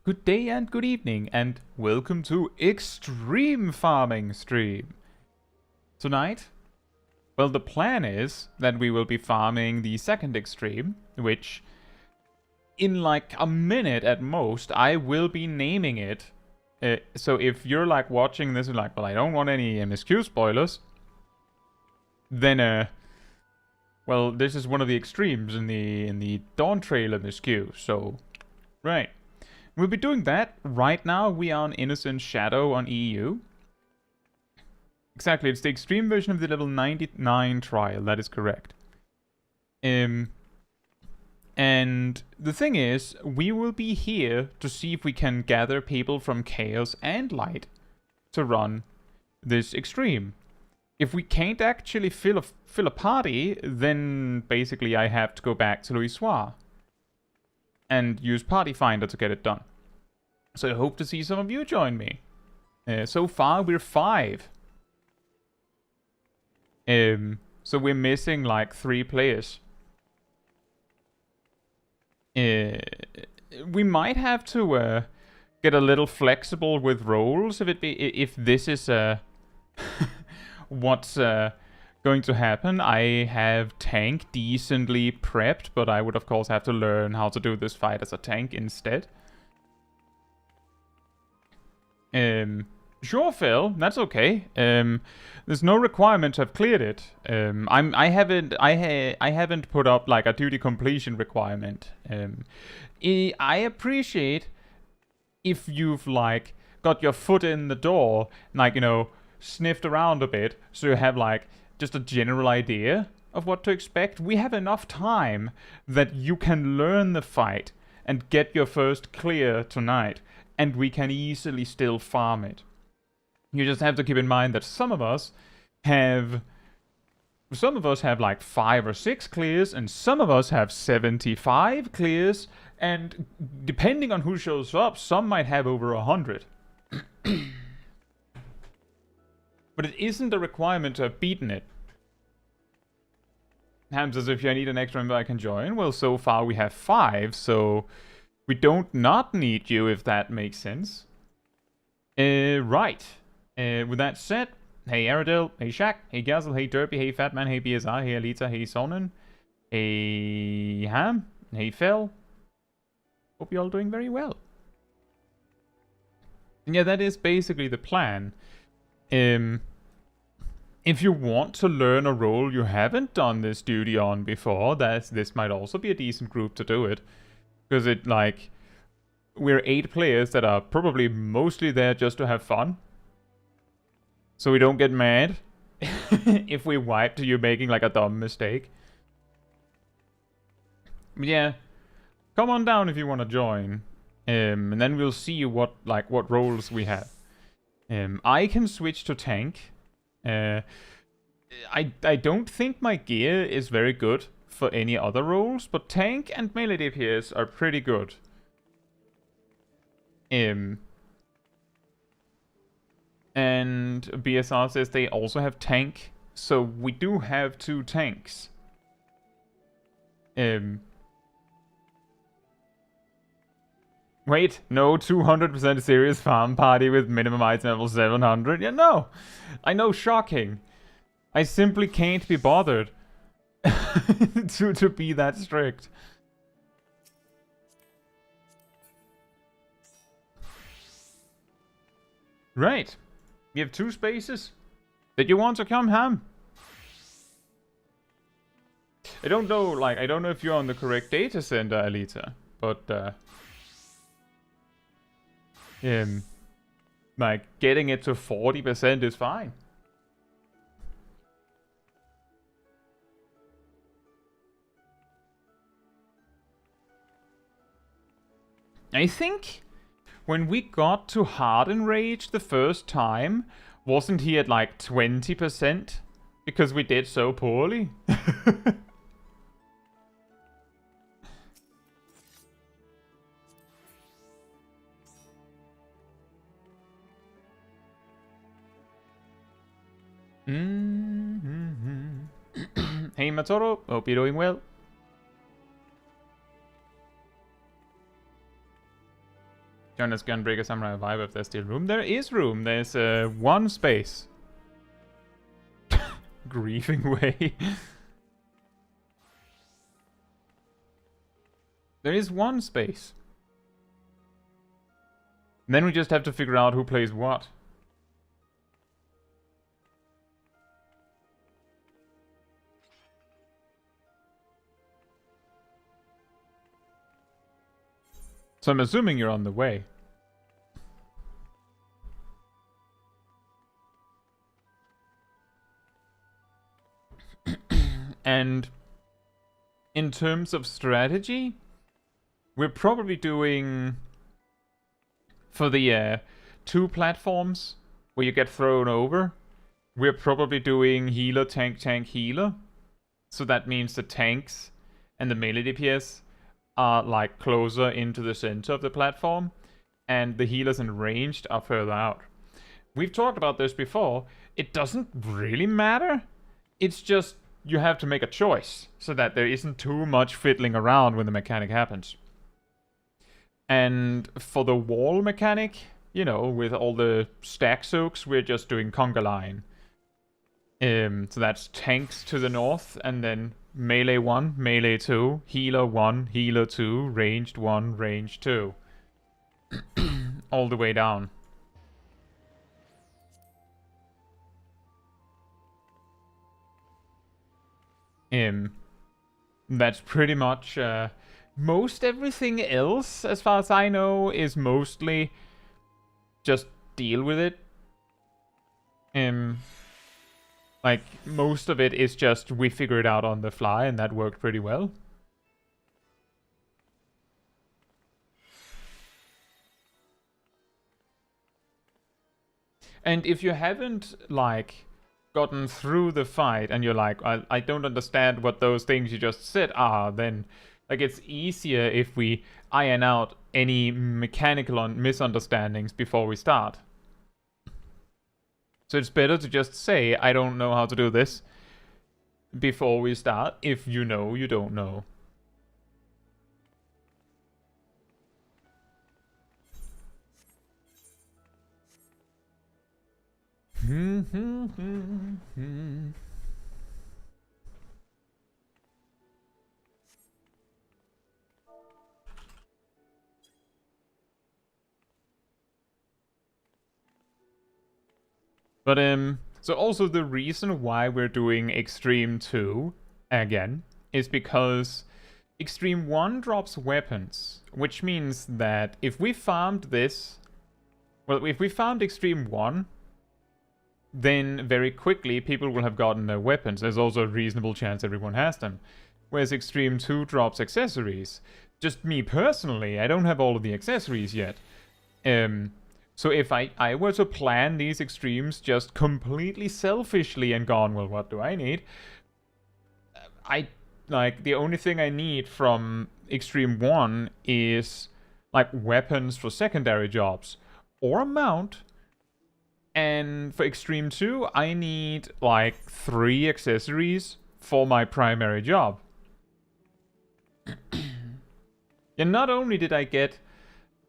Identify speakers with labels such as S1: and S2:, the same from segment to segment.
S1: Good day and good evening, and welcome to Extreme Farming Stream. Tonight, well, the plan is that we will be farming the second extreme, which, in like a minute at most, I will be naming it. So if you're like watching this and like, well, I don't want any MSQ spoilers, then well, this is one of the extremes in the Dawntrail MSQ. So, right. We'll be doing that. Right now, we are on Innocent Shadow on EU. Exactly, it's the extreme version of the level 99 trial, that is correct. And the thing is, we will be here to see if we can gather people from Chaos and Light to run this extreme. If we can't actually fill a party, then basically I have to go back to Louisoire and use Party Finder to get it done. So I hope to see some of you join me. So far we're 5. So we're missing like 3 players. We might have to get a little flexible with roles if this is what's going to happen. I have tank decently prepped, but I would of course have to learn how to do this fight as a tank instead. Sure, Phil, that's okay. There's no requirement to have cleared it. I haven't put up like a duty completion requirement. I appreciate if you've like got your foot in the door, like, you know, sniffed around a bit, so you have like just a general idea of what to expect. We have enough time that you can learn the fight and get your first clear tonight, and we can easily still farm it. You just have to keep in mind that some of us have like 5 or 6 clears, and some of us have 75 clears, and depending on who shows up, some might have over 100. But it isn't a requirement to have beaten it. Hams says, if you need an extra member I can join. Well, so far we have 5, so we don't not need you, if that makes sense. Right. With that said, hey Aradil, hey Shaq, hey Gazel, hey Derpy, hey Fatman, hey BSR, hey Alita, hey Sonnen, hey Ham, hey Phil. Hope you're all doing very well. And yeah, that is basically the plan. If you want to learn a role you haven't done this duty on before, this might also be a decent group to do it. Because it, like, we're 8 players that are probably mostly there just to have fun. So we don't get mad if we wipe to you making like a dumb mistake. But yeah, come on down if you want to join. And then we'll see what roles we have. I can switch to tank. I don't think my gear is very good for any other roles, but tank and melee DPS are pretty good. And BSR says they also have tank, so we do have 2 tanks. Wait, no 200% serious farm party with minimum item level 700? Yeah, no! I know, shocking. I simply can't be bothered to be that strict. Right. We have 2 spaces. Did you want to come, Ham? I don't know, like, I don't know if you're on the correct data center, Alita, but, like, getting it to 40% is fine. I think when we got to Harden Rage the first time, wasn't he at like 20%? Because we did so poorly. Hey Matoro, hope you're doing well. Join us Gunbreaker Samurai Vibe if there's still room. There is room. There's one space. Grieving way. There is one space. And then we just have to figure out who plays what. So I'm assuming you're on the way. And in terms of strategy, we're probably doing, for the 2 platforms where you get thrown over, we're probably doing healer, tank, tank, healer. So that means the tanks and the melee DPS are like closer into the center of the platform, and the healers and ranged are further out. We've talked about this before. It doesn't really matter. It's just you have to make a choice so that there isn't too much fiddling around when the mechanic happens. And for the wall mechanic, you know, with all the stack soaks, we're just doing conga line. So that's tanks to the north, and then melee 1, melee 2, healer 1, healer 2, ranged 1, ranged 2. All the way down. That's pretty much most everything else, as far as I know, is mostly just deal with it. Like, most of it is just we figure it out on the fly, and that worked pretty well. And if you haven't, like, gotten through the fight, and you're like, I don't understand what those things you just said are, then, like, it's easier if we iron out any mechanical misunderstandings before we start. So it's better to just say, I don't know how to do this, before we start, if you know you don't know. But so also the reason why we're doing Extreme 2 again is because Extreme 1 drops weapons, which means that if we farmed this, well, if we farmed Extreme 1, then very quickly people will have gotten their weapons. There's also a reasonable chance everyone has them. Whereas Extreme 2 drops accessories. Just me personally, I don't have all of the accessories yet. So if I were to plan these extremes just completely selfishly and gone, well, what do I need? Like, the only thing I need from Extreme 1 is, like, weapons for secondary jobs. Or a mount. And for Extreme 2, I need, like, 3 accessories for my primary job. And not only did I get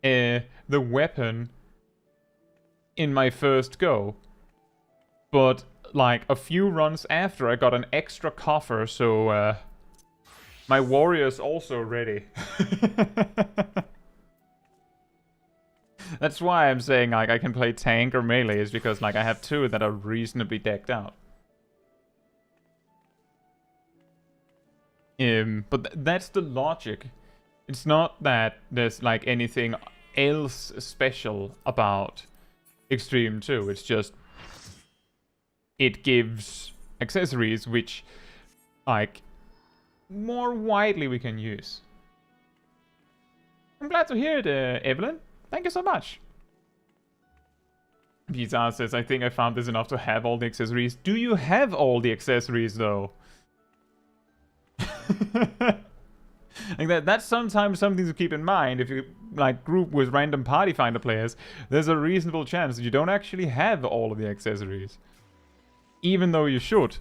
S1: the weapon in my first go, but like a few runs after I got an extra coffer, so my warrior's also ready. That's why I'm saying like I can play tank or melee, is because like I have 2 that are reasonably decked out. But that's the logic. It's not that there's like anything else special about Extreme 2, it's just it gives accessories which like more widely we can use. I'm glad to hear it, Evelyn. Thank you so much. Pizza says, I think I found this enough to have all the accessories. Do you have all the accessories though? Like that's sometimes something to keep in mind. If you like group with random party finder players, there's a reasonable chance that you don't actually have all of the accessories, even though you should.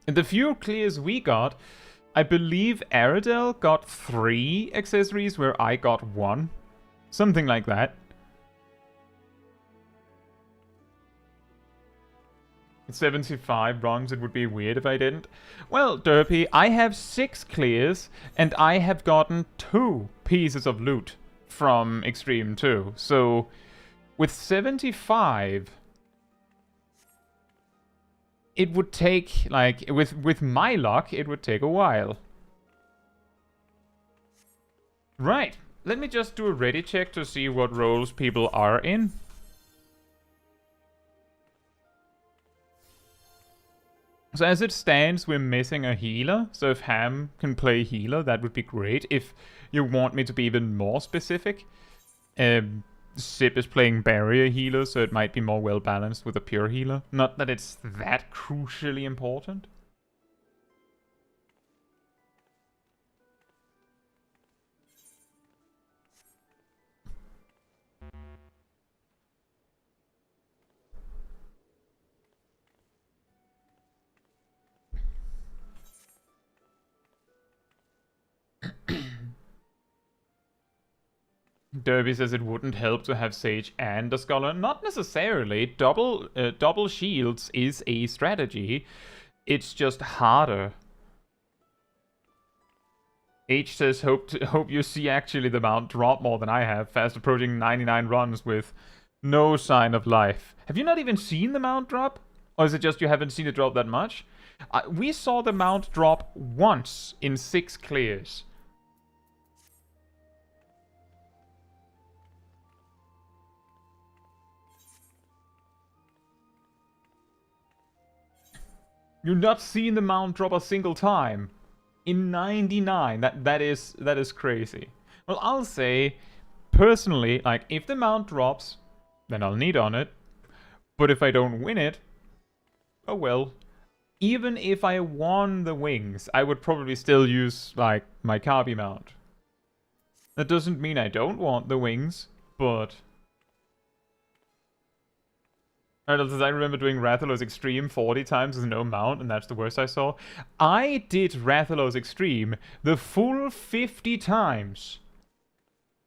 S1: And the few clears we got, I believe Aradel got 3 accessories where I got 1. Something like that. It's 75 runs, it would be weird if I didn't. Well, Derpy, I have 6 clears, and I have gotten 2 pieces of loot from Extreme 2. So, with 75, it would take, like, with my luck, it would take a while. Right, let me just do a ready check to see what roles people are in. So as it stands, we're missing a healer. So if Ham can play healer, that would be great. If you want me to be even more specific, Sip is playing barrier healer, so it might be more well balanced with a pure healer. Not that it's that crucially important. Derby says it wouldn't help to have Sage and a Scholar. Not necessarily. Double shields is a strategy. It's just harder. H says, hope you see actually the mount drop more than I have. Fast approaching 99 runs with no sign of life. Have you not even seen the mount drop? Or is it just you haven't seen it drop that much? We saw the mount drop once in 6 clears. You've not seen the mount drop a single time. In 99, that is crazy. Well, I'll say, personally, like, if the mount drops, then I'll need on it. But if I don't win it, oh well. Even if I won the wings, I would probably still use, like, my Kabi mount. That doesn't mean I don't want the wings, but... I remember doing Rathalos Extreme 40 times with no mount, and that's the worst I saw. I did Rathalos Extreme the full 50 times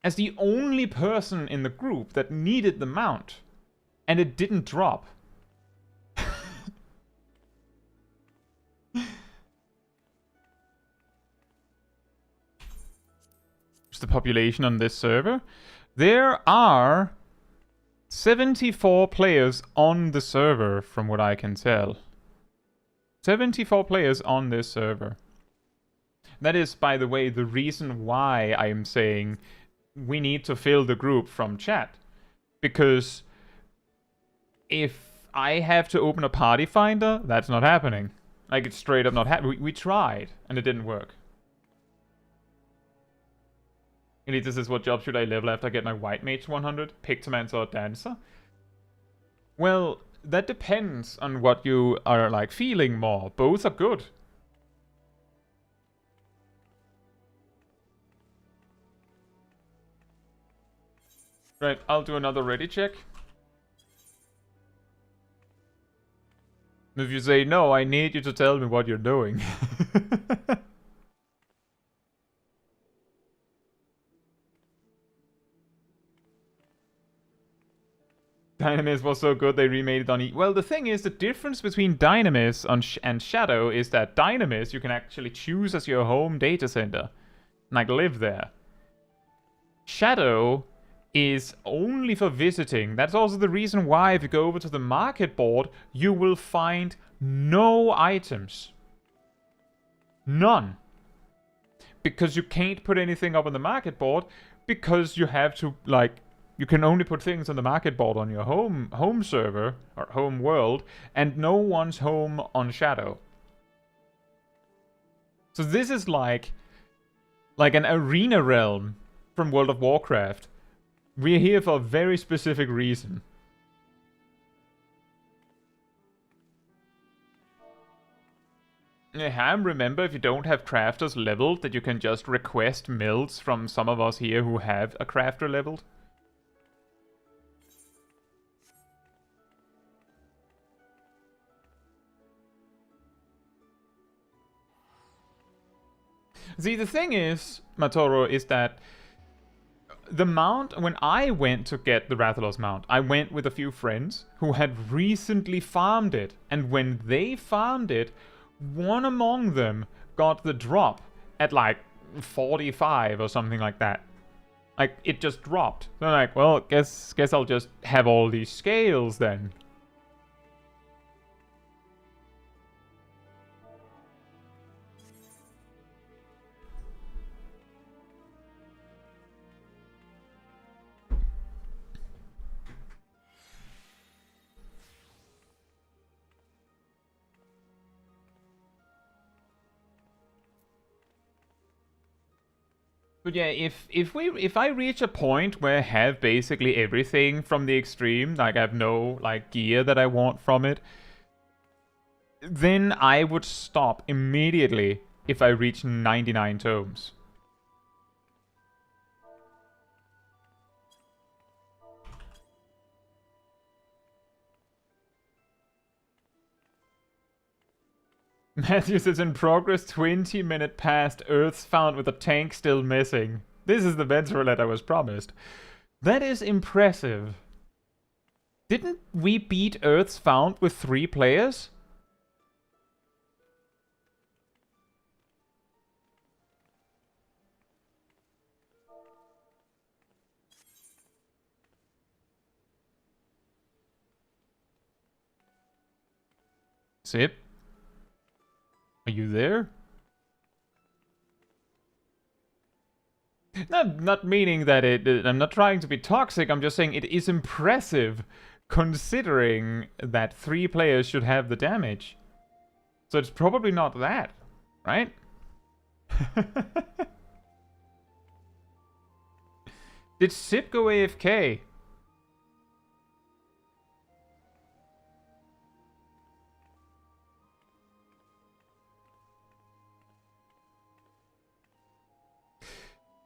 S1: as the only person in the group that needed the mount, and it didn't drop. What's the population on this server? There are 74 players on the server, from what I can tell. 74 players on this server. That is, by the way, the reason why I'm saying we need to fill the group from chat. Because if I have to open a party finder, that's not happening. Like, it's straight up not happening. We tried, and it didn't work. Elite says, what job should I level after I get my White Mage 100? Pictomancer or Dancer? Well, that depends on what you are, like, feeling more. Both are good. Right, I'll do another ready check. If you say, no, I need you to tell me what you're doing. Dynamis was so good they remade it on E. Well, the thing is, the difference between Dynamis and Shadow is that Dynamis you can actually choose as your home data center. Like, live there. Shadow is only for visiting. That's also the reason why if you go over to the market board, you will find no items. None. Because you can't put anything up on the market board, because you have to, like, you can only put things on the market board on your home server, or home world, and no one's home on Shadow. So this is like an arena realm from World of Warcraft. We're here for a very specific reason. Ham, remember, if you don't have crafters leveled, that you can just request mills from some of us here who have a crafter leveled. See, the thing is, Matoro, is that the mount, when I went to get the Rathalos mount, I went with a few friends who had recently farmed it. And when they farmed it, one among them got the drop at like 45 or something like that. Like, it just dropped. So I'm like, well, guess I'll just have all these scales then. But yeah, if I reach a point where I have basically everything from the Extreme, like I have no like gear that I want from it, then I would stop immediately if I reach 99 tomes. Matthews is in progress, 20-minute past, Earth's found with a tank still missing. This is the banter that I was promised. That is impressive. Didn't we beat Earth's found with 3 players? Sip? Are you there? Not meaning that I'm not trying to be toxic, I'm just saying it is impressive considering that 3 players should have the damage. So it's probably not that, right? Did Sip go AFK?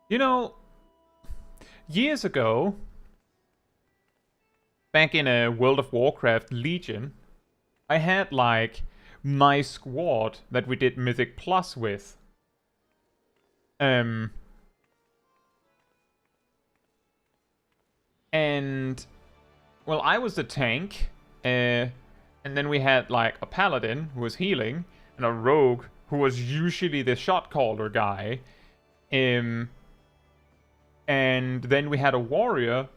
S1: You know, years ago, back in a World of Warcraft Legion, I had like my squad that we did Mythic Plus with. And well, I was the tank, and then we had like a paladin who was healing, and a rogue who was usually the shot caller guy. And then we had a warrior,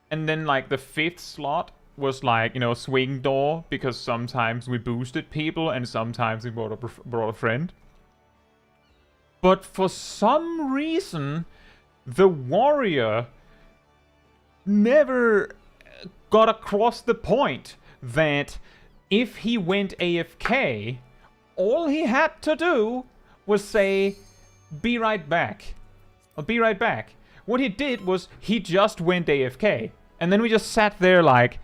S1: and then like the 5th slot was like, you know, swing door, because sometimes we boosted people and sometimes we brought a friend. But for some reason, the warrior never got across the point that if he went AFK, all he had to do was say, "Be right back." I'll be right back. What he did was he just went AFK. And then we just sat there like,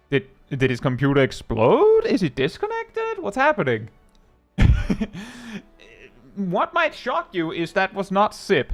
S1: did his computer explode? Is he disconnected? What's happening? What might shock you is that was not Sip.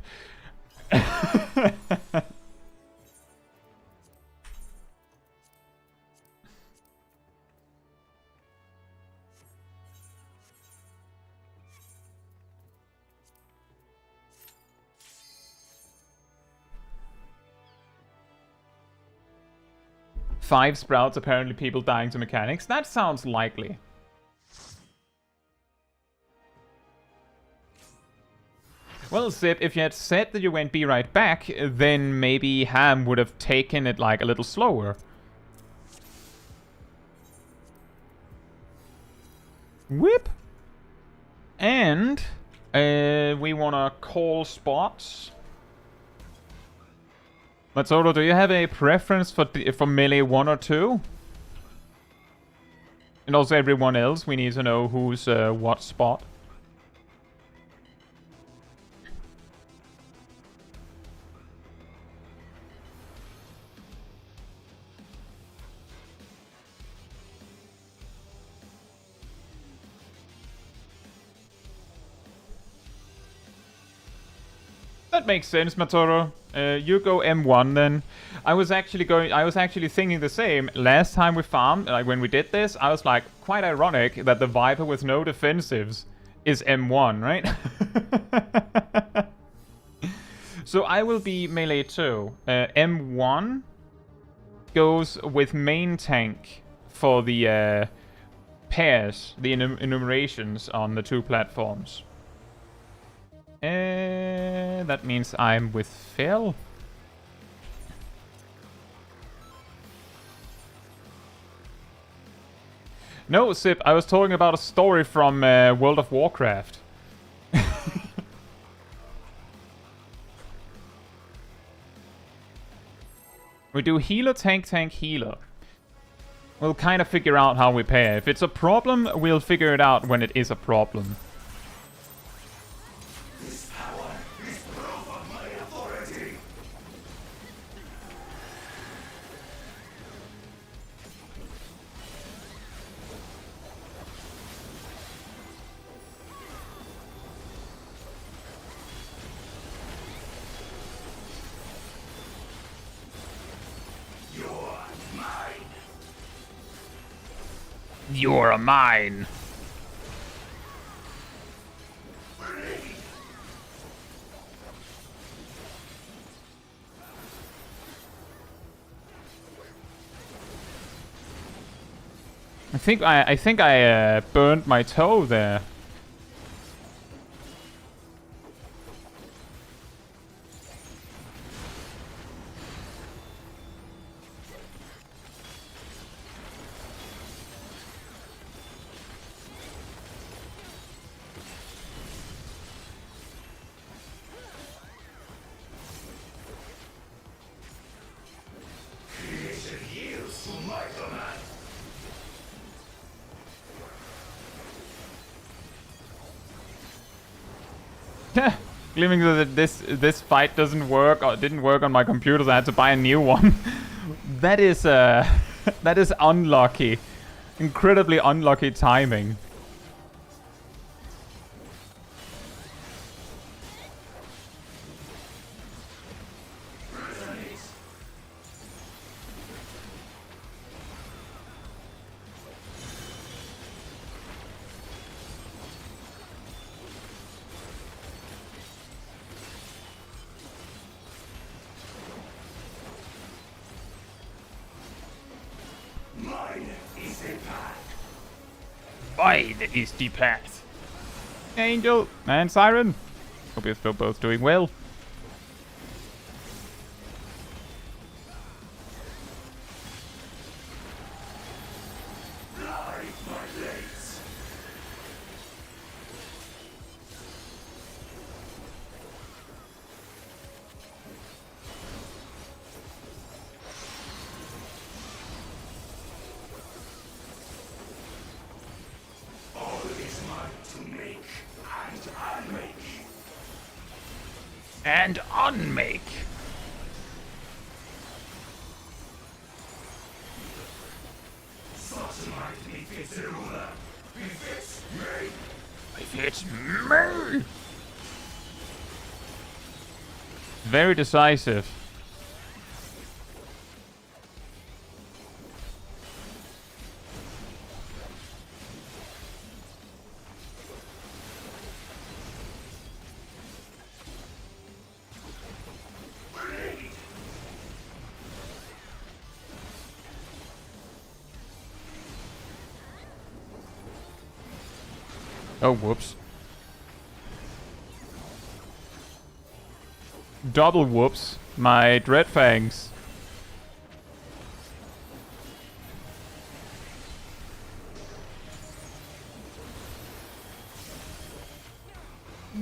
S1: 5 sprouts, apparently people dying to mechanics. That sounds likely. Well, Zip, if you had said that you went be right back, then maybe Ham would have taken it like a little slower. Whip. And we wanna call spots. Matsuro, do you have a preference for melee 1 or 2? And also everyone else, we need to know who's what spot. That makes sense, Matoro. You go M1 then. I was actually thinking the same. Last time we farmed, like when we did this, I was like, quite ironic that the Viper with no defensives is M1, right? So I will be melee 2. M1 goes with main tank for the pairs, the enumerations on the 2 platforms. That means I'm with Phil. No, Sip, I was talking about a story from World of Warcraft. We do healer, tank, tank, healer. We'll kind of figure out how we pair. If it's a problem, we'll figure it out when it is a problem.
S2: This power is proof of my authority.
S1: You're mine. I think I burned my toe there.
S2: Creation yields to my command.
S1: Claiming that this fight doesn't work or didn't work on my computer, so I had to buy a new one. That is that is unlucky, incredibly unlucky timing.
S2: Mine is the path.
S1: Mine is the path. Angel and Siren. Hope you're still both doing well.
S2: Light my blades. All is mine to make and unmake.
S1: And unmake.
S2: Such might befits a ruler. Befits me.
S1: If it's me. Very decisive. Oh, whoops. Double whoops. My dread fangs.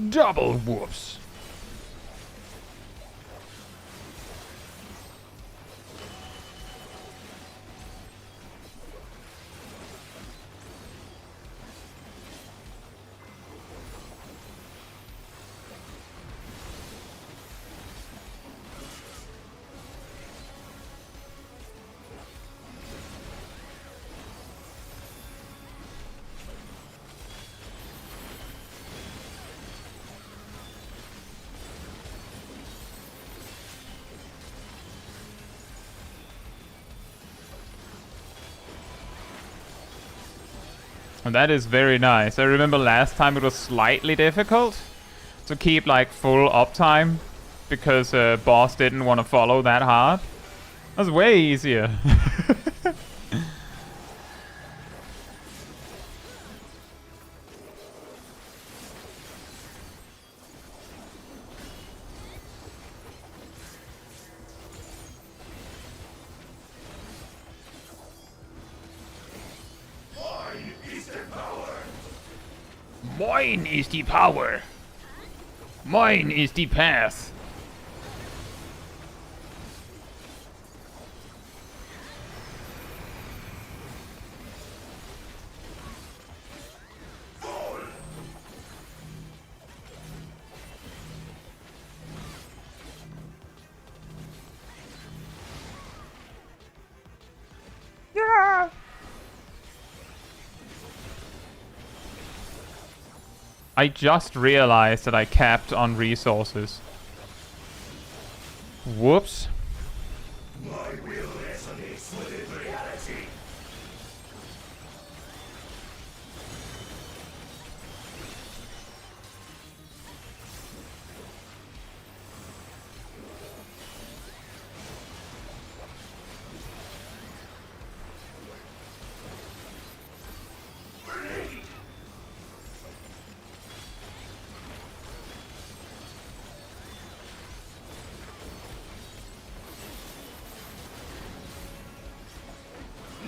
S1: Double whoops. And that is very nice. I remember last time it was slightly difficult to keep like full uptime because boss didn't want to follow that hard. That's way easier. Mine is the power. Mine is the path. Yeah. I just realized that I capped on resources. Whoops.
S2: My will resonates with reality.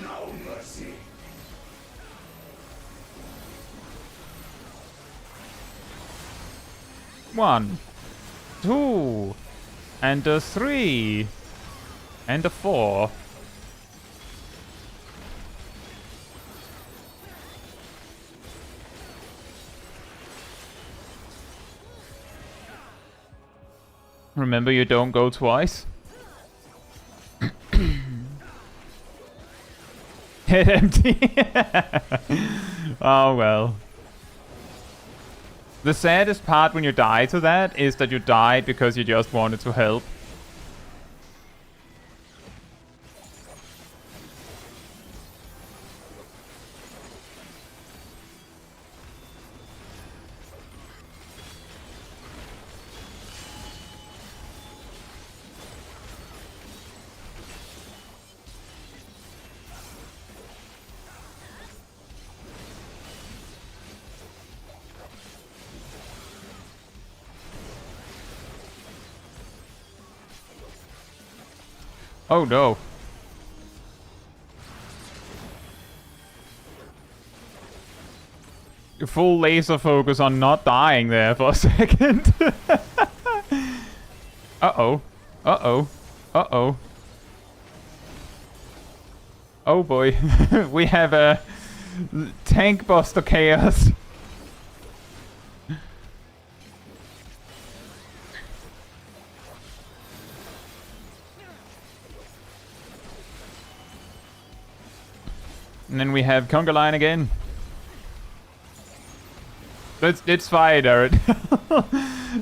S2: No mercy.
S1: One, two, and a 3, and a 4. Remember, you don't go twice. Head empty. Oh well. The saddest part when you die to that is that you died because you just wanted to help. Oh no. Full laser focus on not dying there for a second. Uh-oh. Uh-oh. Uh-oh. Oh boy. We have a tank buster chaos. And then we have conga line again. It's fine, Eric.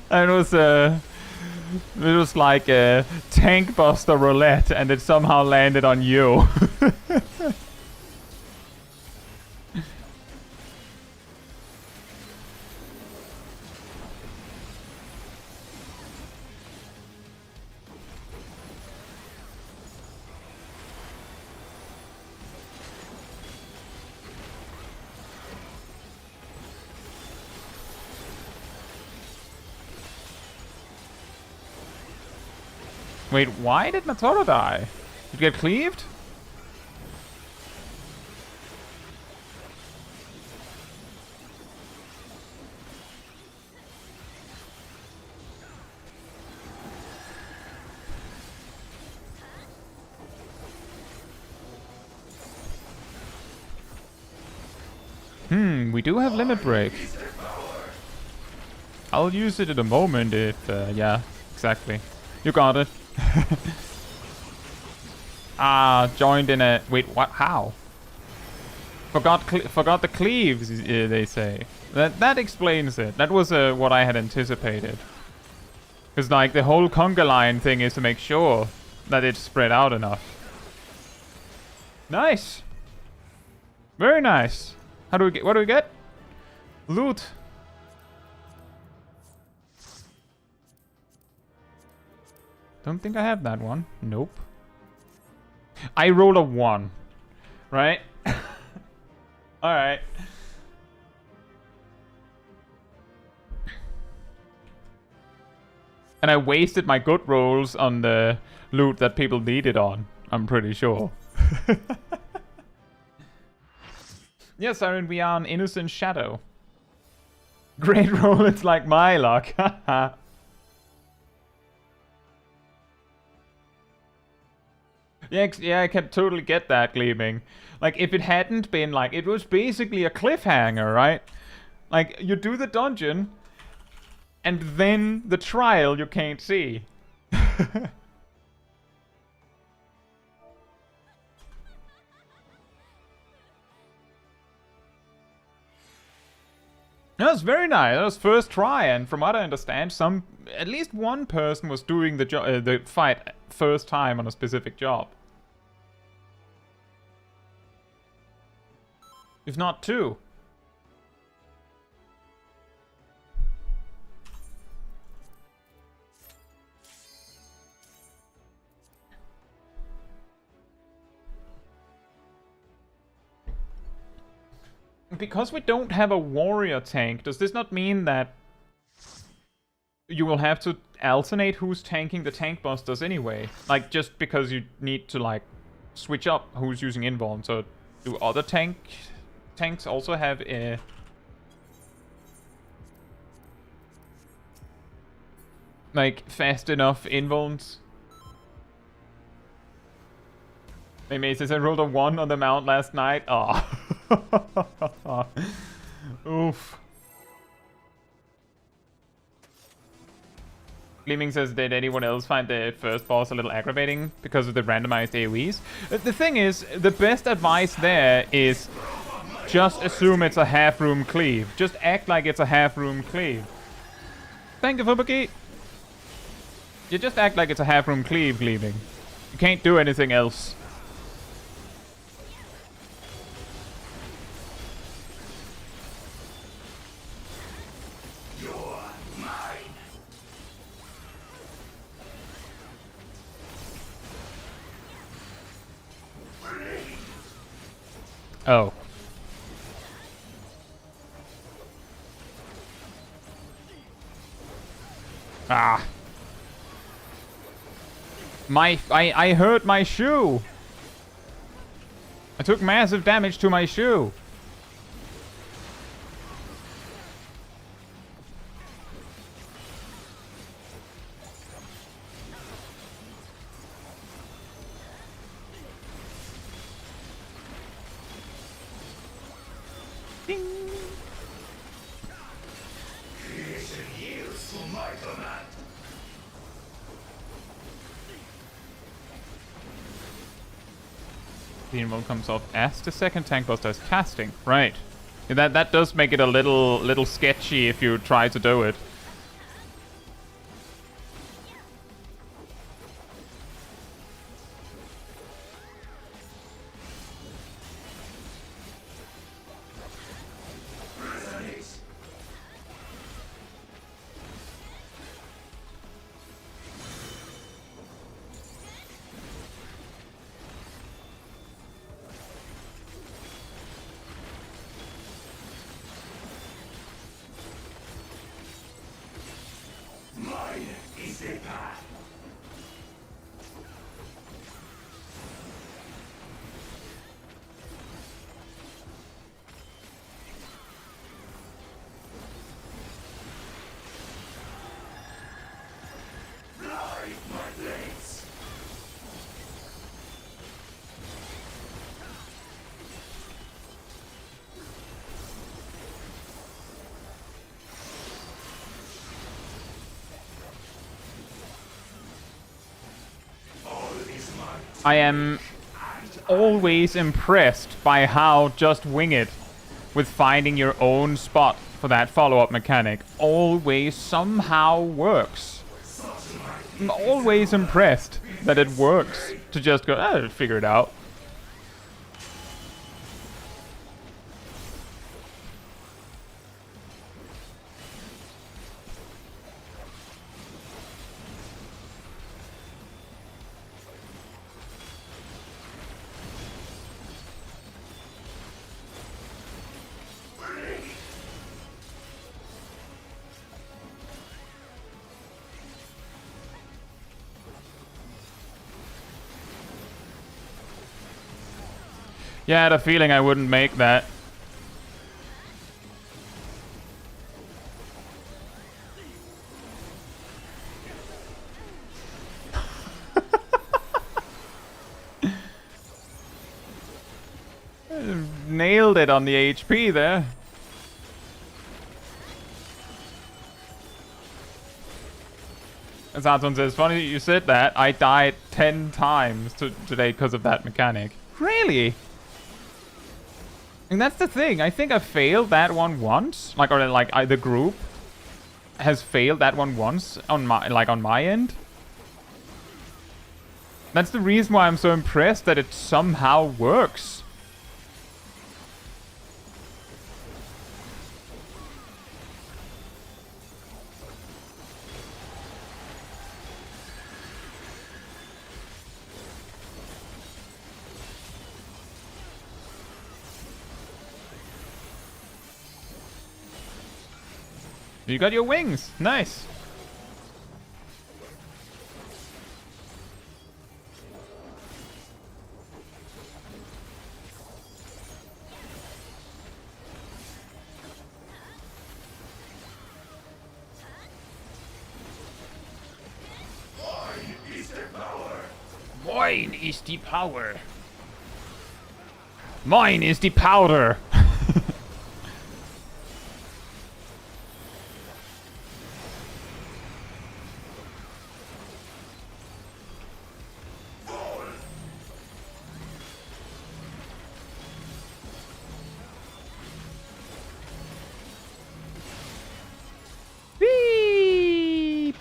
S1: It was like a tank buster roulette, and it somehow landed on you. Wait, why did Matoro die? Did you get cleaved? We do have limit break. I'll use it in a moment if, yeah, exactly. You got it. Joined in a... Wait, what? How? Forgot the cleaves, they say. That explains it. That was what I had anticipated. Because, like, the whole conga line thing is to make sure that it's spread out enough. Nice. Very nice. How do we get? What do we get? Loot. Don't think I have that one. Nope. I rolled a 1. Right? Alright. And I wasted my good rolls on the loot that people needed on. I'm pretty sure. Yes, Siren, we are an innocent shadow. Great roll, it's like my luck. Yeah, I can totally get that, Gleaming. Like, if it hadn't been like... It was basically a cliffhanger, right? Like, you do the dungeon, and then the trial you can't see. That was very nice. That was first try, and from what I understand, at least one person was doing the fight first time on a specific job. If not 2. Because we don't have a warrior tank, does this not mean that you will have to alternate who's tanking the tank busters anyway? Like, just because you need to, like, switch up who's using invuln. So, do other tanks also have a... like, fast enough invulns? Maybe says I rolled a 1 on the mount last night. Oh. Oof. Gleaming says, did anyone else find the first boss a little aggravating because of the randomized AoEs? The thing is, the best advice there is just assume it's a half-room cleave. Just act like it's a half-room cleave. Thank you, Fubuki. You just act like it's a half-room cleave, Gleaming. You can't do anything else. Oh. Ah. I hurt my shoe. I took massive damage to my shoe. The invuln comes off as the second tank buster is casting. Right. Yeah, that does make it a little sketchy if you try to do it. I am always impressed by how just wing it with finding your own spot for that follow-up mechanic always somehow works. I'm always impressed that it works to just go, figure it out. Yeah, I had a feeling I wouldn't make that. Nailed it on the HP there. As Anton says, funny you said that. I died 10 times today because of that mechanic. Really? And that's the thing. I think I failed that one once. The group has failed that one once on my end. That's the reason why I'm so impressed that it somehow works. You got your wings. Nice.
S2: Mine is the power.
S1: Mine is the power. Mine is the powder.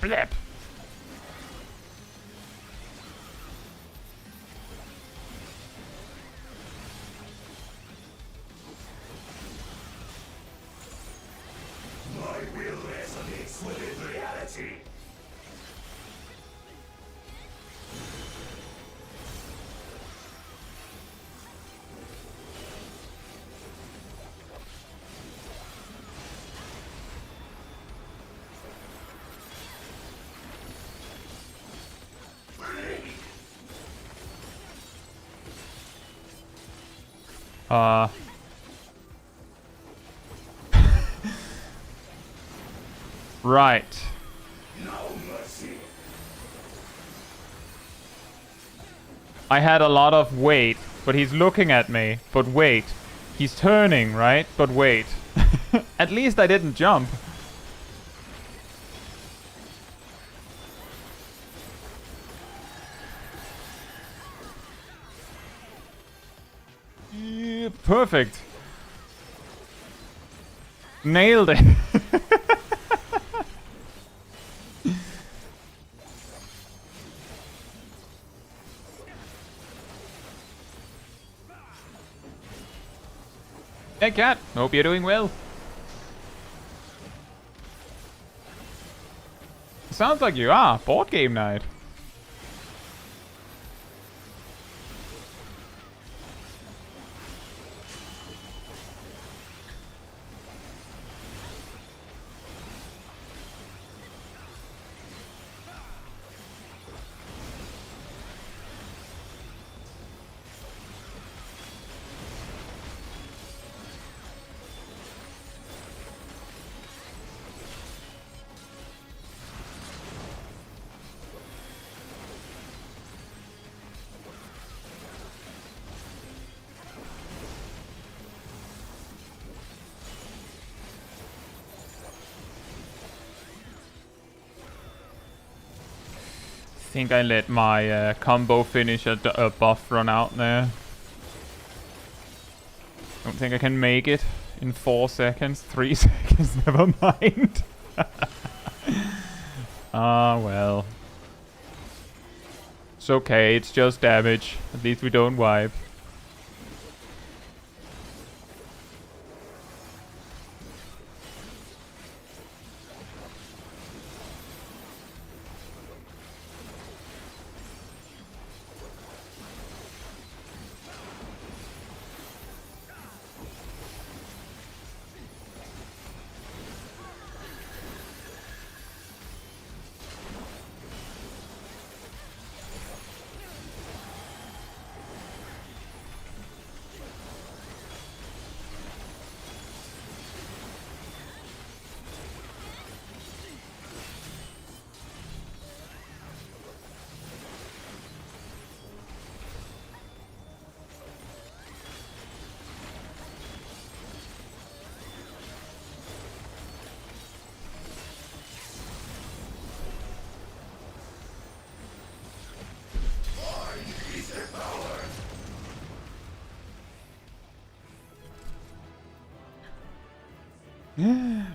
S1: Blip.
S2: My will resonates within reality.
S1: Right.
S2: No mercy.
S1: I had a lot of wait, but he's looking at me. But wait. He's turning, right? But wait. At least I didn't jump. Yeah, perfect. Nailed it. Hey cat, hope you're doing well. Sounds like you are. Board game night. I think I let my combo finisher buff run out there. Don't think I can make it in 4 seconds. 3 seconds, never mind. Ah, well. It's okay, it's just damage. At least we don't wipe.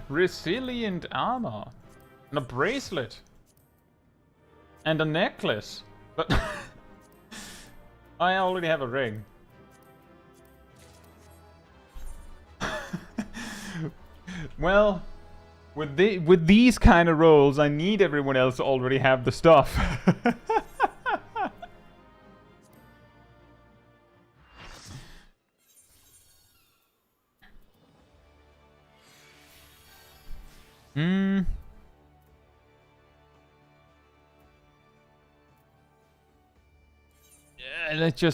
S1: Resilient armor. And a bracelet. And a necklace. But I already have a ring. Well, with these kind of rolls, I need everyone else to already have the stuff.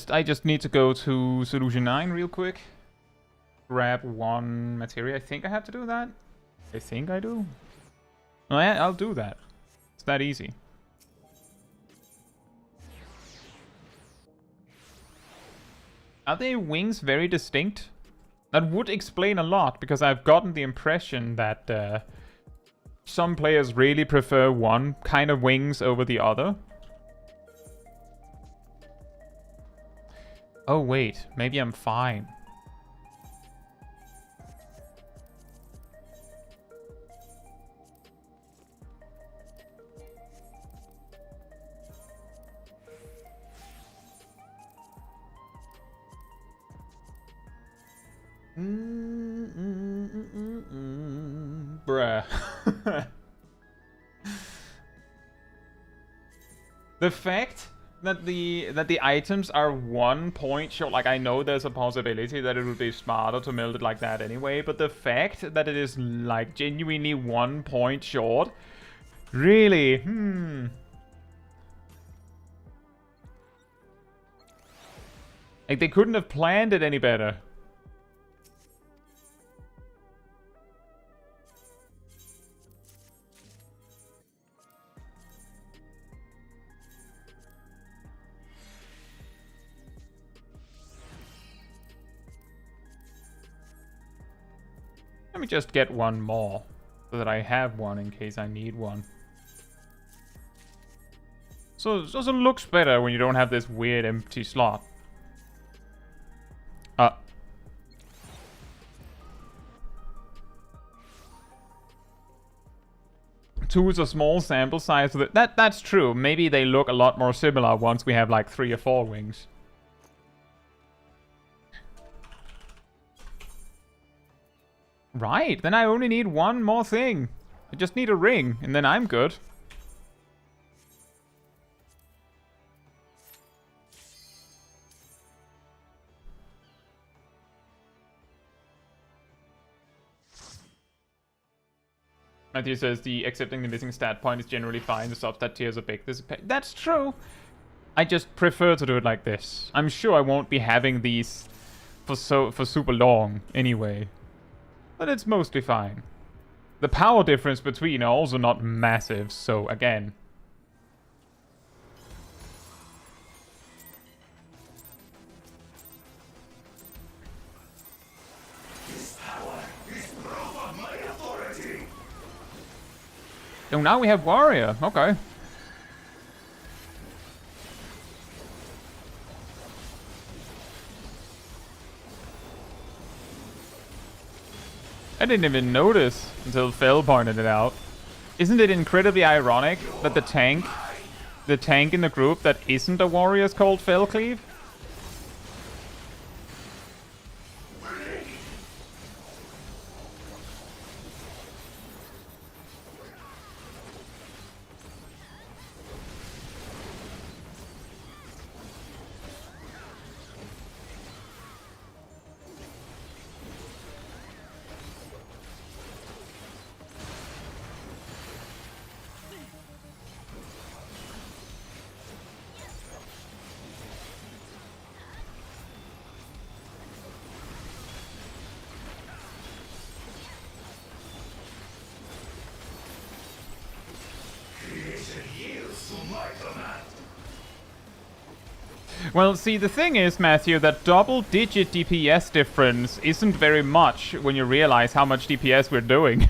S1: I just need to go to Solution 9 real quick. Grab one material. I think I have to do that. I think I do. Oh, yeah, I'll do that. It's that easy. Are their wings very distinct? That would explain a lot, because I've gotten the impression that some players really prefer one kind of wings over the other. Oh wait, maybe I'm fine. Bruh. The fact that the items are 1 point short, like I know there's a possibility that it would be smarter to meld it like that anyway, but the fact that it is like genuinely 1 point short, really, like they couldn't have planned it any better. Let me just get one more, so that I have one in case I need one. So it also looks better when you don't have this weird empty slot. Two is a small sample size. So that's true. Maybe they look a lot more similar once we have like 3 or 4 wings. Right, then I only need one more thing. I just need a ring, and then I'm good. Matthew says the accepting the missing stat point is generally fine. The sub-stat tiers are big. That's true. I just prefer to do it like this. I'm sure I won't be having these for super long anyway. But it's mostly fine. The power difference between are also not massive, so again.
S2: This power is proof of my authority.
S1: So now we have warrior. Okay. I didn't even notice until Phil pointed it out. Isn't it incredibly ironic that the tank in the group that isn't a warrior is called Felcleave? Well, see, the thing is, Matthew, that double-digit DPS difference isn't very much when you realize how much DPS we're doing.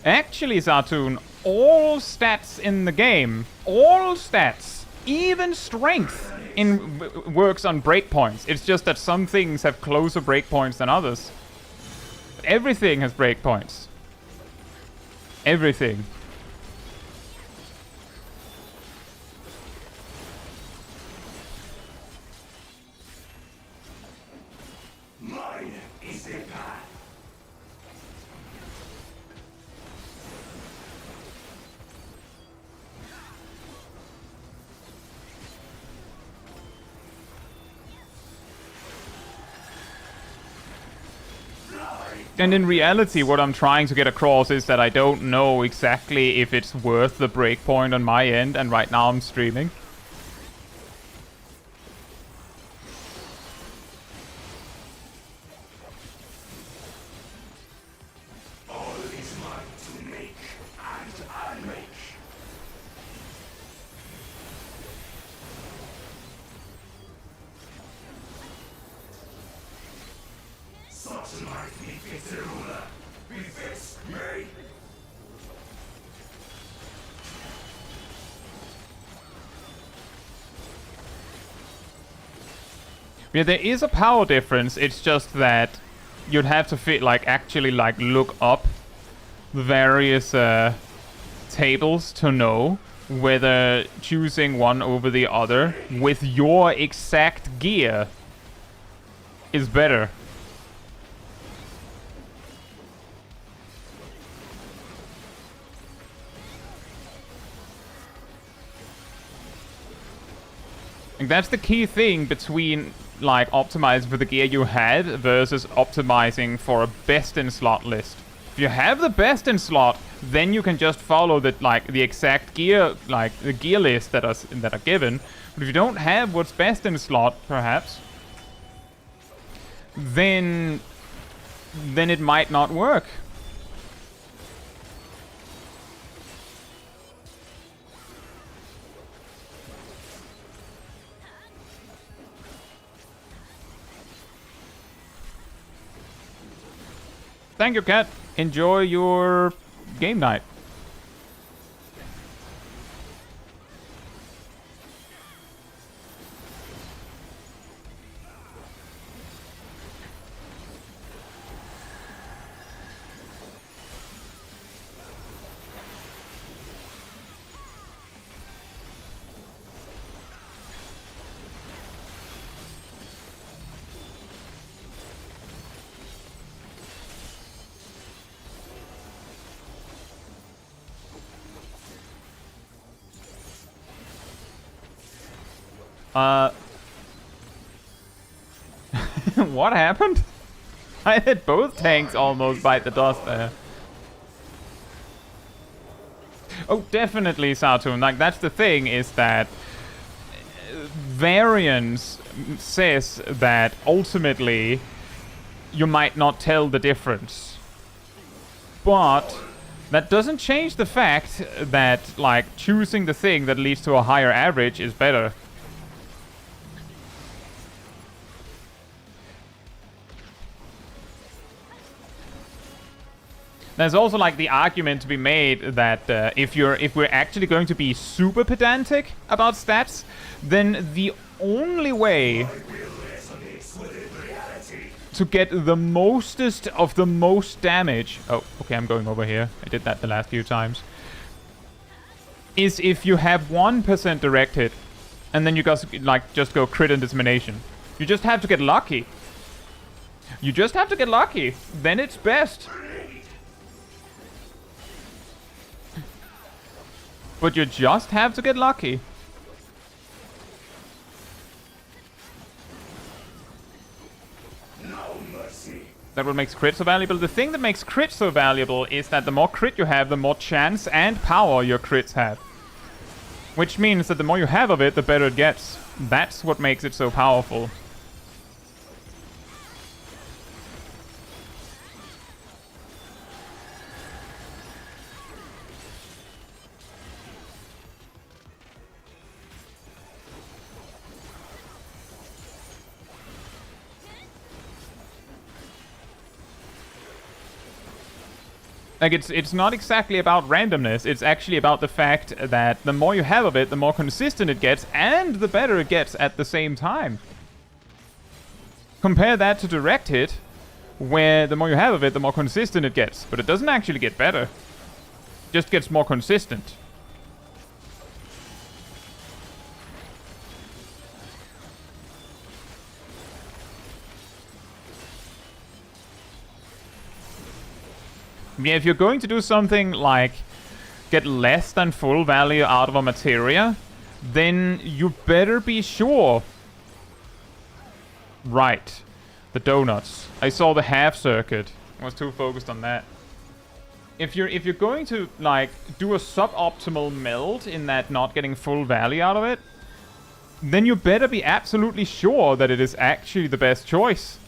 S1: Actually, Zartoon, all stats in the game, all stats, even strength, works on breakpoints. It's just that some things have closer breakpoints than others. But everything has breakpoints. Everything.
S2: Mine is the path.
S1: And in reality, what I'm trying to get across is that I don't know exactly if it's worth the breakpoint on my end, and right now I'm streaming.
S2: All is mine to make, and I make. Such might befits a ruler, befits me.
S1: Yeah, there is a power difference. It's just that you'd have to actually look up the various tables to know whether choosing one over the other with your exact gear is better. And that's the key thing between optimizing for the gear you had versus optimizing for a best in slot list. If you have the best in slot, then you can just follow the exact gear, the gear list that are given. But if you don't have what's best in slot, perhaps, then it might not work. Thank you, Cat. Enjoy your game night. What happened? I had both tanks almost bite the dust there. Oh, definitely, Saturn. That's the thing, is that variance says that ultimately you might not tell the difference. But that doesn't change the fact that, choosing the thing that leads to a higher average is better. There's also the argument to be made that if we're actually going to be super pedantic about stats, then the only way to get the mostest of the most damage... Oh, okay, I'm going over here. I did that the last few times. Is if you have 1% direct hit, and then you guys just go crit and dissemination. You just have to get lucky. You just have to get lucky. Then it's best. But you just have to get lucky.
S2: No mercy.
S1: That what makes crit so valuable. The thing that makes crit so valuable is that the more crit you have, the more chance and power your crits have. Which means that the more you have of it, the better it gets. That's what makes it so powerful. Like, it's not exactly about randomness, it's actually about the fact that the more you have of it, the more consistent it gets, and the better it gets at the same time. Compare that to direct hit, where the more you have of it, the more consistent it gets. But it doesn't actually get better. It just gets more consistent. Yeah, if you're going to do something like get less than full value out of a materia, then you better be sure. Right. The donuts. I saw the half circuit. I was too focused on that. If you're going to like do a suboptimal meld in that not getting full value out of it, then you better be absolutely sure that it is actually the best choice.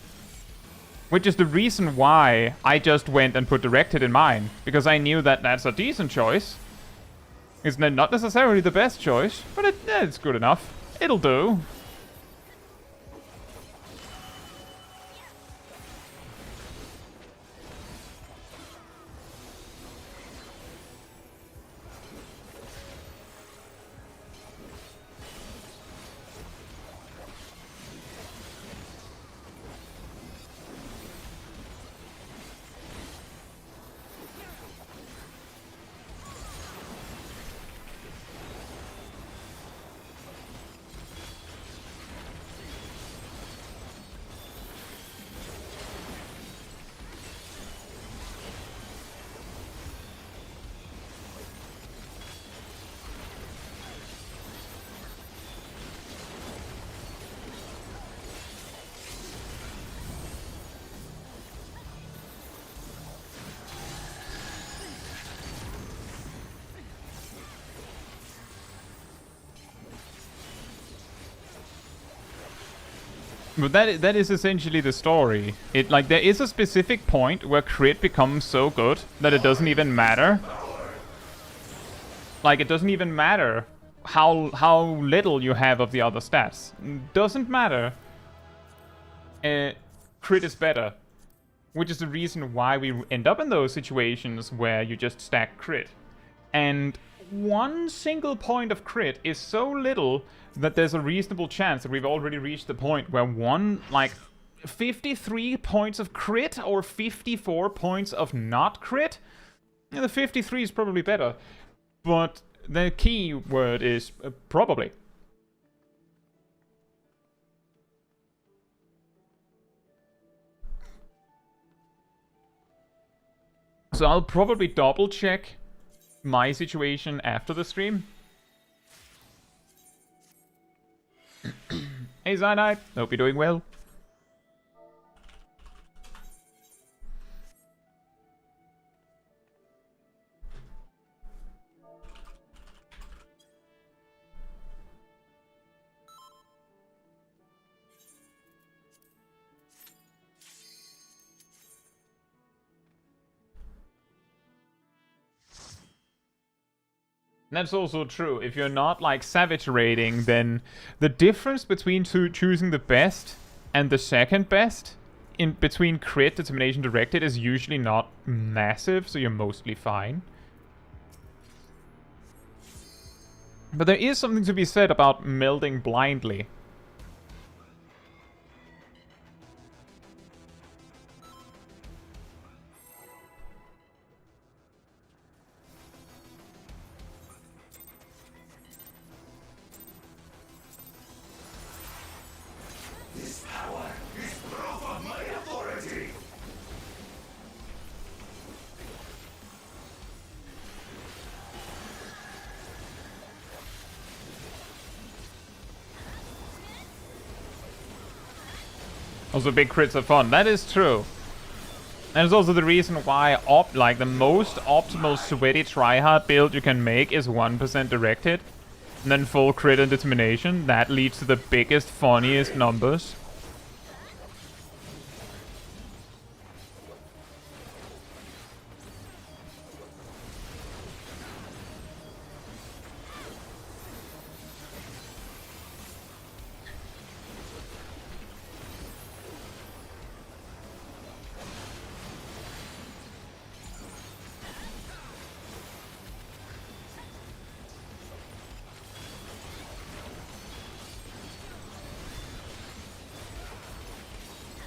S1: Which is the reason why I just went and put directed in mine. Because I knew that that's a decent choice. It's not necessarily the best choice, but it's good enough. It'll do. But that is essentially the story. It like there is a specific point where crit becomes so good that it doesn't even matter. Like it doesn't even matter how little you have of the other stats. Doesn't matter. Crit is better, which is the reason why we end up in those situations where you just stack crit. And one single point of crit is so little that there's a reasonable chance that we've already reached the point where 53 points of crit or 54 points of not crit. Yeah, the 53 is probably better, but the key word is probably. So I'll probably double check my situation after the stream. Hey Cyanide, hope you're doing well. That's also true. If you're not like savage rating, then the difference between choosing the best and the second best in between crit, determination, directed is usually not massive, so you're mostly fine. But there is something to be said about melding blindly.
S2: This power is proof of my authority.
S1: Also, big crits are fun. That is true. And it's also the reason why the most optimal sweaty tryhard build you can make is 1% directed. And then full crit and determination. That leads to the biggest, funniest numbers.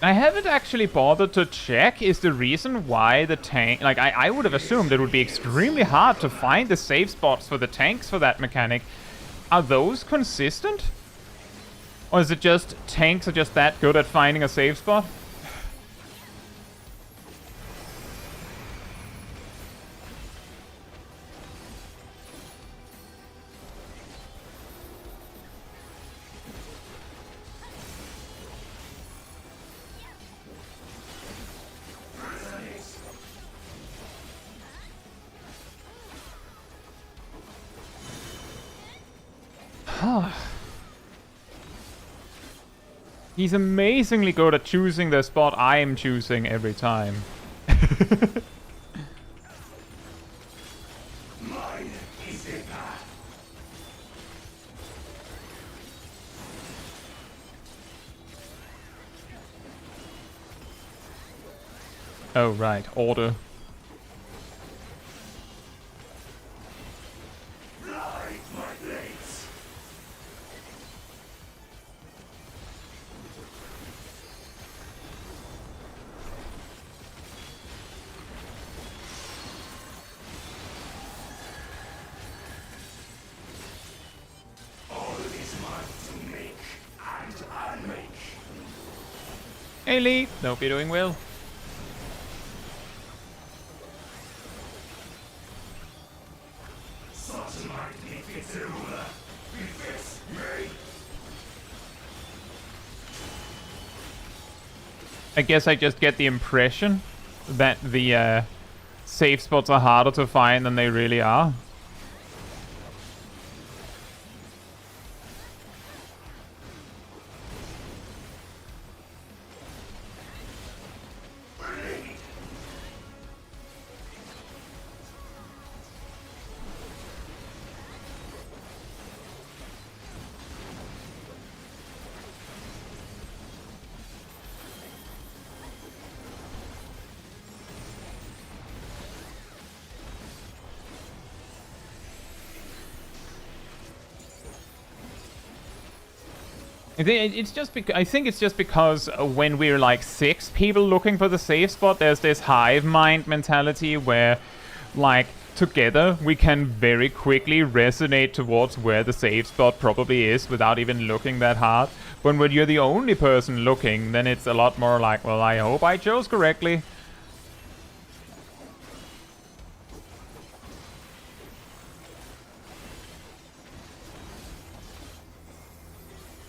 S1: I haven't actually bothered to check is the reason why the tank... Like, I would have assumed it would be extremely hard to find the safe spots for the tanks for that mechanic. Are those consistent? Or is it just tanks are just that good at finding a safe spot? He's amazingly good at choosing the spot I'm choosing every time.
S2: Mine is the path.
S1: Oh, right. Order.
S2: Ride my blades. All is mine to make and unmake.
S1: Hey, Lee. Hope you're doing well.
S2: Such might befits a ruler. Befits me.
S1: I guess I just get the impression that the safe spots are harder to find than they really are. I think it's just because when we're like 6 people looking for the safe spot, there's this hive mind mentality where, like, together we can very quickly resonate towards where the safe spot probably is without even looking that hard. But when you're the only person looking, then it's a lot more like, well, I hope I chose correctly.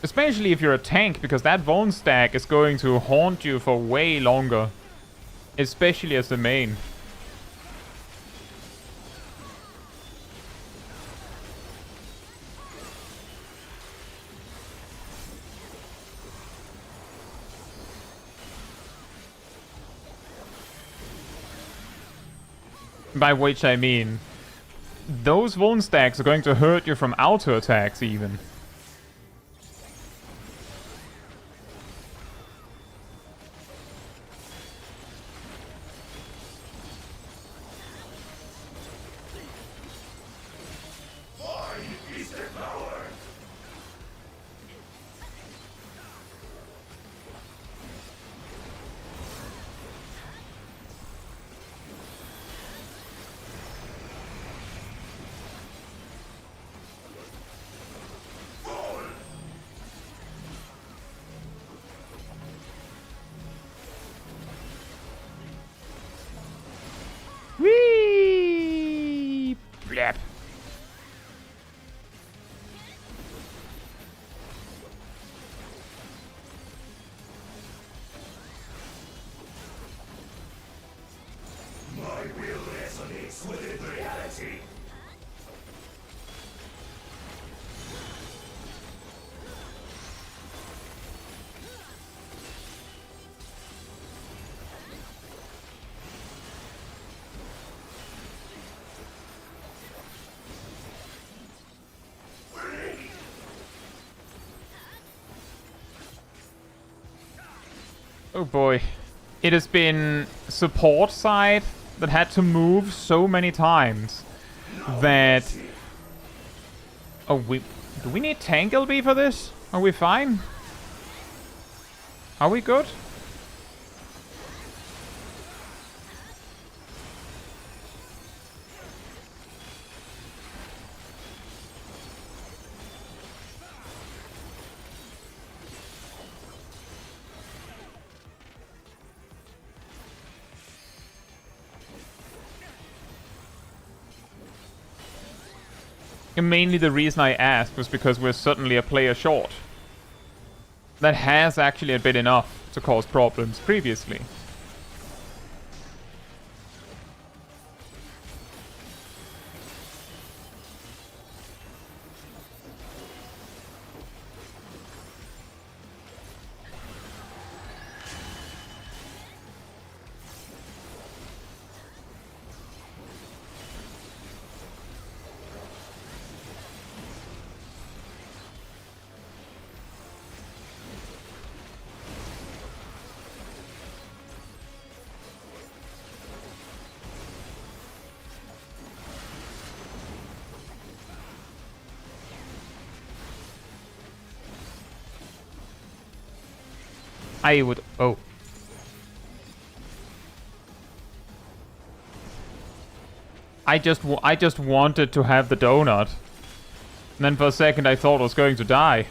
S1: Especially if you're a tank, because that Vuln stack is going to haunt you for way longer. Especially as the main. By which I mean, those Vuln stacks are going to hurt you from auto attacks even. Whee! Blap.
S2: My will resonates within reality.
S1: Oh boy. It has been support side that had to move so many times that... Oh, do we need tank LB for this? Are we fine? Are we good? And mainly the reason I asked was because we're suddenly a player short. That has actually been enough to cause problems previously. I would... Oh. I just wanted to have the donut. And then for a second I thought I was going to die.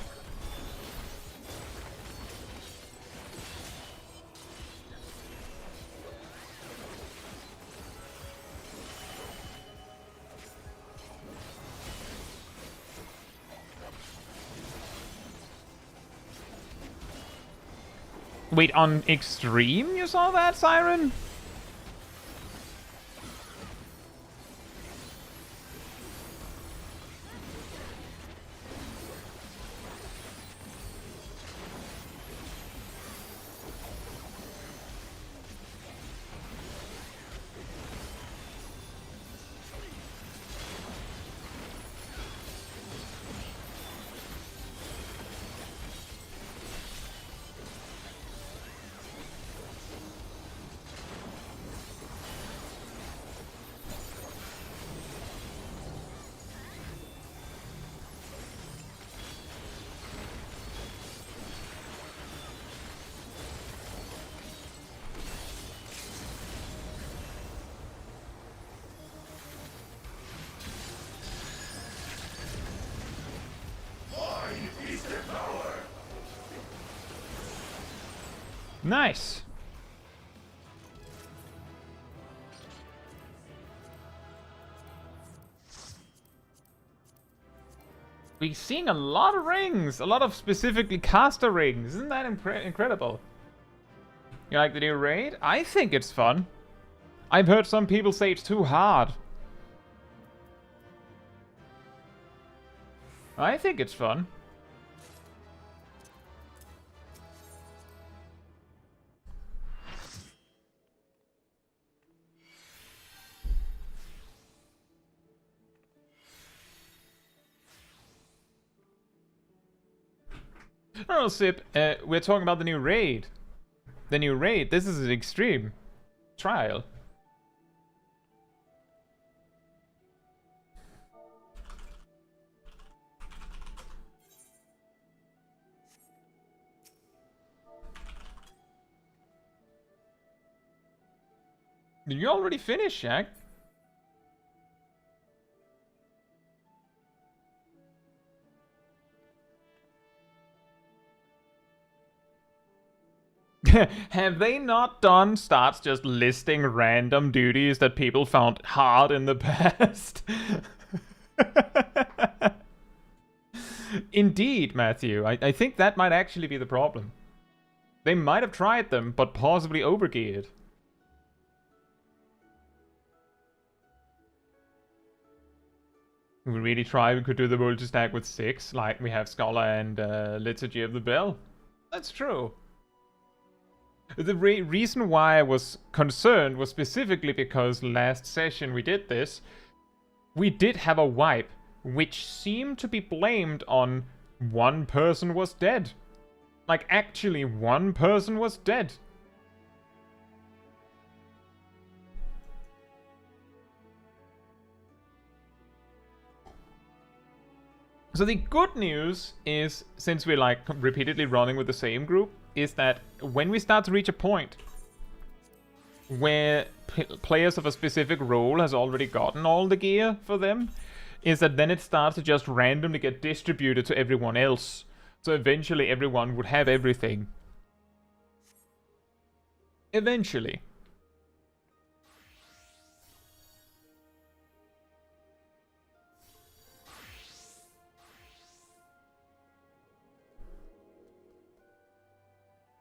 S1: Wait, on Extreme you saw that, Siren? Nice. We're seeing a lot of rings, a lot of specifically caster rings. Isn't that incredible? You like the new raid? I think it's fun. I've heard some people say it's too hard. I think it's fun. Oh, Sip, we're talking about the new raid. The new raid. This is an extreme trial. Did you already finish, Shaq? Have they not done starts just listing random duties that people found hard in the past? Indeed, Matthew. I think that might actually be the problem. They might have tried them, but possibly overgeared. If we really try, we could do the multi-stack with 6, like we have Scholar and Liturgy of the Bell. That's true. The reason why I was concerned was specifically because last session we did this. We did have a wipe, which seemed to be blamed on one person was dead. Like, actually, one person was dead. So the good news is, since we're like repeatedly running with the same group, is that when we start to reach a point where players of a specific role has already gotten all the gear for them, is that then it starts to just randomly get distributed to everyone else. So eventually everyone would have everything. Eventually.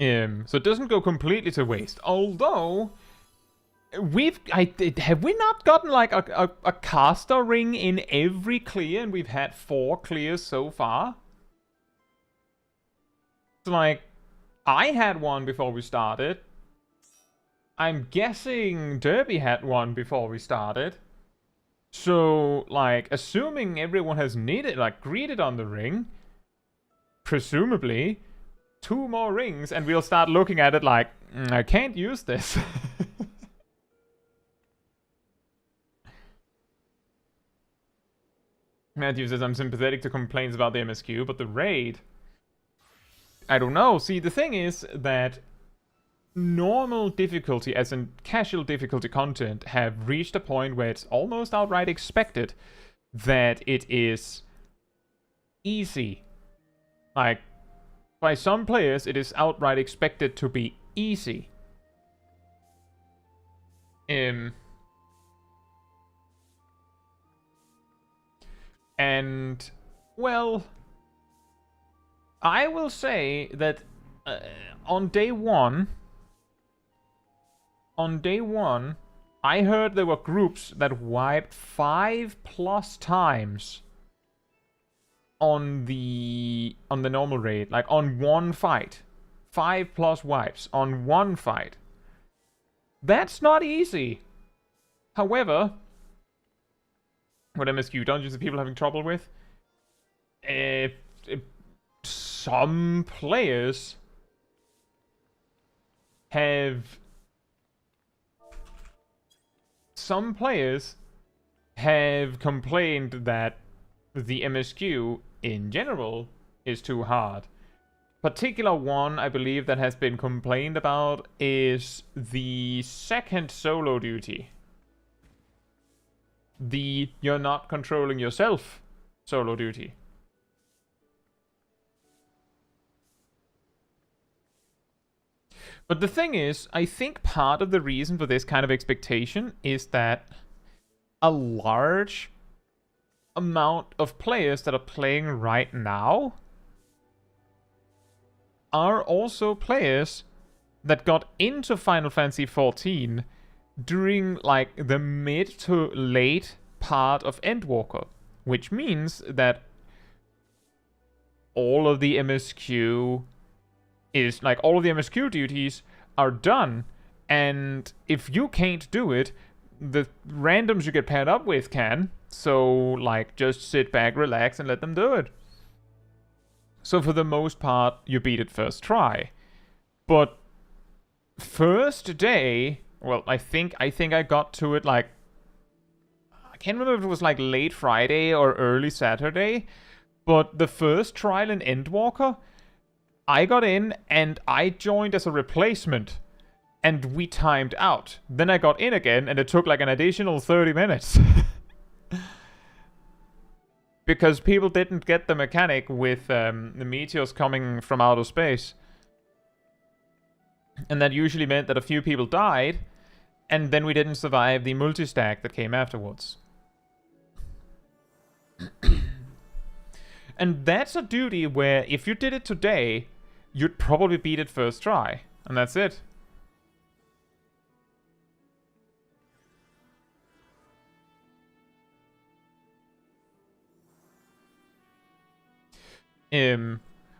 S1: So it doesn't go completely to waste. Although, have we not gotten like a caster ring in every clear, and we've had 4 clears so far? So like, I had one before we started. I'm guessing Derby had one before we started. So, like, assuming everyone has needed, like, greeted on the ring, presumably 2 more rings, and we'll start looking at it like, I can't use this. Matthew says, I'm sympathetic to complaints about the MSQ, but the raid, I don't know. See, the thing is that normal difficulty, as in casual difficulty content, have reached a point where it's almost outright expected that it is easy. Like, by some players, it is outright expected to be easy. And, well, I will say that on day one, I heard there were groups that wiped 5+ times on the normal raid, like on one fight. 5+ wipes on one fight. That's not easy. However, what MSQ dungeons are people having trouble with? Some players have complained that the MSQ in general is too hard. Particular one I believe that has been complained about is the second solo duty. The you're not controlling yourself solo duty. But the thing is, I think part of the reason for this kind of expectation is that a large amount of players that are playing right now are also players that got into Final Fantasy XIV during like the mid to late part of Endwalker, which means that all of the MSQ is like all of the MSQ duties are done, and if you can't do it, the randoms you get paired up with can. So like just sit back, relax, and let them do it. So for the most part, you beat it first try. But first day, well, I think I got to it like, I can't remember if it was like late Friday or early Saturday, but the first trial in Endwalker, I got in and I joined as a replacement, and we timed out. Then I got in again, and it took like an additional 30 minutes. Because people didn't get the mechanic with the meteors coming from outer space. And that usually meant that a few people died, and then we didn't survive the multi-stack that came afterwards. And that's a duty where if you did it today, you'd probably beat it first try. And that's it.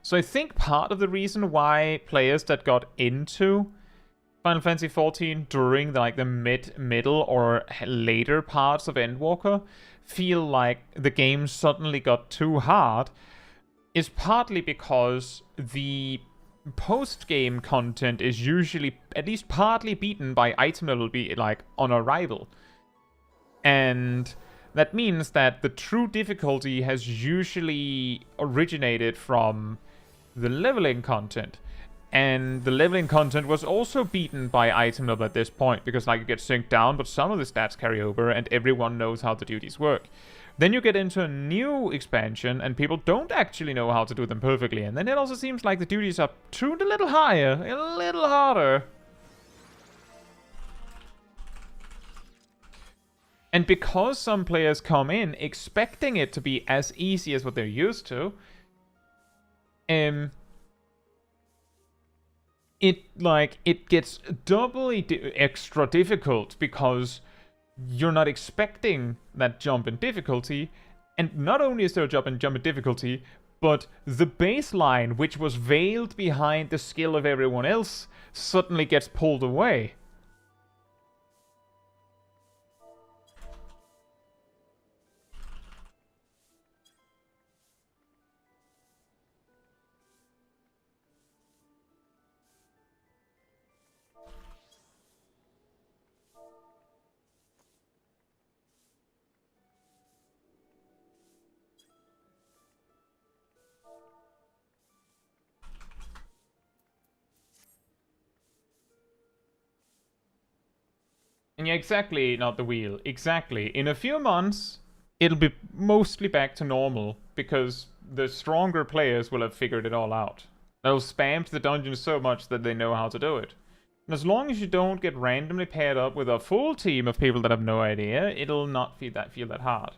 S1: So I think part of the reason why players that got into Final Fantasy XIV during the middle or later parts of Endwalker feel like the game suddenly got too hard is partly because the post-game content is usually at least partly beaten by item level be like on arrival. And that means that the true difficulty has usually originated from the leveling content. And the leveling content was also beaten by item level at this point, because like you get synced down, but some of the stats carry over and everyone knows how the duties work. Then you get into a new expansion and people don't actually know how to do them perfectly, and then it also seems like the duties are tuned a little higher, a little harder. And because some players come in expecting it to be as easy as what they're used to, it gets doubly extra difficult because you're not expecting that jump in difficulty, and not only is there a jump in difficulty, but the baseline, which was veiled behind the skill of everyone else, suddenly gets pulled away. And yeah, exactly, not the wheel. Exactly. In a few months, it'll be mostly back to normal, because the stronger players will have figured it all out. They'll spam the dungeon so much that they know how to do it. And as long as you don't get randomly paired up with a full team of people that have no idea, it'll not feel that hard.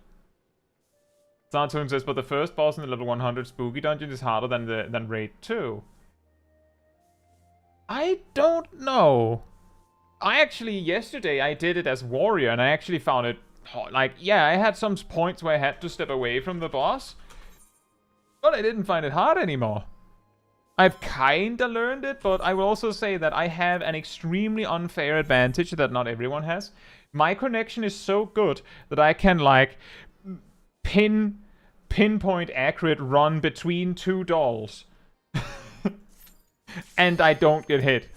S1: Sartoon says, but the first boss in the level 100 spooky dungeon is harder than Raid 2. I don't know. Yesterday I did it as warrior, and I actually found it, like, yeah, I had some points where I had to step away from the boss, but I didn't find it hard anymore. I've kinda learned it, but I will also say that I have an extremely unfair advantage that not everyone has. My connection is so good that I can, like, pinpoint accurate run between two dolls. And I don't get hit.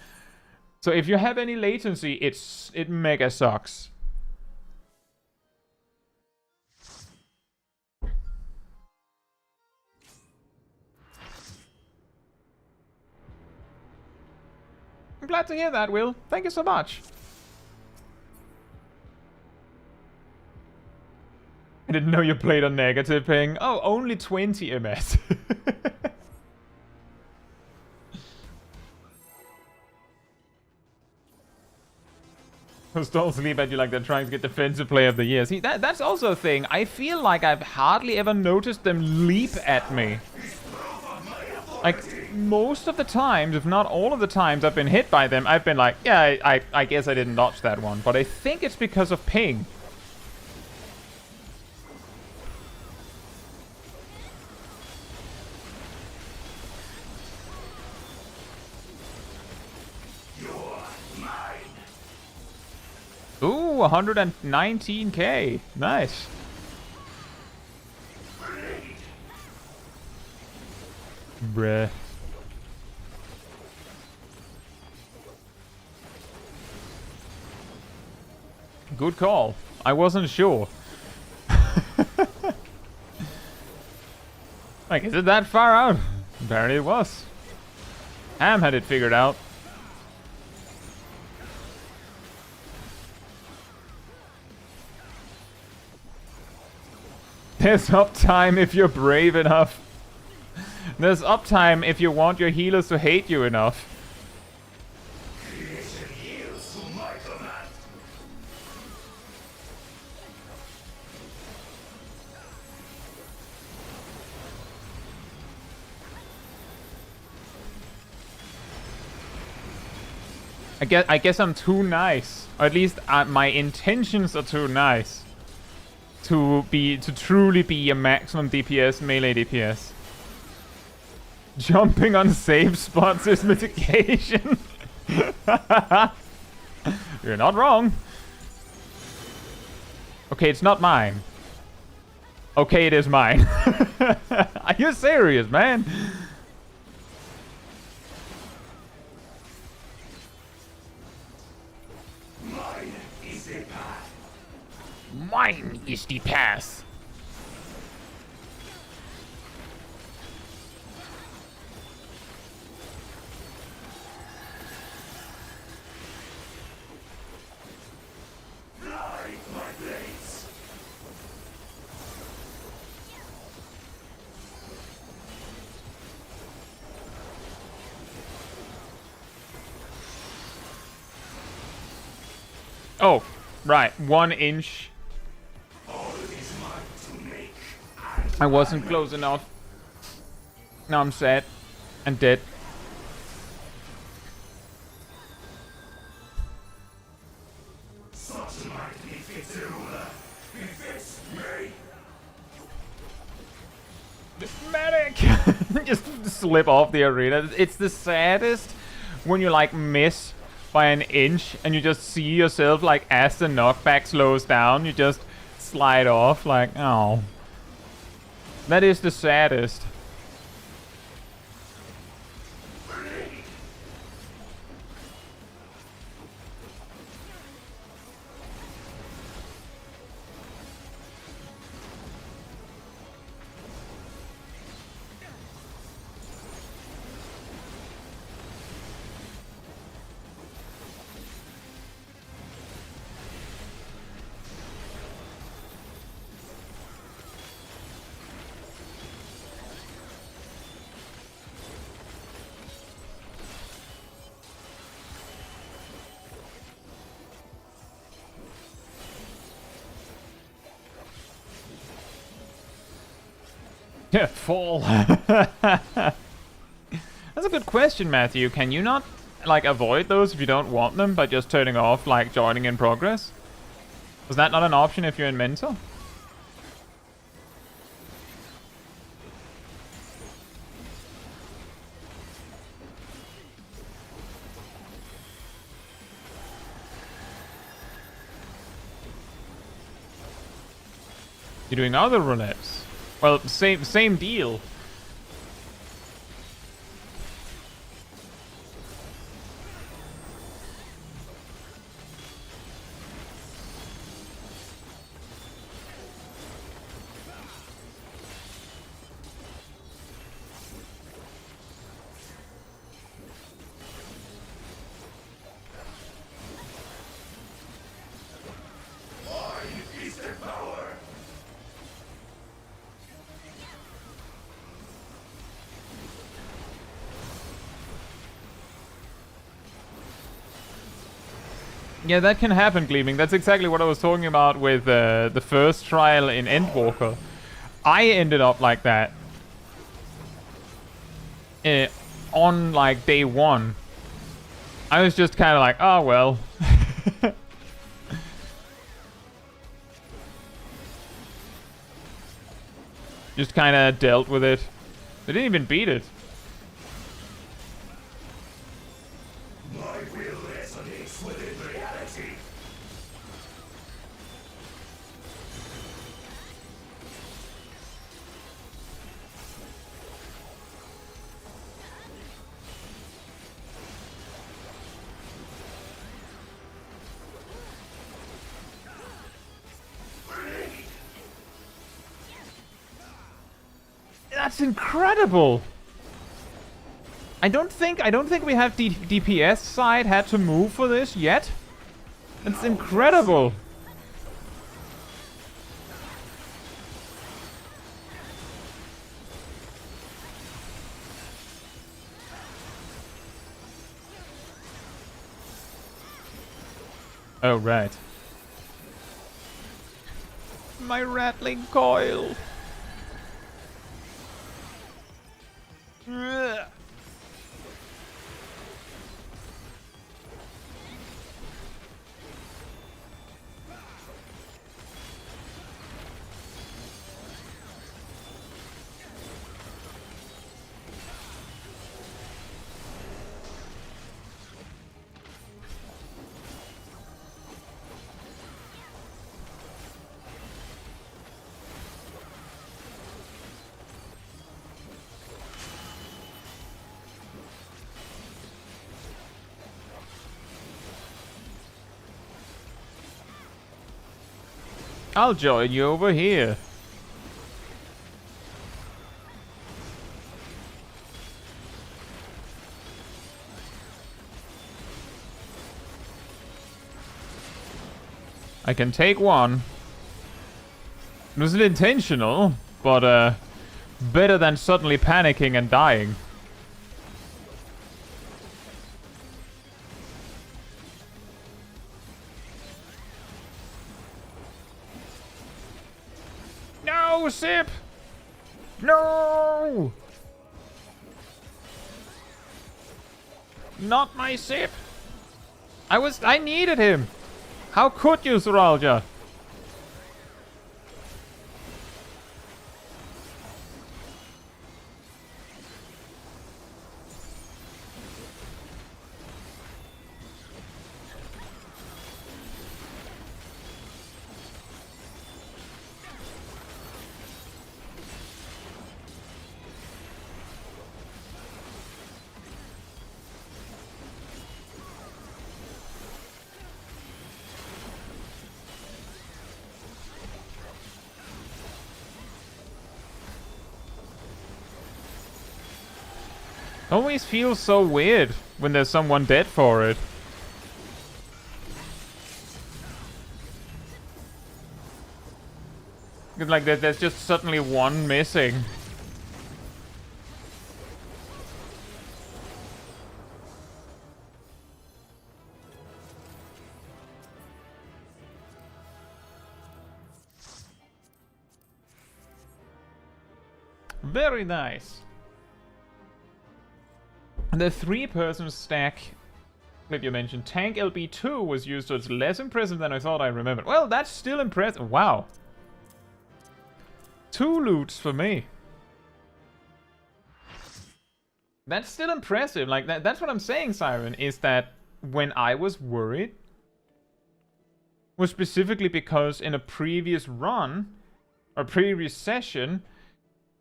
S1: So if you have any latency, it mega sucks. I'm glad to hear that, Will. Thank you so much. I didn't know you played on negative ping. Oh, only 20 ms. Those dolls leap at you like they're trying to get defensive player of the year. See, that's also a thing. I feel like I've hardly ever noticed them leap at me. Like, most of the times, if not all of the times I've been hit by them, I've been like, yeah, I guess I didn't dodge that one. But I think it's because of ping. Ooh, 119k. Nice. Bruh. Good call. I wasn't sure. Like, is it that far out? Apparently it was. Ham had it figured out. There's uptime if you're brave enough. There's uptime if you want your healers to hate you enough. I guess I'm too nice. Or at least my intentions are too nice. To truly be a maximum DPS, melee DPS. Jumping on safe spots is mitigation. You're not wrong. Okay, it's not mine. Okay, it is mine. Are you serious, man? Mine is the path. Oh, right, 1 inch. I wasn't close enough. Now I'm sad and dead.
S2: Such might befits a ruler. Befits me.
S1: Medic! Just slip off the arena. It's the saddest when you like miss by an inch and you just see yourself like as the knockback slows down, you just slide off like, oh. That is the saddest. Yeah, fall. That's a good question, Matthew. Can you not, like, avoid those if you don't want them by just turning off, like, joining in progress? Was that not an option if you're in Mentor? You're doing other roulettes. Well, same deal. Yeah, that can happen, Gleaming. That's exactly what I was talking about with the first trial in Endwalker. I ended up like that. On, like, day one. I was just kind of like, oh, well. Just kind of dealt with it. They didn't even beat it. That's incredible. I don't think we have the DPS side had to move for this yet. It's incredible. Oh, right. My rattling coil. Ugh. I'll join you over here. I can take one. It wasn't intentional, but better than suddenly panicking and dying. No, Sip! No! Not my Sip! I needed him! How could you, Soralja? Always feels so weird when there's someone dead for it. It's like there's just suddenly one missing. Very nice. The 3-person stack that you mentioned, Tank LB2, was used, so it's less impressive than I thought I remembered. Well, that's still impressive. Wow. 2 loots for me. That's still impressive. Like, that's what I'm saying, Siren, is that when I was worried was specifically because in a previous run, or previous session,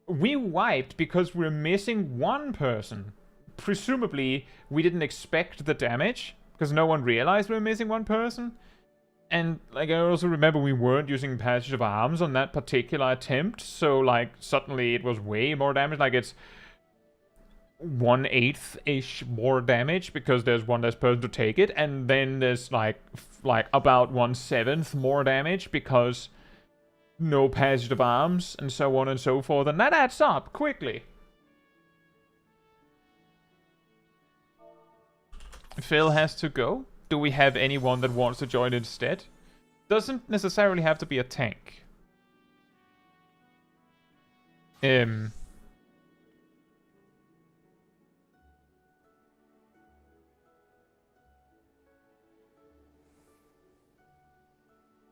S1: we wiped because we're missing 1 person. Presumably, we didn't expect the damage, because no one realized we were missing 1 person. And, like, I also remember we weren't using Passage of Arms on that particular attempt, so, like, suddenly it was way more damage. Like, it's 1/8-ish more damage, because there's one less person to take it, and then there's, like about 1/7 more damage, because no Passage of Arms, and so on and so forth, and that adds up quickly. Phil has to go. Do we have anyone that wants to join instead? Doesn't necessarily have to be a tank.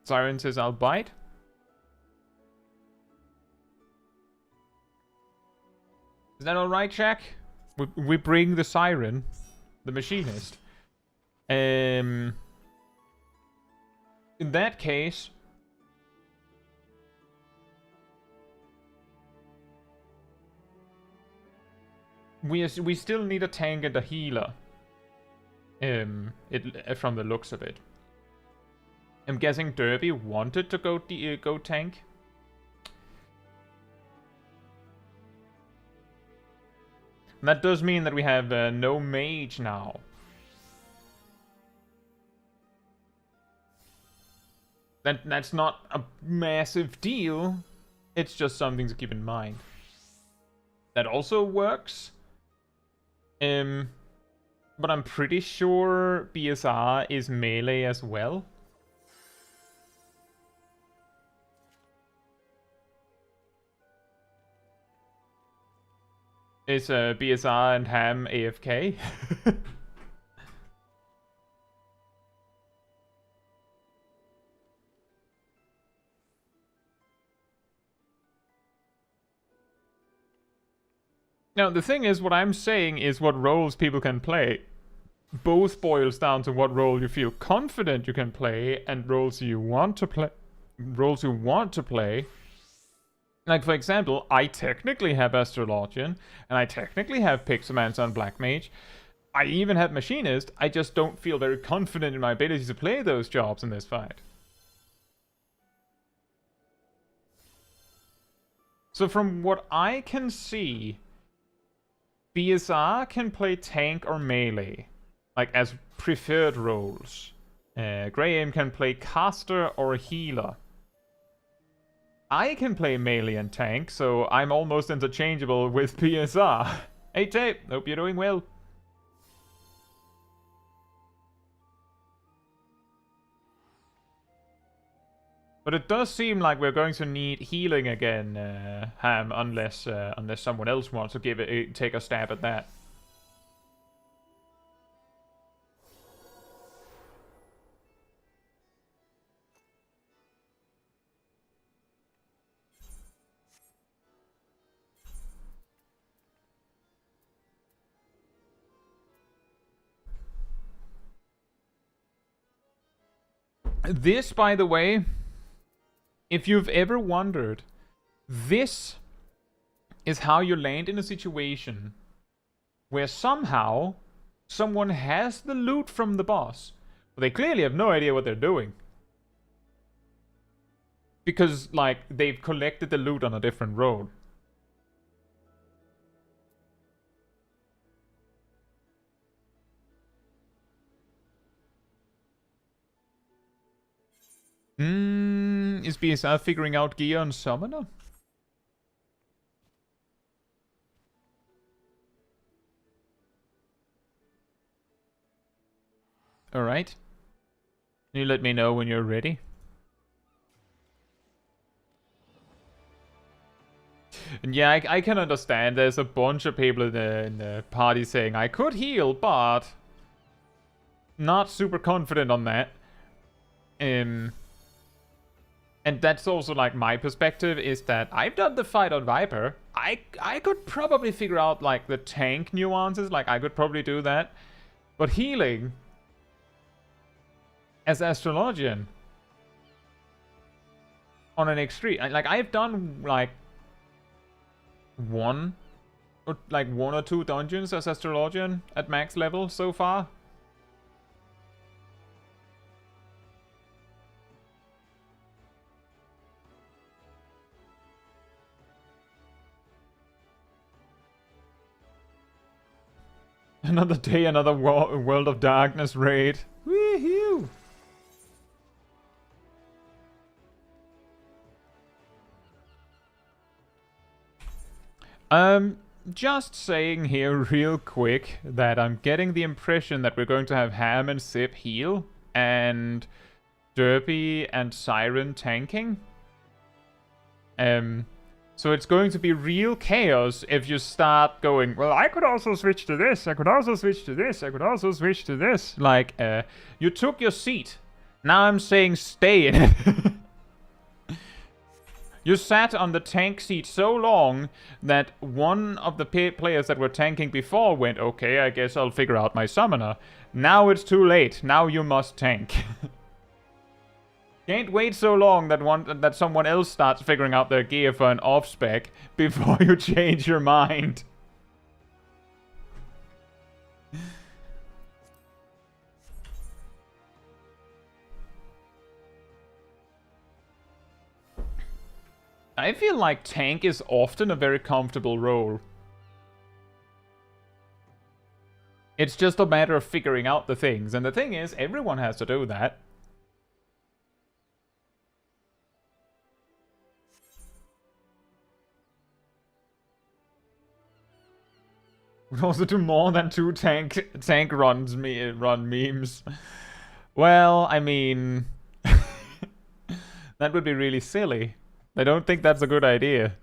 S1: Siren says I'll bite. Is that alright, Jack? We bring the Siren. The machinist. In that case, we still need a tank and a healer. From the looks of it, I'm guessing Derby wanted to go tank. And that does mean that we have no mage now. That's not a massive deal. It's just something to keep in mind. That also works. But I'm pretty sure BSR is melee as well. Is BSR and Ham AFK? Now, the thing is, what I'm saying is what roles people can play. Both boils down to what role you feel confident you can play and roles you want to play. Like, for example, I technically have Astrologian, and I technically have Pixomancer and Black Mage. I even have Machinist, I just don't feel very confident in my ability to play those jobs in this fight. So from what I can see, BSR can play tank or melee, like as preferred roles. Graham can play caster or healer. I can play melee and tank, so I'm almost interchangeable with BSR. Hey Tape, hope you're doing well. But it does seem like we're going to need healing again, Ham, unless someone else wants to take a stab at that. This, by the way, if you've ever wondered, this is how you land in a situation where somehow someone has the loot from the boss, but they clearly have no idea what they're doing. Because, like, they've collected the loot on a different road. Is BSR figuring out gear on Summoner? Alright. You let me know when you're ready. And yeah, I can understand. There's a bunch of people in the party saying, I could heal, but not super confident on that. And that's also, like, my perspective is that I've done the fight on Viper. I could probably figure out, like, the tank nuances. Like, I could probably do that. But healing as Astrologian on an extreme, like, I've done, like, one or two dungeons as Astrologian at max level so far. Another day, another World of Darkness raid. Woohoo! Just saying here real quick that I'm getting the impression that we're going to have Ham and Sip heal, and Derpy and Siren tanking. So it's going to be real chaos if you start going, well, I could also switch to this, I could also switch to this, I could also switch to this. Like, you took your seat. Now I'm saying stay in it. You sat on the tank seat so long that one of the players that were tanking before went, okay, I guess I'll figure out my summoner. Now it's too late. Now you must tank. Can't wait so long that someone else starts figuring out their gear for an off-spec before you change your mind. I feel like tank is often a very comfortable role. It's just a matter of figuring out the things, and the thing is, everyone has to do that. Would also do more than 2 tank run memes. Well, I mean, that would be really silly. I don't think that's a good idea.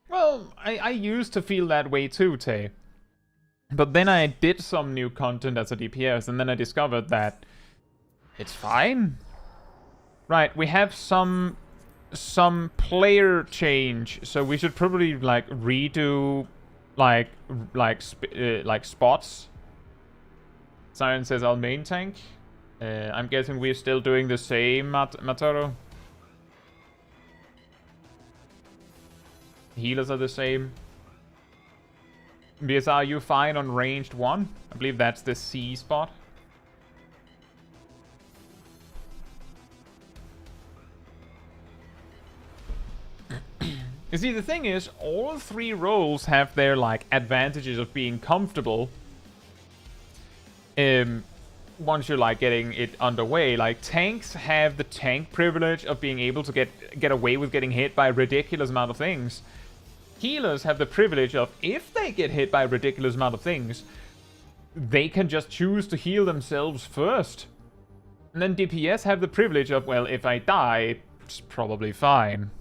S1: Well, I used to feel that way too, Tay. But then I did some new content as a DPS, and then I discovered that it's fine. Right, we have some player change, so we should probably like redo like spots. Siren says I'll main tank. I'm guessing we're still doing the same, Matoro. Healers are the same. BSR, are you fine on ranged 1? I believe that's the C spot. You see, the thing is, all 3 roles have their, like, advantages of being comfortable. Once you're, like, getting it underway. Like, tanks have the tank privilege of being able to get away with getting hit by a ridiculous amount of things. Healers have the privilege of, if they get hit by a ridiculous amount of things, they can just choose to heal themselves first. And then DPS have the privilege of, well, if I die, it's probably fine.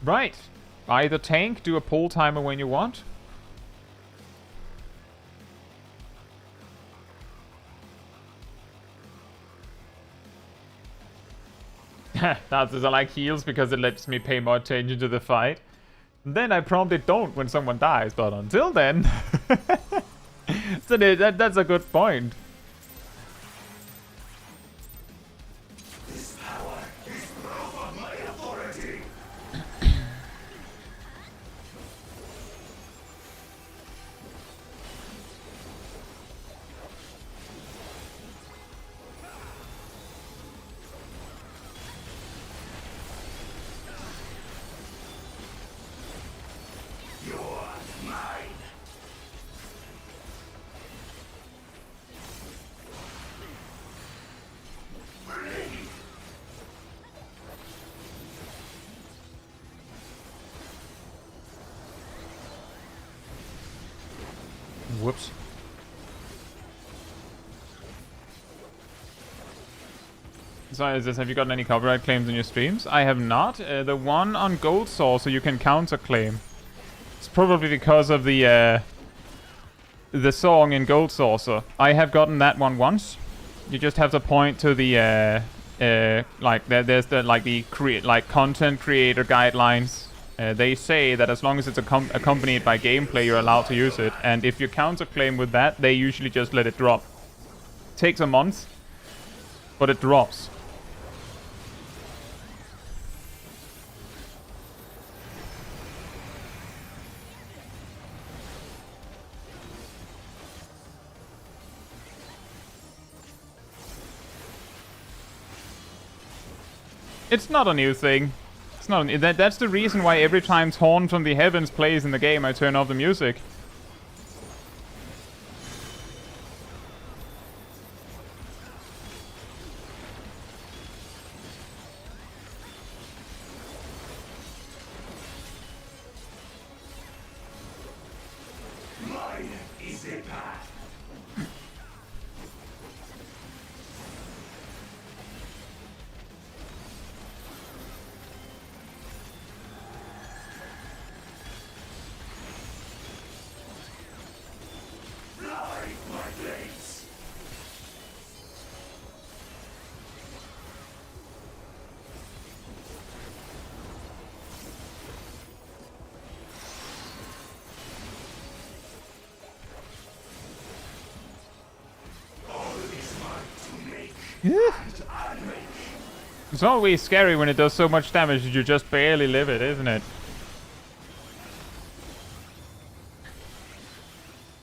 S1: Right. Either tank, do a pull timer when you want. That's I like heals because it lets me pay more attention to the fight. And then I promptly don't when someone dies, but until then... so that's a good point.
S2: This power is proof of my authority. You're mine.
S1: Whoops. So is this, have you gotten any copyright claims in your streams? I have not. The one on Gold Saucer you can counterclaim. It's probably because of the song in Gold Saucer. I have gotten that one once. You just have to point to the like there's the content creator guidelines. They say that as long as it's accompanied by gameplay, you're allowed to use it. And if you counterclaim with that, they usually just let it drop. Takes a month, but it drops. It's not a new thing. It's not. That's the reason why every time Torn from the Heavens plays in the game, I turn off the music.
S2: Mine is the path. Fly, my blades. All is mine to make and unmake.
S1: It's always scary when it does so much damage that you just barely live it, isn't it?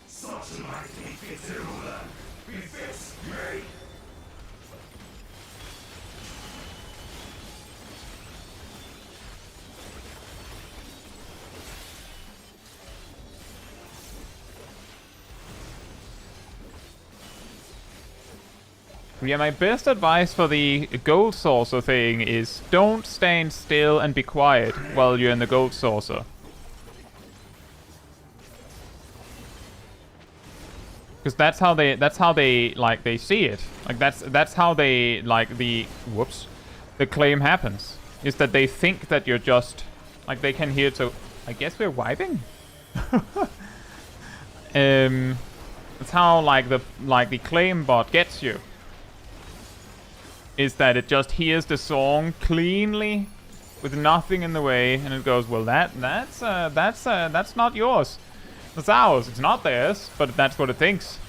S2: Such might befits a ruler. Befits me.
S1: Yeah, my best advice for the Gold Saucer thing is don't stand still and be quiet while you're in the Gold Saucer. Because that's how they like they see it. Like that's how they like the claim happens. Is that they think that you're just like they can hear. So I guess we're vibing. That's how like the claim bot gets you. Is that it just hears the song cleanly, with nothing in the way, and it goes, well, that's not yours. That's ours. It's not theirs, but that's what it thinks.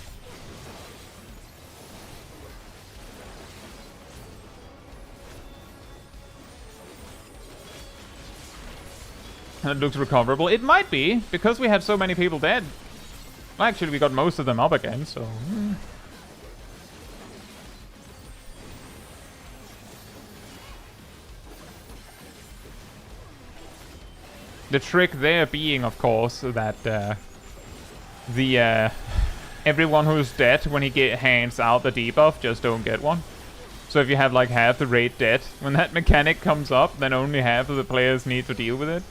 S1: And it looks recoverable. It might be, because we had so many people dead. Well, actually, we got most of them up again, so... The trick there being, of course, that everyone who's dead when he hands out the debuff just don't get one. So if you have like half the raid dead, when that mechanic comes up, then only half of the players need to deal with it.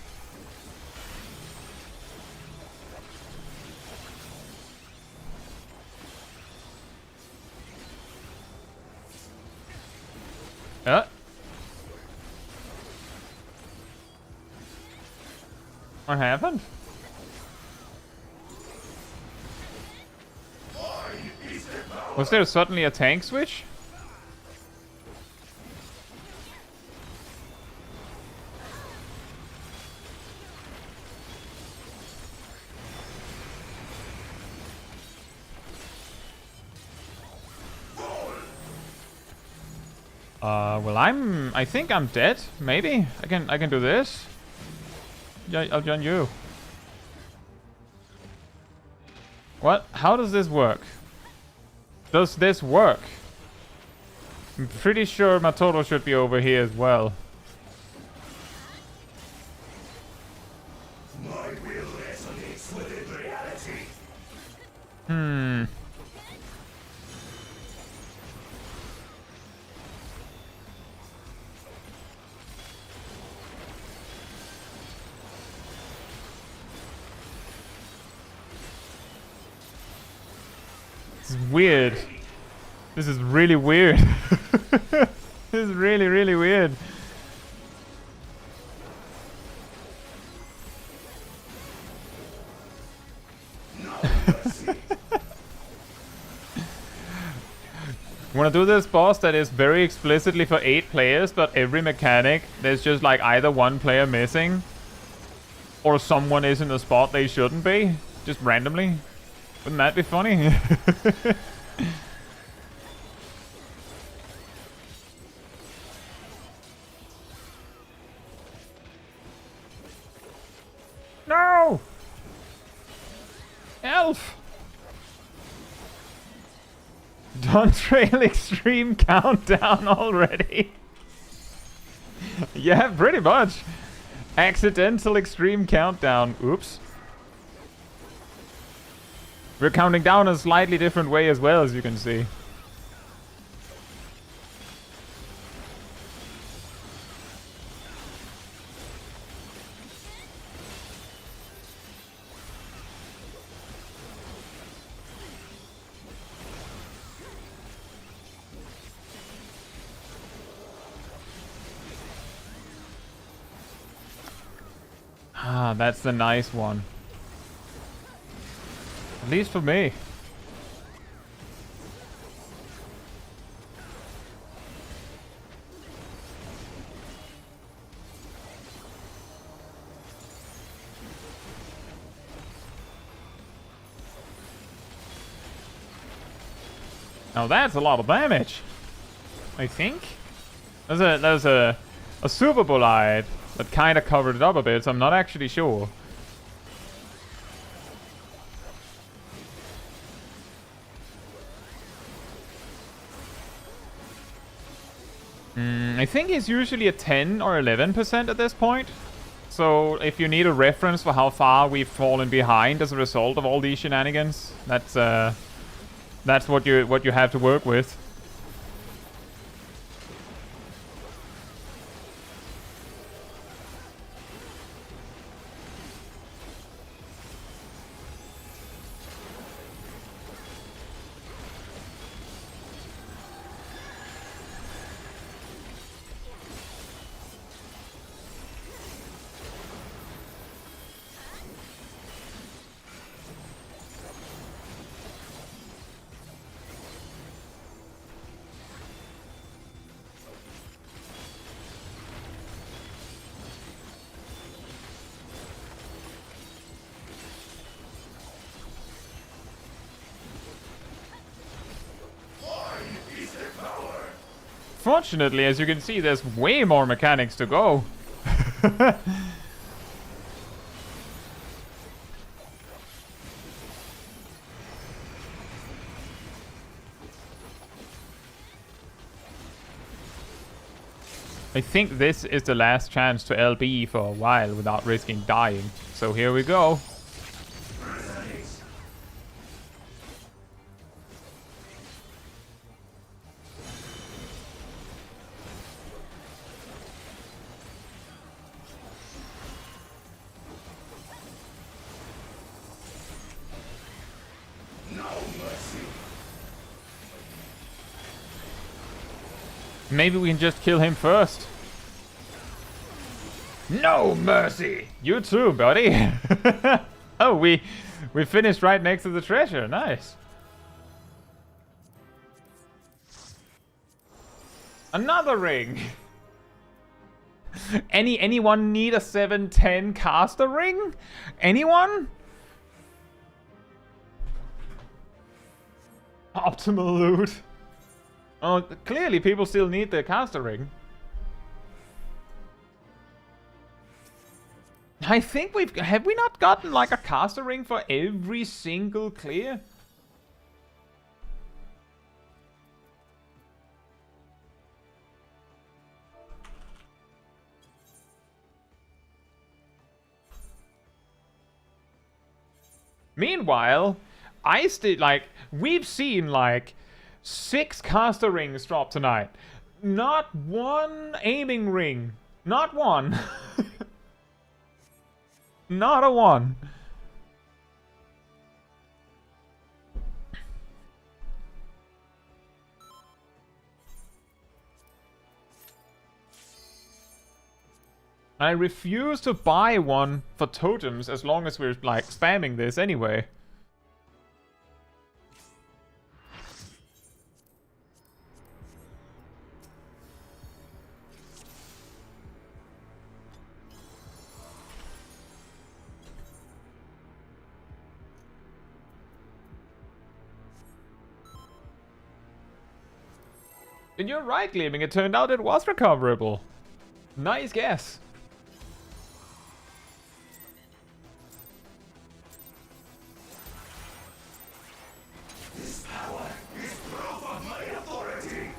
S1: What happened? Was there suddenly a tank switch? Well, I think I'm dead. Maybe I can do this. Yeah, I'll join you. What? How does this work? Does this work? I'm pretty sure my total should be over here as well.
S2: My will resonates within reality.
S1: This is weird. This is really weird. This is really, really weird. Wanna do this boss that is very explicitly for 8 players, but every mechanic there's just like either one player missing or someone is in a spot they shouldn't be, just randomly. Wouldn't that be funny? No! Elf! Dawntrail Extreme countdown already. Yeah, pretty much. Accidental Extreme countdown. Oops. We're counting down a slightly different way as well, as you can see. Ah, that's the nice one. At least for me. Now that's a lot of damage. I think. There's a Super Bolide that kind of covered it up a bit, so I'm not actually sure. I think it's usually a 10 or 11% at this point. So if you need a reference for how far we've fallen behind as a result of all these shenanigans, that's what you have to work with. Fortunately, as you can see, there's way more mechanics to go. I think this is the last chance to LB for a while without risking dying. So here we go. Maybe we can just kill him first. No mercy! You too, buddy! Oh, we finished right next to the treasure. Nice. Another ring! Anyone need a 710 caster ring? Anyone? Optimal loot. Oh, clearly people still need the caster ring. I think have we not gotten like a caster ring for every single clear? Meanwhile, I still we've seen like 6 caster rings drop tonight. Not one aiming ring. Not one. Not a one. I refuse to buy one for totems as long as we're like spamming this anyway. And you're right, Gleaming. It turned out it was recoverable. Nice guess.
S2: This power is proof of my authority.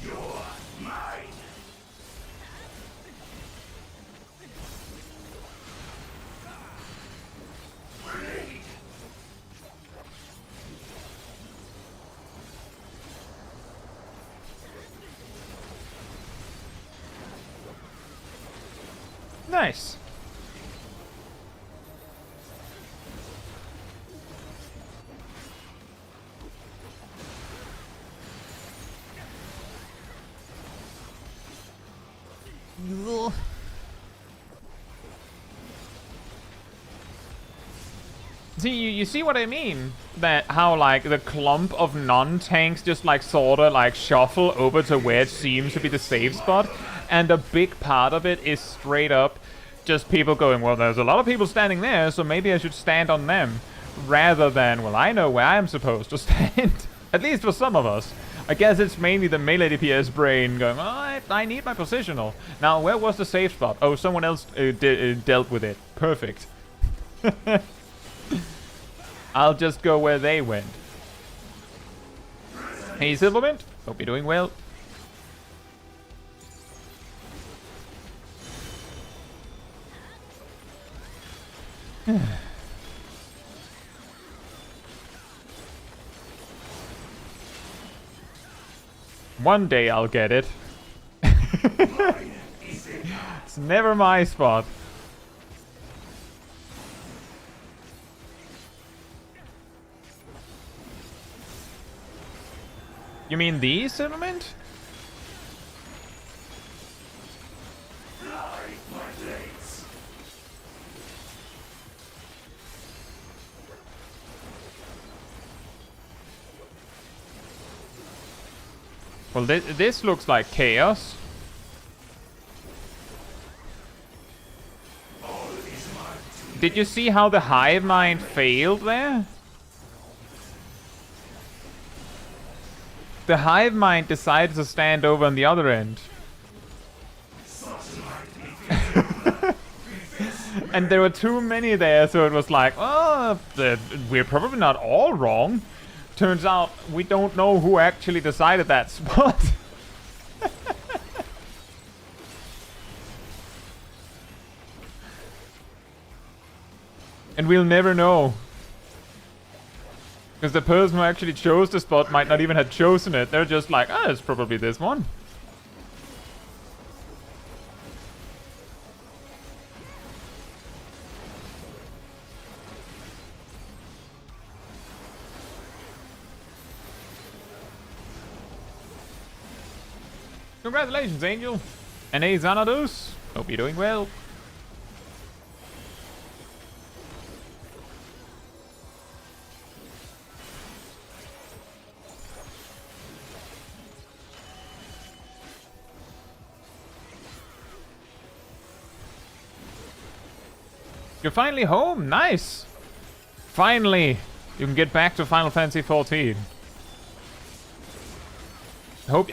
S2: You're mine. Grenade.
S1: Nice. See, you see what I mean? That how like the clump of non-tanks just like sorta like shuffle over to where it seems to be the safe spot, and a big part of it is straight up just people going, well, there's a lot of people standing there, so maybe I should stand on them, rather than, well, I know where I'm supposed to stand. At least for some of us. I guess it's mainly the melee DPS brain going, oh, I need my positional. Now, where was the safe spot? Oh, someone else dealt with it. Perfect. I'll just go where they went. Hey, Silvermint. Hope you're doing well. One day I'll get it. It's never my spot. You mean these, Silvermint? Well, this looks like chaos. Did you see how the hive mind failed there? The hive mind decided to stand over on the other end. And there were too many there, so it was like, oh, we're probably not all wrong. Turns out we don't know who actually decided that spot. And we'll never know. Because the person who actually chose the spot might not even have chosen it. They're just like, oh, it's probably this one. Congratulations, Angel. And hey, Xanadus. Hope you're doing well. You're finally home. Nice. Finally, you can get back to Final Fantasy XIV. Hope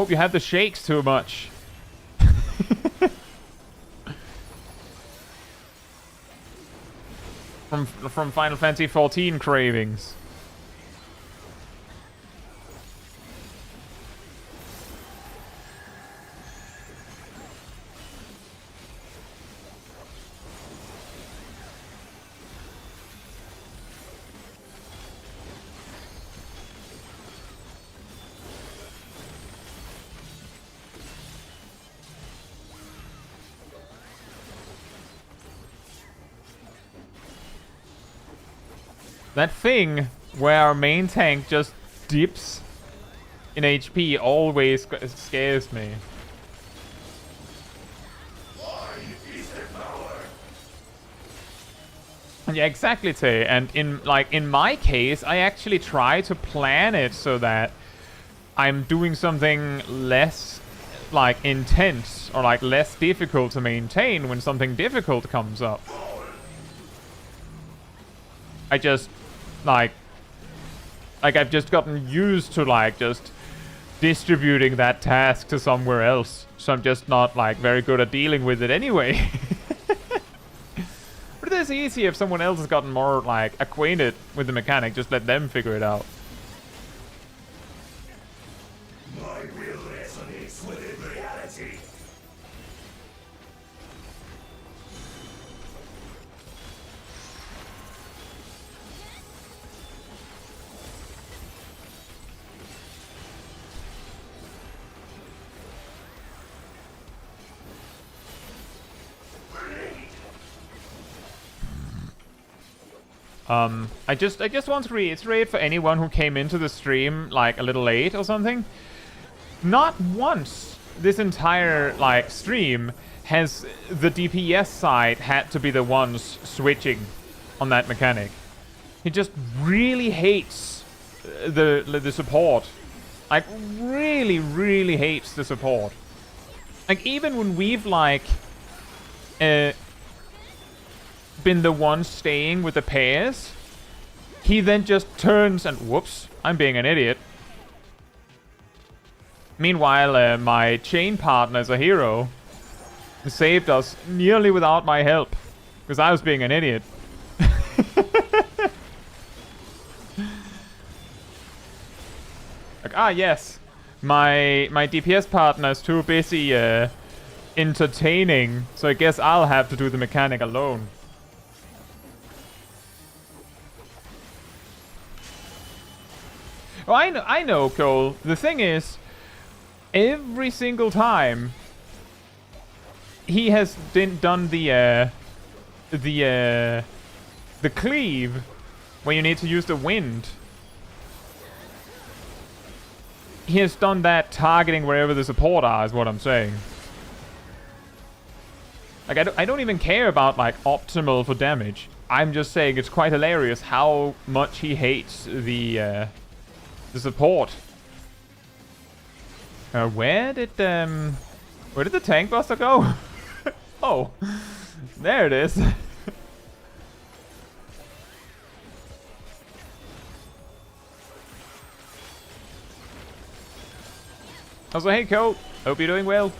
S1: you have the shakes too much. from Final Fantasy XIV cravings. That thing where our main tank just dips in HP always scares me. Yeah, exactly, Tay. And in my case, I actually try to plan it so that I'm doing something less intense or less difficult to maintain when something difficult comes up. I just I've just gotten used to just distributing that task to somewhere else, so I'm just not very good at dealing with it anyway. But it is easy if someone else has gotten more acquainted with the mechanic. Just let them figure it out.
S2: My will resonates within reality.
S1: I just want to reiterate for anyone who came into the stream a little late or something. Not once this entire stream has the DPS side had to be the ones switching on that mechanic. He just really hates the support. Really hates the support. Even when we've been the one staying with the pairs, he then just turns and whoops, I'm being an idiot. Meanwhile, my chain partner is a hero who saved us nearly without my help because I was being an idiot. Yes, my DPS partner is too busy entertaining, so I guess I'll have to do the mechanic alone. Oh, I know, Cole. The thing is, every single time he has done the cleave, where you need to use the wind, he has done that targeting wherever the support are, is what I'm saying. I don't even care about optimal for damage. I'm just saying it's quite hilarious how much he hates the support. Where did the tank buster go? Oh, there it is. Also, hey Cole, hope you're doing well.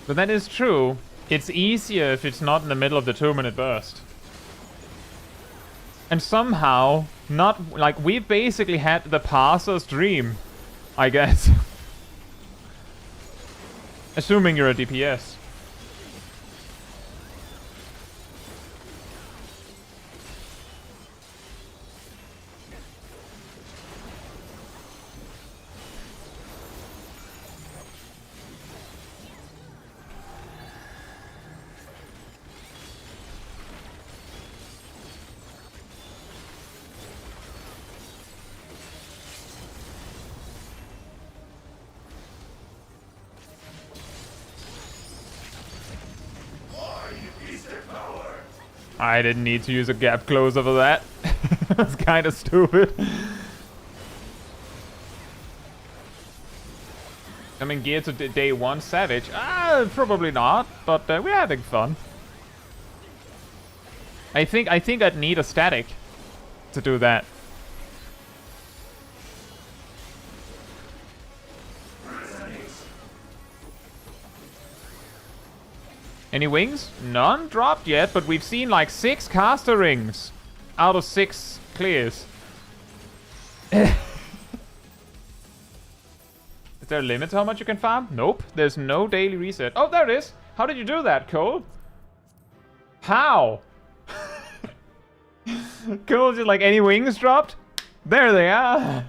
S1: But that is true. It's easier if it's not in the middle of the 2-minute burst. And somehow, not we've basically had the parser's dream, I guess. Assuming you're a DPS. I didn't need to use a gap closer for that. That's kind of stupid. Coming gear to day 1 Savage? Probably not, but we're having fun. I think I'd need a static to do that. Any wings? None dropped yet, but we've seen like 6 caster rings out of 6 clears. Is there a limit to how much you can farm? Nope. There's no daily reset. Oh, there it is. How did you do that, Cole? How? Cool, just like any wings dropped? There they are.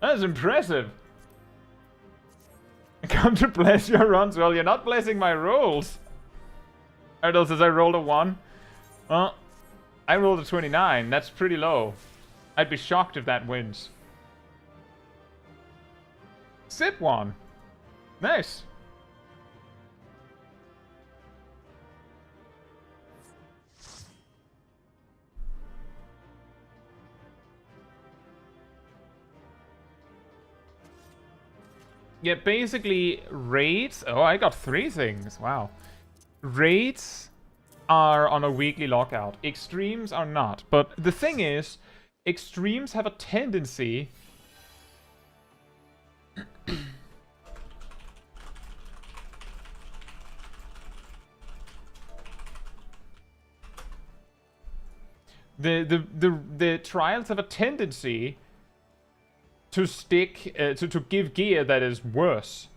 S1: That's impressive. Come to bless your runs. Well, you're not blessing my rolls. Erdal says I rolled a 1. Well, I rolled a 29. That's pretty low. I'd be shocked if that wins. Sip 1. Nice. Yeah, basically, raids... Oh, I got 3 things. Wow. Raids are on a weekly lockout. Extremes are not. But the thing is, extremes have a tendency... The trials have a tendency to stick to give gear that is worse.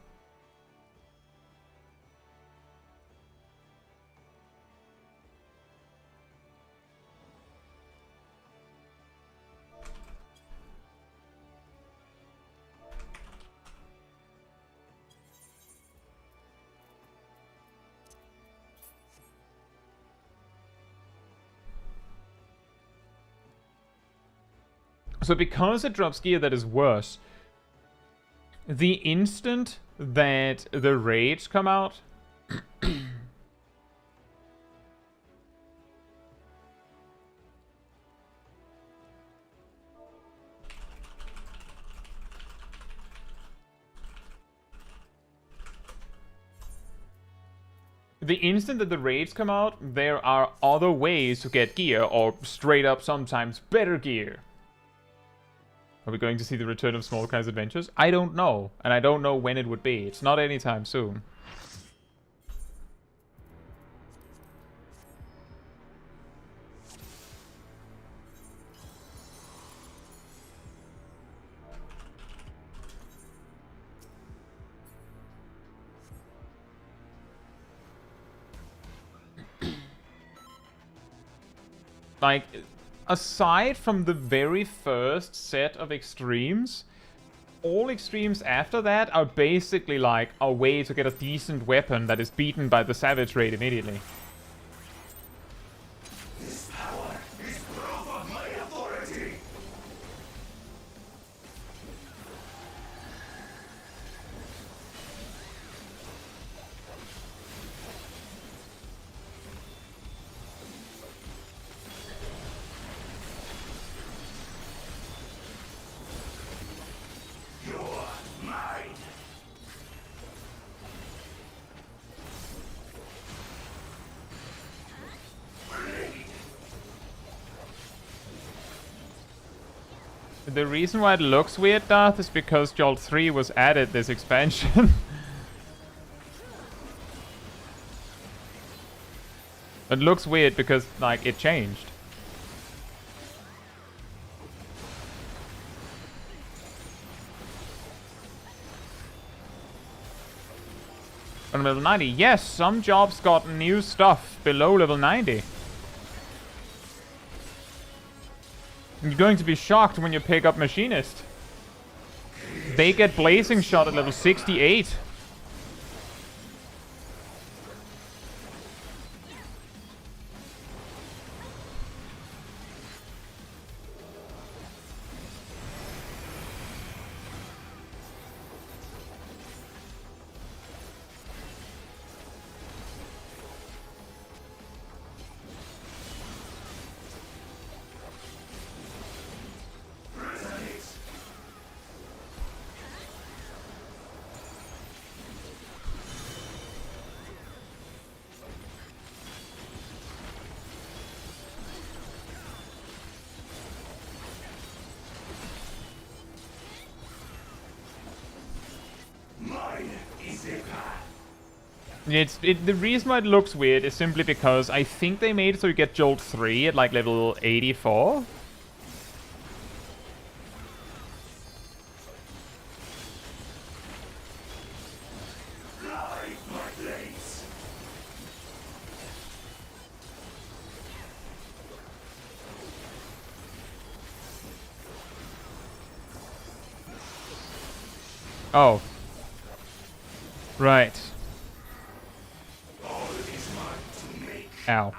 S1: So because it drops gear that is worse, the instant that the raids come out, the instant that the raids come out, there are other ways to get gear, or straight up sometimes better gear. Are we going to see the return of Small Kinds Adventures? I don't know, and I don't know when it would be. It's not anytime soon. Like, aside from the very first set of extremes, all extremes after that are basically like a way to get a decent weapon that is beaten by the Savage raid immediately.
S2: This power is proof of my authority.
S1: The reason why it looks weird, Darth, is because Jolt 3 was added this expansion. It looks weird because, like, it changed. On level 90, yes, some jobs got new stuff below level 90. You're going to be shocked when you pick up Machinist. They get Blazing Shot at level 68. The reason why it looks weird is simply because I think they made it so you get Jolt 3 at like level 84. Oh. Right. Ow.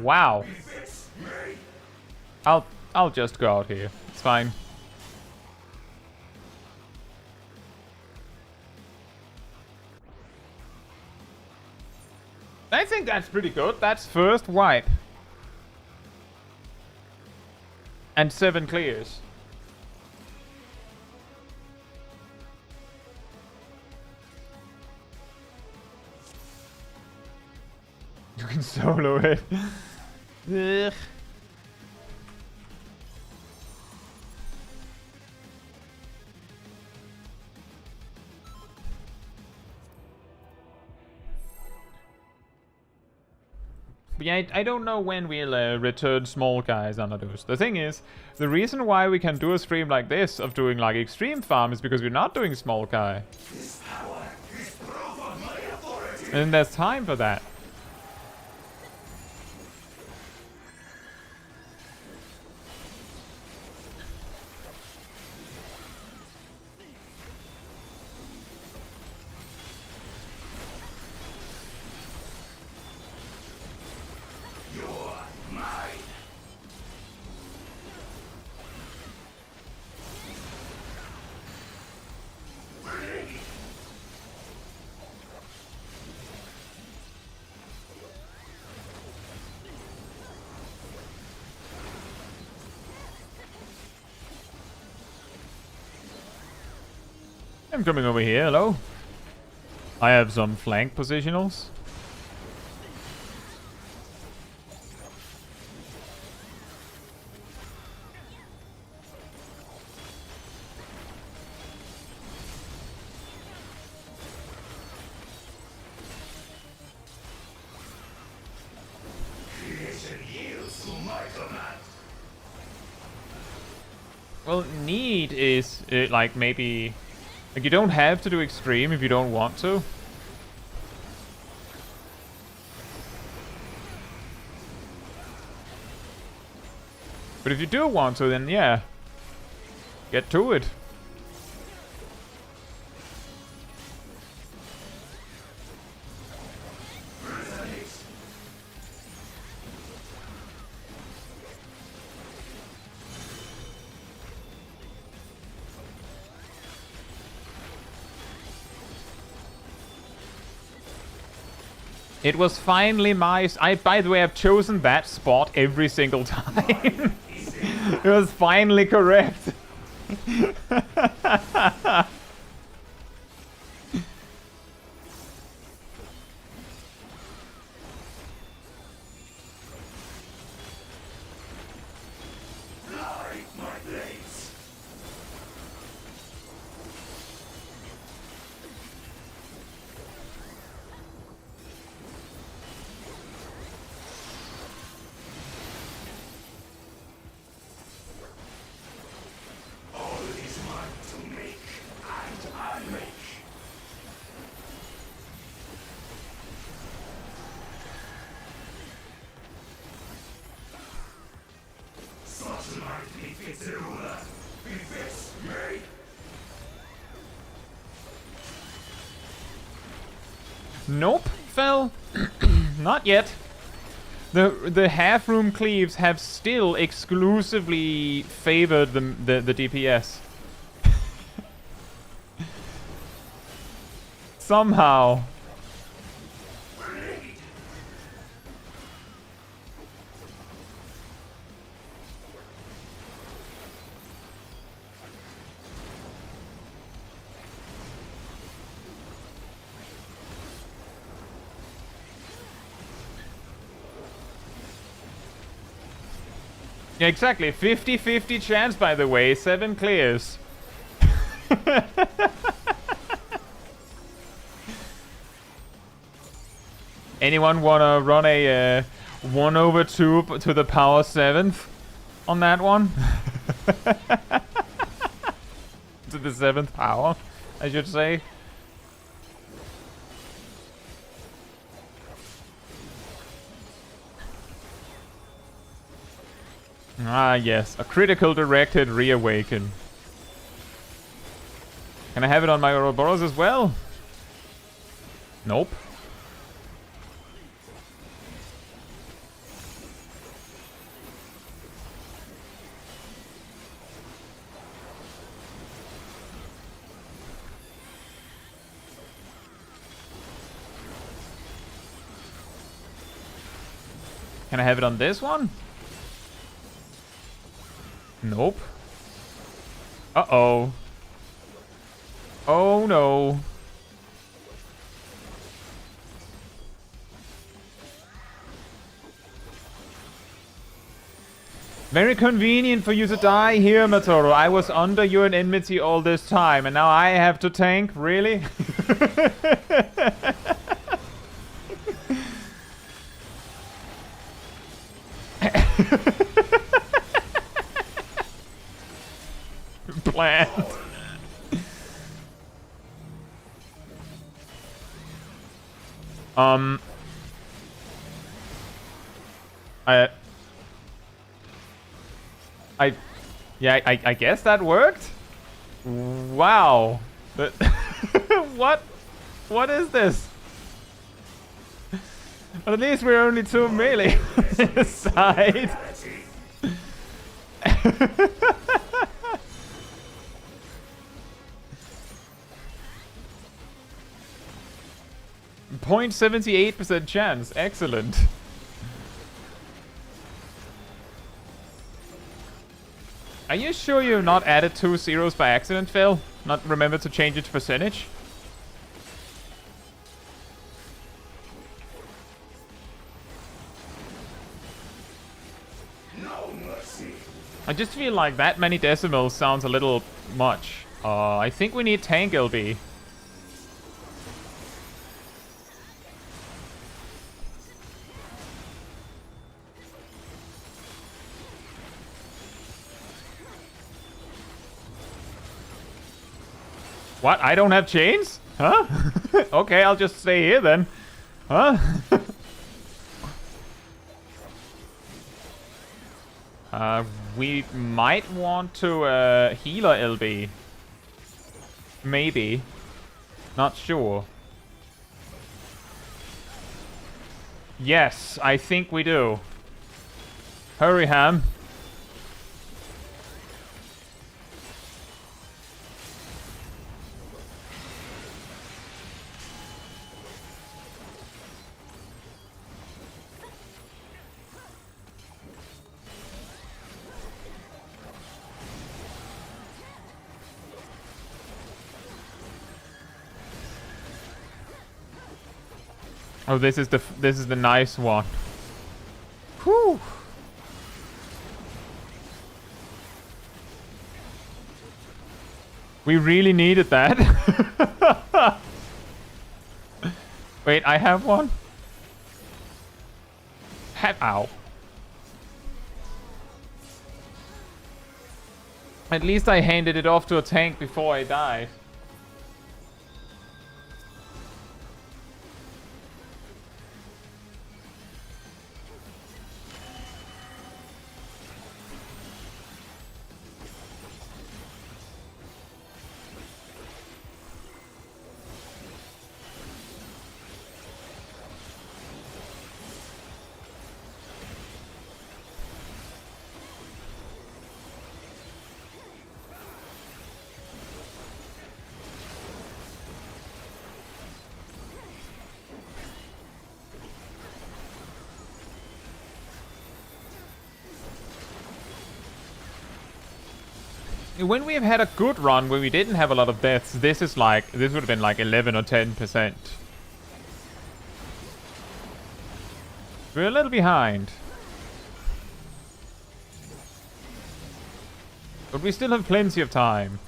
S1: Wow. I'll just go out here. It's fine. I think that's pretty good. That's first wipe. And 7 clears. You can solo it. Ugh. But yeah, I don't know when we'll return small guys under those. The thing is, the reason why we can do a stream like this of doing like extreme farm is because we're not doing small guy. And there's time for that. I'm coming over here, hello. I have some flank positionals. Well, need is like maybe... Like, you don't have to do extreme if you don't want to. But if you do want to, then yeah. Get to it. It was finally my... by the way, I've chosen that spot every single time. It was finally correct. Nope, fell. Not yet. The half room cleaves have still exclusively favored the DPS. Somehow. Yeah, exactly. 50-50 chance, by the way. 7 clears. Anyone wanna run a 1/2 to the power 7th on that one? To the 7th power, I should say. Ah, yes. A critical directed reawaken. Can I have it on my Ouroboros as well? Nope. Can I have it on this one? Nope. Uh-oh. Oh no. Very convenient for you to die here, Matoro. I was under your enmity all this time, and now I have to tank? Really? Planned. I guess that worked. Wow. What is this? At least we're only 2 melee on this side. 0.78% chance. Excellent. Are you sure you've not added 2 zeros by accident, Phil? Not remember to change it to percentage?
S2: No mercy.
S1: I just feel like that many decimals sounds a little much. I think we need tank LB. What? I don't have chains? Huh? Okay, I'll just stay here then. Huh? We might want to healer LB. Maybe. Not sure. Yes, I think we do. Hurry, Ham. Oh, this is the nice one. Whew. We really needed that. Wait, I have one? Ow. At least I handed it off to a tank before I died. When we have had a good run where we didn't have a lot of deaths, this would have been like 11 or 10%. We're a little behind. But we still have plenty of time.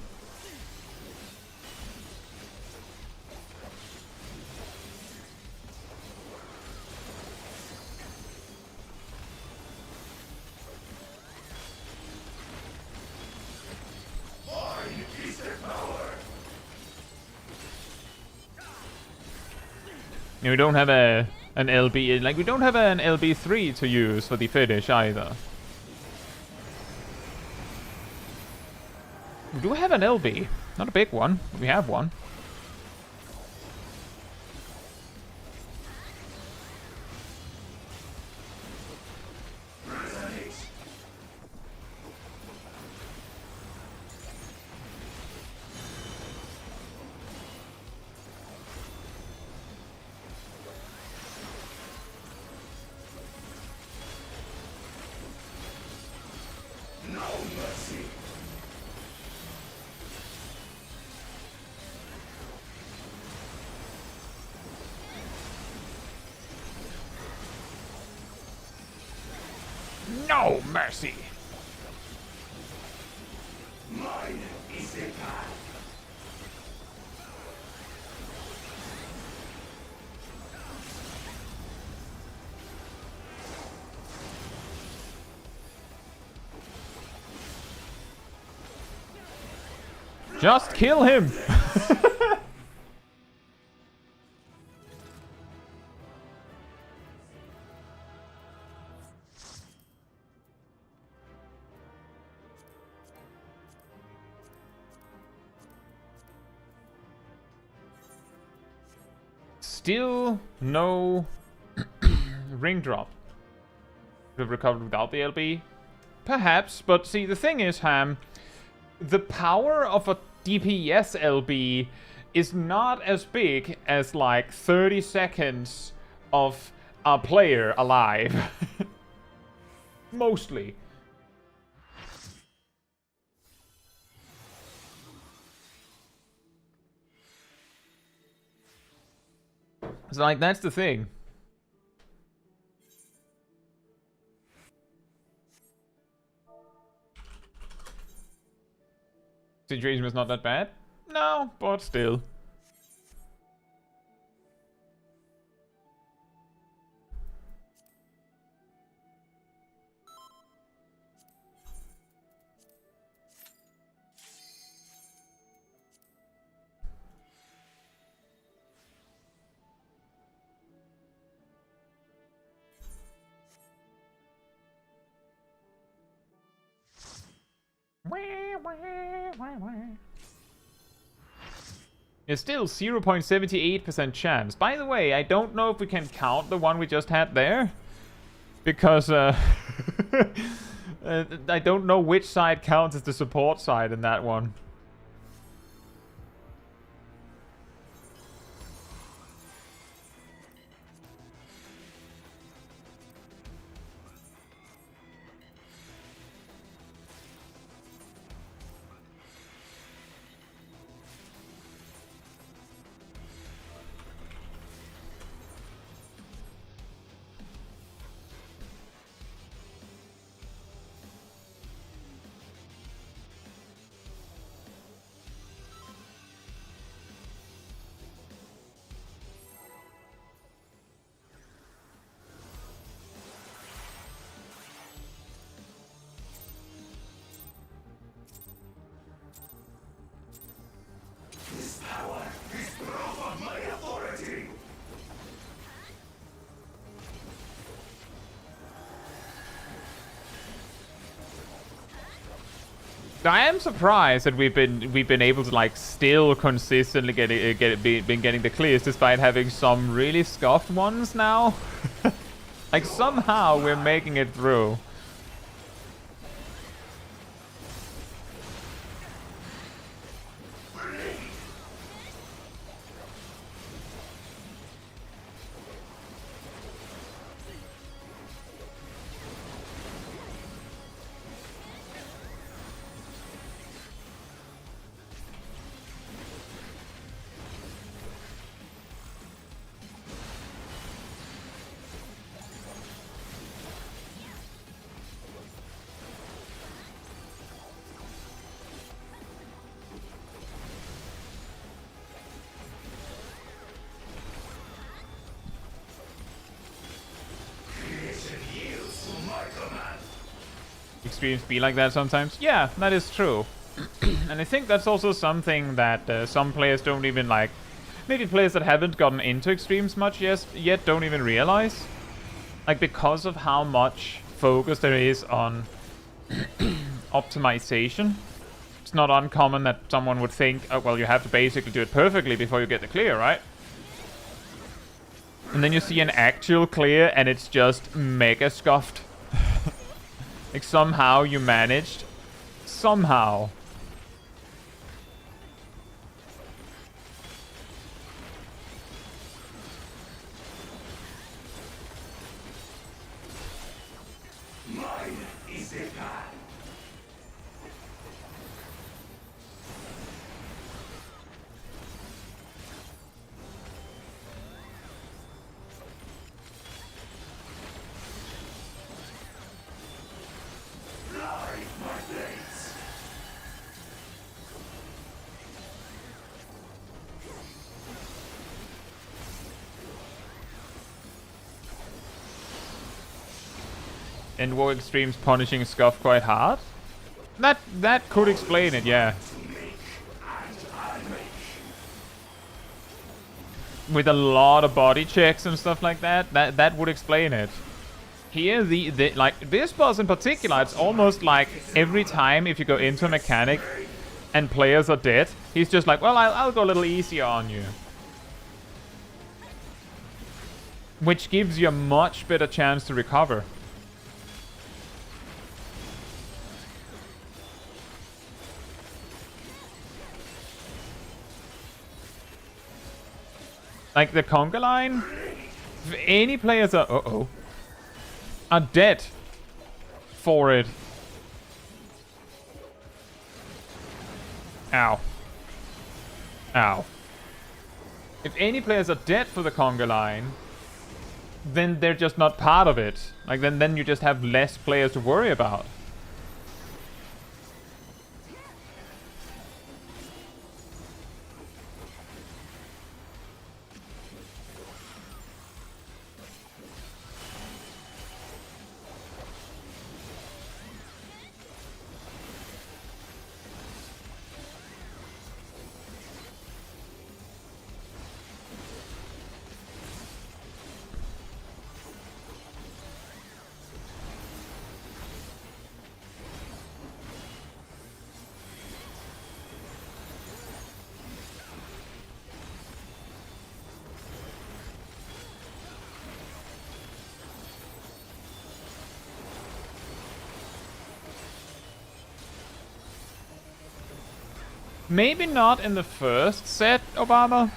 S1: We don't have an LB, like we don't have an LB3 to use for the finish either. We do have an LB, not a big one, but we have one. No mercy.
S2: Mine is the path.
S1: Just kill him. Still no ring drop. Could have recovered without the LB? Perhaps, but see, the thing is, Ham, the power of a DPS LB is not as big as like 30 seconds of a player alive. Mostly. So like, that's the thing. Situation was not that bad? No, but still. It's still 0.78% chance. By the way, I don't know if we can count the one we just had there. Because, I don't know which side counts as the support side in that one.
S2: This power is proof of my authority.
S1: I am surprised that we've been able to like still consistently been getting the clears despite having some really scuffed ones now. Like somehow we're making it through. extremes be like that sometimes. Yeah, that is true. And I think that's also something that some players don't even like. Maybe players that haven't gotten into extremes much yet don't even realize. Like, because of how much focus there is on optimization, it's not uncommon that someone would think, oh, well, you have to basically do it perfectly before you get the clear, right? And then you see an actual clear and it's just mega scuffed. Like, somehow you managed. Somehow.
S2: Mine is the path. Light my blades.
S1: And War Extreme's punishing Scuff quite hard? That could explain it, yeah. With a lot of body checks and stuff like that, that would explain it. Here, like, this boss in particular, it's almost like every time if you go into a mechanic and players are dead, he's just like, well, I'll go a little easier on you. Which gives you a much better chance to recover. Like, the conga line, if any players are dead for it. Ow. Ow. If any players are dead for the conga line, then they're just not part of it. Like, then you just have less players to worry about. Maybe not in the first set, Obama.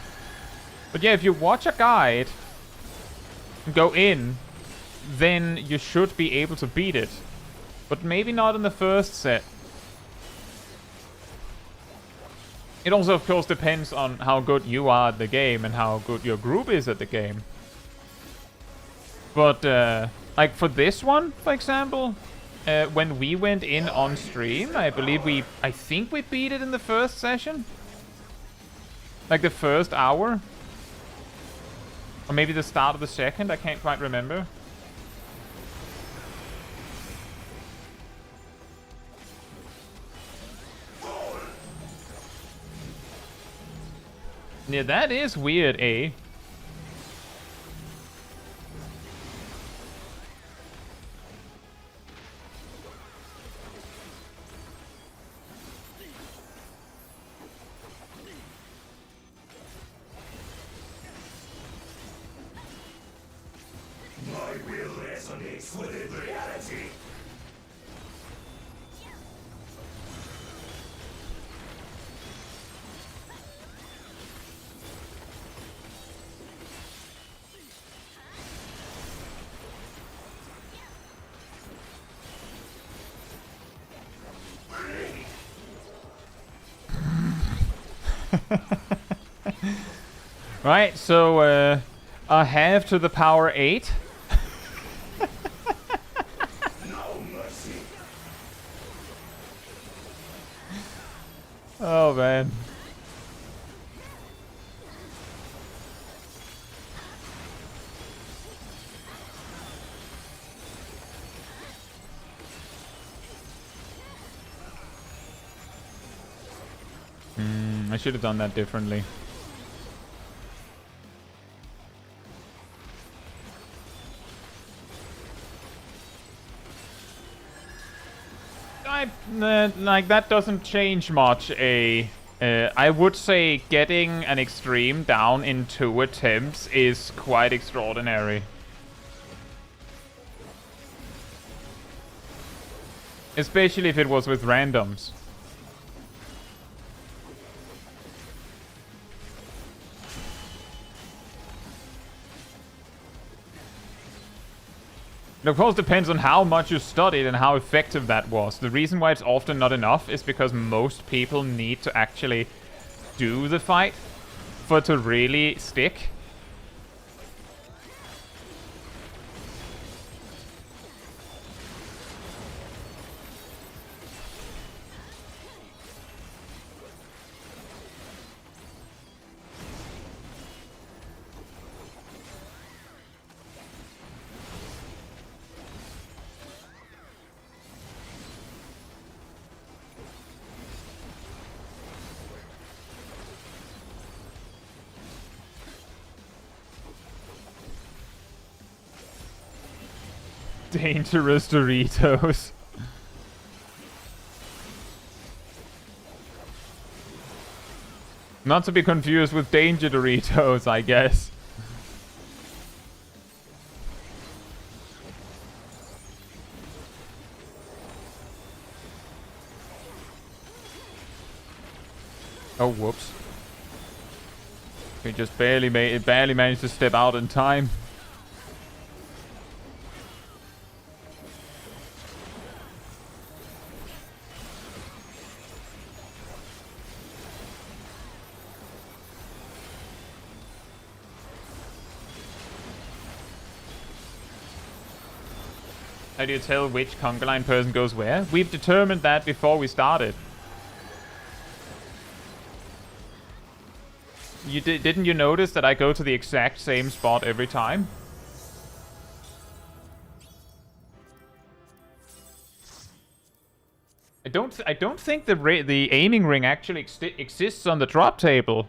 S1: But yeah, if you watch a guide and go in, then you should be able to beat it. But maybe not in the first set. It also, of course, depends on how good you are at the game and how good your group is at the game. But, like for this one, for example, when we went in on stream, I think we beat it in the first session. Like the first hour. Or maybe the start of the second, I can't quite remember. Yeah, that is weird, eh?
S2: With reality.
S1: Right, so a half to the power 8. Oh, man. I should have done that differently. Like, that doesn't change much. I would say getting an extreme down in 2 attempts is quite extraordinary. Especially if it was with randoms. It of course depends on how much you studied and how effective that was. The reason why it's often not enough is because most people need to actually do the fight for it to really stick. Dangerous Doritos. Not to be confused with Danger Doritos, I guess. Oh, whoops. We just barely managed to step out in time. How do you tell which conga line person goes where? We've determined that before we started. Didn't you notice that I go to the exact same spot every time? I don't think the aiming ring actually exists on the drop table.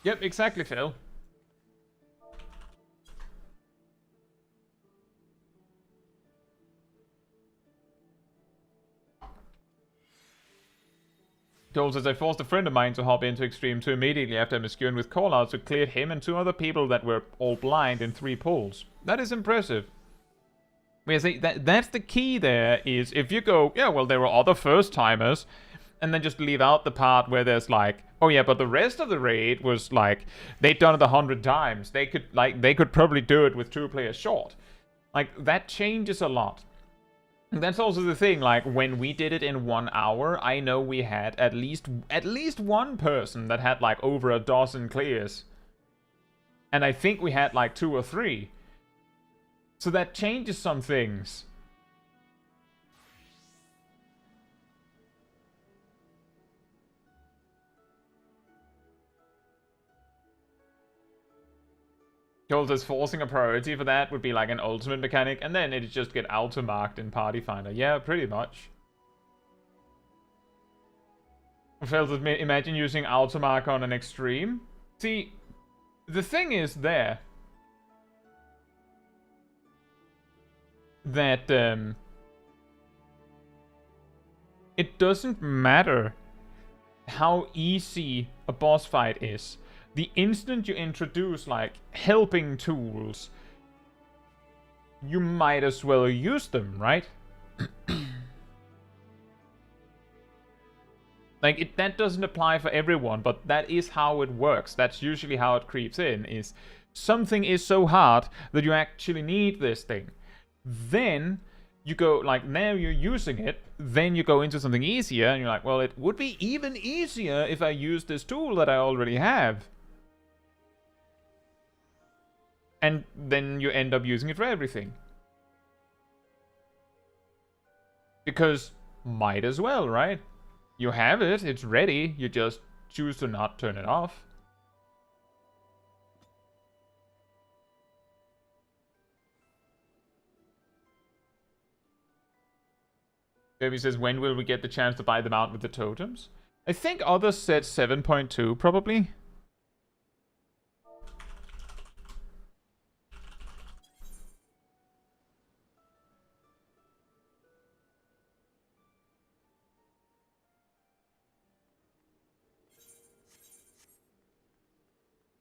S1: Yep, exactly, Phil. Joel says, I forced a friend of mine to hop into Extreme 2 immediately after Miscuing with callouts, who cleared him and 2 other people that were all blind in 3 pulls. That is impressive. That's the key there, is if you go, yeah, well, there were other first-timers, and then just leave out the part where there's like, oh yeah, but the rest of the raid was like, they'd done it 100 times. They could probably do it with 2 players short. Like, that changes a lot. And that's also the thing, like, when we did it in 1 hour, I know we had at least one person that had like over a dozen clears. And I think we had like 2 or 3. So that changes some things. Because forcing a priority for that would be like an ultimate mechanic, and then it'd just get auto-marked in Party Finder. Yeah, pretty much. Imagine using auto-mark on an extreme. See, the thing is there that it doesn't matter how easy a boss fight is. The instant you introduce, like, helping tools, you might as well use them, right? Like, that doesn't apply for everyone, but that is how it works. That's usually how it creeps in, is something is so hard that you actually need this thing. Then you go, like, now you're using it, then you go into something easier, and you're like, well, it would be even easier if I use this tool that I already have. And then you end up using it for everything. Because might as well, right? You have it, it's ready, you just choose to not turn it off. Baby says, when will we get the chance to buy them out with the totems? I think others said 7.2, probably.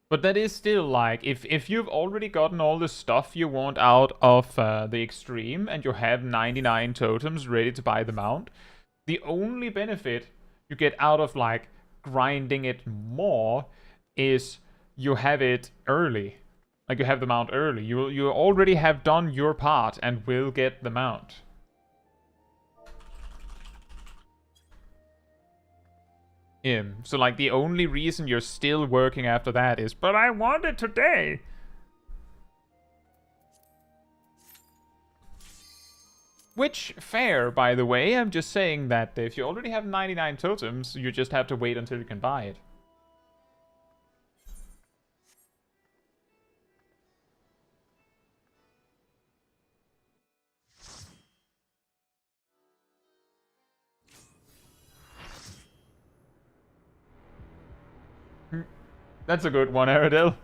S1: But that is still like, if you've already gotten all the stuff you want out of the Extreme and you have 99 totems ready to buy the mount, the only benefit you get out of like grinding it more is you have it early. Like you have the mount early. You already have done your part and will get the mount. So like the only reason you're still working after that is, but I want it today. Which, fair, by the way. I'm just saying that if you already have 99 totems, you just have to wait until you can buy it. That's a good one, Aradil.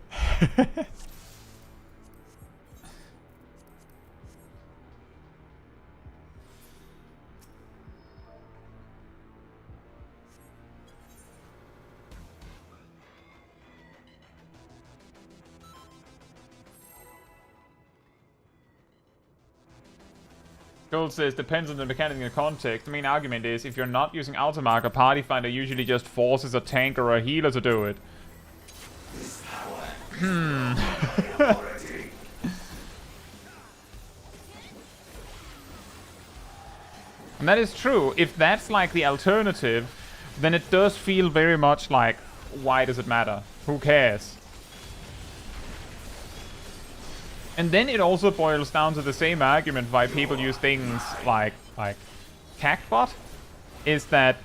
S1: Gold says, depends on the mechanic and context. The main argument is, if you're not using Ultimark, a party finder usually just forces a tank or a healer to do it. And that is true. If that's like the alternative, then it does feel very much like, why does it matter? Who cares? And then it also boils down to the same argument why people use things like Cacbot, is that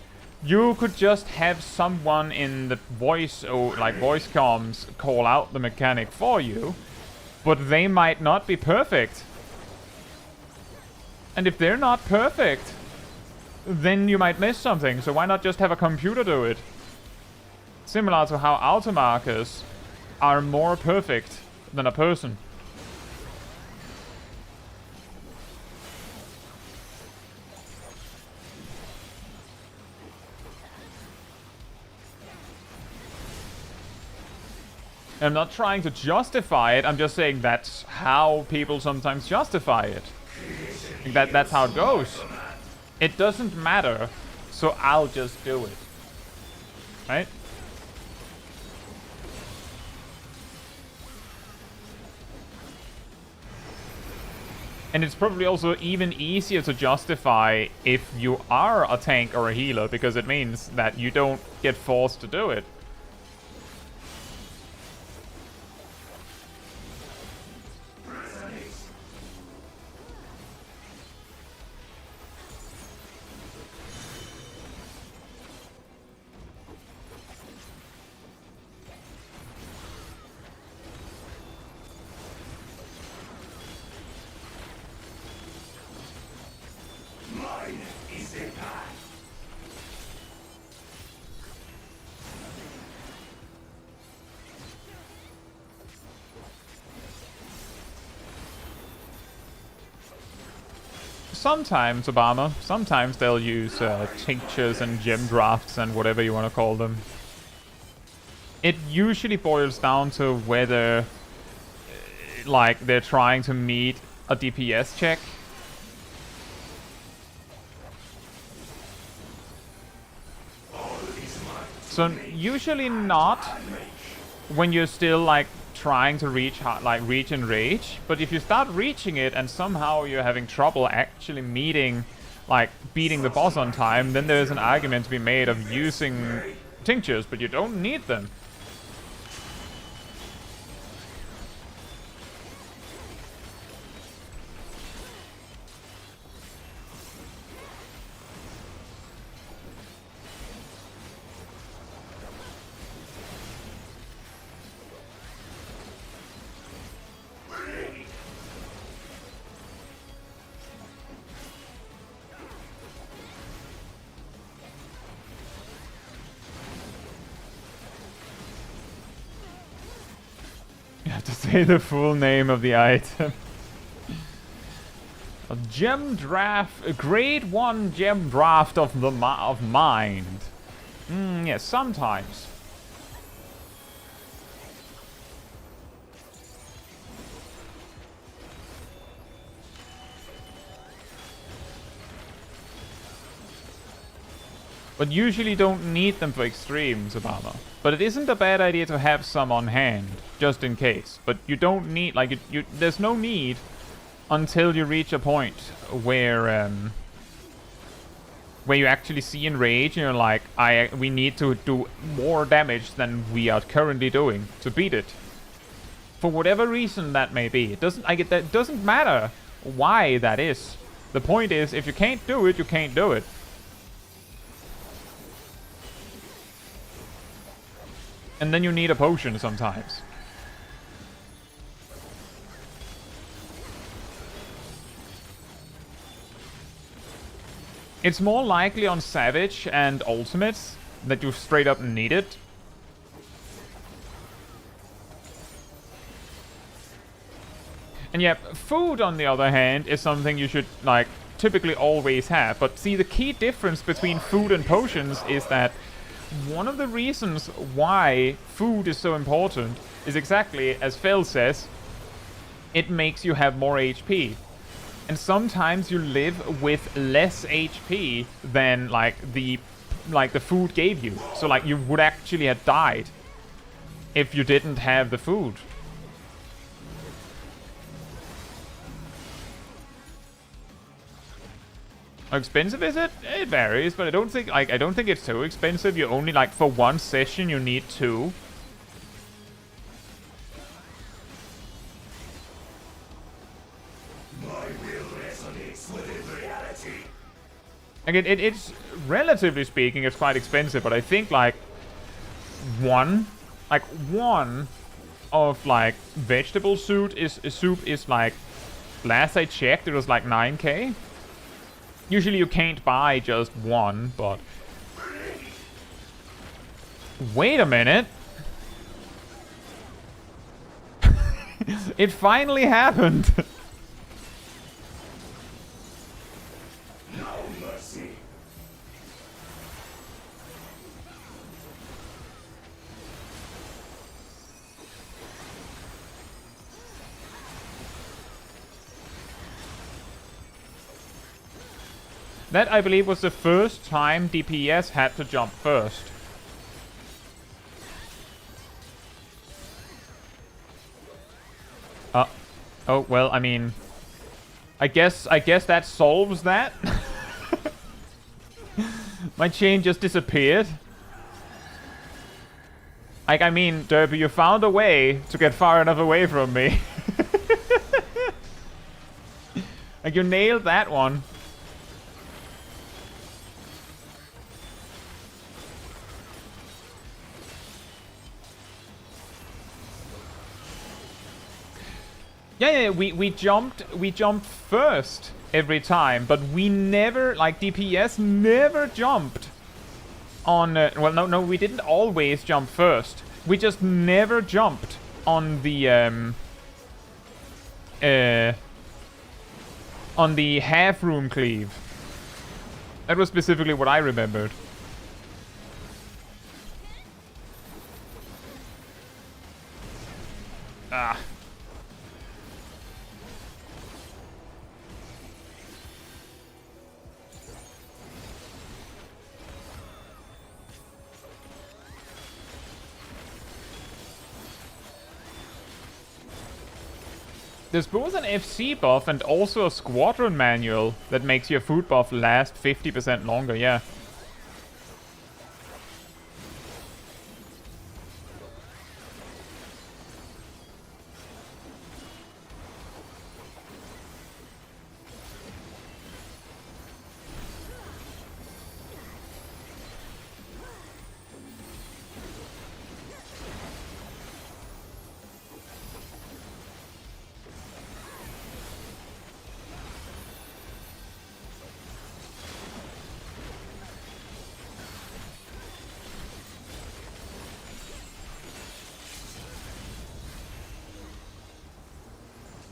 S1: you could just have someone in the voice or like voice comms call out the mechanic for you, but they might not be perfect. And if they're not perfect, then you might miss something, so why not just have a computer do it? Similar to how automarkers are more perfect than a person. I'm not trying to justify it, I'm just saying that's how people sometimes justify it. That's how it goes. It doesn't matter, so I'll just do it. Right? And it's probably also even easier to justify if you are a tank or a healer, because it means that you don't get forced to do it. Sometimes, Obama, sometimes they'll use tinctures and gem drafts and whatever you want to call them. It usually boils down to whether, like, they're trying to meet a DPS check. So usually not when you're still, like, trying to reach and rage, but if you start reaching it and somehow you're having trouble actually beating the boss on time, then there's an argument to be made of using tinctures, but you don't need them. say the full name of the item. A gem draft, a grade 1 gem draft of the mind. Yes, sometimes. But usually don't need them for extremes, Obama. But it isn't a bad idea to have some on hand, just in case. But you don't need, like, there's no need until you reach a point where you actually see Enrage and you're like, we need to do more damage than we are currently doing to beat it. For whatever reason that may be. It doesn't matter why that is. The point is, if you can't do it, you can't do it. And then you need a potion sometimes. It's more likely on Savage and Ultimates that you straight up need it. And yeah, food on the other hand is something you should, like, typically always have. But see, the key difference between food and potions is that one of the reasons why food is so important is exactly as Phil says, it makes you have more HP. And sometimes you live with less HP than the food gave you. So like you would actually have died if you didn't have the food. How expensive is it? It varies, but I don't think it's so expensive. You only, like, for one session you need 2.
S2: My will resonates with reality.
S1: Again, it's relatively speaking, it's quite expensive, but I think one of vegetable soup is like, last I checked it was like 9k. Usually you can't buy just one, but... Wait a minute! It finally happened!
S2: No mercy.
S1: That, I believe, was the first time DPS had to jump first. Oh, well, I mean... I guess that solves that. My chain just disappeared. Like, I mean, Derby, you found a way to get far enough away from me. Like, you nailed that one. Yeah, we jumped first every time, but we never, like, DPS never jumped on, well, no, we didn't always jump first. We just never jumped on the half room cleave. That was specifically what I remembered. Ah. There's both an FC buff and also a squadron manual that makes your food buff last 50% longer, yeah.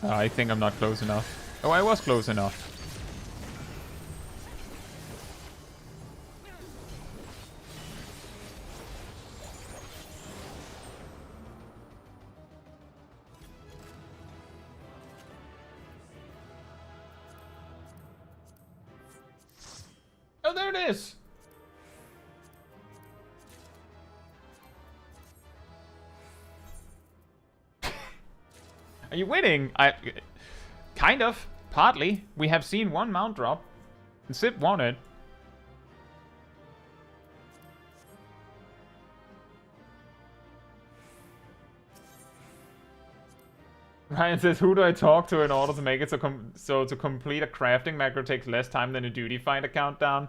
S1: I think I'm not close enough. Oh, I was close enough. Oh, there it is! Are you winning? Kind of. Partly. We have seen one mount drop. And Sip won it. Ryan says, who do I talk to in order to make it so to complete a crafting macro takes less time than a duty finder countdown?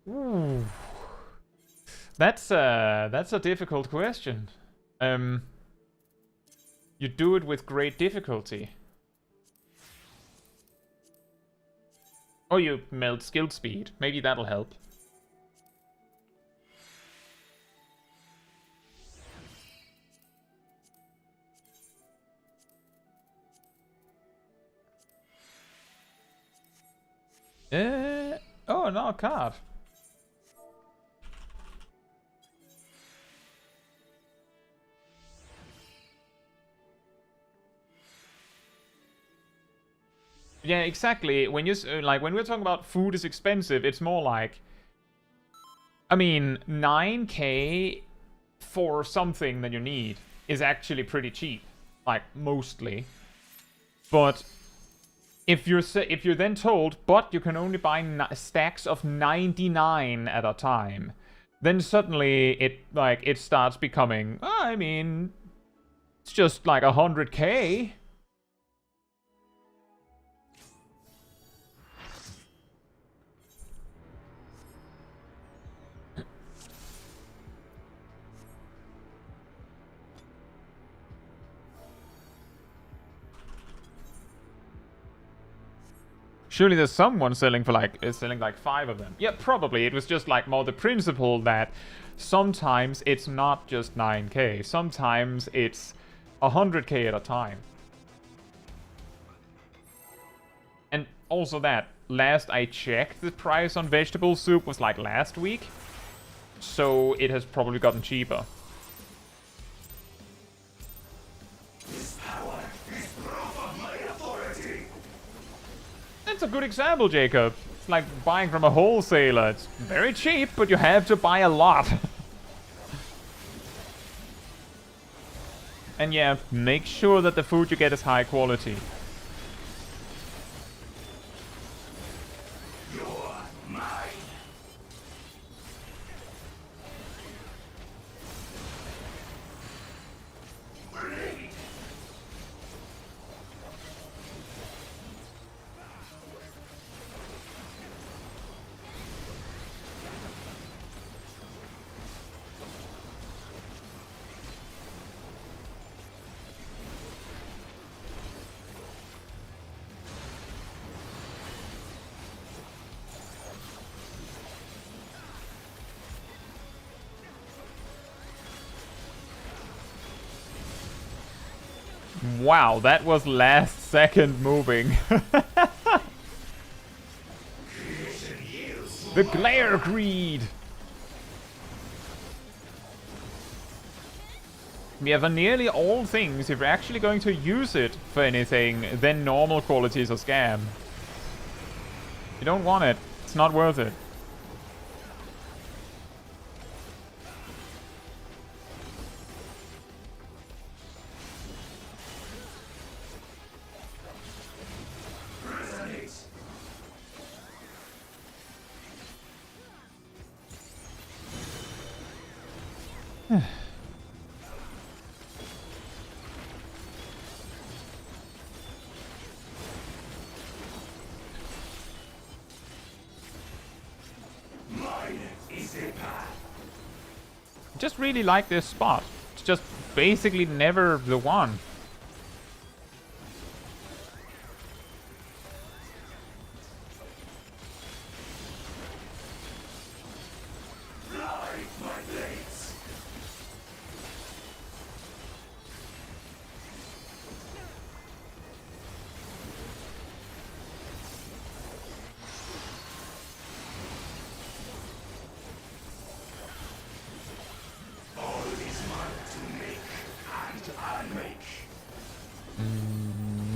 S1: Ooh. That's a difficult question. You do it with great difficulty. Or you melt skill speed. Maybe that'll help. Oh, no, card. Yeah, exactly. When you like when we're talking about food is expensive, it's more like, I mean, 9k for something that you need is actually pretty cheap, like mostly. But if you're then told, but you can only buy stacks of 99 at a time, then suddenly it starts becoming, I mean, it's just like 100k. Surely there's someone selling for like 5 of them. Yeah, probably. It was just like more the principle that sometimes it's not just 9k. Sometimes it's 100k at a time. And also that, last I checked, the price on vegetable soup was like last week. So it has probably gotten cheaper. That's a good example, Jacob. It's like buying from a wholesaler. It's very cheap, but you have to buy a lot. And yeah, make sure that the food you get is high quality.
S2: You're mine. Blade.
S1: Wow, that was last second moving. The Glare Greed! We have nearly all things. If we're actually going to use it for anything, then normal quality is a scam. You don't want it. It's not worth it. Just really like this spot. It's just basically never the one.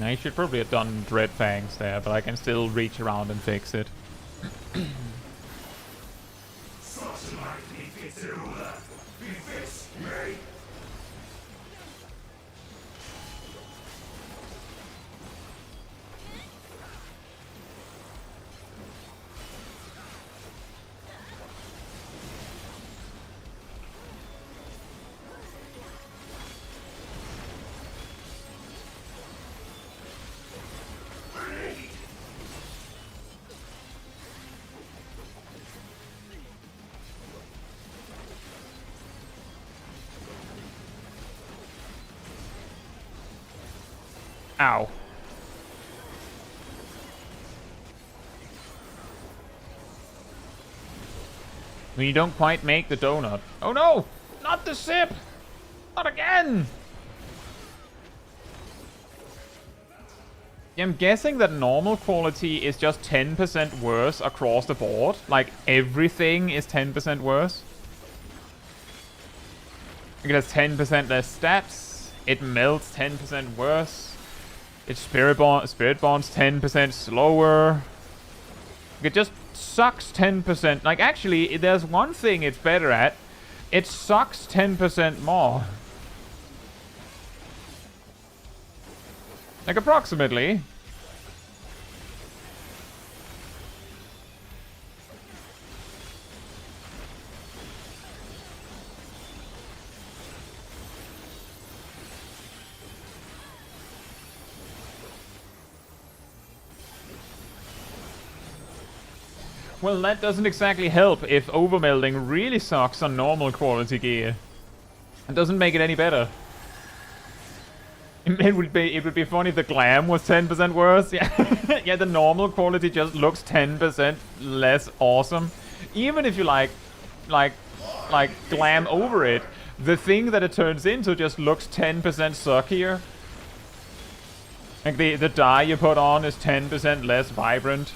S1: I should probably have done Dread Fangs there, but I can still reach around and fix it.
S2: Such magnificent ruler befits me.
S1: Ow. When you don't quite make the donut. Oh no! Not the sip! Not again! I'm guessing that normal quality is just 10% worse across the board. Like, everything is 10% worse. It has 10% less stats. It melts 10% worse. Its spirit bonds 10% slower. It just sucks 10%. Like, actually, there's one thing it's better at. It sucks 10% more. Like, approximately. Well, that doesn't exactly help if overmelding really sucks on normal quality gear. It doesn't make it any better. It would be funny if the glam was 10% worse. Yeah, yeah, the normal quality just looks 10% less awesome. Even if you like glam over it, the thing that it turns into just looks 10% suckier. Like the dye you put on is 10% less vibrant.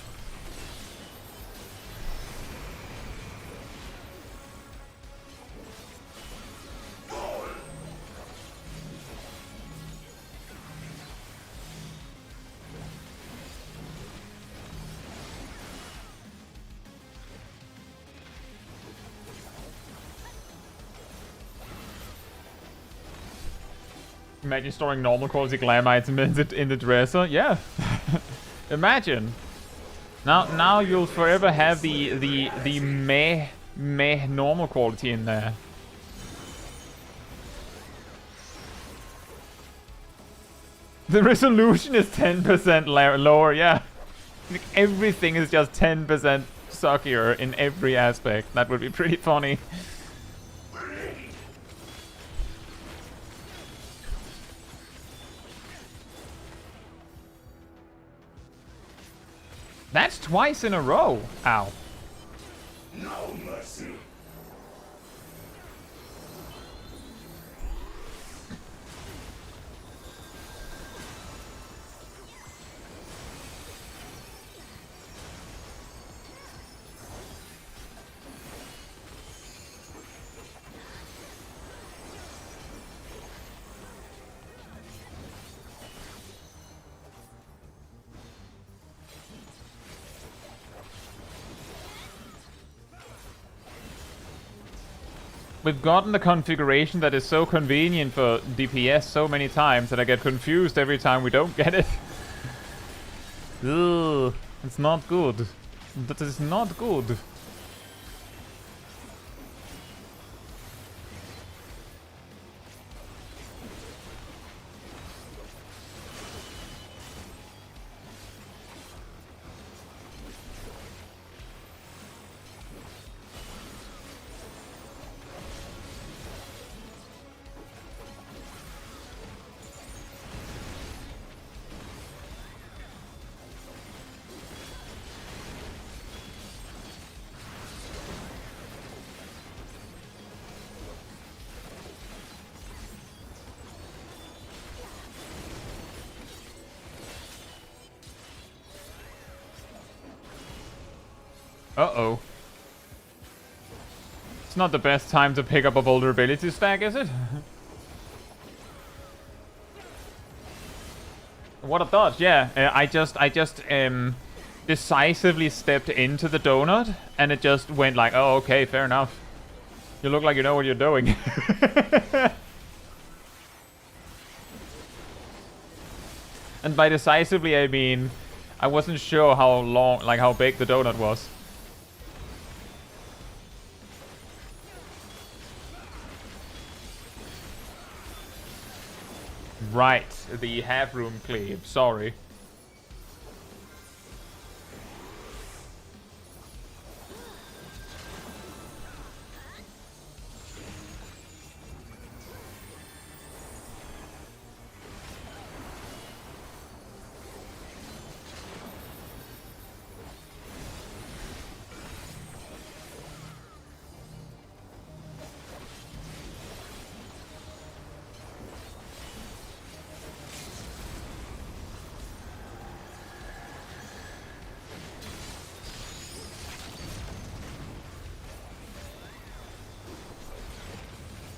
S1: Imagine storing normal quality glam items in the dresser. Yeah. Imagine. Now you'll forever have the meh normal quality in there. The resolution is 10% lower, yeah. Like everything is just 10% suckier in every aspect. That would be pretty funny. That's twice in a row. Ow.
S2: No mercy.
S1: We've gotten the configuration that is so convenient for DPS so many times that I get confused every time we don't get it. Ugh, it's not good. That is not good. Uh-oh. It's not the best time to pick up a vulnerability stack, is it? What a dodge, yeah. I just decisively stepped into the donut, and it just went like, oh, okay, fair enough. You look like you know what you're doing. And by decisively, I mean, I wasn't sure how long, like how big the donut was. Right, the half room cleave, sorry.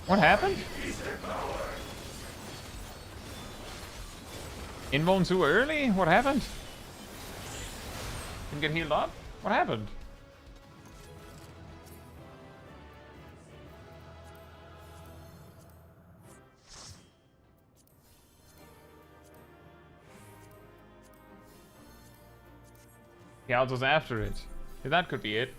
S1: What happened? Invuln too early? What happened? Didn't get healed up? What happened? Gals was after it. Yeah, that could be it.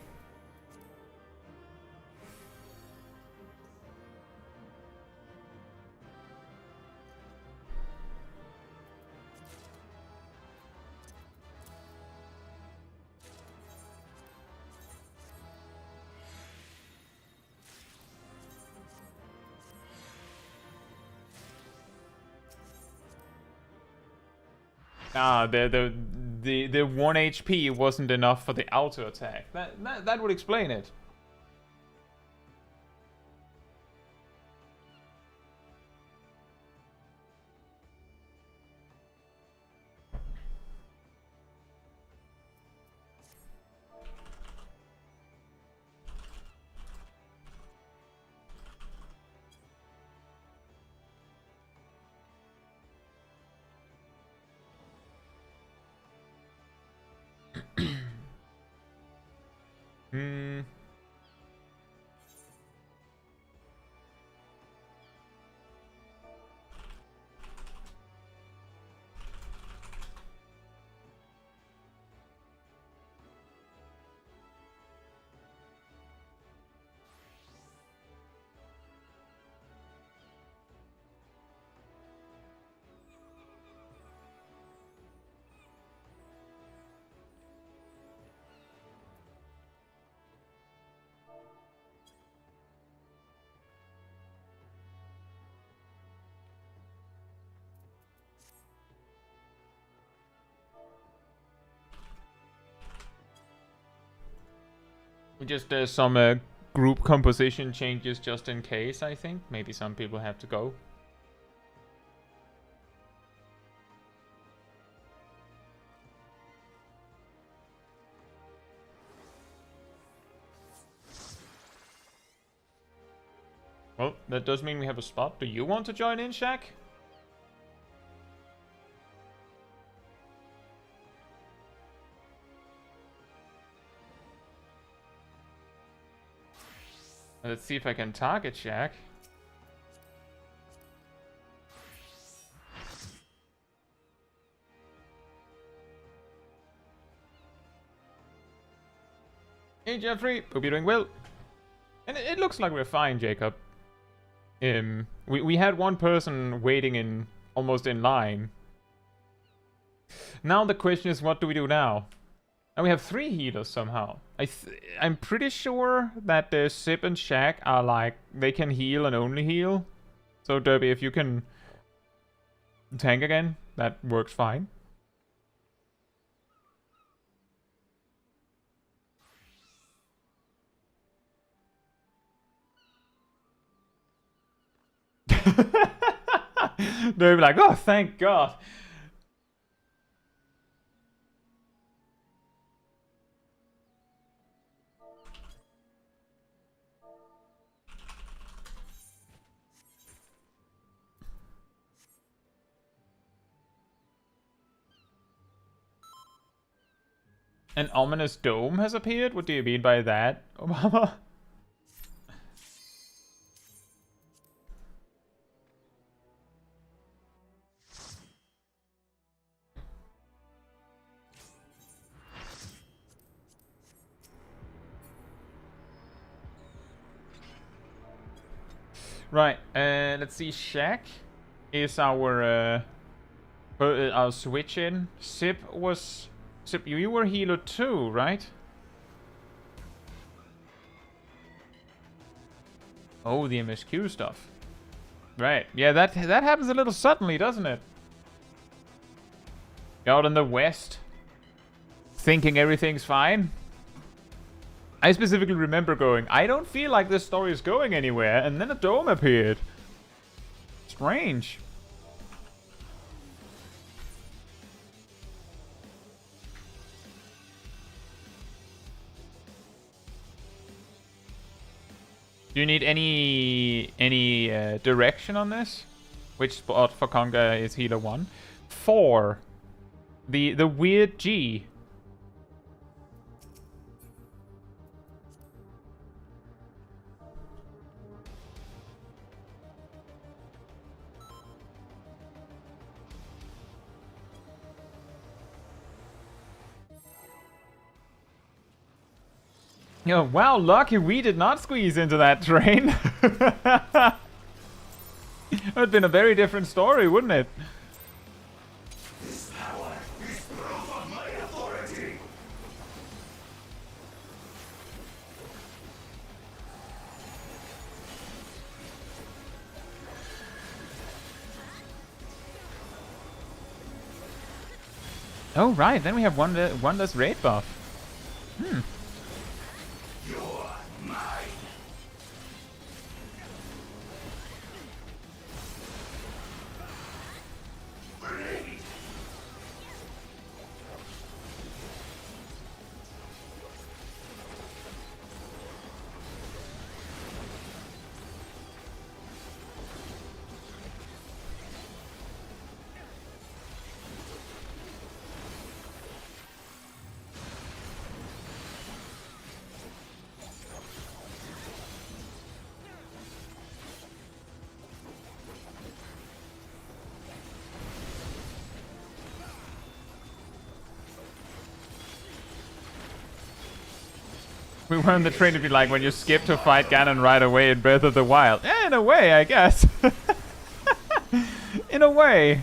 S1: Ah, the 1 HP wasn't enough for the auto attack. That would explain it. Hmm. Just some group composition changes just in case, I think. Maybe some people have to go. Well, that does mean we have a spot. Do you want to join in, Shaq? Let's see if I can target Shaq. Hey Jeffrey, hope you're doing well. And it looks like we're fine, Jacob. We had one person waiting in almost in line. Now the question is, what do we do now? And we have 3 healers somehow. I'm pretty sure that the Sip and Shaq are like, they can heal and only heal. So Derby, if you can tank again, that works fine. Derby like, oh, thank God. An ominous dome has appeared? What do you mean by that, Obama? Right, let's see. Shaq is our switch in. Sip, you were healer too, right? Oh, the MSQ stuff. Right, yeah, that happens a little suddenly, doesn't it? Out in the west, thinking everything's fine. I specifically remember going, I don't feel like this story is going anywhere, and then a dome appeared. Strange. Do you need any direction on this? Which spot for Conga is healer 1? 4. The weird G. Oh, wow, lucky we did not squeeze into that train. It would have been a very different story, wouldn't it?
S2: This power is proof of my authority.
S1: Oh, right, then we have one less raid buff. Hmm.
S2: You're mine. Ready.
S1: We were on the train to be like when you skip to fight Ganon right away in Breath of the Wild. Yeah, in a way, I guess. In a way.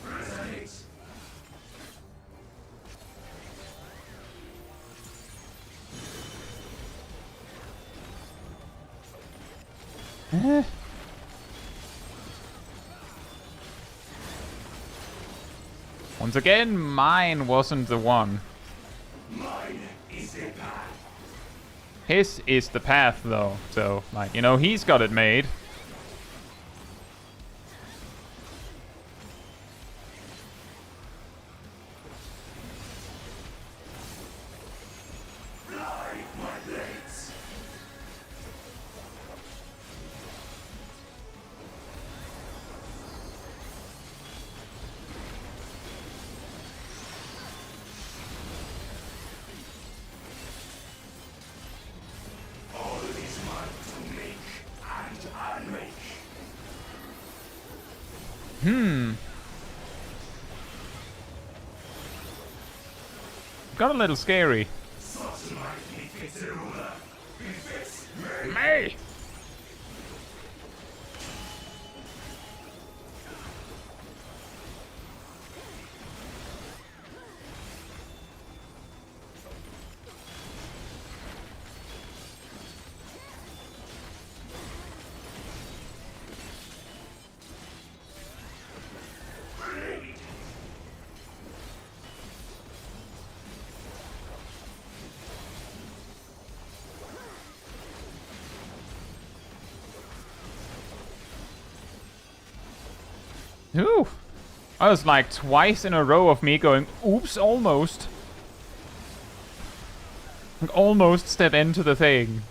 S2: Resonates.
S1: Once again, mine wasn't the one.
S2: Mine is the path.
S1: His is the path, though. So, like, you know, he's got it made.
S2: Fly my blades. All is mine to make and unmake.
S1: Got a little scary.
S2: Such might befits a ruler. Befits me.
S1: Me!
S2: Ready.
S1: Ooh! I was like twice in a row of me going, oops, almost. Like, almost step into the thing.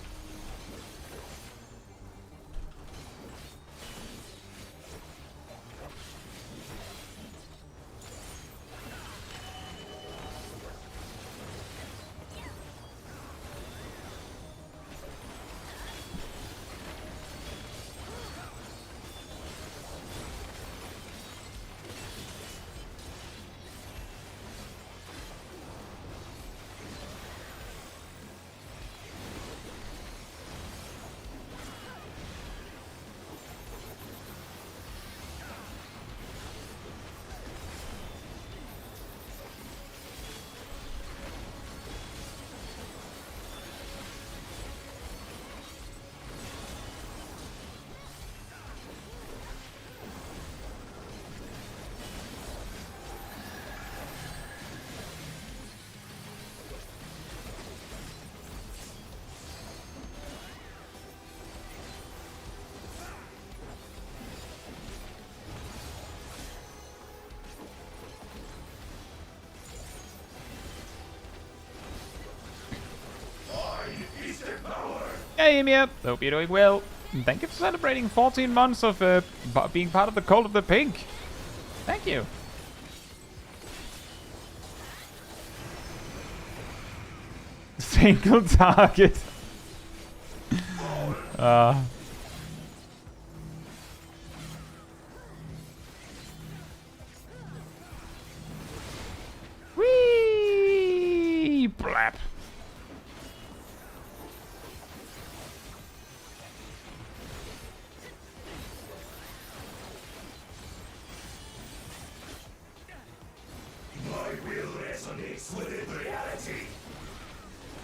S1: Hey, Emir. Hope you're doing well. And thank you for celebrating 14 months of being part of the Cult of the Pink. Thank you. Single target. Whee! Blap.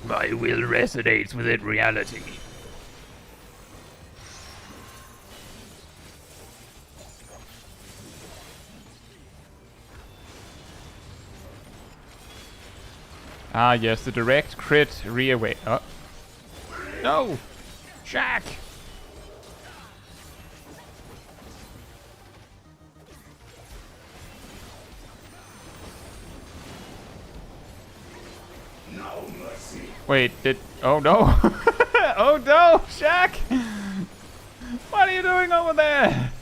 S1: My will resonates with it reality. Ah, yes, the direct crit reaway. Oh. No! Jack! Wait, oh no! Oh no, Shaq! What are you doing over there?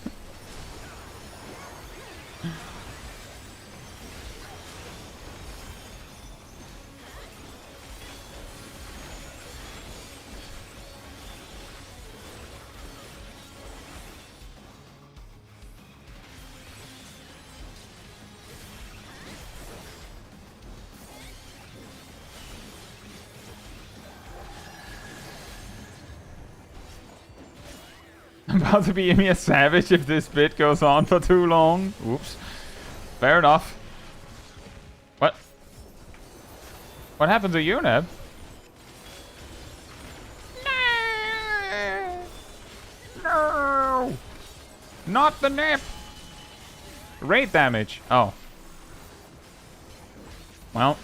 S1: I'm about to be a savage if this bit goes on for too long. Oops. Fair enough. What? What happened to you, Neb? No! No! Not the Neb! Raid damage. Oh. Well.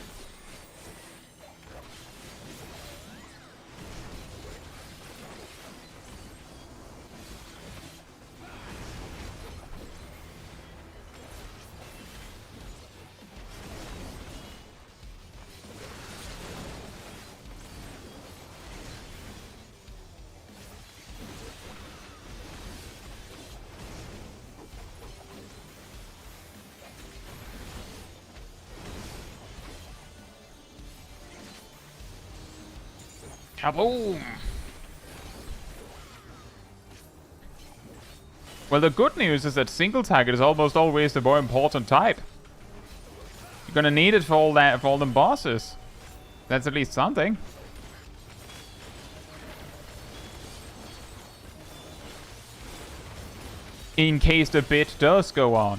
S1: Kaboom! Well, the good news is that single target is almost always the more important type. You're gonna need it for all that, for all them bosses. That's at least something. In case the bit does go on.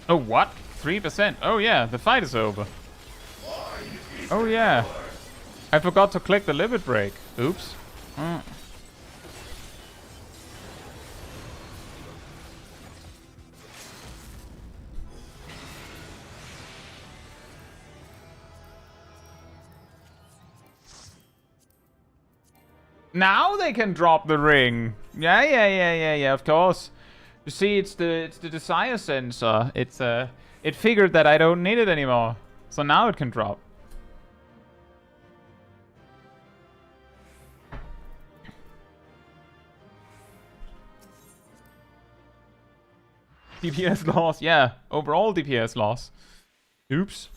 S1: Oh, what? 3%? Oh yeah, the fight is over. Oh yeah. I forgot to click the limit break. Oops. Now they can drop the ring. Yeah, of course. You see, it's the desire sensor. It figured that I don't need it anymore. So now it can drop. DPS loss, yeah. Overall DPS loss. Oops.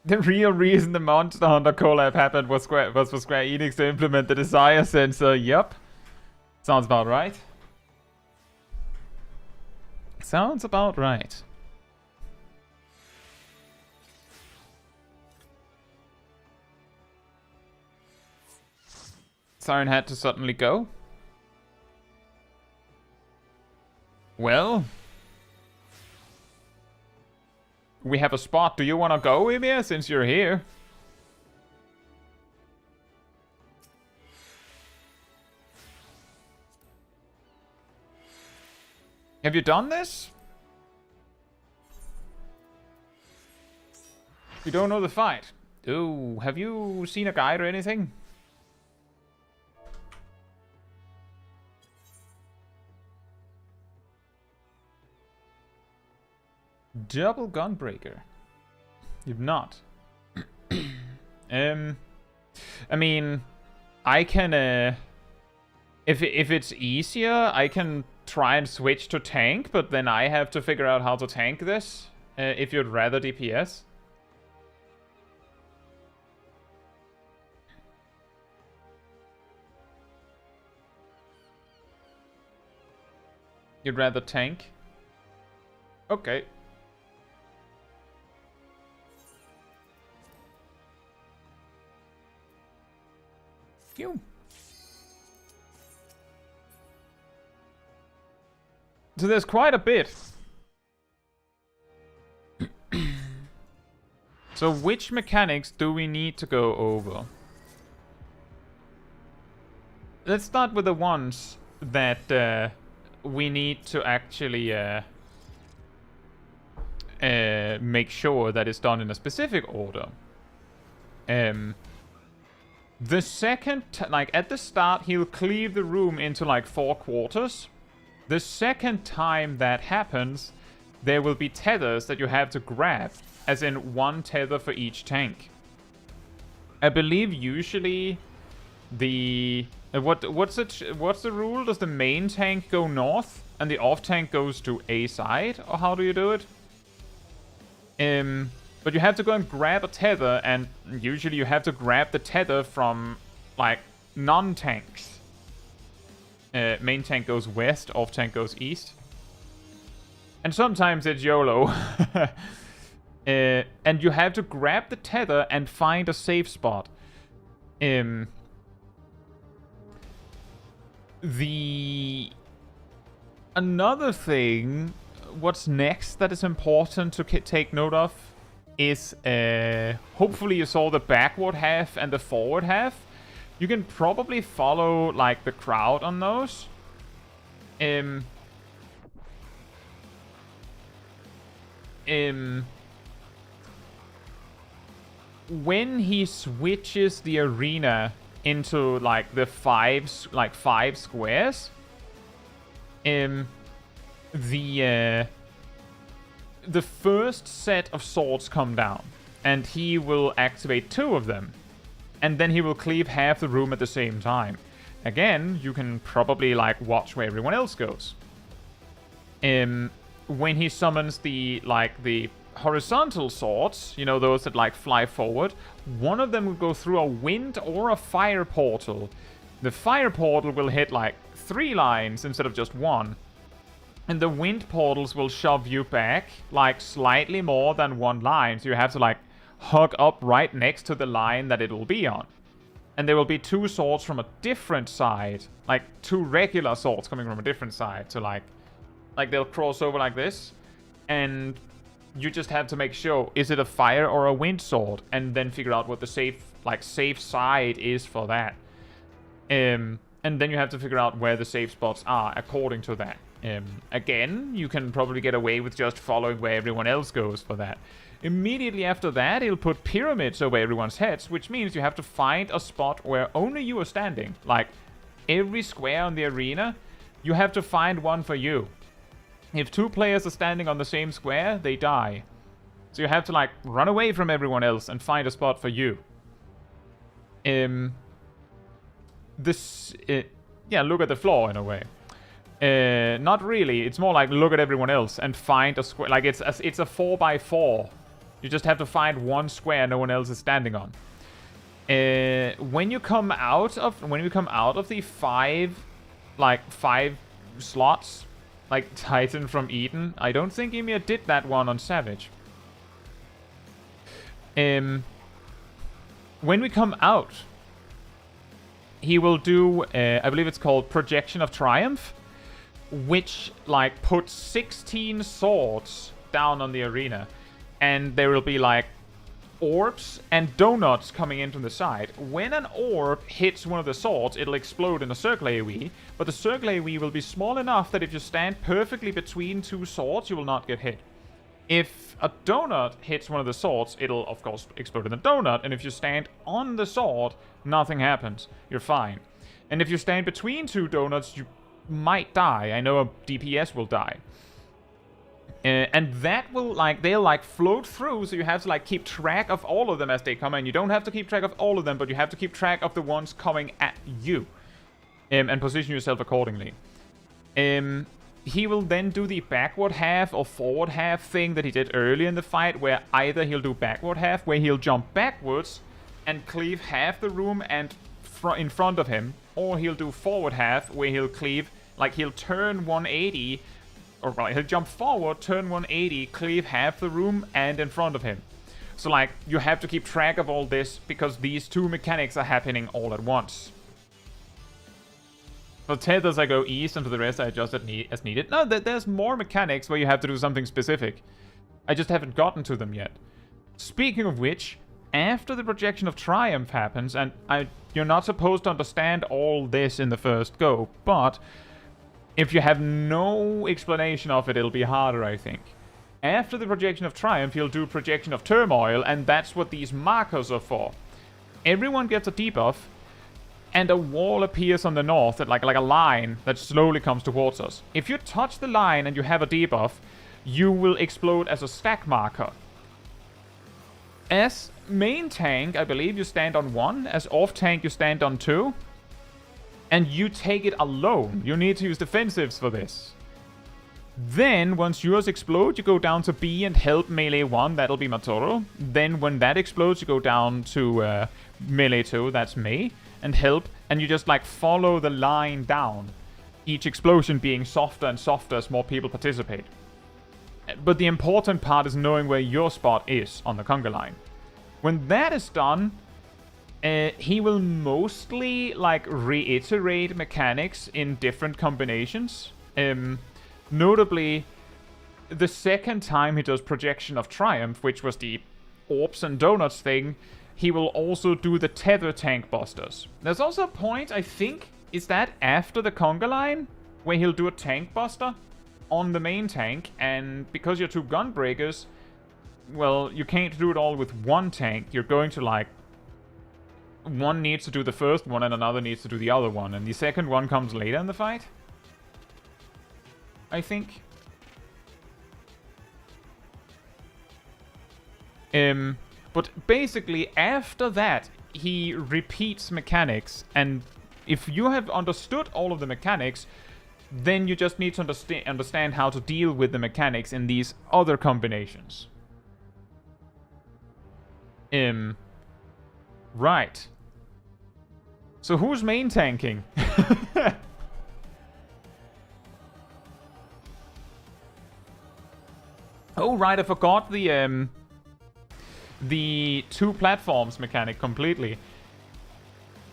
S1: The real reason the Monster Hunter collab happened was for Square Enix to implement the desire sensor. Yup. Sounds about right. Sounds about right. Siren had to suddenly go. Well, we have a spot. Do you want to go, Emir, since you're here? Have you done this? You don't know the fight. Oh, have you seen a guide or anything? Double Gunbreaker. You've not. I mean, I can, if it's easier, I can try and switch to tank, but then I have to figure out how to tank this, if you'd rather DPS. You'd rather tank? Okay. Phew. So there's quite a bit. So which mechanics do we need to go over? Let's start with the ones that we need to actually make sure that it's done in a specific order. The second, like at the start, he'll cleave the room into like 4 quarters. The second time that happens, there will be tethers that you have to grab, as in 1 tether for each tank. I believe usually the what's the rule? Does the main tank go north and the off tank goes to a side, or how do you do it? But you have to go and grab a tether, and usually you have to grab the tether from, like, non-tanks. Main tank goes west, off tank goes east. And sometimes it's YOLO. And you have to grab the tether and find a safe spot. Another thing, what's next that is important to take note of is, hopefully you saw the backward half and the forward half. You can probably follow, like, the crowd on those. When he switches the arena into, like, the 5 squares, the first set of swords come down, and he will activate 2 of them, and then he will cleave half the room at the same time. Again, you can probably, like, watch where everyone else goes. When he summons the horizontal swords, you know, those that, like, fly forward, one of them will go through a wind or a fire portal. The fire portal will hit, like, 3 lines instead of just 1. And the wind portals will shove you back, like, slightly more than one line. So you have to, like, hug up right next to the line that it will be on. And there will be 2 swords from a different side. Like, 2 regular swords coming from a different side. So, like they'll cross over like this. And you just have to make sure, is it a fire or a wind sword? And then figure out what the safe side is for that. And then you have to figure out where the safe spots are according to that. Again, you can probably get away with just following where everyone else goes for that. Immediately after that, it'll put pyramids over everyone's heads, which means you have to find a spot where only you are standing. Like, every square on the arena, you have to find one for you. If 2 players are standing on the same square, they die. So you have to, like, run away from everyone else and find a spot for you. Yeah, look at the floor in a way. Not really. It's more like look at everyone else and find a square. Like, it's a 4x4. You just have to find one square no one else is standing on. When you come out of the 5 slots, like Titan from Eden, I don't think Ymir did that one on Savage. When we come out, he will do, I believe it's called Projection of Triumph, which, like, puts 16 swords down on the arena. And there will be, like, orbs and donuts coming in from the side. When an orb hits one of the swords, it'll explode in a circle AoE, but the circle AoE will be small enough that if you stand perfectly between 2 swords, you will not get hit. If a donut hits one of the swords, it'll, of course, explode in the donut, and if you stand on the sword, nothing happens. You're fine. And if you stand between 2 donuts, you might die. I know a DPS will die. And that will, like, they'll, like, float through, so you have to, like, keep track of all of them as they come in. You don't have to keep track of all of them, but you have to keep track of the ones coming at you. And position yourself accordingly. He will then do the backward half or forward half thing that he did early in the fight, where either he'll do backward half, where he'll jump backwards and cleave half the room and in front of him, or he'll do forward half, where he'll cleave, like, he'll turn 180, or like, he'll jump forward, turn 180, cleave half the room and in front of him. So, like, you have to keep track of all this because these 2 mechanics are happening all at once. For tethers, I go east, and for the rest, I adjust as needed. No, there's more mechanics where you have to do something specific. I just haven't gotten to them yet. Speaking of which, after the Projection of Triumph happens, and you're not supposed to understand all this in the first go, but if you have no explanation of it, it'll be harder, I think. After the Projection of Triumph, you'll do Projection of Turmoil, and that's what these markers are for. Everyone gets a debuff, and a wall appears on the north, that like a line that slowly comes towards us. If you touch the line and you have a debuff, you will explode as a stack marker. As main tank, I believe you stand on 1. As off tank, you stand on 2. And you take it alone. You need to use defensives for this. Then, once yours explode, you go down to B and help melee 1. That'll be Matoro. Then, when that explodes, you go down to melee 2. That's Mei. And help. And you just, like, follow the line down. Each explosion being softer and softer as more people participate. But the important part is knowing where your spot is on the conga line. When that is done, he will mostly, like, reiterate mechanics in different combinations. Notably, the second time he does Projection of Triumph, which was the orbs and donuts thing, he will also do the tether tank busters. There's also a point, I think, is that after the conga line, where he'll do a tank buster on the main tank, and because you're 2 gunbreakers, well, you can't do it all with 1 tank. You're going to, like, one needs to do the first one and another needs to do the other one, and the second one comes later in the fight, I think. But basically, after that, he repeats mechanics, and if you have understood all of the mechanics, then you just need to understand how to deal with the mechanics in these other combinations. Right. So who's main tanking? Oh, right, I forgot the 2 platforms mechanic completely.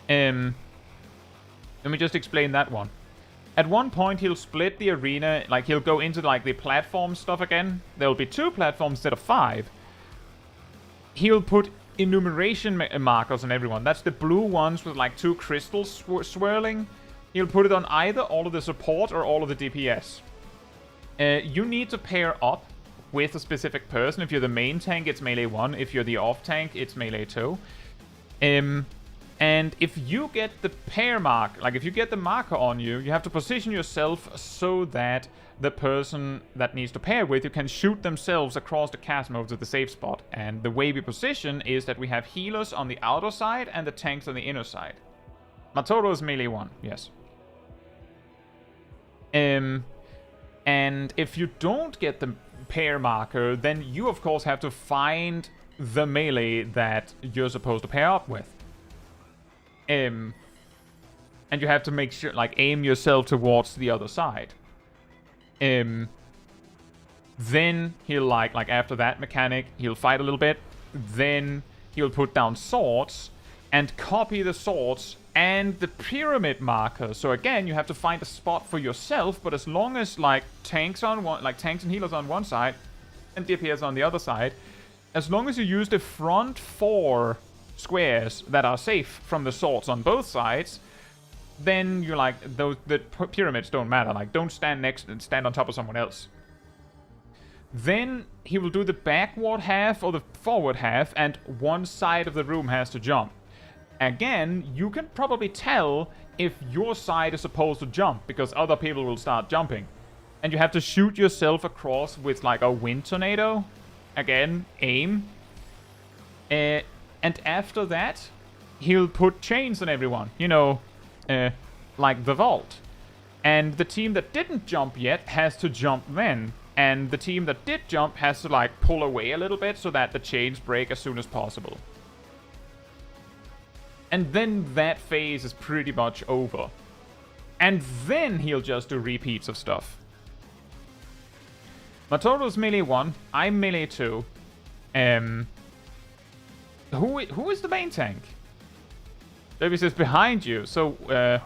S1: Let me just explain that one. At one point, he'll split the arena, like, he'll go into, like, the platform stuff again. There'll be 2 platforms instead of 5. He'll put enumeration markers on everyone. That's the blue ones with, like, 2 crystals swirling. He'll put it on either all of the support or all of the DPS. You need to pair up with a specific person. If you're the main tank, it's melee 1. If you're the off tank, it's melee 2. And if you get the pair mark, like if you get the marker on you, you have to position yourself so that the person that needs to pair with you can shoot themselves across the chasm over to the safe spot. And the way we position is that we have healers on the outer side and the tanks on the inner side. Matoro is melee 1, yes. And if you don't get the pair marker, then you of course have to find the melee that you're supposed to pair up with. And you have to make sure, like, aim yourself towards the other side. Then he'll, like after that mechanic, he'll fight a little bit. Then he'll put down swords and copy the swords and the pyramid marker. So again, you have to find a spot for yourself, but as long as, like, tanks on one, like tanks and healers on one side and DPS on the other side, as long as you use the front 4 squares that are safe from the swords on both sides, then you're like, the pyramids don't matter. Like, don't stand on top of someone else. Then he will do the backward half or the forward half, and one side of the room has to jump. Again, you can probably tell if your side is supposed to jump, because other people will start jumping. And you have to shoot yourself across with, like, a wind tornado. Again, aim. And after that, he'll put chains on everyone. You know, like the vault. And the team that didn't jump yet has to jump then. And the team that did jump has to, like, pull away a little bit so that the chains break as soon as possible. And then that phase is pretty much over. And then he'll just do repeats of stuff. Matoro's melee 1, I'm melee 2. Who is the main tank? Debbie says behind you. So,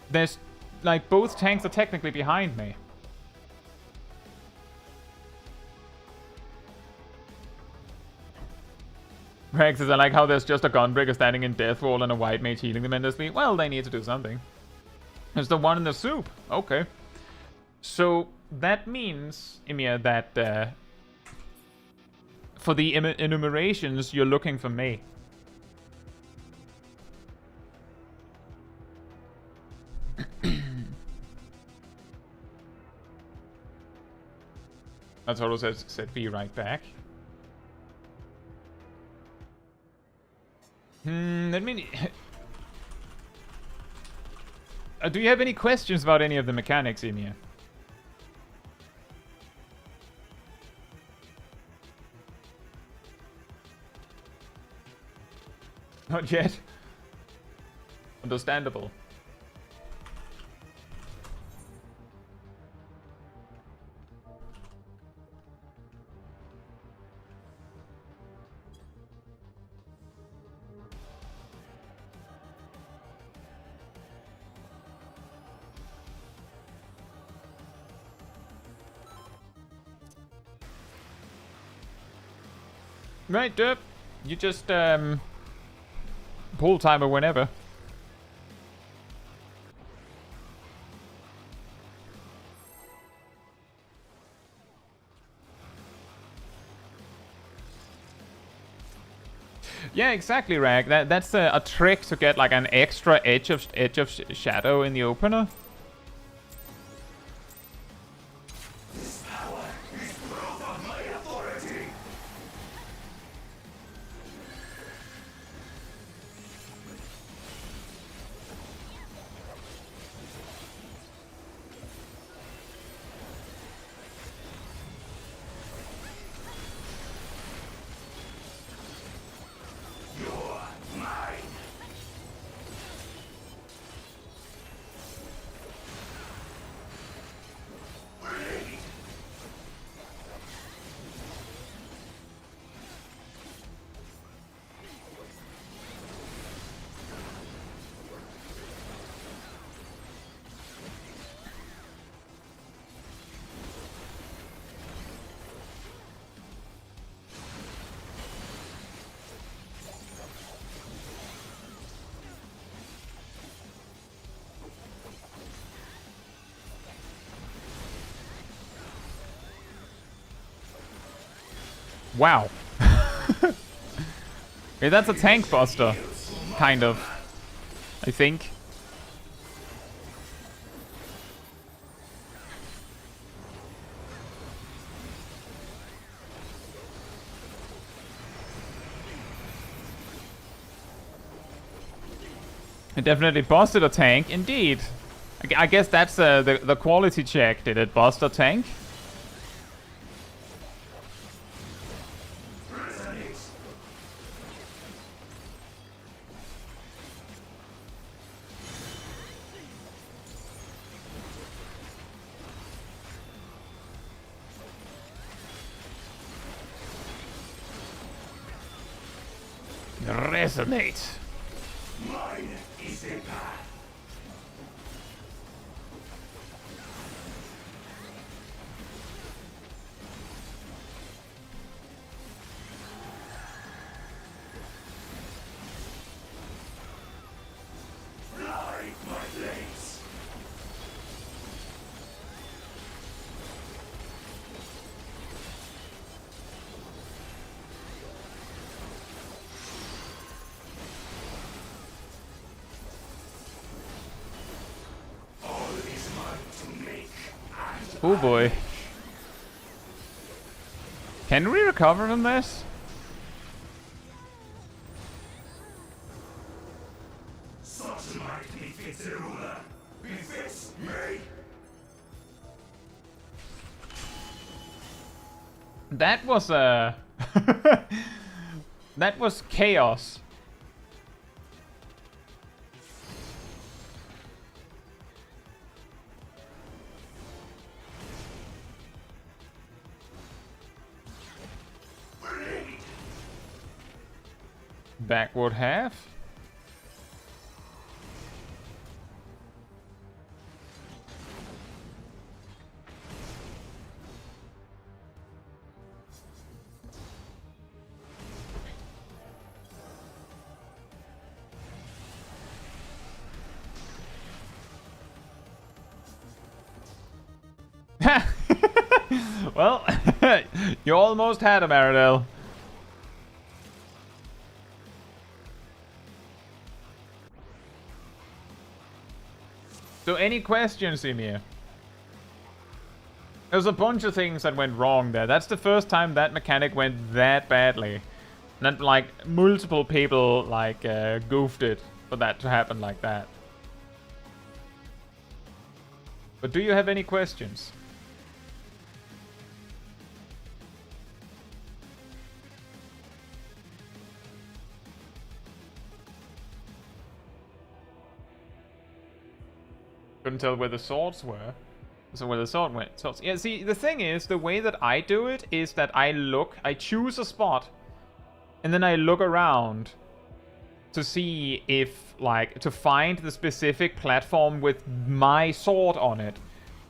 S1: there's, like, both tanks are technically behind me. Rex says, I like how there's just a gunbreaker standing in death wall and a white mage healing them endlessly. Well, they need to do something. There's the one in the soup. Okay. So, that means, Emir, that, for the enumerations, you're looking for me. That's what it said, be right back. Let me... do you have any questions about any of the mechanics, Emir? Not yet. Understandable. Right, Derp. You just, pull timer whenever. Yeah, exactly, Rag. That's a trick to get, like, an extra edge of shadow in the opener.
S2: This power is proof of my authority. You're mine.
S1: Wow. Okay, that's a tank buster. Kind of. I think. It definitely busted a tank, indeed. I guess that's the quality check. Did it bust a tank? Resonate.
S2: Mine is a path. Fly, my blades.
S1: Oh boy. Can we recover from this?
S2: Such might befits a ruler. Befits me.
S1: That was that was chaos. Backward half. Well, you almost had him, Aradel. So any questions, Emir? There's a bunch of things that went wrong there. That's the first time that mechanic went that badly. Not like multiple people like goofed it for that to happen like that. But do you have any questions? Couldn't tell where the swords were. So where the sword went. Swords. Yeah, see, the thing is, the way that I do it is that I choose a spot, and then I look around to see if, like, to find the specific platform with my sword on it.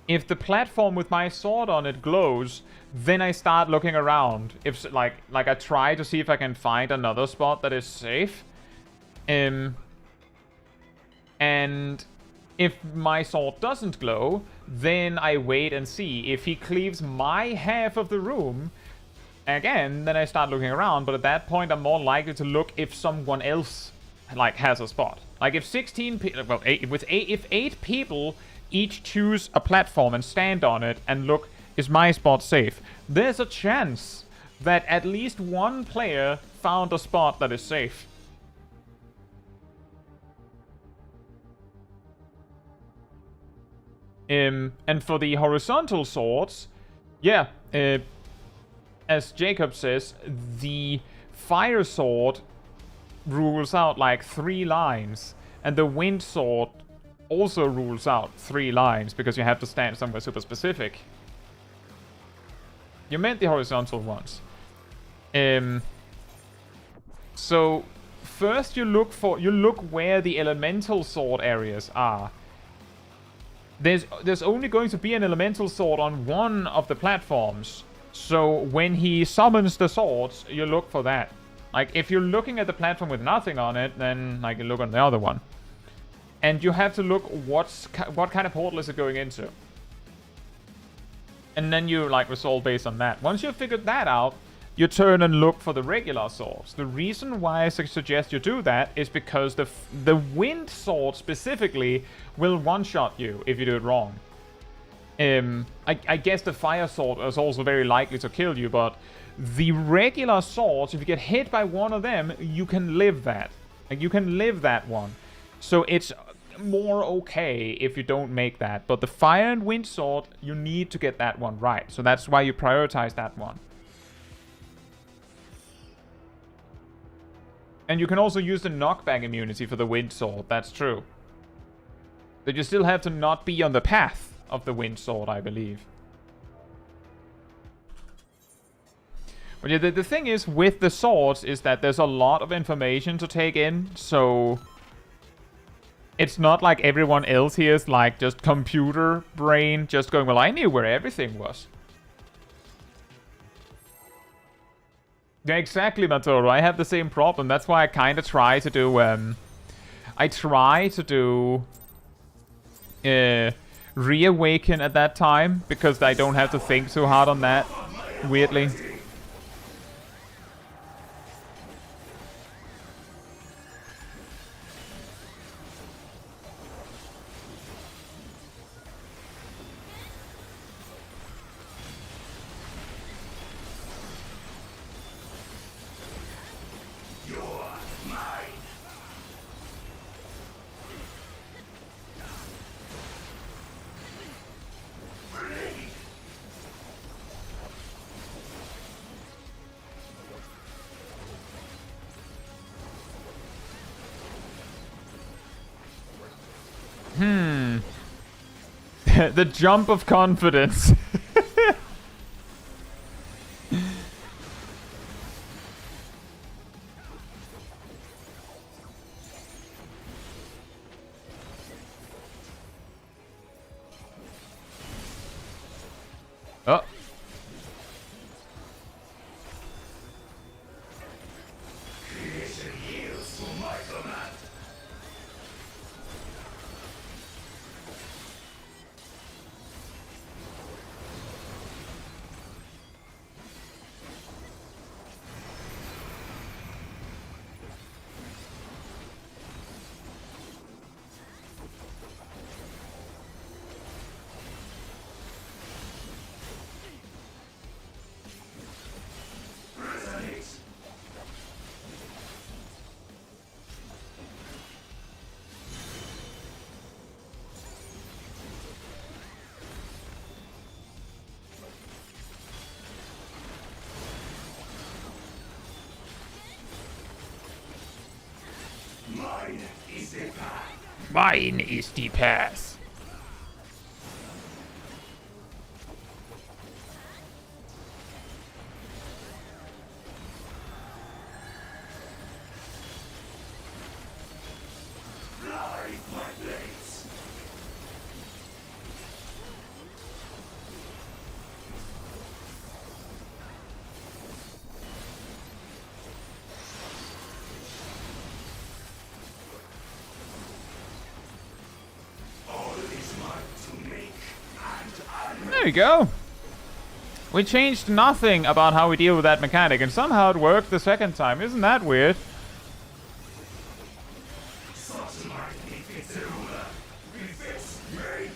S1: If the platform with my sword on it glows, then I start looking around. If, like I try to see if I can find another spot that is safe. And if my sword doesn't glow, then I wait and see. If he cleaves my half of the room, again, then I start looking around. But at that point, I'm more likely to look if someone else, like, has a spot. Like, if 16 people, well, if 8 people each choose a platform and stand on it and look, is my spot safe? There's a chance that at least one player found a spot that is safe. And for the horizontal swords, yeah, as Jacob says, the fire sword rules out like 3 lines, and the wind sword also rules out 3 lines because you have to stand somewhere super specific. You meant the horizontal ones. So first you look where the elemental sword areas are. There's only going to be an elemental sword on one of the platforms. So when he summons the swords, you look for that. Like, if you're looking at the platform with nothing on it, then, like, you look on the other one. And you have to look what kind of portal is it going into. And then you, like, resolve based on that. Once you've figured that out, you turn and look for the regular swords. The reason why I suggest you do that is because the wind sword specifically will one-shot you if you do it wrong. I guess the fire sword is also very likely to kill you, but the regular swords, if you get hit by one of them, you can live that. Like, you can live that one. So it's more okay if you don't make that. But the fire and wind sword, you need to get that one right. So that's why you prioritize that one. And you can also use the knockback immunity for the wind sword. That's true. But you still have to not be on the path of the wind sword, I believe. But yeah, the thing is with the swords is that there's a lot of information to take in, so it's not like everyone else here is like just computer brain, just going, well, I knew where everything was. Yeah, exactly, Matoro. I have the same problem. That's why I kind of try to do, Reawaken at that time, because I don't have to think so hard on that, weirdly. The jump of confidence. Oh.
S2: Creation yields to my command. Mine is the path.
S1: Mine is the path.
S2: Fly, my blades. All is mine to make, and
S1: There you go. We changed nothing about how we deal with that mechanic, and somehow it worked the second time. Isn't that weird?
S2: such might befits a ruler. Befits me.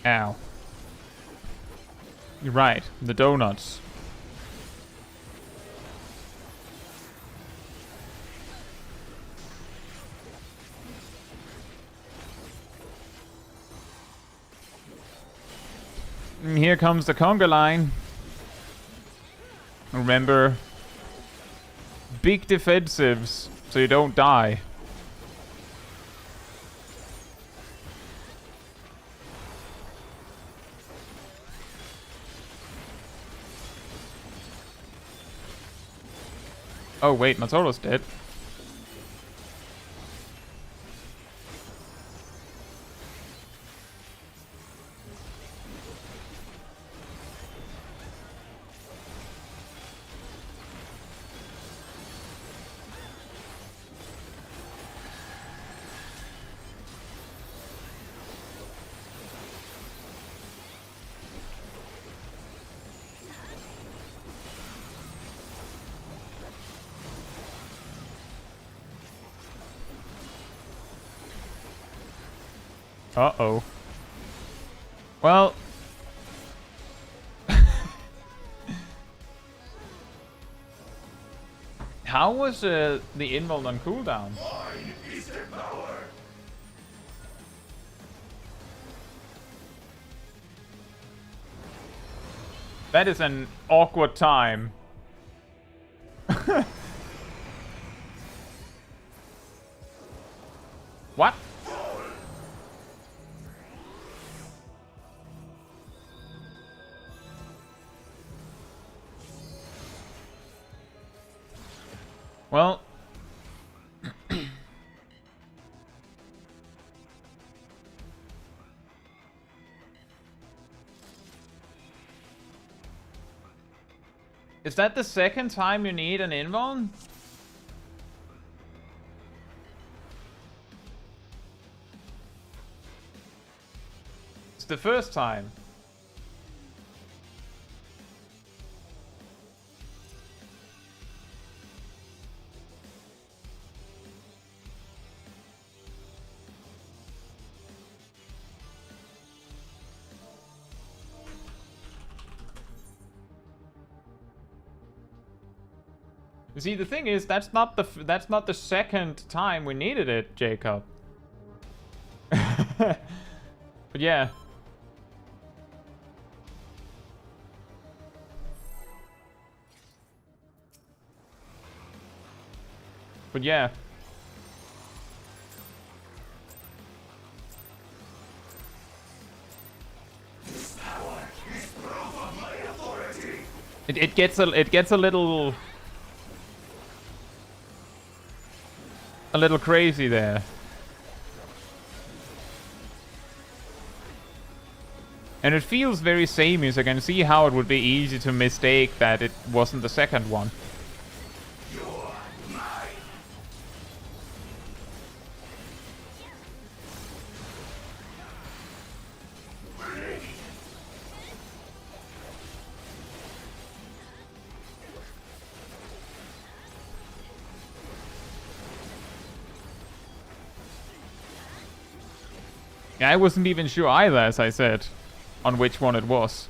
S1: Ow. You're right. The donuts. And here comes the conga line. Remember, big defensives so you don't die. Oh wait, my solo's dead. Uh-oh. Well... How was the invuln on cooldown?
S2: Mine is the power.
S1: That is an awkward time. What? Well... Is that the second time you need an invuln? It's the first time. You see, the thing is, that's not the second time we needed it, Jacob. But yeah. But yeah.
S2: This power is proof of my authority.
S1: It gets a little crazy there. And it feels very samey, so I can see how it would be easy to mistake that it wasn't the second one.
S2: You're mine.
S1: Yeah, I wasn't even sure either, as I said, on which one it was.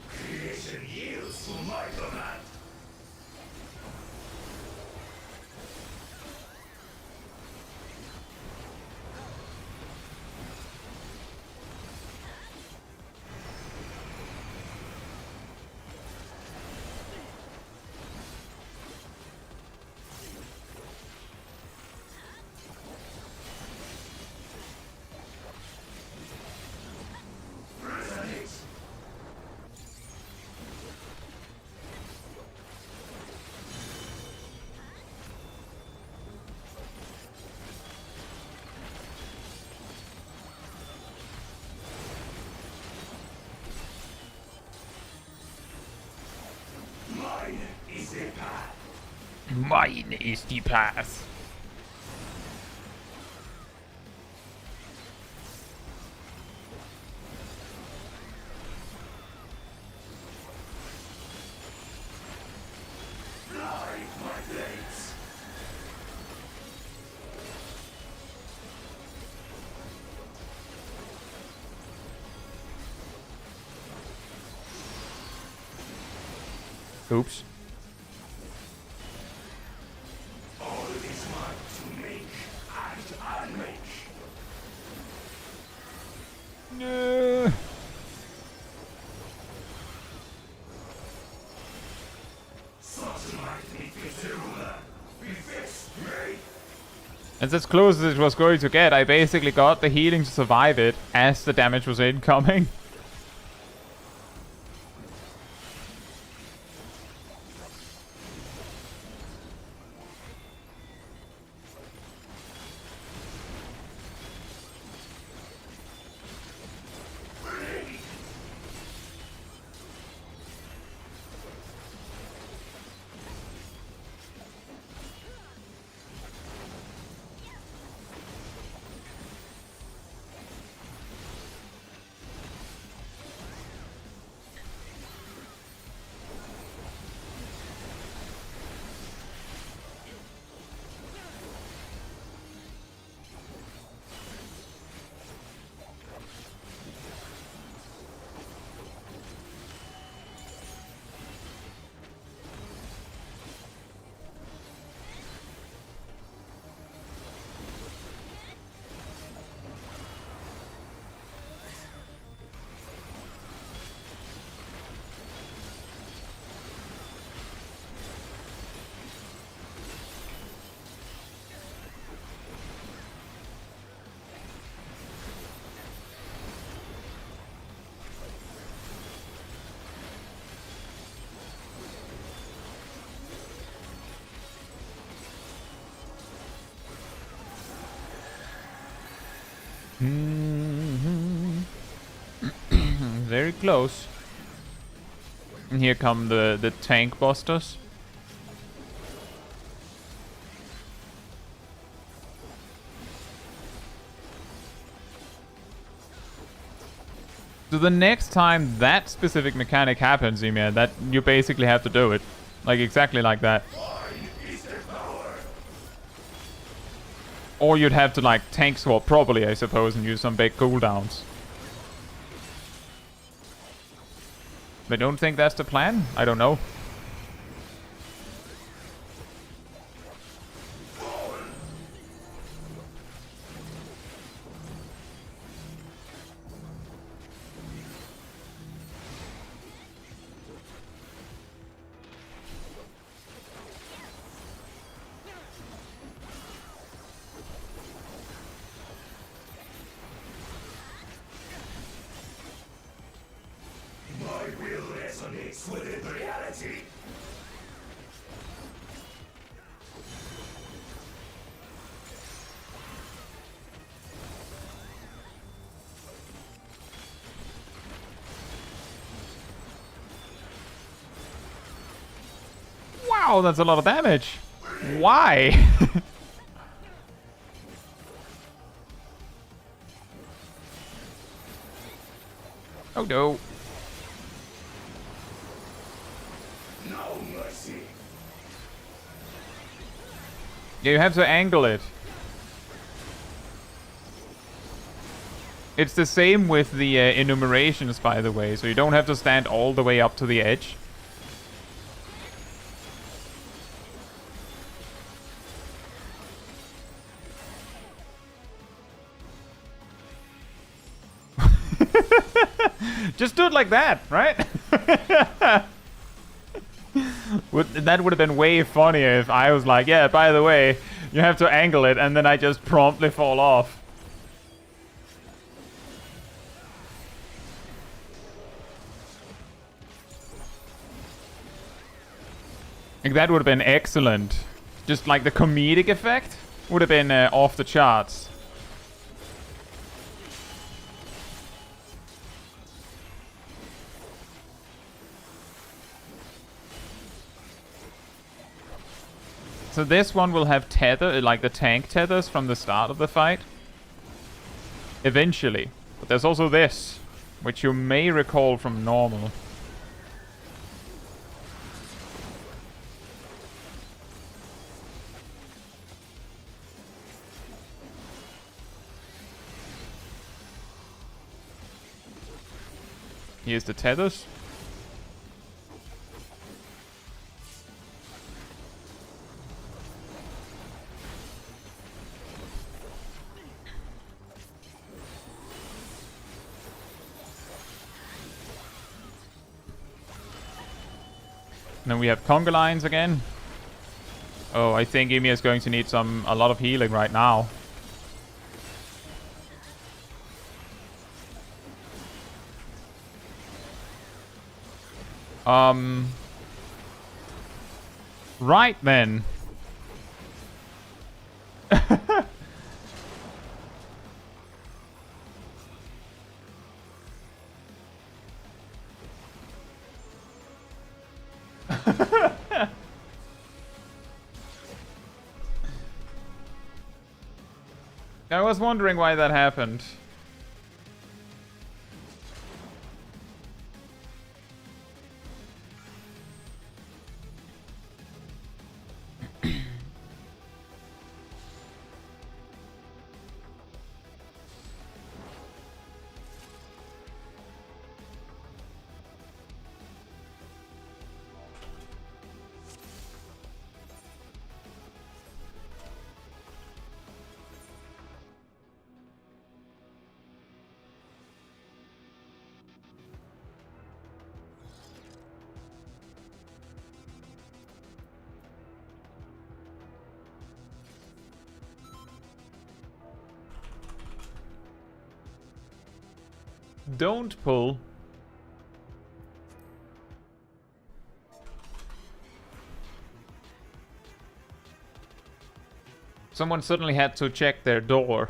S2: Creation yields to my command. Resonate. Mine is the path.
S1: Mine is the path.
S2: Fly, my blades.
S1: Oops.
S2: All is mine to make and unmake.
S1: It's as close as it was going to get. I basically got the healing to survive it as the damage was incoming. Very close. And here come the tank busters. So the next time that specific mechanic happens, Emir, that you basically have to do it. Like exactly like that. Or you'd have to like tank swap properly, I suppose, and use some big cooldowns. But don't think that's the plan? I don't know.
S2: Within reality.
S1: Wow, that's a lot of damage. Why? Oh no.
S2: No mercy.
S1: Yeah, you have to angle it. It's the same with the enumerations, by the way, so you don't have to stand all the way up to the edge. Just do it like that, right? That would have been way funnier if I was like, yeah, by the way, you have to angle it, and then I just promptly fall off. Like, that would have been excellent. Just like the comedic effect would have been off the charts. So this one will have tether, like the tank tethers from the start of the fight. Eventually. But there's also this, which you may recall from normal. Here's the tethers. And then we have conga lines again. Oh, I think Ymir is going to need a lot of healing right now. Right then. I was wondering why that happened. Don't pull. Someone suddenly had to check their door.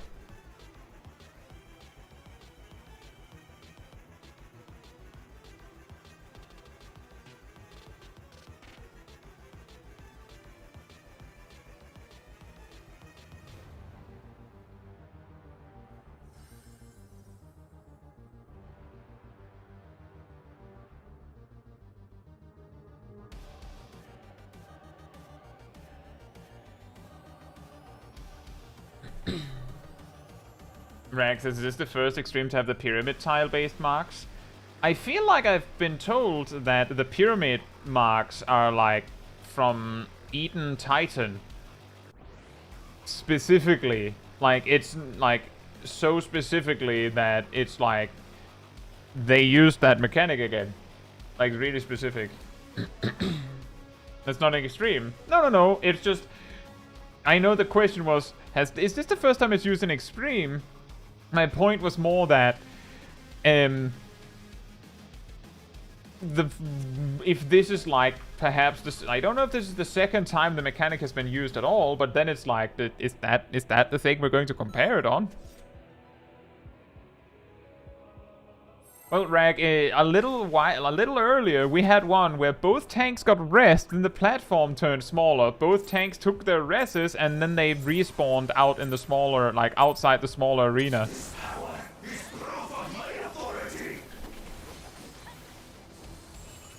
S1: Rax, is this the first extreme to have the pyramid tile based marks? I feel like I've been told that the pyramid marks are like from Eden Titan. Specifically. Like it's like so specifically that it's like they used that mechanic again. Like really specific. That's not an extreme. No. It's just I know the question was is this the first time it's used in extreme? My point was more that if this is like perhaps this, I don't know if this is the second time the mechanic has been used at all, but then it's like is that the thing we're going to compare it on? Well, Rag, a little earlier we had one where both tanks got rest and the platform turned smaller. Both tanks took their rests and then they respawned out in the smaller, like outside the smaller arena.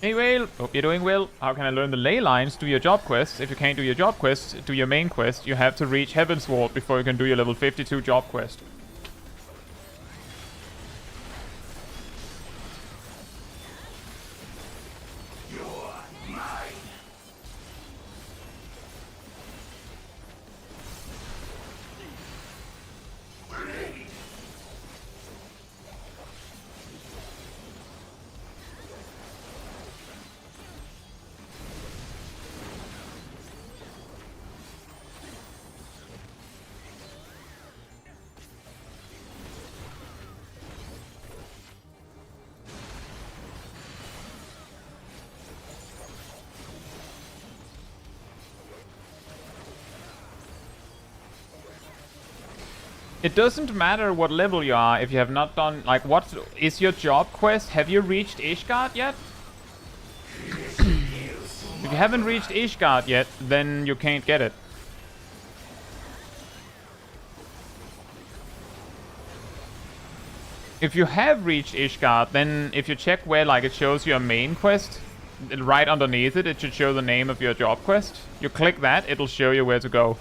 S1: Hey Whale, hope you're doing well. How can I learn the ley lines? Do your job quests. If you can't do your job quest, do your main quest. You have to reach Heavensward before you can do your level 52 job quest. It doesn't matter what level you are if you have not done, like, what is your job quest? Have you reached Ishgard yet? If you haven't reached Ishgard yet, then you can't get it. If you have reached Ishgard, then if you check where, like, it shows your main quest, right underneath it, it should show the name of your job quest. You click that, it'll show you where to go.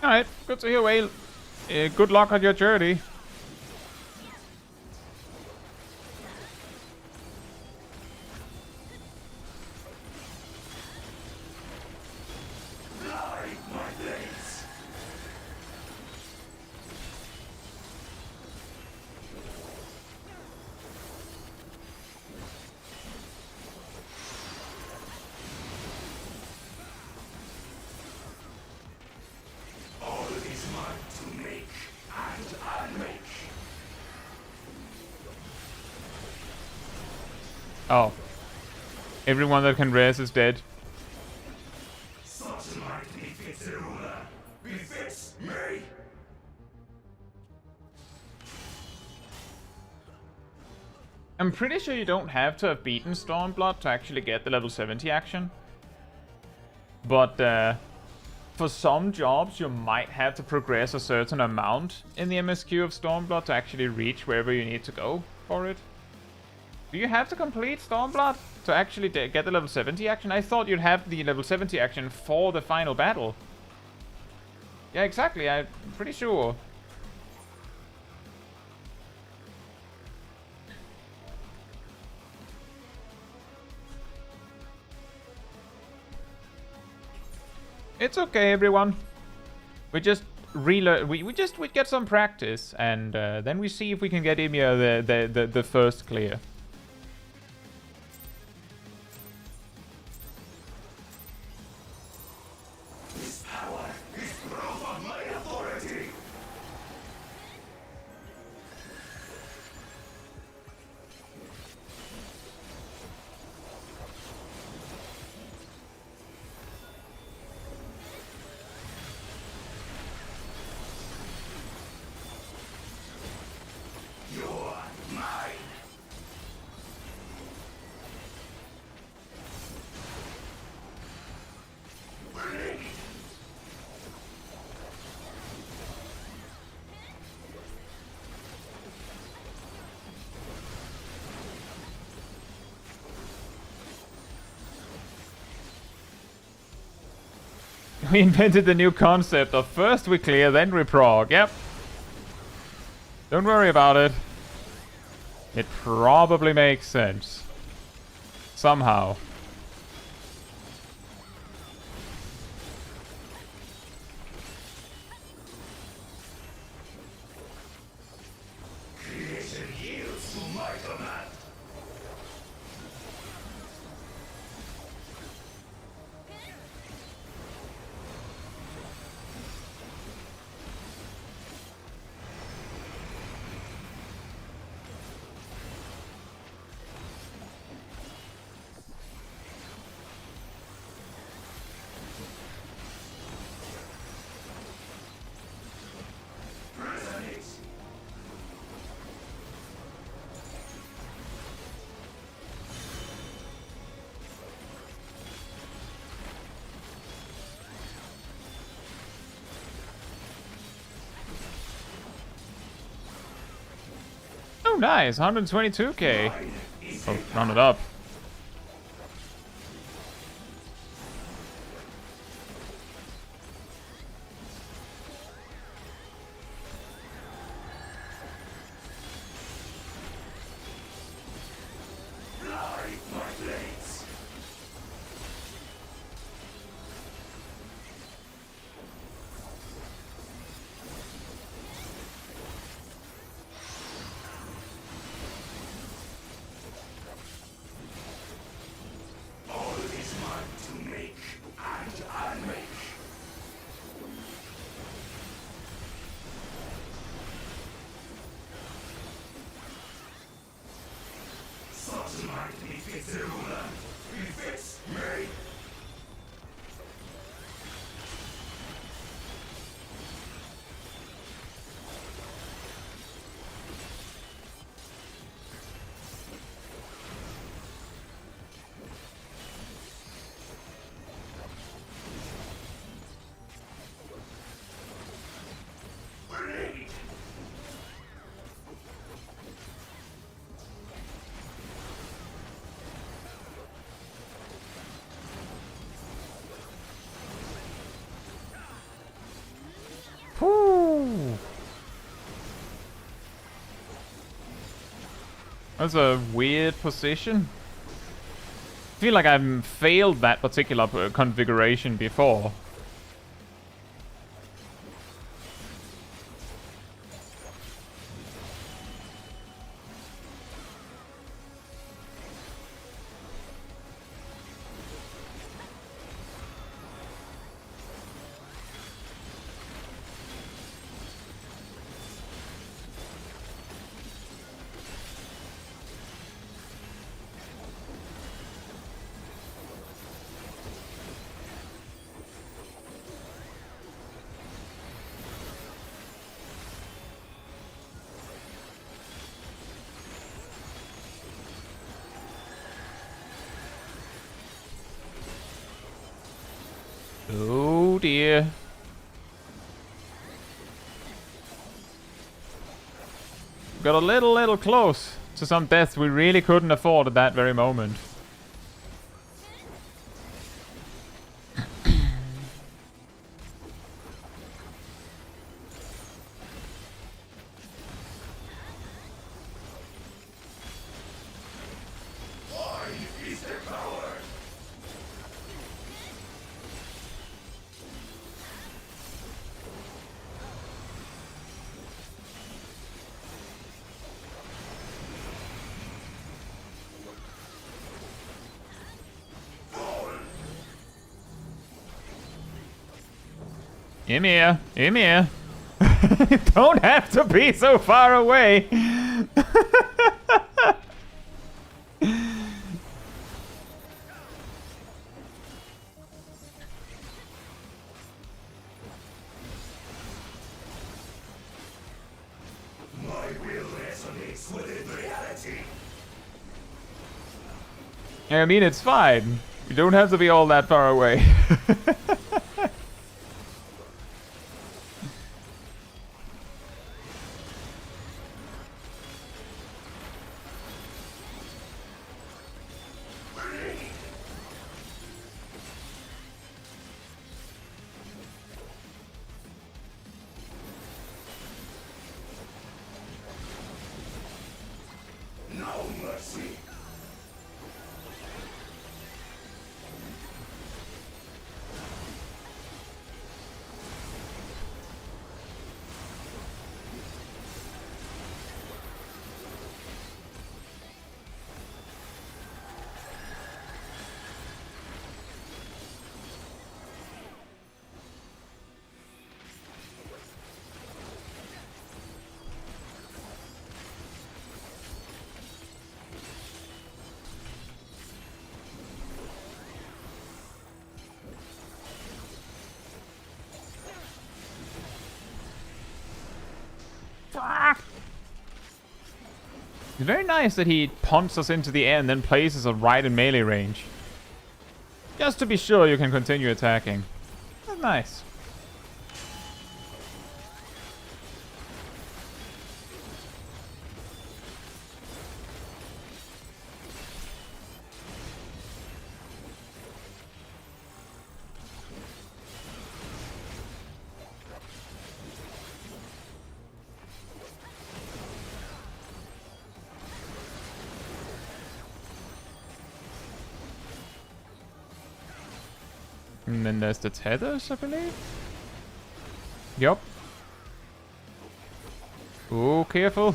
S1: Alright, good to hear, Whale. Good luck on your journey. Oh. Everyone that can res is dead.
S2: Such might befits a ruler. Befits me.
S1: I'm pretty sure you don't have to have beaten Stormblood to actually get the level 70 action. But for some jobs, you might have to progress a certain amount in the MSQ of Stormblood to actually reach wherever you need to go for it. Do you have to complete Stormblood to actually get the level 70 action? I thought you'd have the level 70 action for the final battle. Yeah, exactly. I'm pretty sure. It's okay, everyone. We just relearn. We get some practice, and then we see if we can get Ymir the first clear. We invented the new concept of first we clear, then we prog. Yep. Don't worry about it. It probably makes sense. Somehow.
S2: Creation yields to my command.
S1: Oh, nice. 122k. Oh, round it up. That's a weird position. I feel like I've failed that particular configuration before. Oh dear. Got a little close to some deaths we really couldn't afford at that very moment. Ymir, Ymir. You don't have to be so far away. I mean, it's fine. You don't have to be all that far away. It's very nice that he punts us into the air and then places us right in melee range. Just to be sure you can continue attacking. That's nice. And then there's the tethers, I believe. Yup. Oh, careful.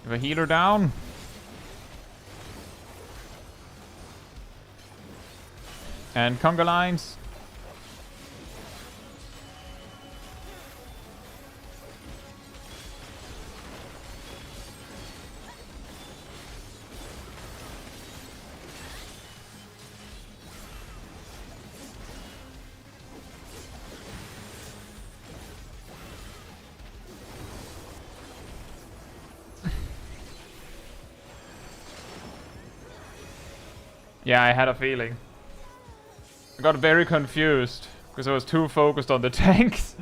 S1: Have a healer down. And conga lines. Yeah, I had a feeling. I got very confused because I was too focused on the tanks.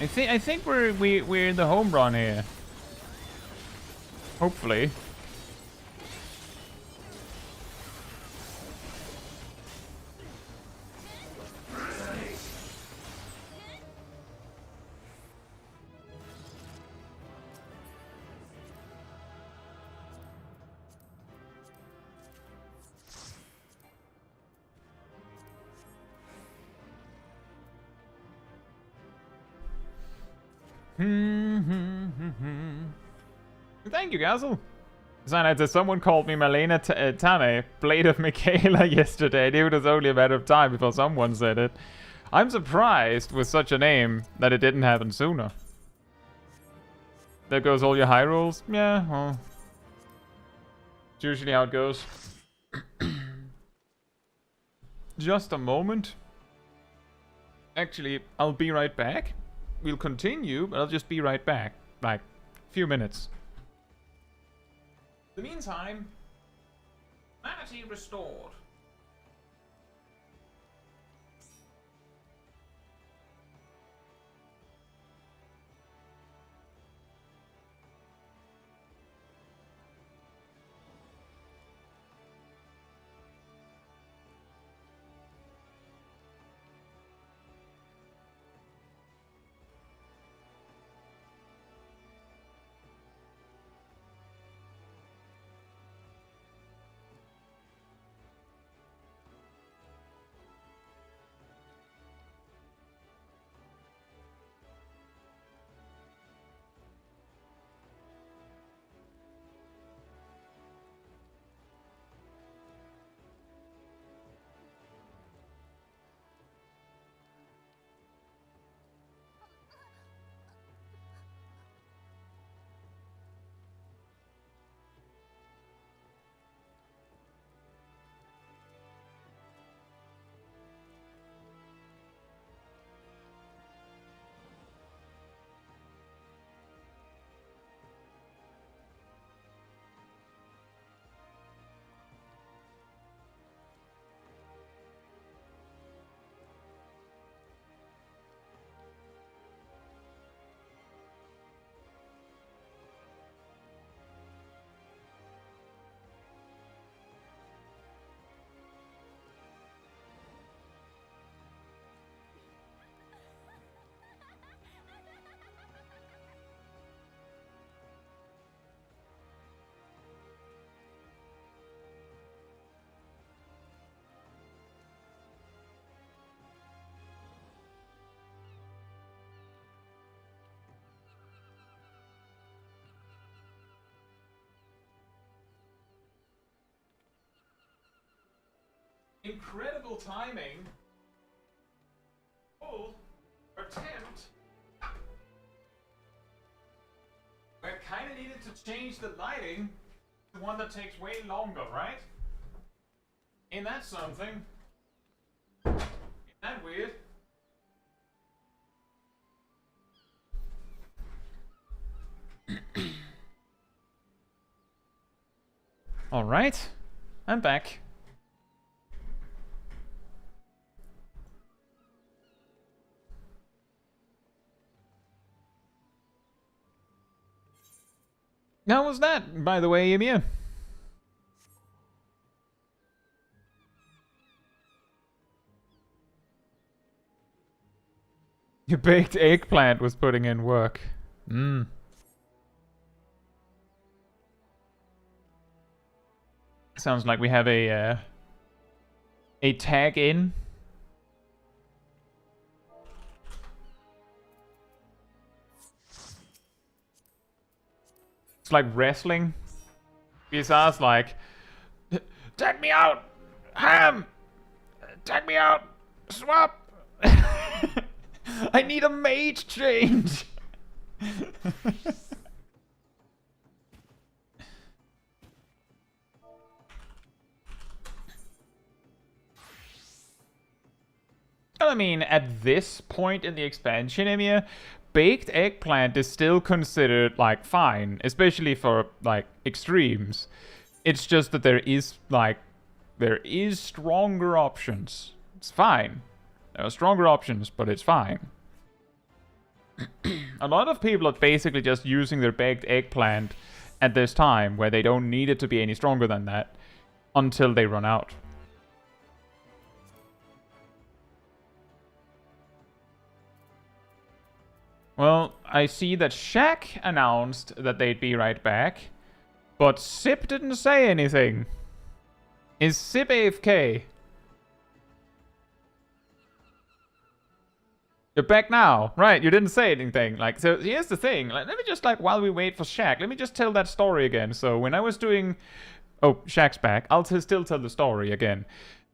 S1: I think we're in the home run here. Hopefully. Thank you, Gazel. Someone called me Malena Tane, Blade of Michaela, yesterday. I knew it was only a matter of time before someone said it. I'm surprised with such a name that it didn't happen sooner. There goes all your high rolls. Yeah, well, it's usually how it goes. Just a moment. Actually, I'll be right back. We'll continue, but I'll just be right back. Like, a few minutes. In the meantime, sanity restored. Incredible timing. Full attempt. I kind of needed to change the lighting to one that takes way longer, right? Ain't that something? Ain't that weird? All right, I'm back. How was that, by the way, Emir? Your baked eggplant was putting in work. Sounds like we have a tag in. It's like wrestling. BSR's like, tag me out, Ham! Tag me out, Swap! I need a mage change! I mean, at this point in the expansion, Emir, baked eggplant is still considered, like, fine. Especially for, like, extremes. It's just that there is stronger options. It's fine. There are stronger options, but it's fine. A lot of people are basically just using their baked eggplant at this time, where they don't need it to be any stronger than that, until they run out. Well, I see that Shaq announced that they'd be right back, but Sip didn't say anything. Is Sip AFK? You're back now. Right, you didn't say anything. Like, so here's the thing. Like, let me just, like, while we wait for Shaq, let me just tell that story again. So when I was doing... Oh, Shaq's back. I'll still tell the story again.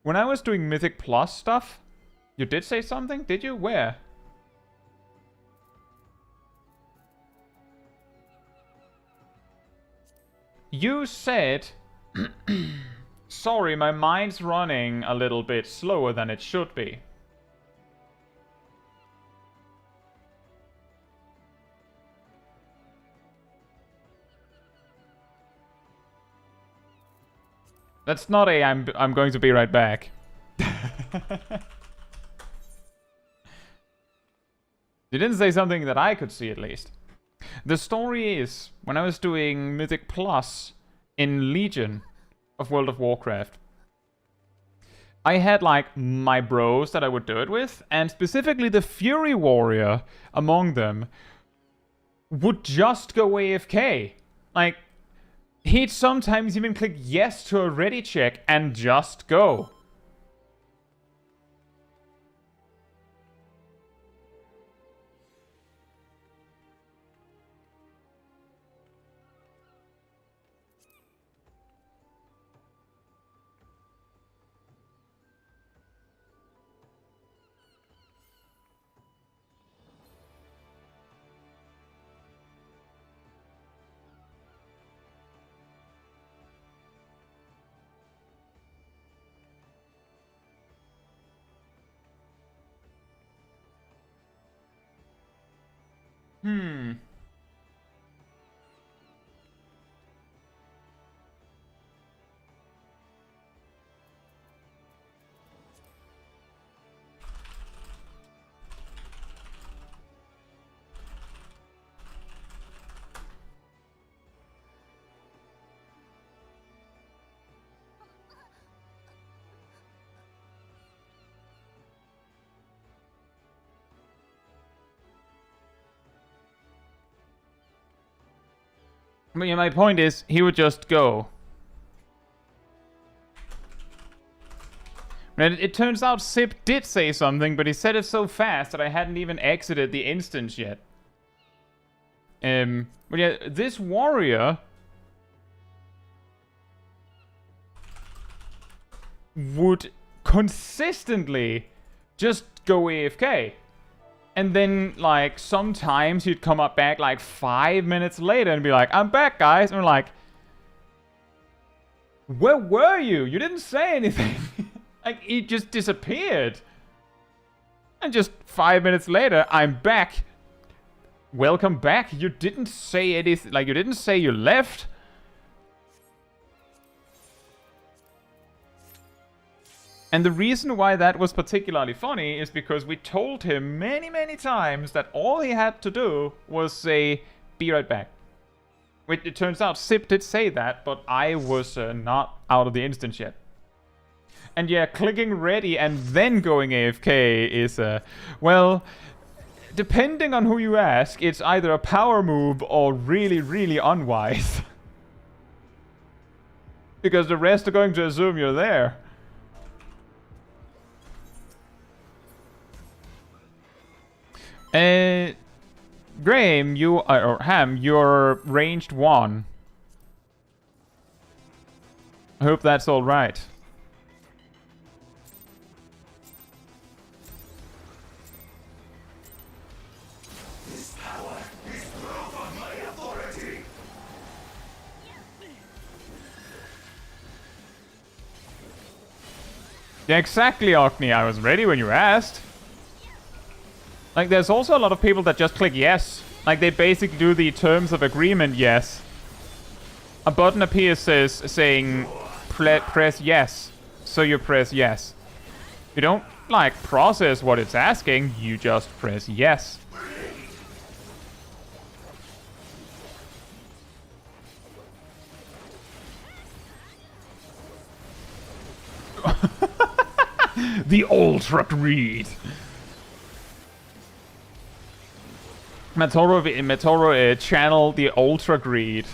S1: When I was doing Mythic Plus stuff, you did say something? Did you? Where? You said... Sorry, my mind's running a little bit slower than it should be. That's not a I'm going to be right back. You didn't say something that I could see, at least. The story is, when I was doing Mythic Plus in Legion of World of Warcraft, I had, like, my bros that I would do it with, and specifically the Fury Warrior among them would just go AFK. Like, he'd sometimes even click yes to a ready check and just go. But yeah, my point is, he would just go. And it turns out Sip did say something, but he said it so fast that I hadn't even exited the instance yet. But yeah, this warrior would consistently just go AFK. And then, like, sometimes he'd come up back, like, 5 minutes later and be like, I'm back, guys. And we're like, where were you? You didn't say anything. Like, he just disappeared. And just 5 minutes later, I'm back. Welcome back. You didn't say anything. Like, you didn't say you left. And the reason why that was particularly funny is because we told him many, many times that all he had to do was say, be right back. It turns out Sip did say that, but I was not out of the instance yet. And yeah, clicking ready and then going AFK is, well, depending on who you ask, it's either a power move or really, really unwise. Because the rest are going to assume you're there. Graham, or Ham, you're ranged 1. I hope that's alright.
S2: This power is built on my authority.
S1: Yeah, exactly, Ogni. I was ready when you asked. Like, there's also a lot of people that just click yes. Like, they basically do the terms of agreement yes. A button appears saying press yes. So you press yes. You don't, like, process what it's asking. You just press yes. The Ultra Greed. Matoro channel the Ultra Greed.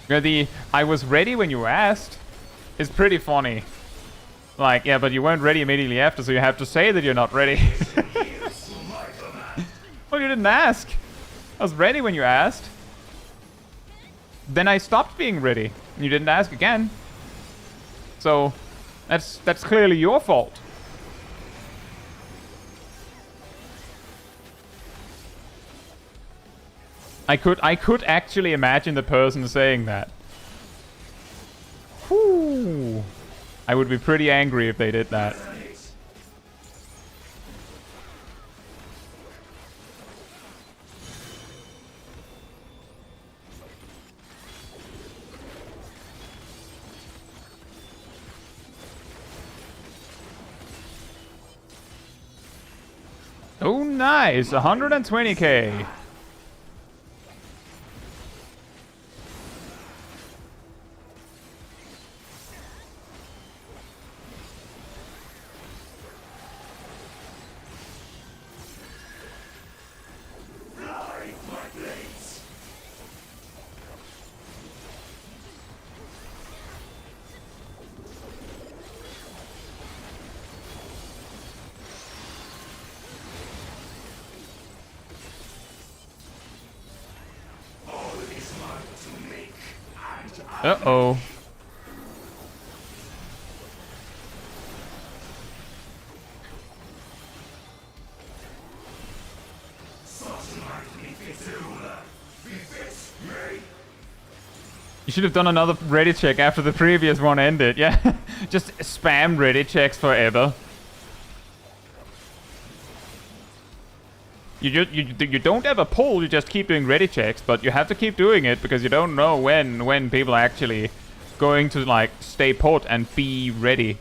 S1: The I was ready when you asked is pretty funny. Like, yeah, but you weren't ready immediately after, so you have to say that you're not ready. Well, you didn't ask. I was ready when you asked. Then I stopped being ready. And you didn't ask again. So, that's clearly your fault. I could actually imagine the person saying that. Whew. I would be pretty angry if they did that. Oh, nice. 120k. Uh-oh. You should have done another ready check after the previous one ended, yeah? Just spam ready checks forever. You don't ever pull, you just keep doing ready checks, but you have to keep doing it because you don't know when people are actually going to, like, stay put and be ready.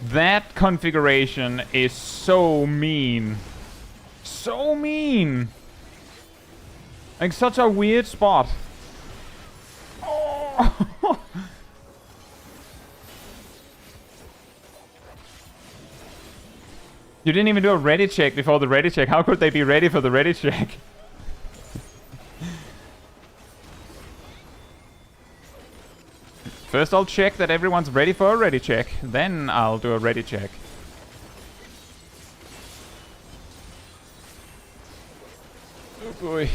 S1: That configuration is so mean. So mean. Like, such a weird spot. Oh. You didn't even do a ready check before the ready check. How could they be ready for the ready check? First I'll check that everyone's ready for a ready check. Then I'll do a ready check. Oh boy.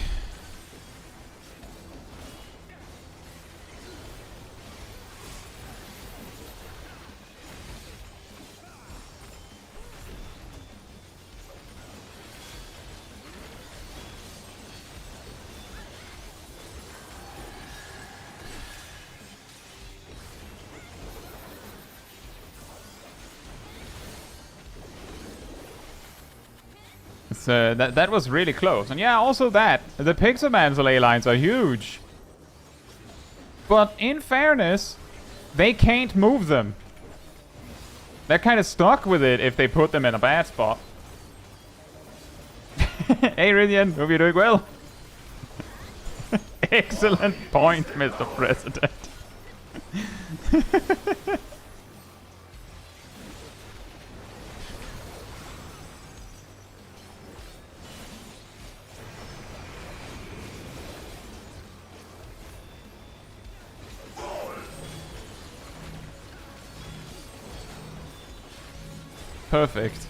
S1: That was really close. And yeah, also that. The Pixelman's ley lines are huge. But in fairness, they can't move them. They're kind of stuck with it if they put them in a bad spot. Hey Ridian, hope you're doing well. Excellent point, Mr. President. Perfect.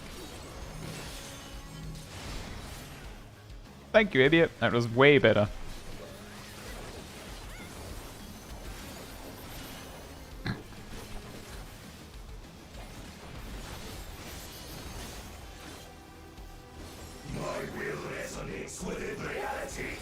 S1: Thank you, idiot. That was way better.
S2: My will resonates with reality.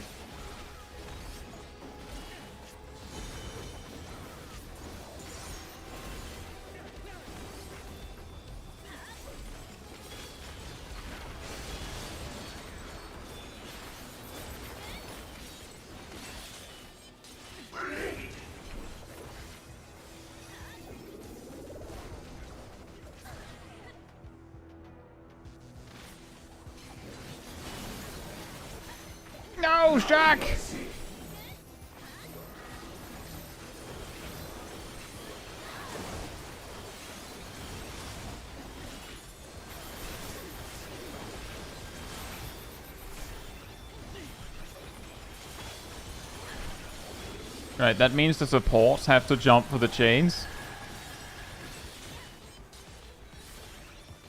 S1: goes, Jack! Right, that means the supports have to jump for the chains.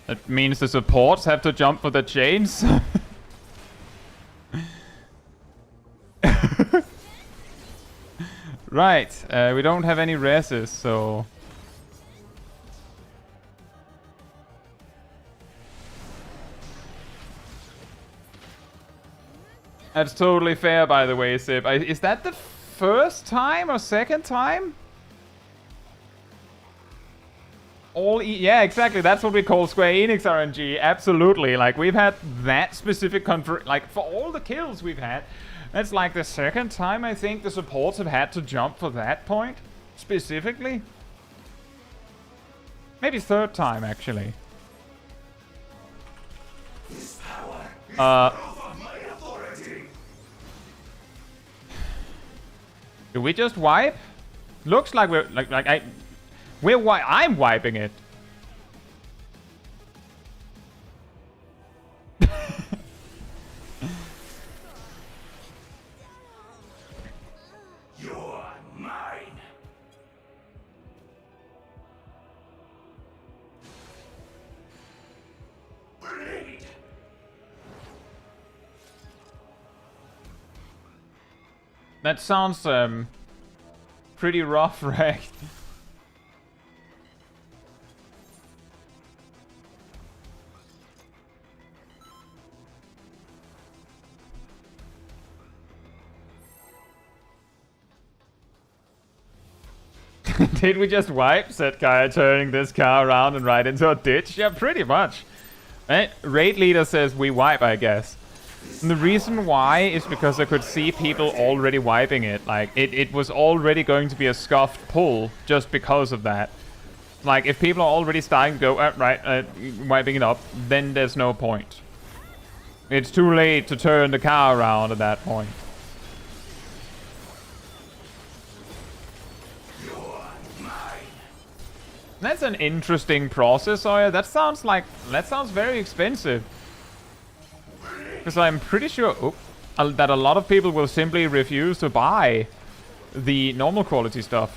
S1: That means the supports have to jump for the chains. Right, we don't have any reses, so... That's totally fair, by the way, Sib. Is that the first time or second time? Yeah, exactly. That's what we call Square Enix RNG. Absolutely. Like, we've had that specific like, for all the kills we've had, that's like the second time I think the supports have had to jump for that point, specifically. Maybe third time, actually.
S2: This power is
S1: do we just wipe? Looks like we're I'm wiping it.
S2: You're mine. Blade.
S1: That sounds pretty rough, right? Did we just wipe? Said Kaya, turning this car around and right into a ditch. Yeah, pretty much. Right? Raid leader says we wipe, I guess. And the reason why is because I could see people already wiping it. Like, it was already going to be a scuffed pull just because of that. Like, if people are already starting to go, wiping it up, then there's no point. It's too late to turn the car around at that point. That's an interesting process, Oya. That sounds very expensive. Because I'm pretty sure that a lot of people will simply refuse to buy the normal quality stuff.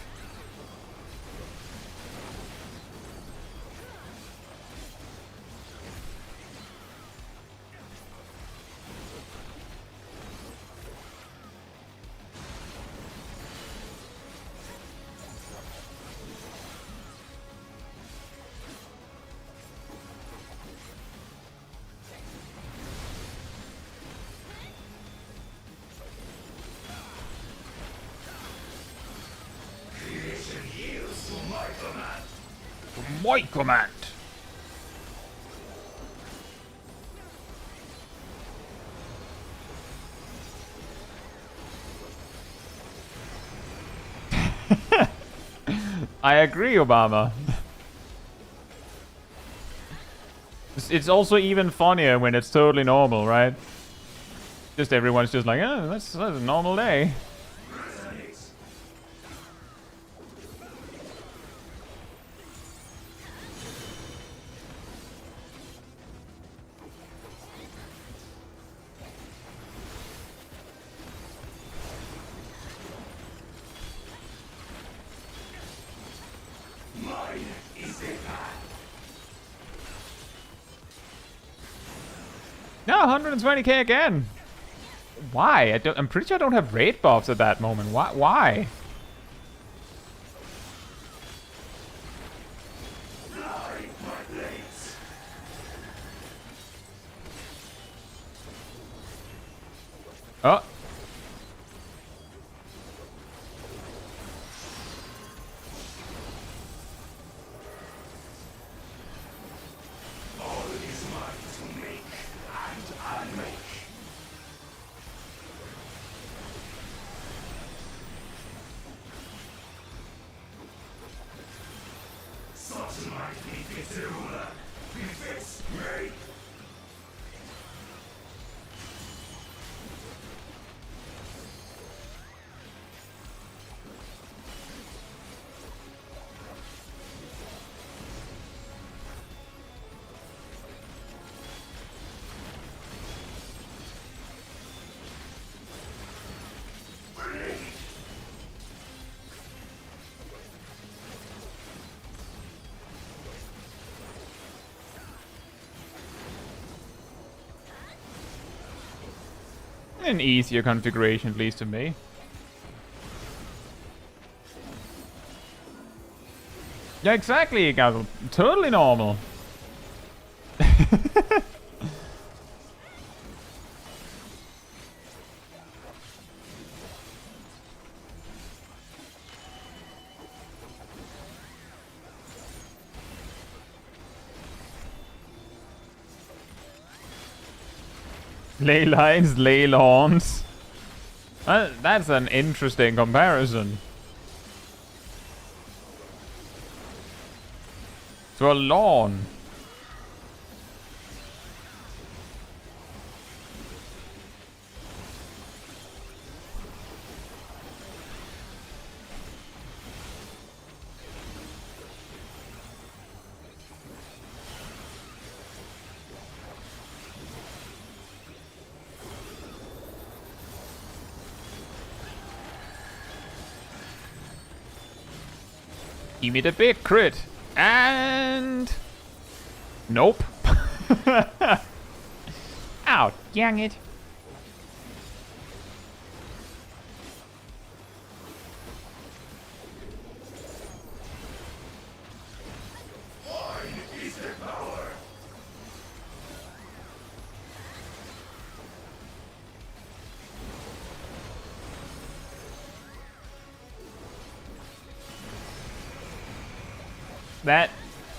S1: My command. I agree, Obama. It's also even funnier when it's totally normal, right? Just everyone's just like, oh, that's a normal day. No, 120k again. Why? I'm pretty sure I don't have raid buffs at that moment. Why? Oh. An easier configuration, at least to me. Yeah, exactly, guys. Totally normal. Ley lines, ley lawns. That's an interesting comparison. To a lawn. Give me the big crit. And... Nope. Ow, dang it. That...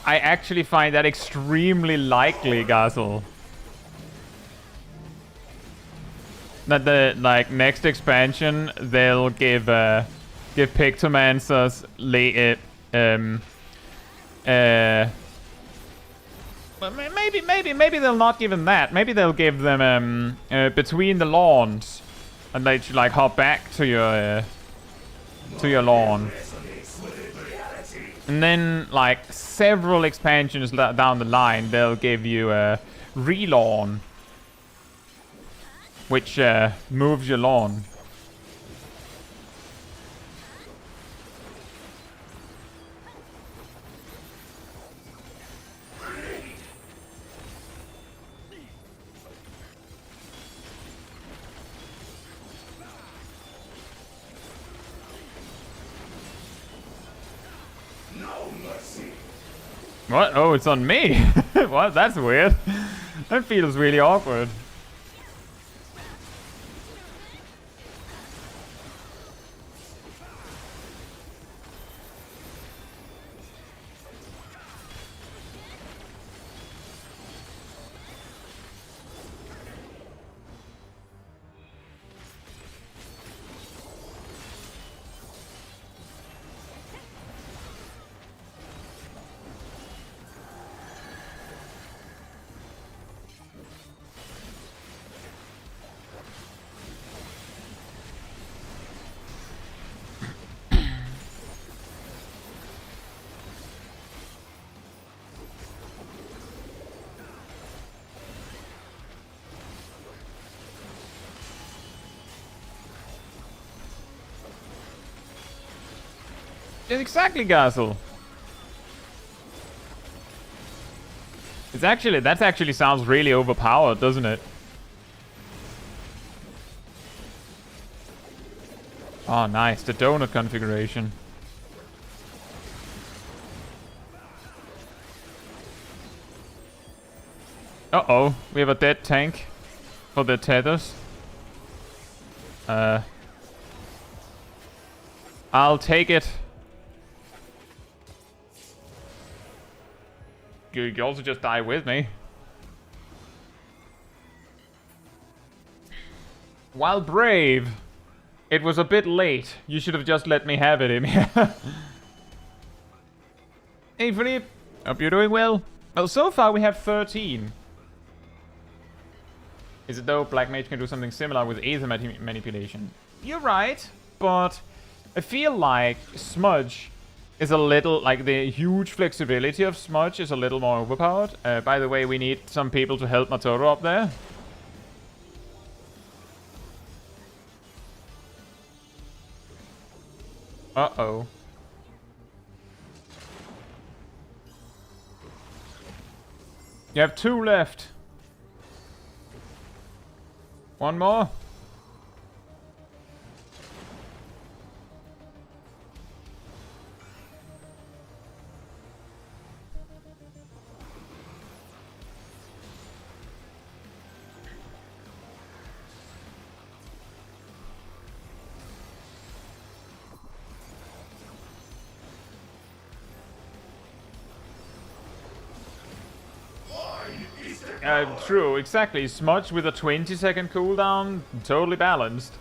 S1: I actually find that extremely likely, Gazel. That the, like, next expansion, they'll give Pictomancers well, maybe they'll not give them that. Maybe they'll give them, between the lawns. And they should, like, hop back to your lawn. And then, like, several expansions down the line, they'll give you a relawn. Which, moves your lawn. What? Oh, it's on me? What? That's weird. That feels really awkward. Exactly, Gazel. It's actually, that actually sounds really overpowered, doesn't it? Oh, nice. The donut configuration. Uh-oh. We have a dead tank for the tethers. I'll take it. You also just die with me. While brave, it was a bit late. You should have just let me have it, Emir. Hey, Philippe. Hope you're doing well. Well, so far we have 13. Is it though Black Mage can do something similar with Aether manipulation? You're right, but I feel like Smudge is a little, like, the huge flexibility of Smudge is a little more overpowered. By the way, we need some people to help Matoro up there. Uh-oh. You have 2 left. One more. True, exactly. Smudge with a 20-second cooldown, totally balanced.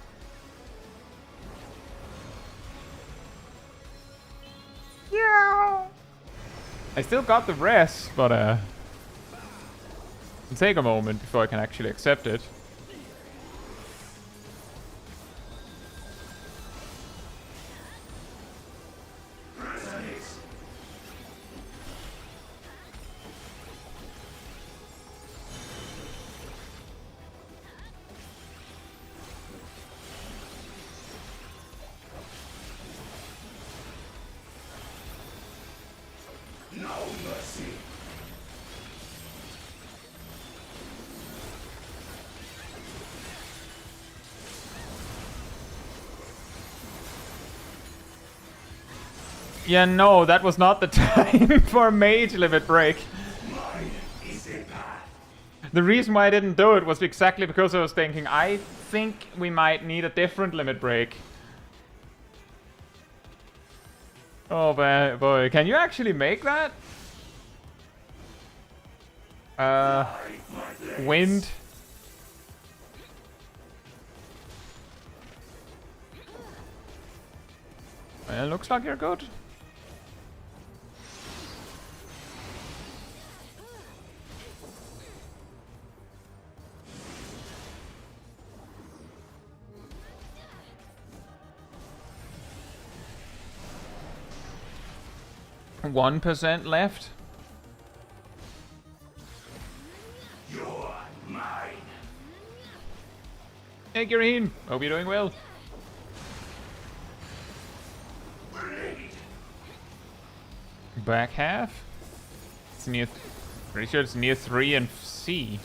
S1: Yeah. I still got the rest, but it'll take a moment before I can actually accept it.
S2: No mercy.
S1: Yeah, no, that was not the time for a mage limit break.
S2: Mine is a path.
S1: The reason why I didn't do it was exactly because I was thinking, I think we might need a different limit break. Oh boy, can you actually make that? Wind. Well, looks like you're good. %1 left.
S2: You're mine.
S1: Hey, Green. Hope you're doing well.
S2: Blade.
S1: Back half. It's near. Pretty sure it's near 3 and C.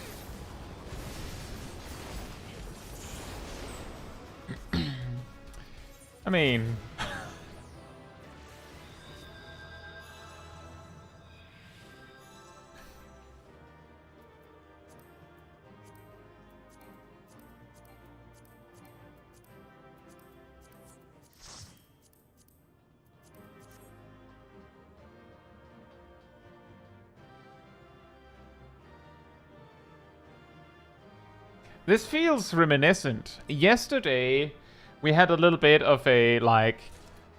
S1: I mean. This feels reminiscent. Yesterday, we had a little bit of a, like,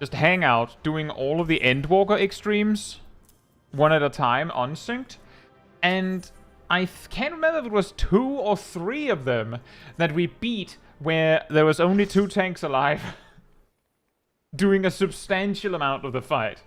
S1: just hangout doing all of the Endwalker extremes, one at a time, unsynced. And I can't remember if it was 2 or 3 of them that we beat where there was only 2 tanks alive, doing a substantial amount of the fight.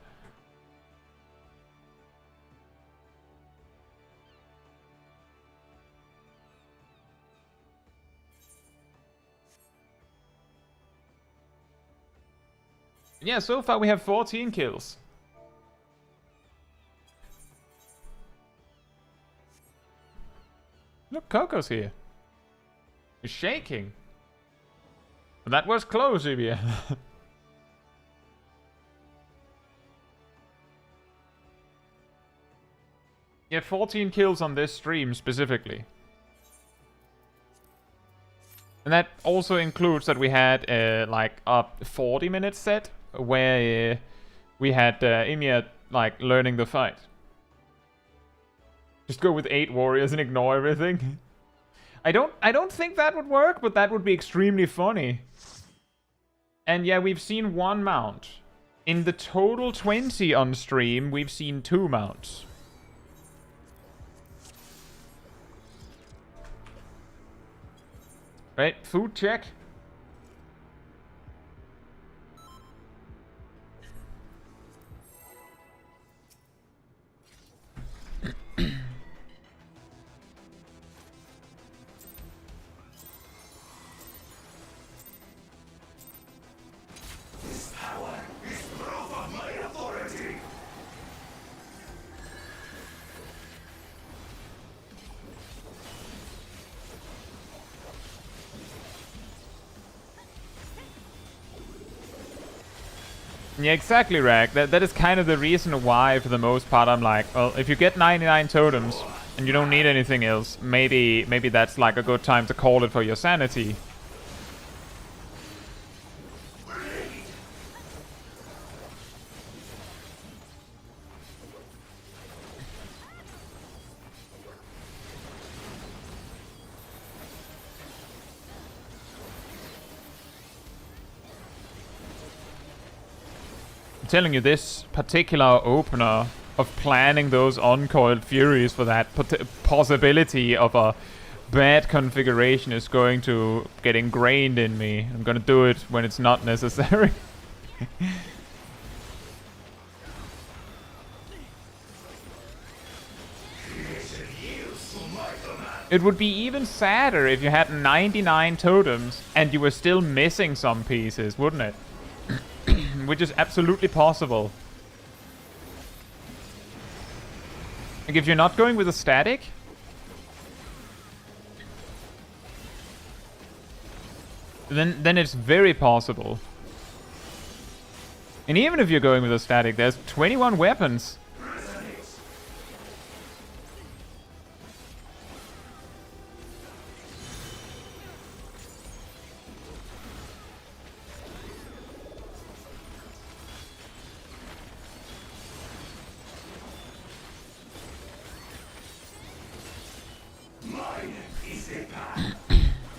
S1: Yeah, so far we have 14 kills. Look, Coco's here. He's shaking. That was close, Ibia. Yeah, 14 kills on this stream specifically. And that also includes that we had like a 40-minute set where we had Ymir like learning the fight. Just go with 8 warriors and ignore everything. I don't think that would work, but that would be extremely funny. And yeah, we've seen 1 mount. In the total 20 on stream, we've seen 2 mounts. Right, food check.
S2: This power is proof of my authority.
S1: Yeah, exactly, Rag. That is kind of the reason why, for the most part, I'm like, well, if you get 99 totems and you don't need anything else, maybe that's like a good time to call it for your sanity. I'm telling you, this particular opener of planning those uncoiled furies for that possibility of a bad configuration is going to get ingrained in me. I'm gonna do it when it's not necessary. It would be even sadder if you had 99 totems and you were still missing some pieces, wouldn't it? Which is absolutely possible. Like if you're not going with a static, then it's very possible. And even if you're going with a static, there's 21 weapons.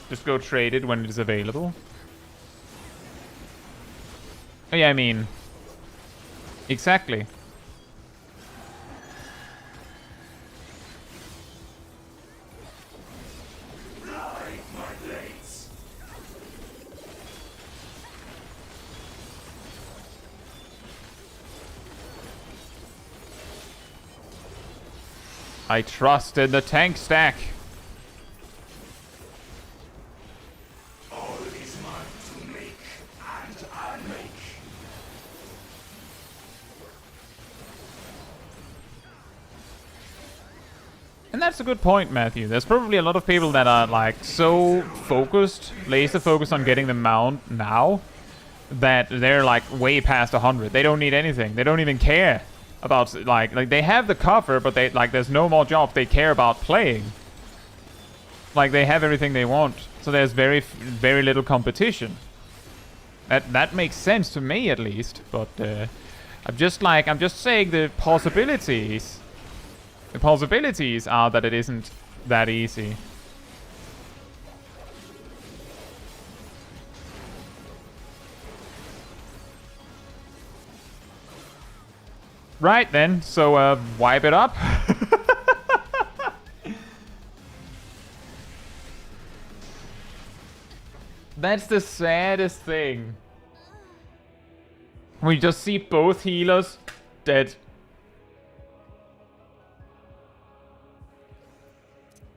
S1: Just go trade it when it is available. Oh, yeah, I mean... Exactly. I trust in the tank stack. And that's a good point, Matthew. There's probably a lot of people that are like so focused, laser focused on getting the mount now, that they're like way past 100. They don't need anything. They don't even care about like they have the cover, but they like there's no more jobs they care about playing. Like they have everything they want, so there's very little competition. That makes sense to me at least. But I'm just saying the possibilities. The possibilities are that it isn't that easy. Right then, so wipe it up. That's the saddest thing. We just see both healers dead.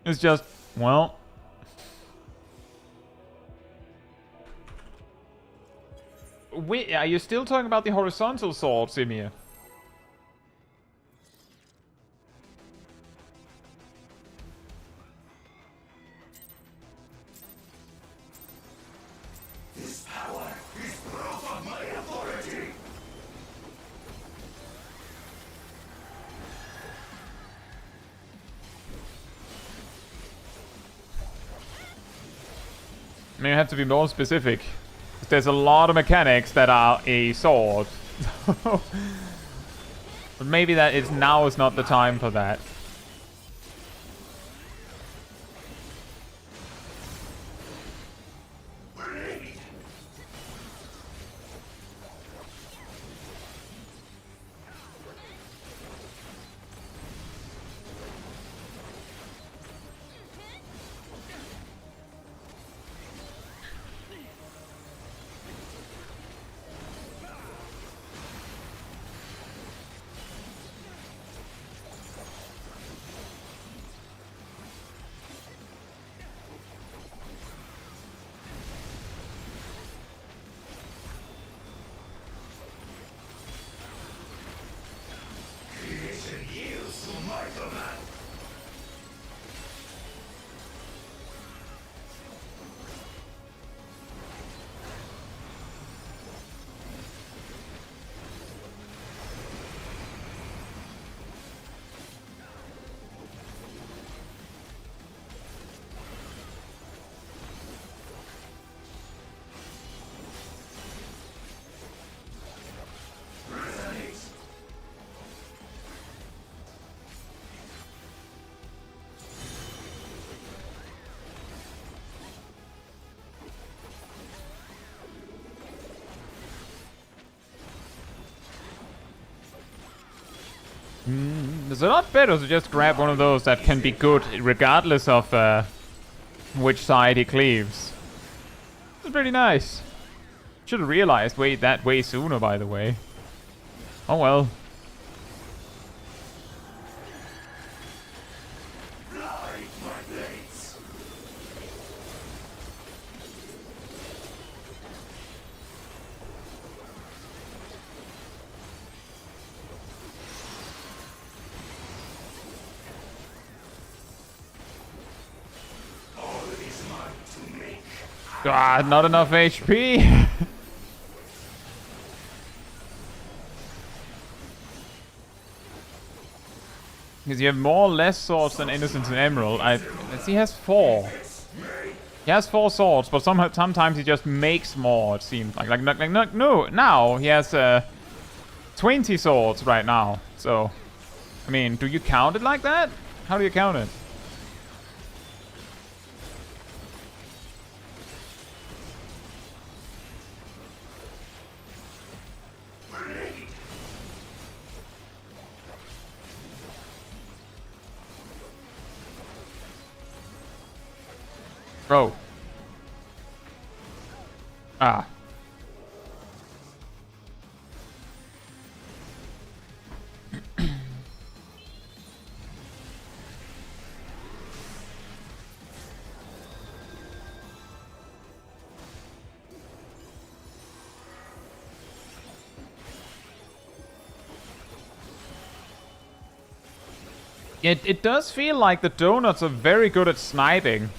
S1: It's just, well... Wait, are you still talking about the horizontal sword, Simir?
S2: This power is proof of my authority.
S1: I mean, you have to be more specific. There's a lot of mechanics that are a sword. But maybe now is not the time for that. It's a lot better to just grab one of those that can be good regardless of which side he cleaves. It's pretty nice. Should have realized that way sooner, by the way. Oh well. God, not enough HP. Because you have more or less swords than Innocence and Emerald. He has 4. He has 4 swords, but sometimes he just makes more, it seems like. No, now he has 20 swords right now. So, I mean, do you count it like that? How do you count it? Bro. Ah. It does feel like the donuts are very good at sniping.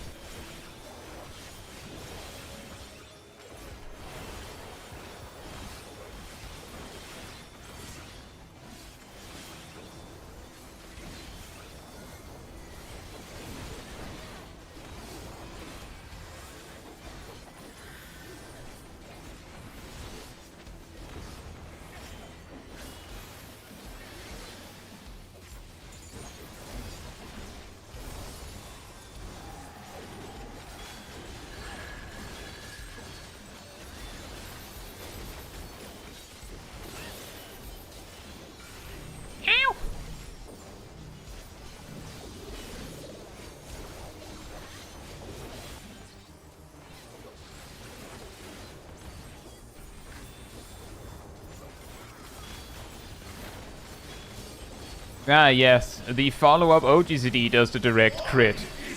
S1: Ah, yes. The follow-up OGCD does the direct crit.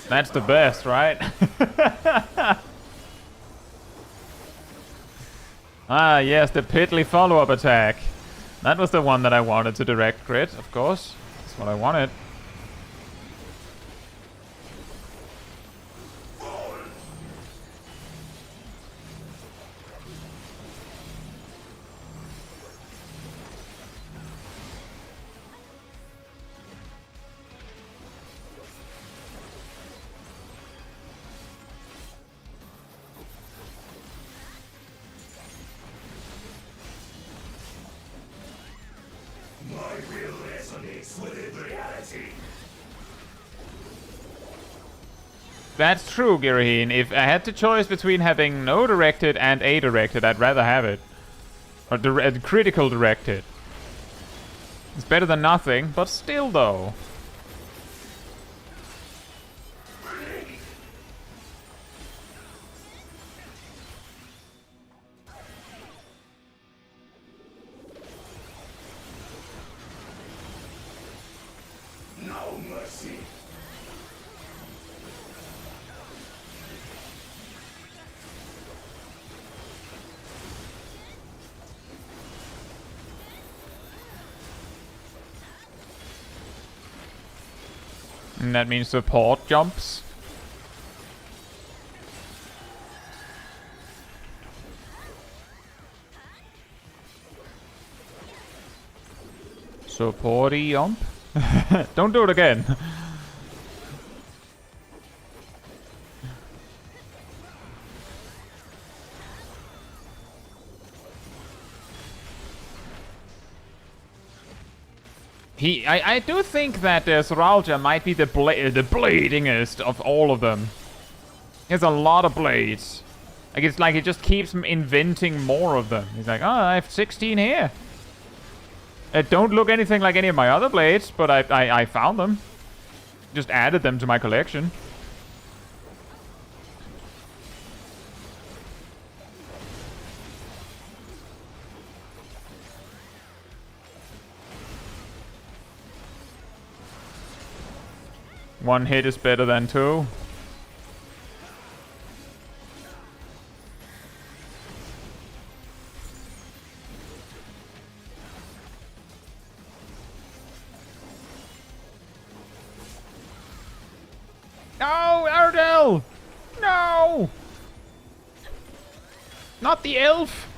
S1: That's the best, right? Ah, yes, the piddly follow-up attack. That was the one that I wanted to direct crit, of course. That's what I wanted. That's true, Giraheen. If I had the choice between having no directed and a directed, I'd rather have it. Or critical directed. It's better than nothing, but still though.
S2: No mercy.
S1: And that means support jumps. Supporty jump? Don't do it again. I do think that Soralja might be the bladingest of all of them. He has a lot of blades. Like, it's like he just keeps inventing more of them. He's like, oh, I have 16 here. It don't look anything like any of my other blades, but I found them. Just added them to my collection. One hit is better than two. No, Ardell! No! Not the elf!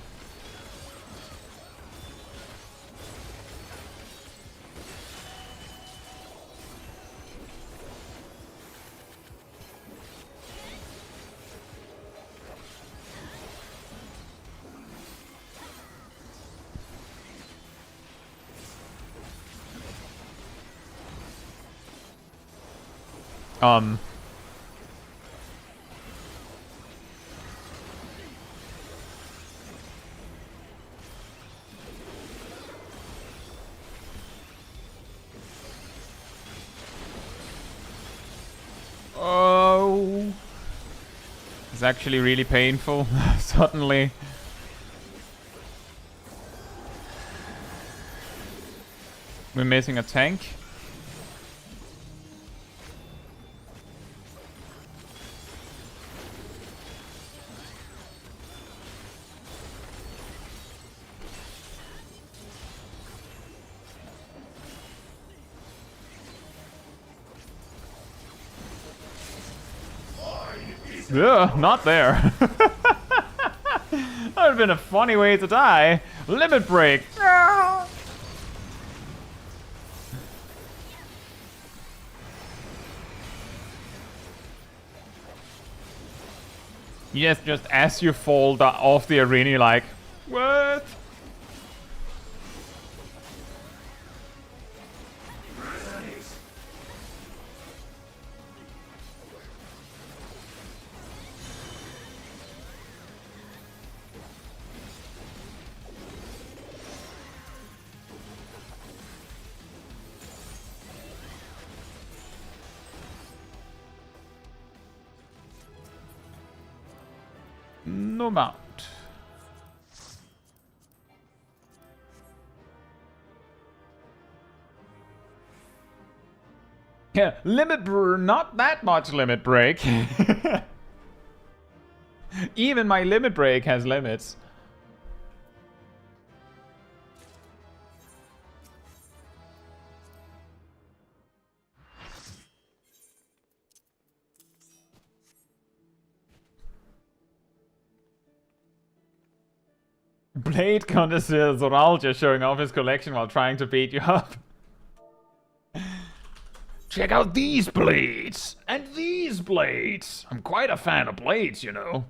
S1: Oh. It's actually really painful, suddenly. We're missing a tank. Ugh, not there. That would have been a funny way to die. Limit break. Yes, just as you fall off the arena, you're like, what? No mount. Yeah, not that much limit break. Even my limit break has limits. Blade connoisseur Zoralja showing off his collection while trying to beat you up. Check out these blades! And these blades! I'm quite a fan of blades, you know.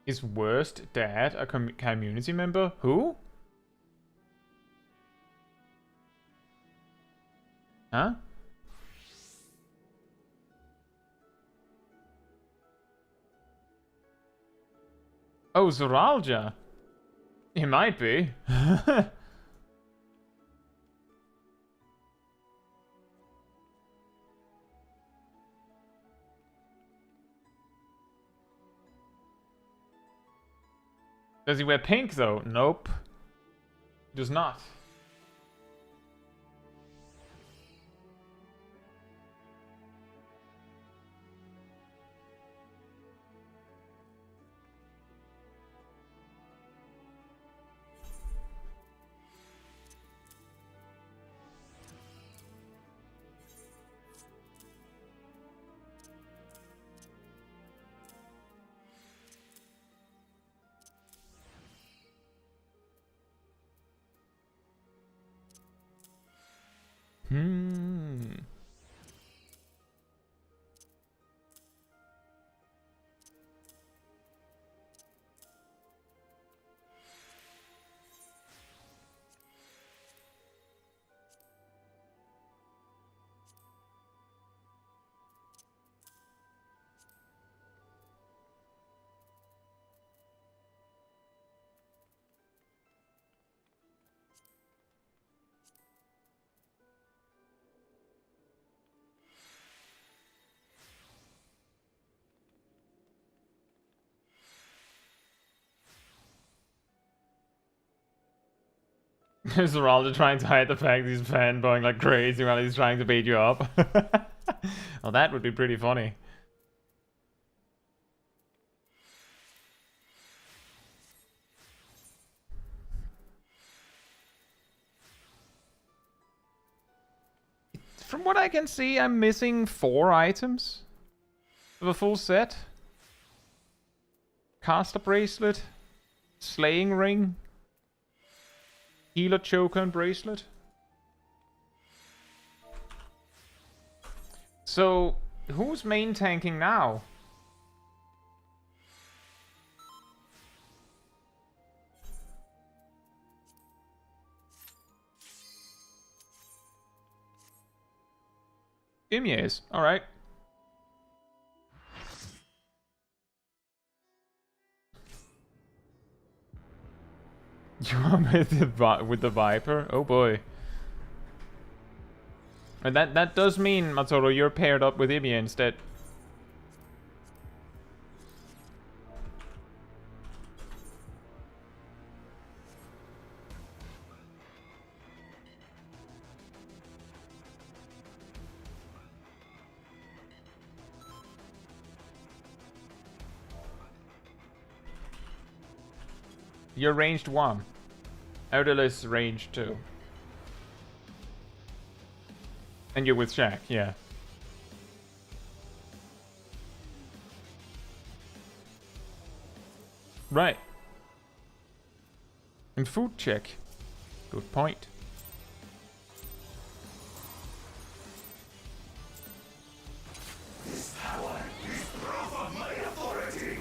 S1: Is worst dad a community member? Who? Huh? Oh, Zoralja. He might be. Does he wear pink though? Nope. He does not. Zeralda trying to hide the fact he's fanboying like crazy while he's trying to bait you up. Well, that would be pretty funny. From what I can see, I'm missing 4 items of a full set. Caster bracelet, slaying ring, healer choker and bracelet. So, who's main tanking now? Ymir is, alright. You are with the Viper? Oh boy. And that does mean, Matsuro, you're paired up with Ymir instead. You're ranged 1. Erdal is ranged 2. And you're with Shaq, yeah. Right. And food check. Good point.
S2: This power is proof of my authority.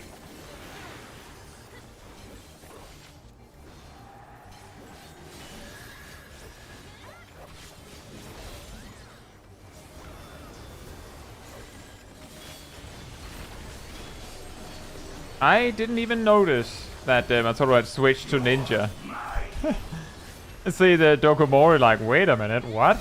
S1: I didn't even notice that Matsuro had switched to ninja. See the Dokomori like, wait a minute, what?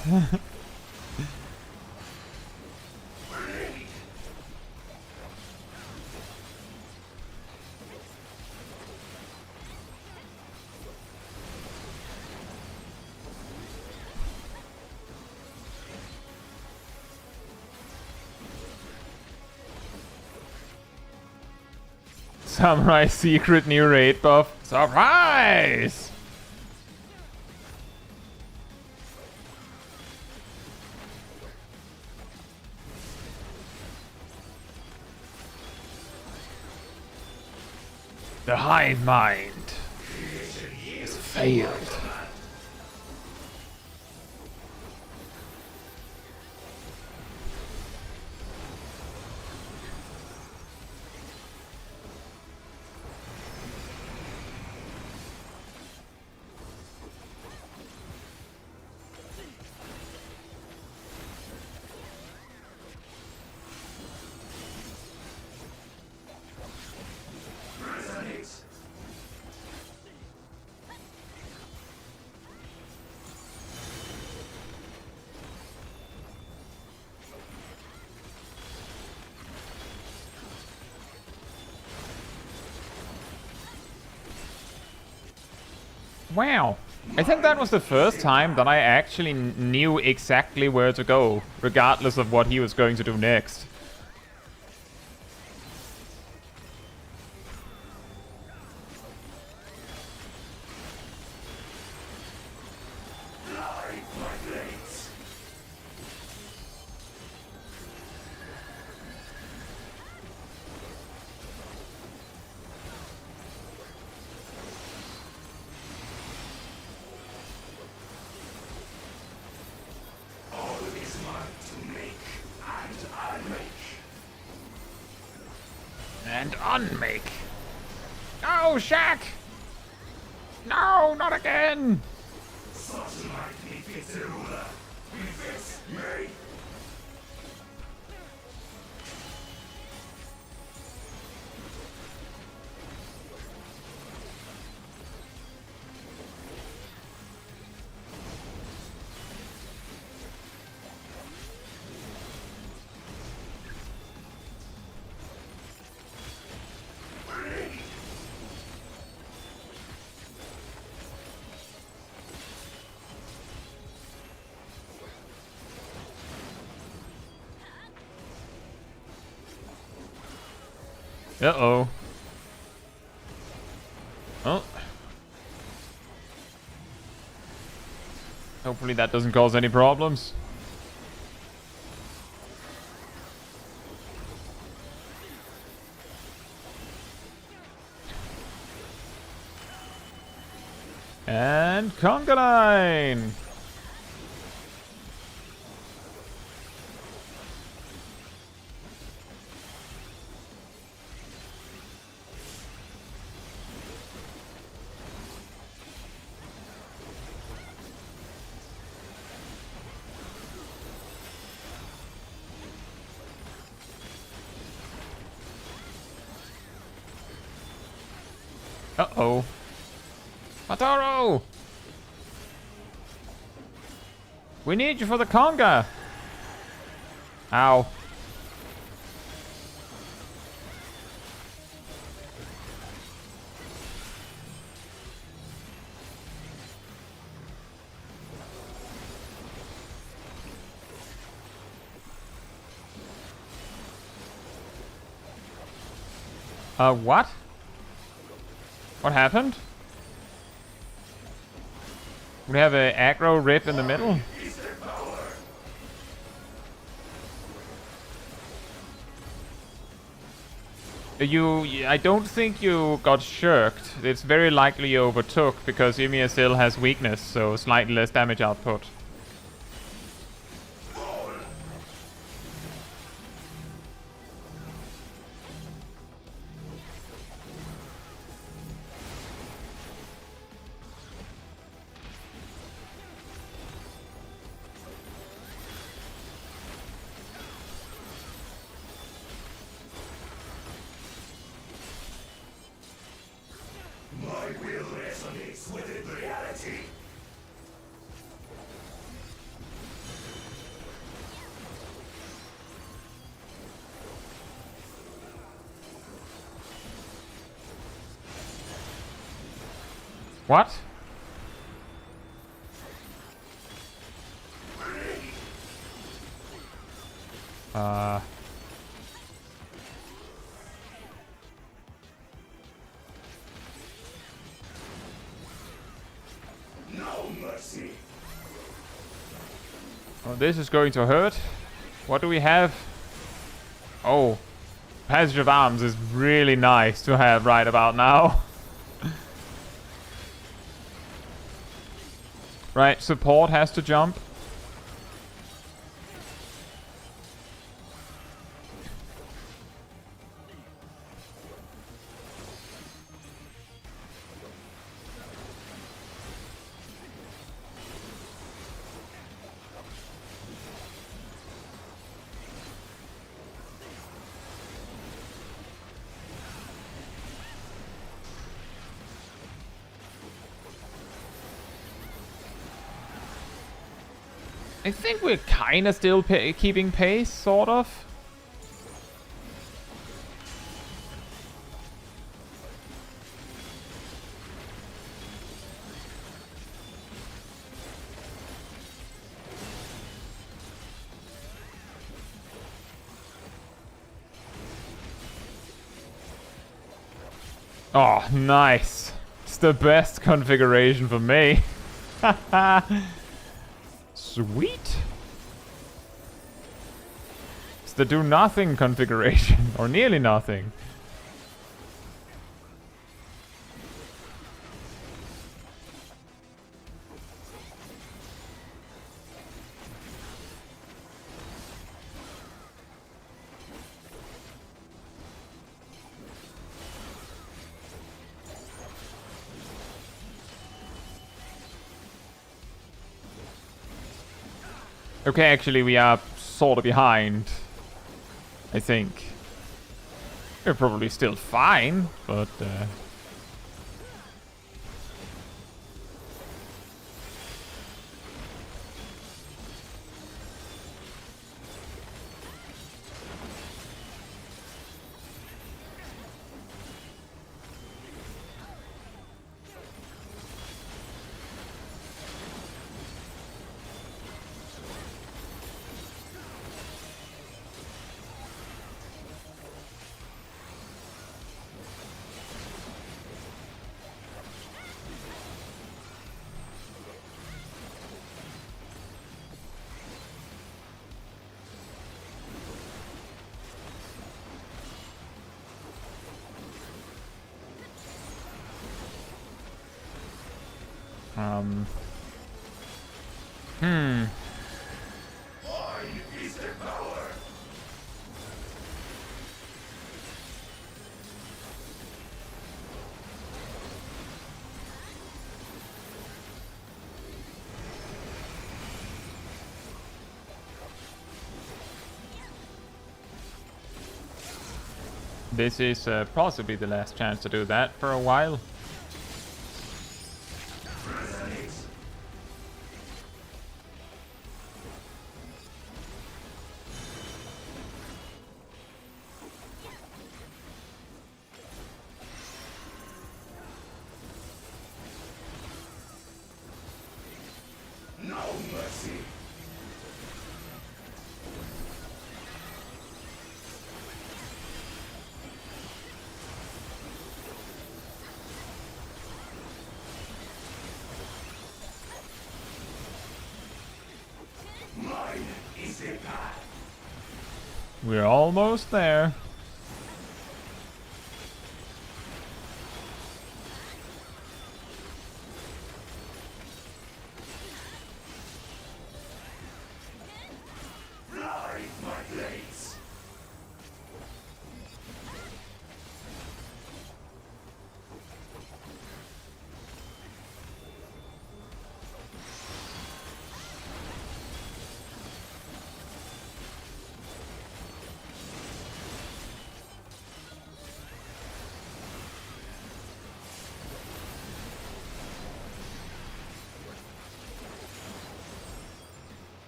S1: Samurai secret new raid buff. Surprise! The hive mind has failed. Wow. I think that was the first time that I actually knew exactly where to go, regardless of what he was going to do next. And unmake. No, Shaq! No, not again!
S2: Such might befits a ruler. Befits me.
S1: Uh-oh. Oh. Hopefully that doesn't cause any problems. And conga line! Uh-oh. Mataro! We need you for the conga! Ow. What? What happened? We have an aggro rip in the middle? I don't think you got shirked. It's very likely you overtook because Ymir still has weakness, so slightly less damage output. What?
S2: No mercy.
S1: Oh, this is going to hurt. What do we have? Oh, Passage of Arms is really nice to have right about now. Right, support has to jump. I think we're kind of still keeping pace, sort of. Oh, nice. It's the best configuration for me. Sweet. It's the do nothing configuration, or nearly nothing. Okay, actually we are sort of behind, I think. We're probably still fine, but
S2: Mine is the power.
S1: This is possibly the last chance to do that for a while.
S2: No mercy. Mine is the path.
S1: We're almost there.
S2: Fly, my blades.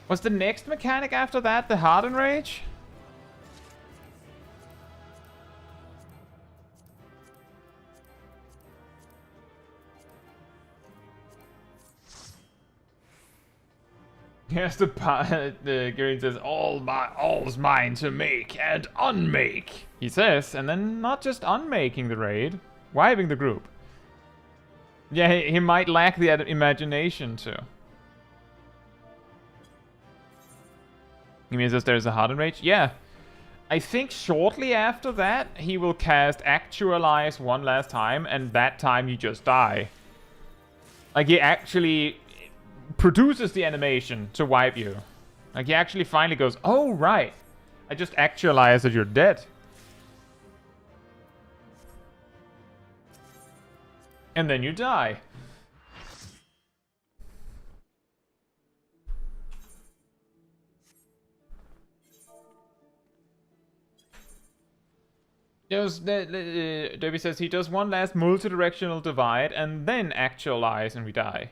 S1: Was the next mechanic after that the Harden Rage? Yes, the Green says, all's mine to make and unmake. He says, and then not just unmaking the raid, wiping the group. Yeah, he might lack the imagination too. He means that there's a Harden Rage? Yeah. I think shortly after that, he will cast Actualize one last time, and that time you just die. Like, he actually produces the animation to wipe you. Like, he actually finally goes, oh, right. I just actualized that you're dead. And then you die. Derby says he does one last multi-directional divide and then actualize and we die.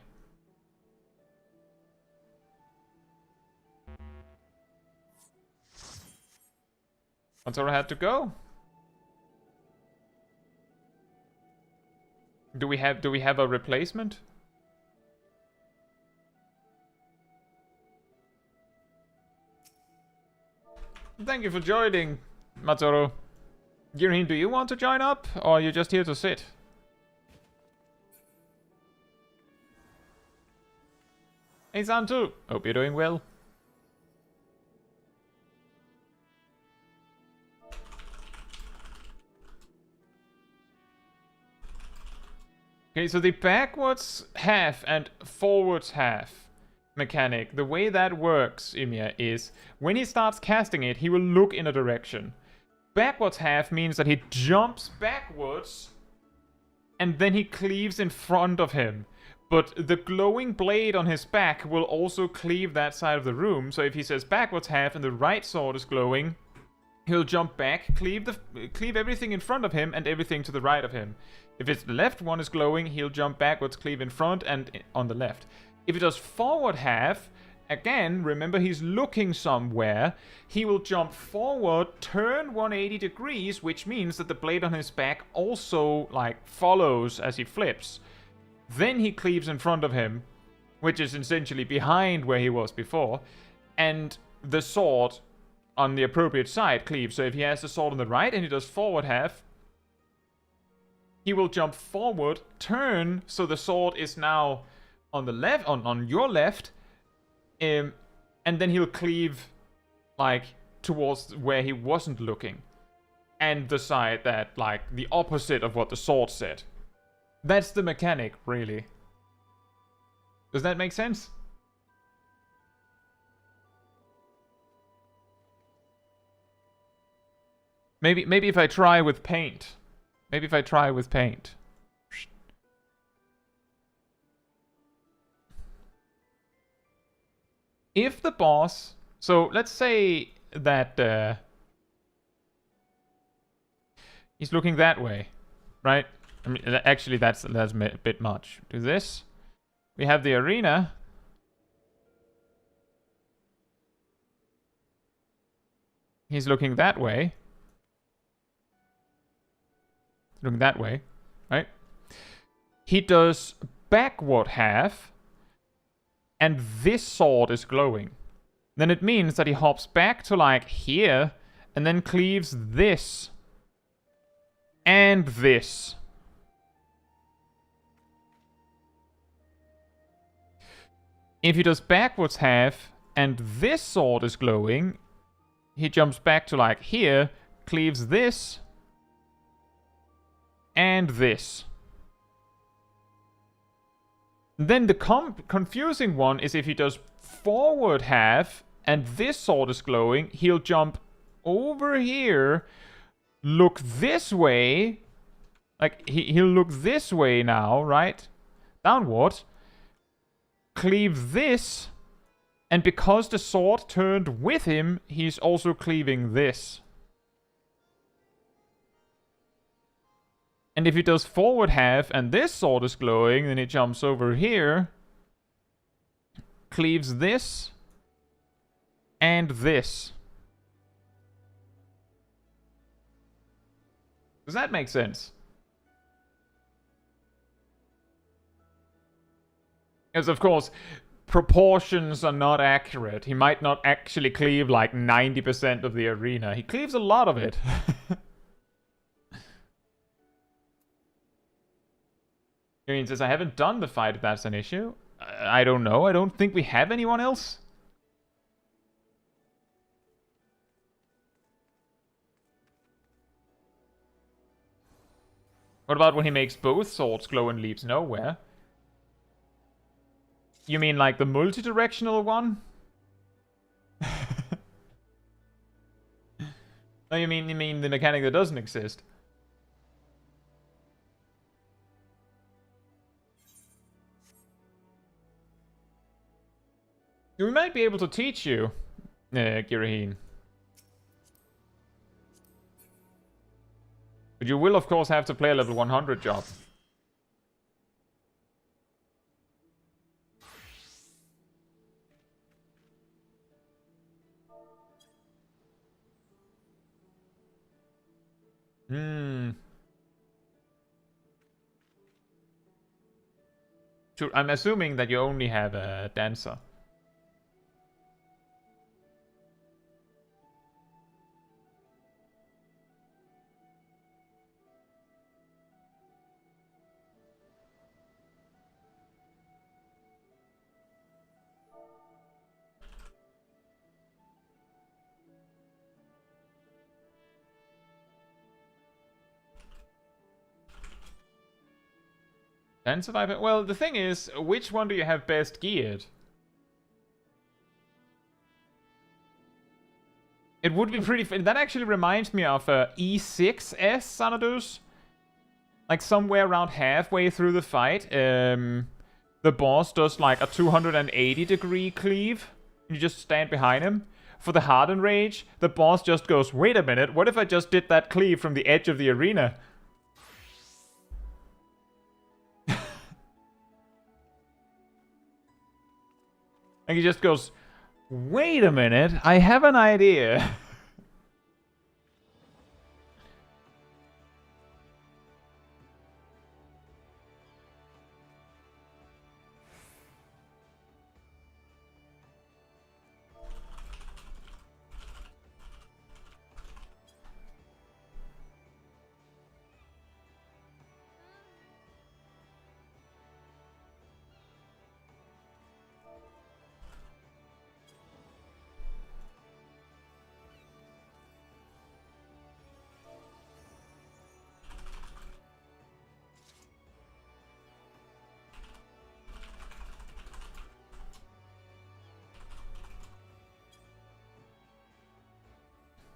S1: That's all I had to go. Do we have a replacement? Thank you for joining, Matsuru. Girin, do you want to join up, or are you just here to sit? Hey, Sam too. Hope you're doing well. Okay, so the backwards half and forwards half mechanic, the way that works, Ymir, is when he starts casting it, he will look in a direction. Backwards half means that he jumps backwards and then he cleaves in front of him. But the glowing blade on his back will also cleave that side of the room. So if he says backwards half and the right sword is glowing, he'll jump back, cleave everything in front of him and everything to the right of him. If it's the left one is glowing, he'll jump backwards, cleave in front and on the left. If he does forward half, again, remember he's looking somewhere. He will jump forward, turn 180 degrees, which means that the blade on his back also, like, follows as he flips. Then he cleaves in front of him, which is essentially behind where he was before. And the sword on the appropriate side cleaves. So if he has the sword on the right and he does forward half, he will jump forward, turn, so the sword is now on the left, on your left, and then he'll cleave, like, towards where he wasn't looking. And the side that, like, the opposite of what the sword said. That's the mechanic, really. Does that make sense? Maybe if I try with paint. Maybe if I try with paint. If the boss... So, let's say that he's looking that way, right? I mean, actually, that's a bit much. Do this. We have the arena. He's looking that way. Looking that way, right? He does backward half, and this sword is glowing. Then it means that he hops back to like here, and then cleaves this. And this. If he does backwards half, and this sword is glowing, he jumps back to like here, cleaves this, and this. Then the confusing one is if he does forward half and this sword is glowing, he'll jump over here, look this way, like he'll look this way now, right? Downward, cleave this, and because the sword turned with him, he's also cleaving this. And if he does forward half and this sword is glowing, then he jumps over here, cleaves this, and this. Does that make sense? Because, of course, proportions are not accurate. He might not actually cleave like 90% of the arena. He cleaves a lot of it. Green says, I haven't done the fight if that's an issue. I don't know. I don't think we have anyone else. What about when he makes both swords glow and leaps nowhere? You mean like the multi-directional one? No, you mean the mechanic that doesn't exist. We might be able to teach you, Giraheen. But you will, of course, have to play a level 100 job. Sure, I'm assuming that you only have a dancer. And survivor. Well, the thing is, which one do you have best geared? It would be pretty... That actually reminds me of E6S Xanadus. Like somewhere around halfway through the fight, the boss does like a 280-degree cleave. You just stand behind him. For the Hardened Rage, the boss just goes, wait a minute, what if I just did that cleave from the edge of the arena? And he just goes, wait a minute, I have an idea.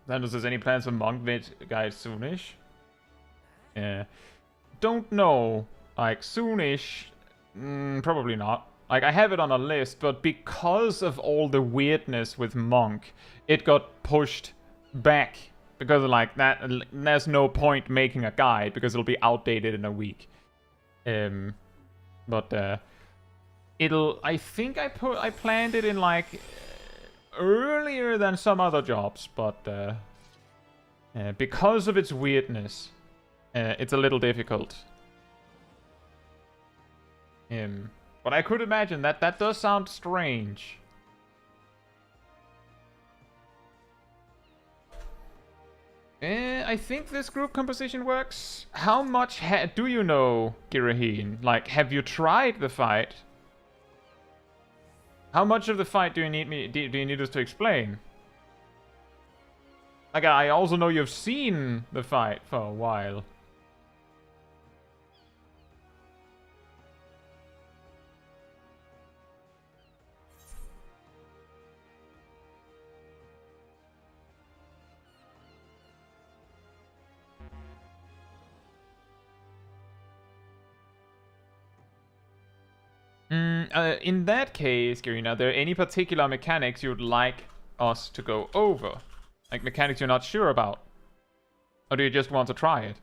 S1: Then says, any plans for Monk vid guide soonish? Yeah. Don't know. Like, soonish, probably not. Like, I have it on a list, but because of all the weirdness with Monk, it got pushed back. Because of, like, that, there's no point making a guide, because it'll be outdated in a week. But I think I planned it in, like, earlier than some other jobs, but because of its weirdness, it's a little difficult. But I could imagine that does sound strange. I think this group composition works. How much do you know, Giraheen? Like, have you tried the fight? How much of the fight do you need us to explain? Like, I also know you've seen the fight for a while. In that case, Garina, are there any particular mechanics you'd like us to go over? Like mechanics you're not sure about? Or do you just want to try it?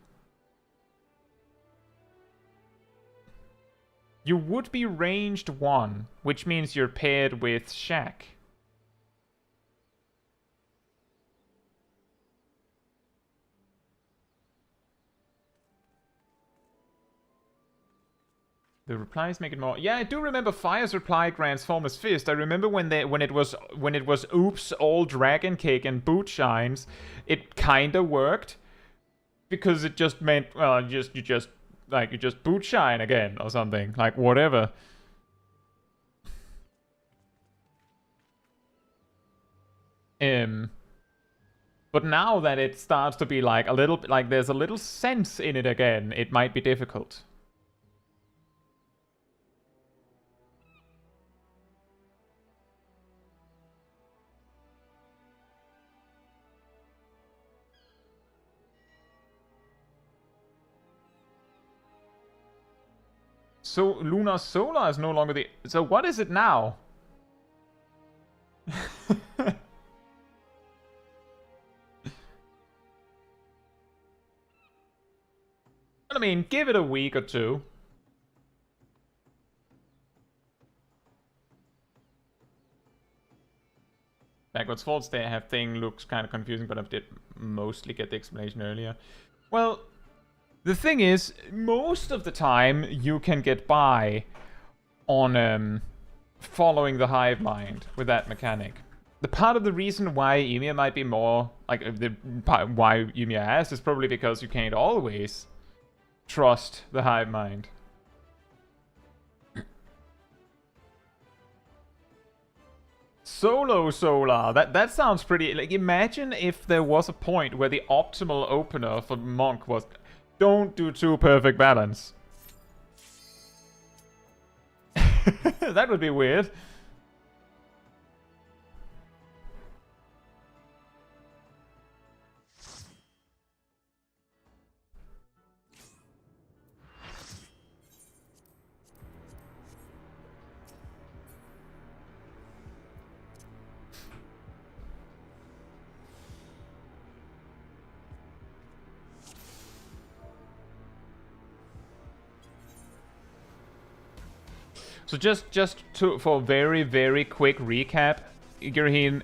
S1: You would be ranged 1, which means you're paired with Shaq. The replies make it more. Yeah, I do remember Fire's reply grants Formless Fist. I remember when it was oops all dragon cake and boot shines, it kinda worked because it just meant you just boot shine again or something, like whatever. But now that it starts to be like a little like there's a little sense in it again, it might be difficult. So Lunar Solar is no longer the... So what is it now? I mean, give it a week or two. Backwards faults they have thing looks kind of confusing, but I did mostly get the explanation earlier. Well, the thing is, most of the time you can get by on following the hive mind with that mechanic. The part of the reason why Ymir might be more like why Ymir has is probably because you can't always trust the hive mind. Solo Solar, that sounds pretty... Like, imagine if there was a point where the optimal opener for Monk was... Don't do 2 perfect balance. That would be weird. So for a very, very quick recap, Giraheen,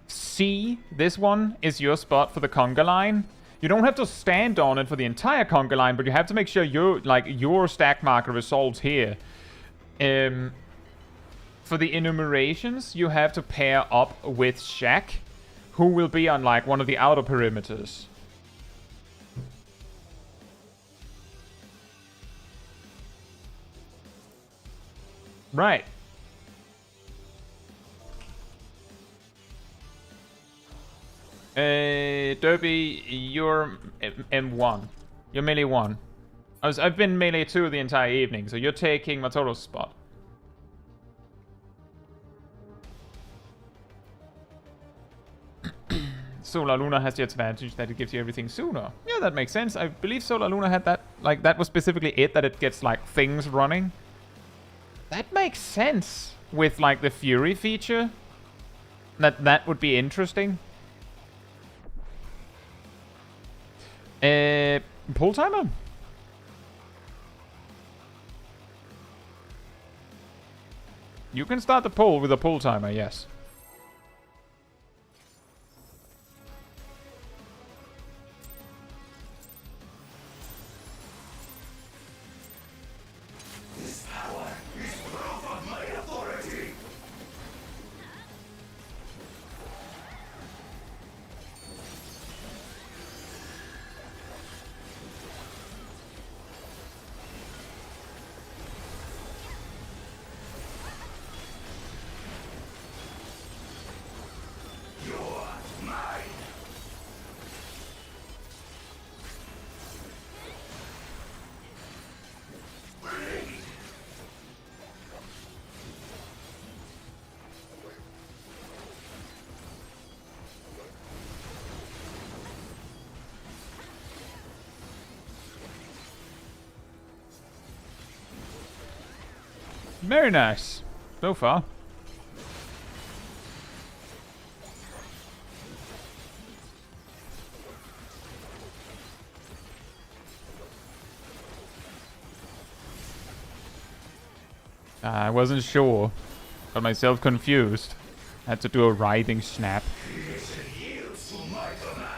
S1: C, this one is your spot for the conga line. You don't have to stand on it for the entire conga line, but you have to make sure your stack marker resolves here. For the enumerations, you have to pair up with Shaq, who will be on like one of the outer perimeters. Right. Derby, you're M1. You're melee 1. I've been melee 2 the entire evening, so you're taking Matoro's spot. Solar Luna has the advantage that it gives you everything sooner. Yeah, that makes sense. I believe Solar Luna had that. Like, that was specifically it, that it gets, like, things running. That makes sense with, like, the Fury feature. That would be interesting. Pull timer? You can start the pull with a pull timer, yes.
S2: This power is proof of my authority. You're mine. Blade.
S1: Very nice. So far. I wasn't sure. Got myself confused. Had to do a riding snap.
S2: Creation yields to my command.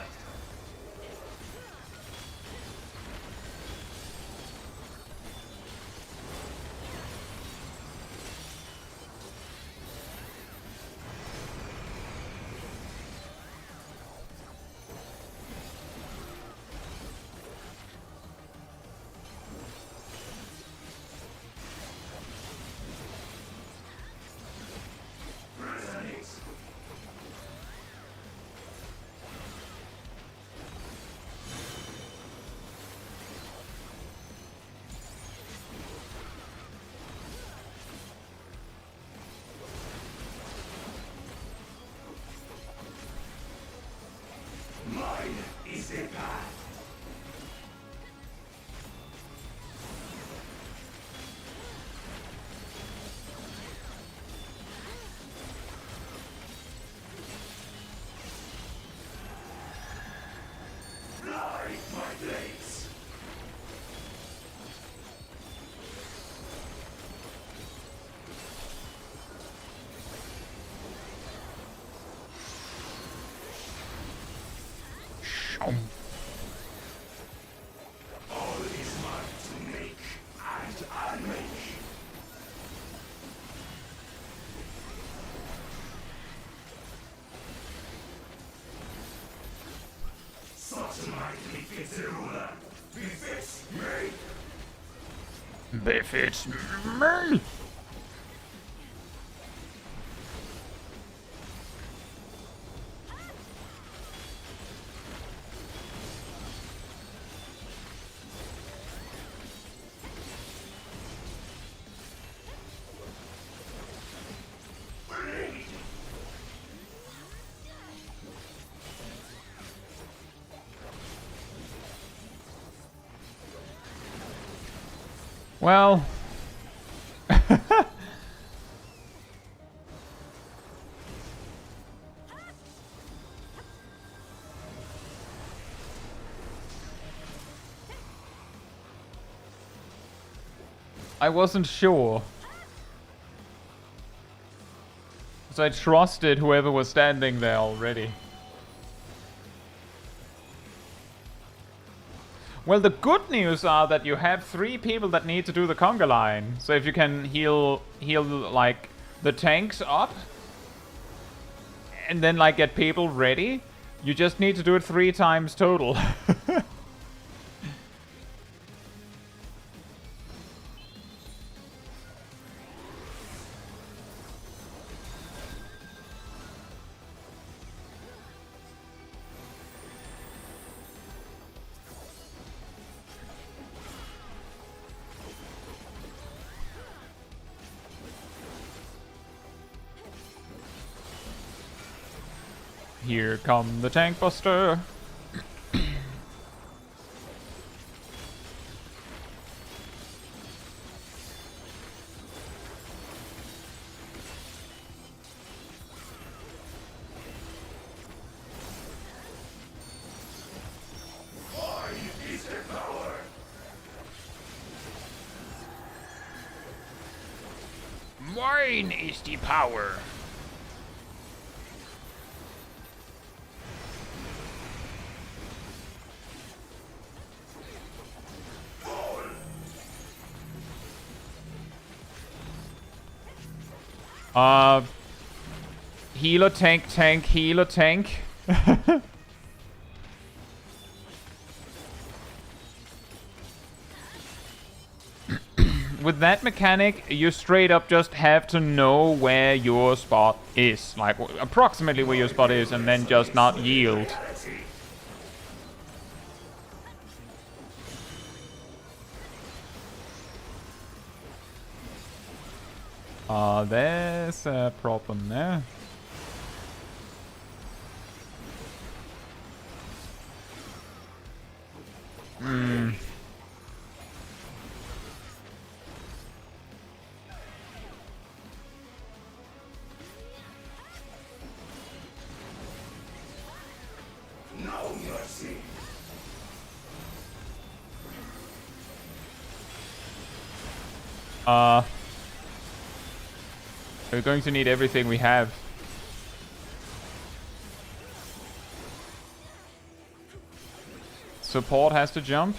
S2: Resonates. Mine is the path. Fly, my blades. All is mine to make and unmake. Such might befits a ruler. Befits me.
S1: Befits me.
S2: Blade.
S1: Well. I wasn't sure. So I trusted whoever was standing there already. Well, the good news are that you have 3 people that need to do the conga line. So if you can heal like the tanks up and then like get people ready, you just need to do it 3 times total. Here come the tank buster. Mine is the power. Healer tank tank healer tank. With that mechanic, you straight up just have to know where your spot is. Like, approximately where your spot is, and then just not yield. There's a problem there.
S2: No mercy.
S1: We're going to need everything we have. Support has to jump.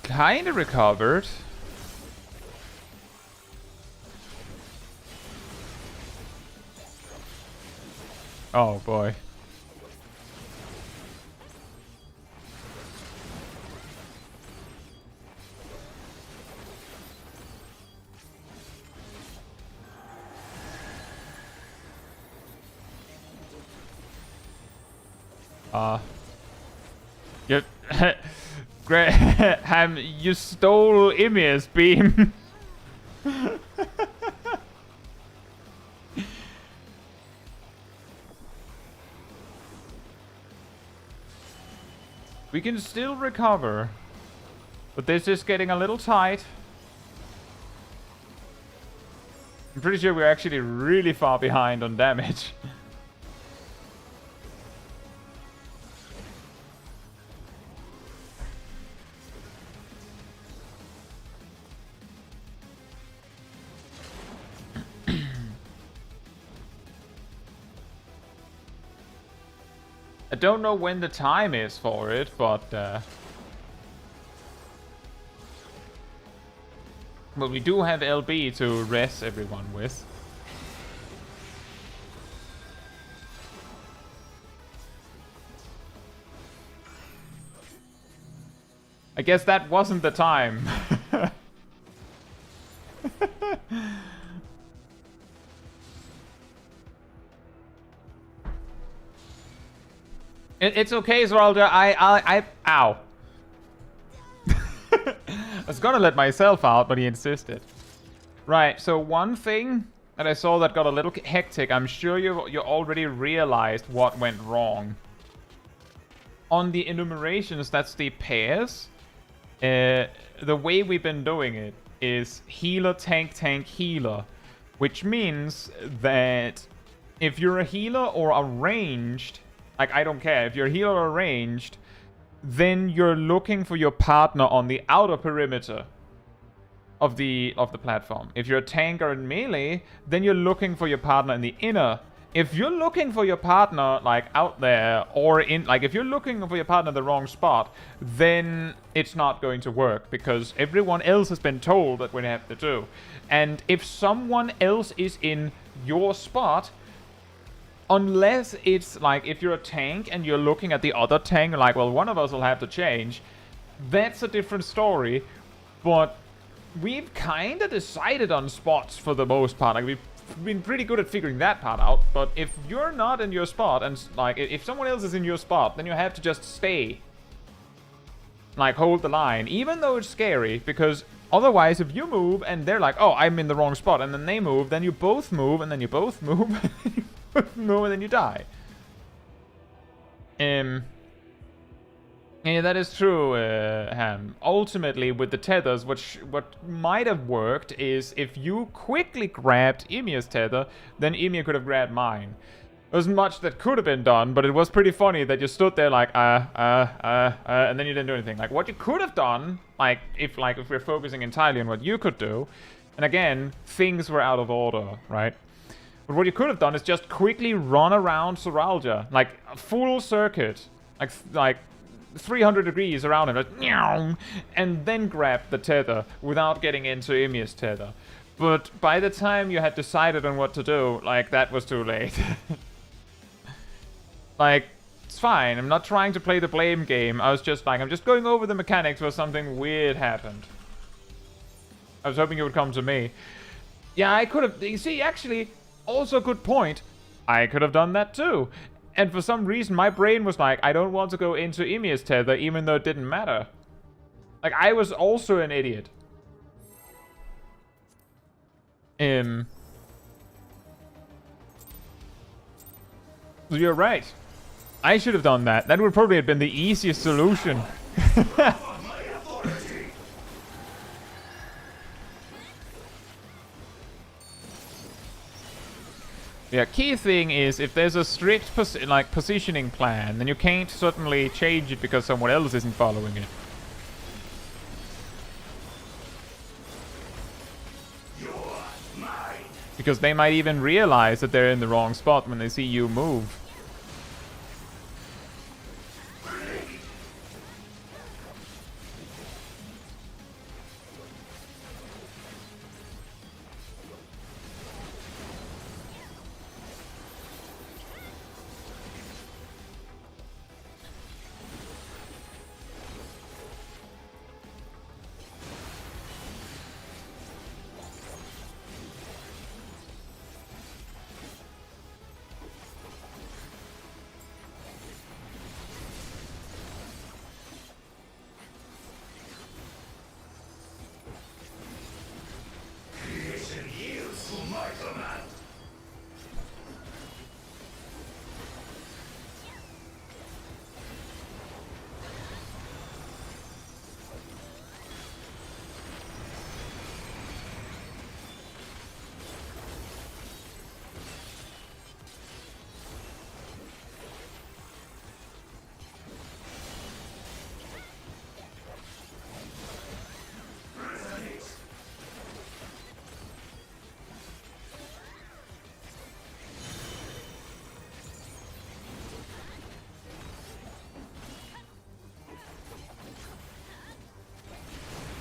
S1: Kinda recovered. Oh boy. Yep. Graham, you stole Emir's beam. We can still recover, but this is getting a little tight. I'm pretty sure we're actually really far behind on damage. I don't know when the time is for it, but well, we do have LB to res everyone with. I guess that wasn't the time. It's okay, Zeralda. Ow. I was gonna let myself out, but he insisted. Right, so one thing that I saw that got a little hectic, I'm sure you already realized what went wrong. On the enumerations, that's the pairs. The way we've been doing it is healer, tank, tank, healer. Which means that if you're a healer or a ranged... Like, I don't care. If you're healer or ranged, then you're looking for your partner on the outer perimeter of the platform. If you're a tank or in melee, then you're looking for your partner in the inner if you're looking for your partner, like, out there, or in, like, if you're looking for your partner in the wrong spot, then it's not going to work, because everyone else has been told that we have to do. And if someone else is in your spot, unless it's, like, if you're a tank and you're looking at the other tank, like, well, one of us will have to change, that's a different story, but we've kind of decided on spots for the most part. Like, we've been pretty good at figuring that part out, but if you're not in your spot, and, like, if someone else is in your spot, then you have to just stay. Like, hold the line, even though it's scary, because otherwise, if you move, and they're like, oh, I'm in the wrong spot, and then they move, then you both move, and then you both move, and you both move, and then you die. Yeah, that is true, Ham. Ultimately, with the tethers, what might have worked is if you quickly grabbed Emia's tether, then Emia could have grabbed mine. There was much that could have been done, but it was pretty funny that you stood there like, and then you didn't do anything. Like, what you could have done, if we're focusing entirely on what you could do, and again, things were out of order, right? But what you could have done is just quickly run around Soralja, like, a full circuit, like 300 degrees around him, like, and then grab the tether without getting into Emia's tether. But by the time you had decided on what to do, like, that was too late. Like, it's fine. I'm not trying to play the blame game. I was just like, I'm just going over the mechanics where something weird happened. I was hoping it would come to me. Yeah, I could have... You see, actually, also a good point. I could have done that too. And for some reason, my brain was like, I don't want to go into Emia's tether, even though it didn't matter. Like, I was also an idiot. So you're right. I should have done that. That would probably have been the easiest solution. Yeah, key thing is if there's a strict positioning plan, then you can't suddenly change it because someone else isn't following it. Because they might even realize that they're in the wrong spot when they see you move.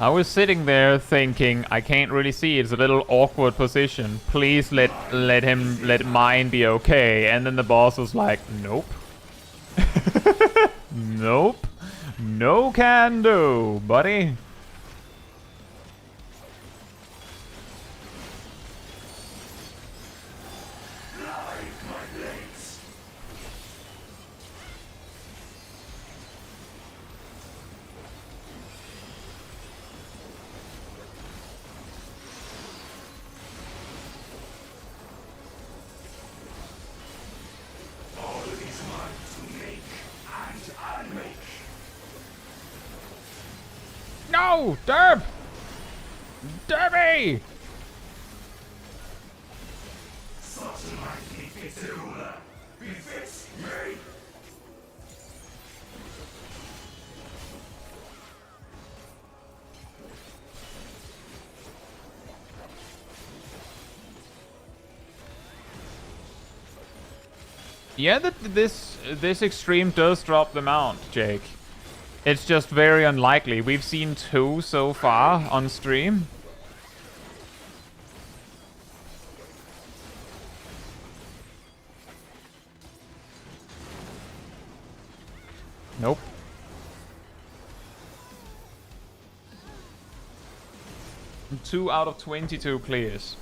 S1: I was sitting there thinking, I can't really see, it's a little awkward position. Please let mine be okay. And then the boss was like, nope. Nope. No can do, buddy. No! Derb! Derby!
S2: Such a might befits a ruler. Befits me!
S1: Yeah, this extreme does drop the mount, Jake. It's just very unlikely. We've seen 2 so far on stream. Nope. Two out of 22 clears.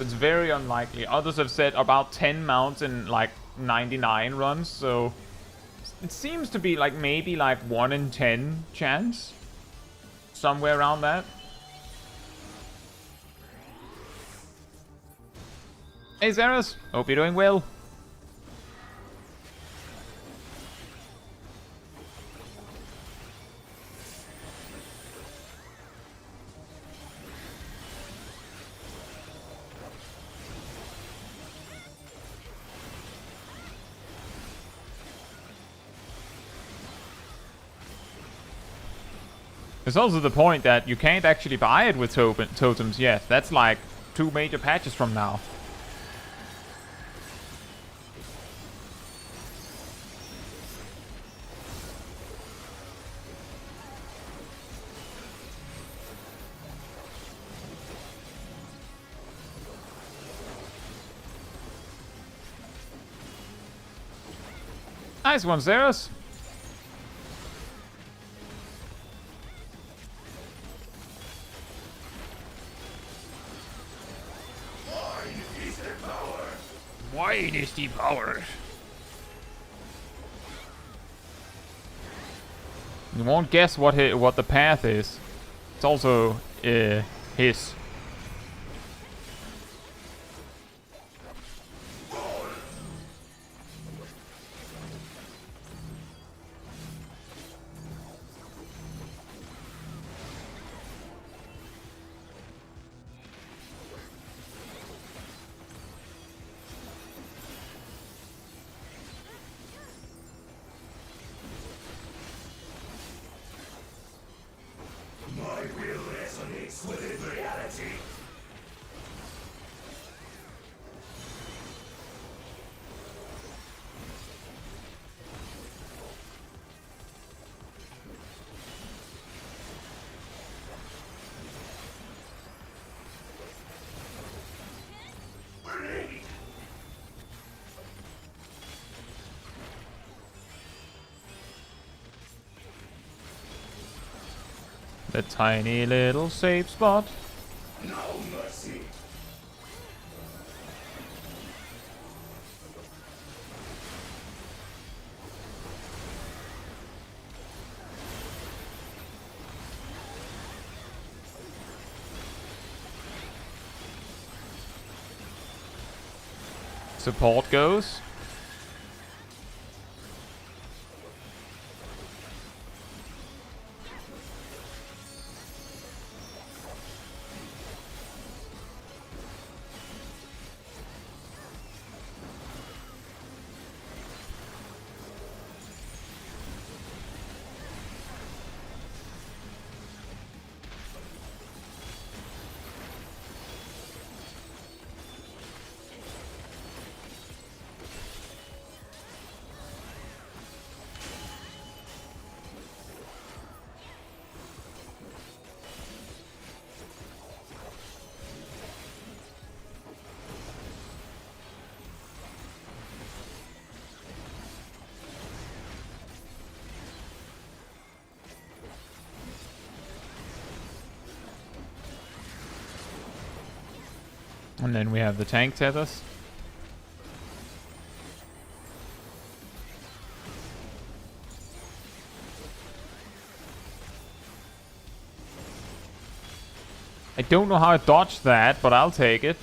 S1: It's very unlikely. Others have said about 10 mounts in like 99 runs, so it seems to be like maybe like 1 in 10 chance. Somewhere around that. Hey Zeros, hope you're doing well. There's also the point that you can't actually buy it with totems yet. That's like 2 major patches from now. Nice one, Zeros. Wide is the power. You won't guess what the path is. It's also his. The tiny little safe spot.
S2: No mercy.
S1: Support goes. And then we have the tank tethers. I don't know how I dodged that, but I'll take it.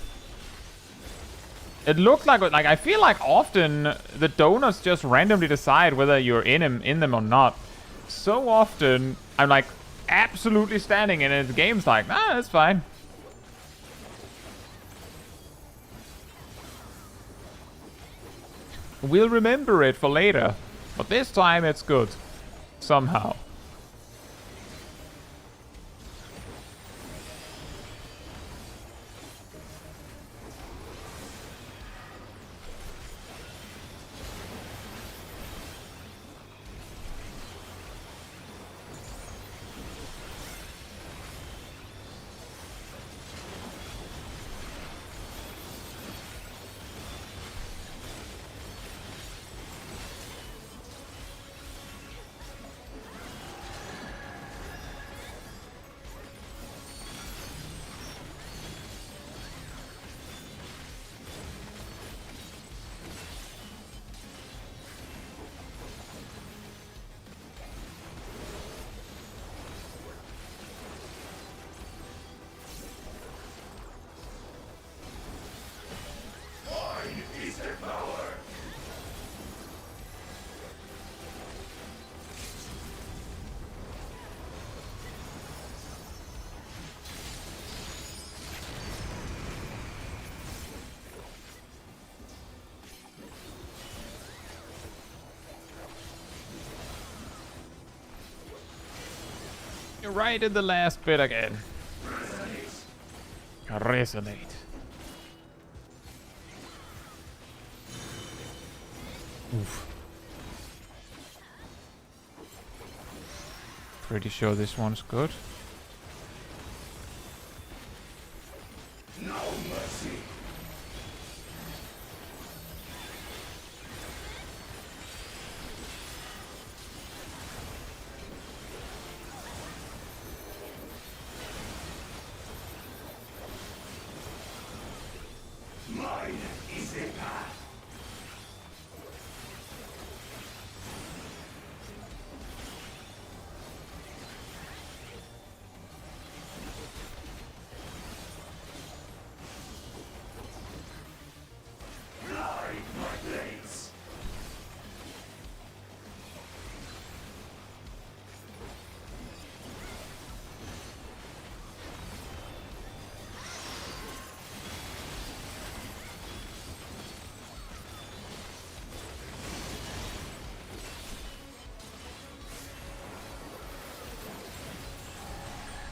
S1: It looked like I feel like often the donuts just randomly decide whether you're in them or not. So often I'm like absolutely standing in it. The game's like, nah, that's fine. We'll remember it for later, but this time it's good. Somehow. right in the last bit again. Resonate. Oof. Pretty sure this one's good.
S2: No mercy. Mine is the path. Glide my blades.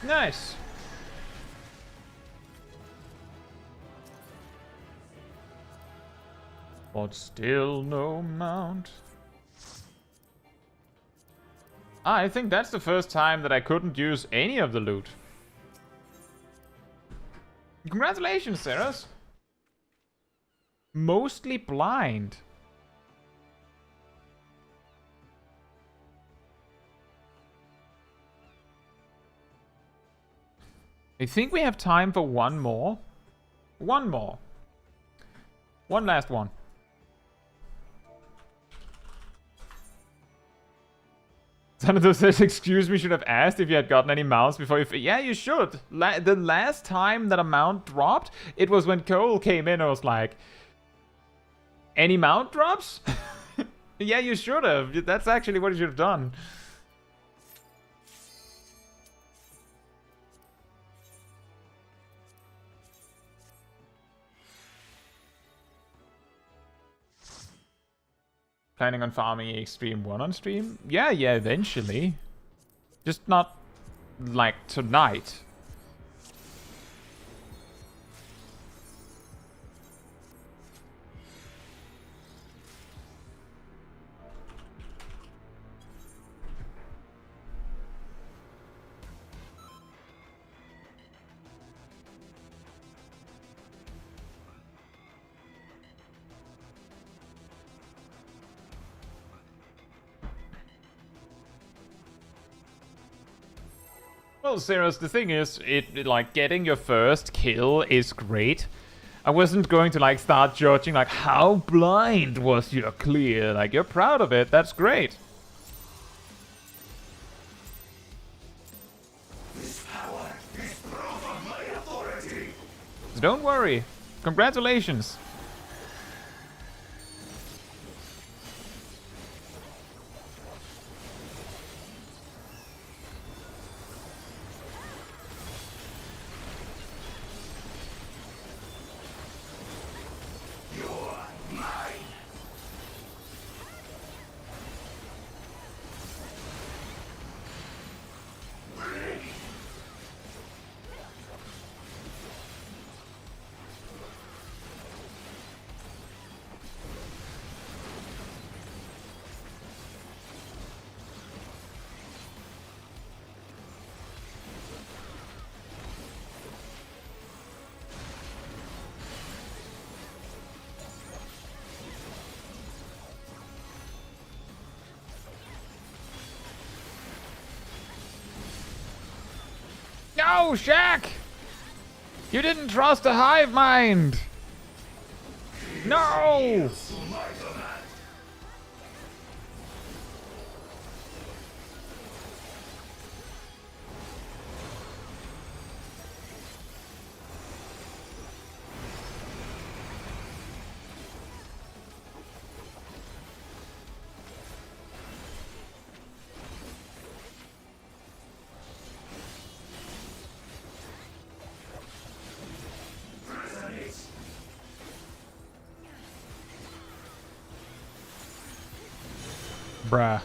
S1: Nice. But still no mount. I think that's the first time that I couldn't use any of the loot. Congratulations, Ceres. Mostly blind. I think we have time for one more. One more. One last one. Senator says, excuse me, should have asked if you had gotten any mounts before you... Yeah, you should. The last time that a mount dropped, it was when Cole came in and was like, any mount drops? Yeah, you should have. That's actually what you should have done. Planning on farming Extreme 1 on stream? Yeah, eventually. Just not, like, tonight. Well, Ceres, the thing is, like, getting your first kill is great. I wasn't going to, like, start judging, like, how blind was your clear? Like, you're proud of it, that's great.
S2: This power is proof of my authority.
S1: So don't worry. Congratulations. No, Shaq! You didn't trust the hive mind! No! Bruh.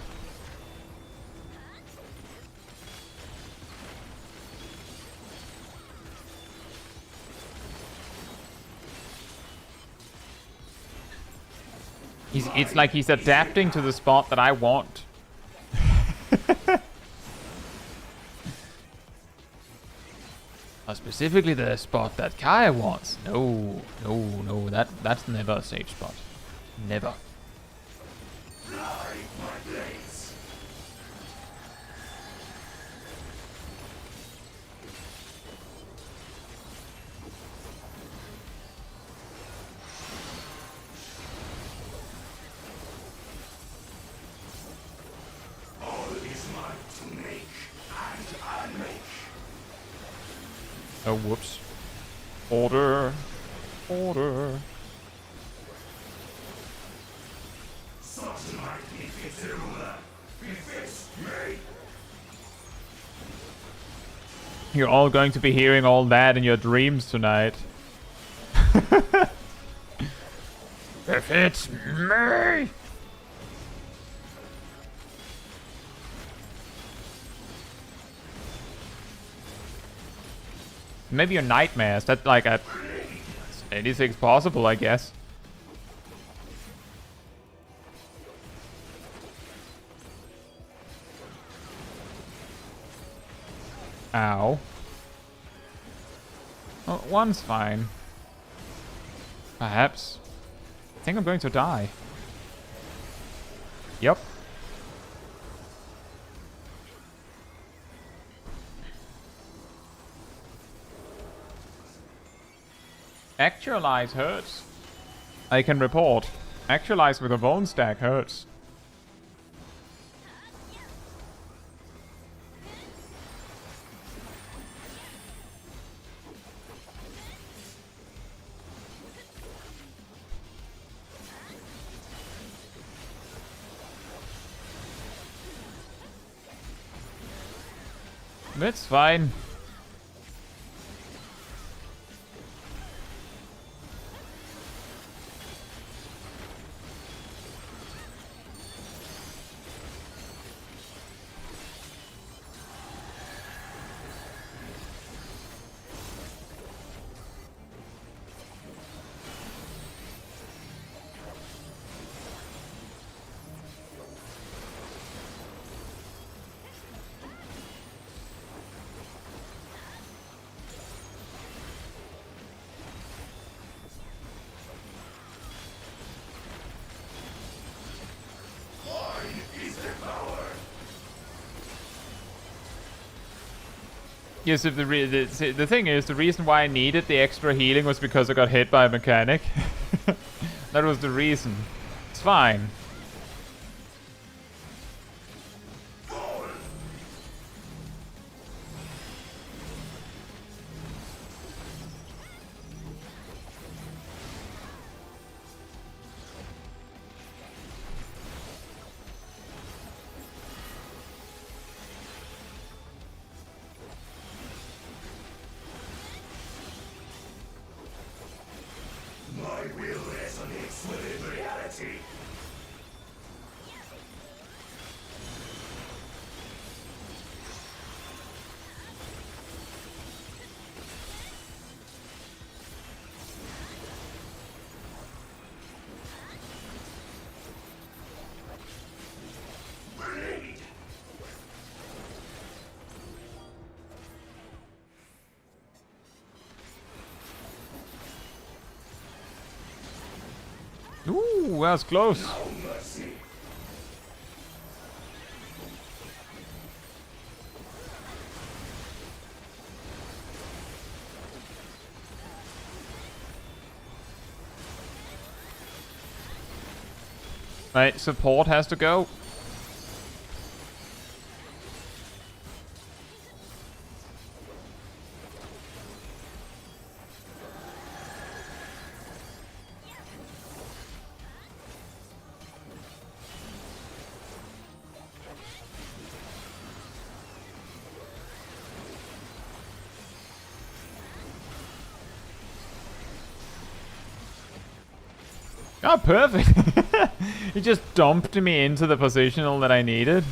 S1: It's like he's adapting to the spot that I want. Specifically the spot that Kaya wants. No, that's never a safe spot. Never. Oh, whoops. Order. Order. You're all going to be hearing all that in your dreams tonight. If it's me! Maybe your nightmares. That's like a... anything's possible, I guess. Ow. Well, one's fine. Perhaps. I think I'm going to die. Yep. Actualize hurts. I can report. Actualize with a bone stack hurts. That's fine. Yes, if the thing is, the reason why I needed the extra healing was because I got hit by a mechanic. That was the reason. It's fine. Ooh, that was close. Right, support has to go. Oh, perfect. He just dumped me into the positional that I needed.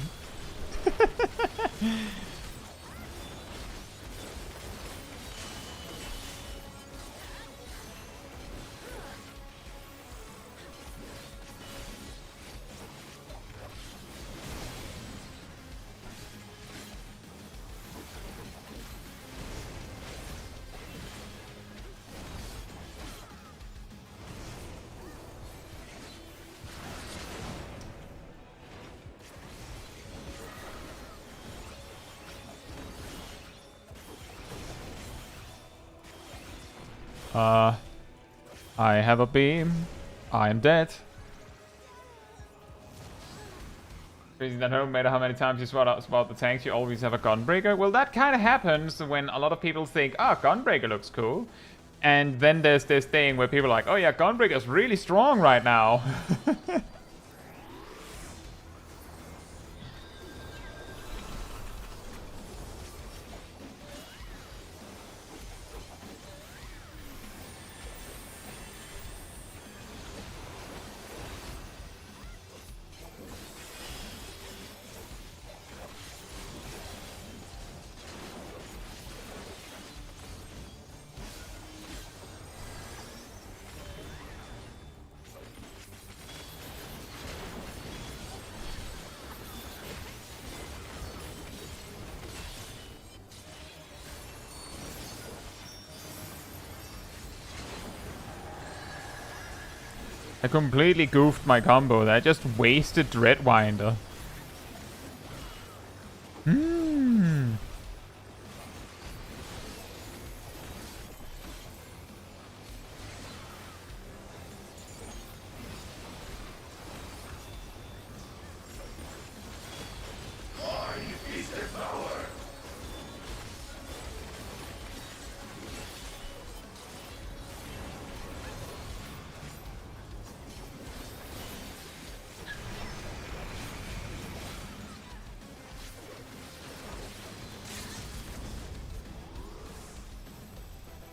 S1: I have a beam. I am dead. Freezing that home, no matter how many times you swap the tanks, you always have a gunbreaker. Well, that kind of happens when a lot of people think, oh, gunbreaker looks cool. And then there's this thing where people are like, oh yeah, gunbreaker's really strong right now. I completely goofed my combo there. I just wasted Dreadwinder.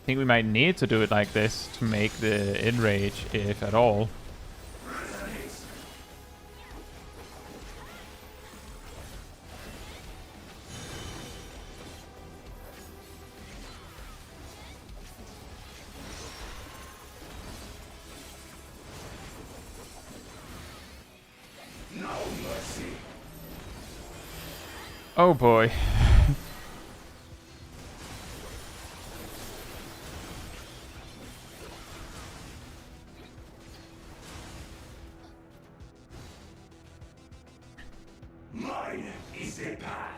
S1: I think we might need to do it like this to make the enrage, if at all.
S2: No mercy.
S1: Oh boy.
S2: Mine is the path.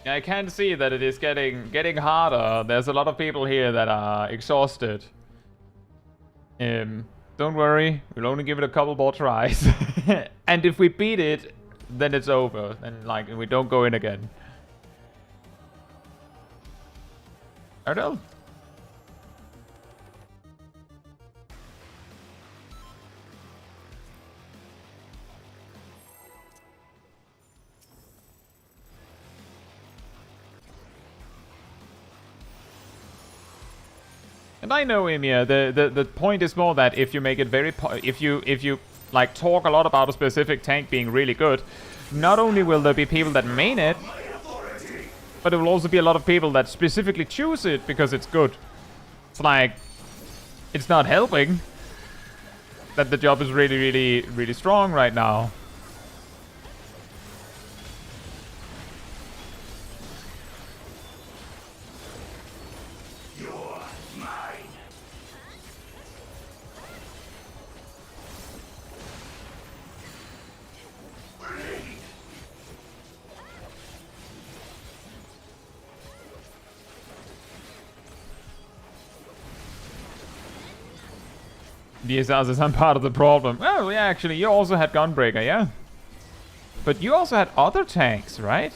S1: I can see that it is getting harder. There's a lot of people here that are exhausted. Don't worry, we'll only give it a couple more tries. And if we beat it, then it's over. Then like we don't go in again. Ardell? And I know, Emir, the point is more that if you make it very... If you like talk a lot about a specific tank being really good, not only will there be people that main it, but there will also be a lot of people that specifically choose it because it's good. It's like... It's not helping that the job is really strong right now. DSRs is some part of the problem. Oh, yeah, actually, you also had Gunbreaker, yeah? But you also had other tanks, right?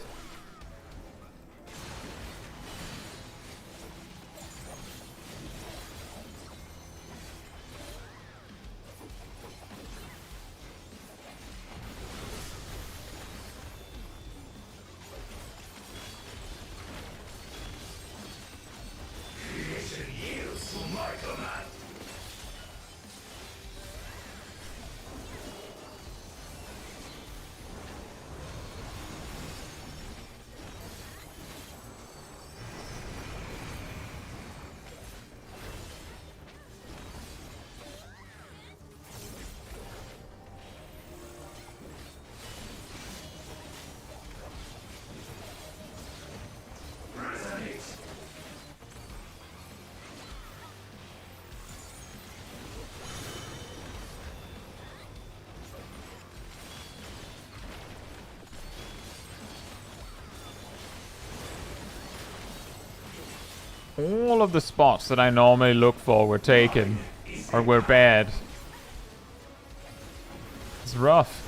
S1: All of the spots that I normally look for were taken. Or were bad. It's rough.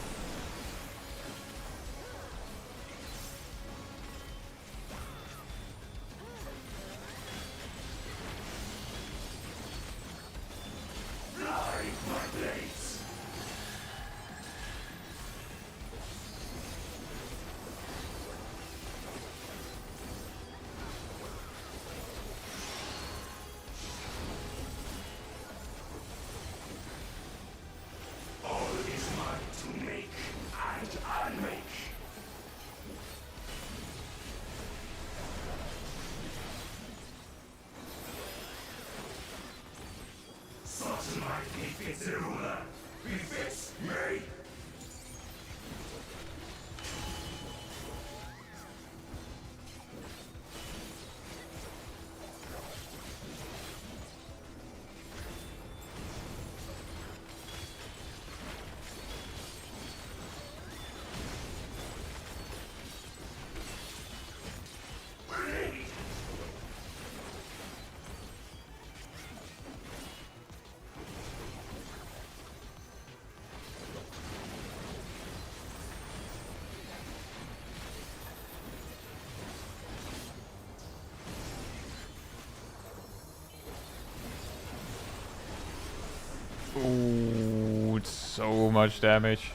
S1: Ooh, it's so much damage.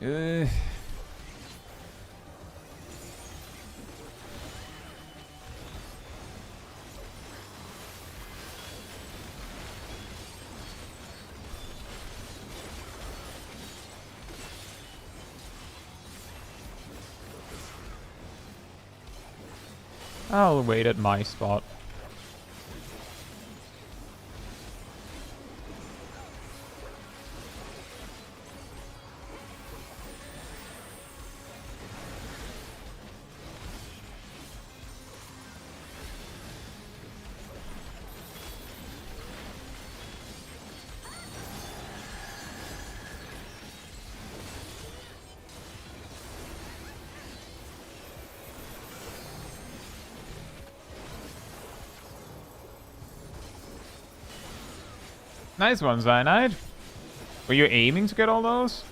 S1: Ugh. I'll wait at my spot. Nice one, Cyanide. Were you aiming to get all those?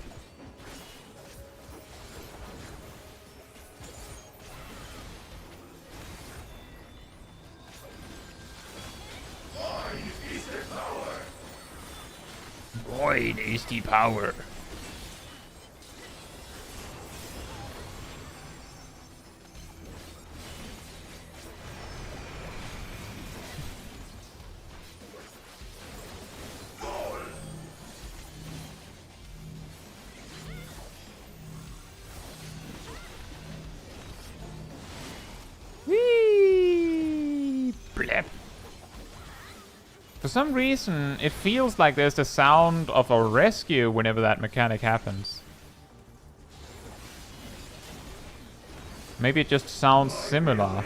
S1: Void is the power. For some reason, it feels like there's the sound of a rescue whenever that mechanic happens. Maybe it just sounds similar.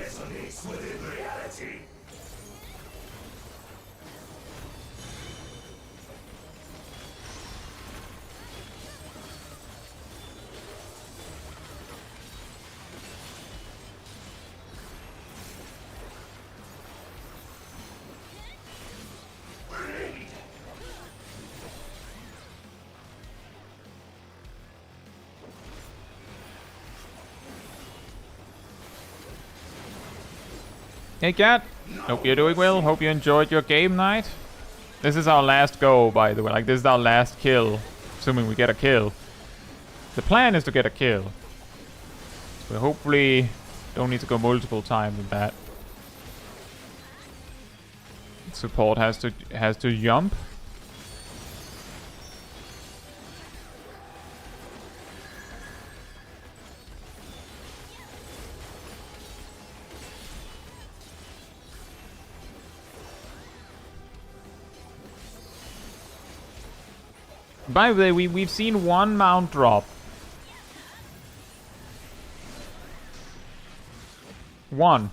S1: Hey Cat, hope you're doing well, hope you enjoyed your game night. This is our last go, by the way, like this is our last kill, assuming we get a kill. The plan is to get a kill. So hopefully don't need to go multiple times with that. Support has to jump. By the way, we've seen one mount drop. One.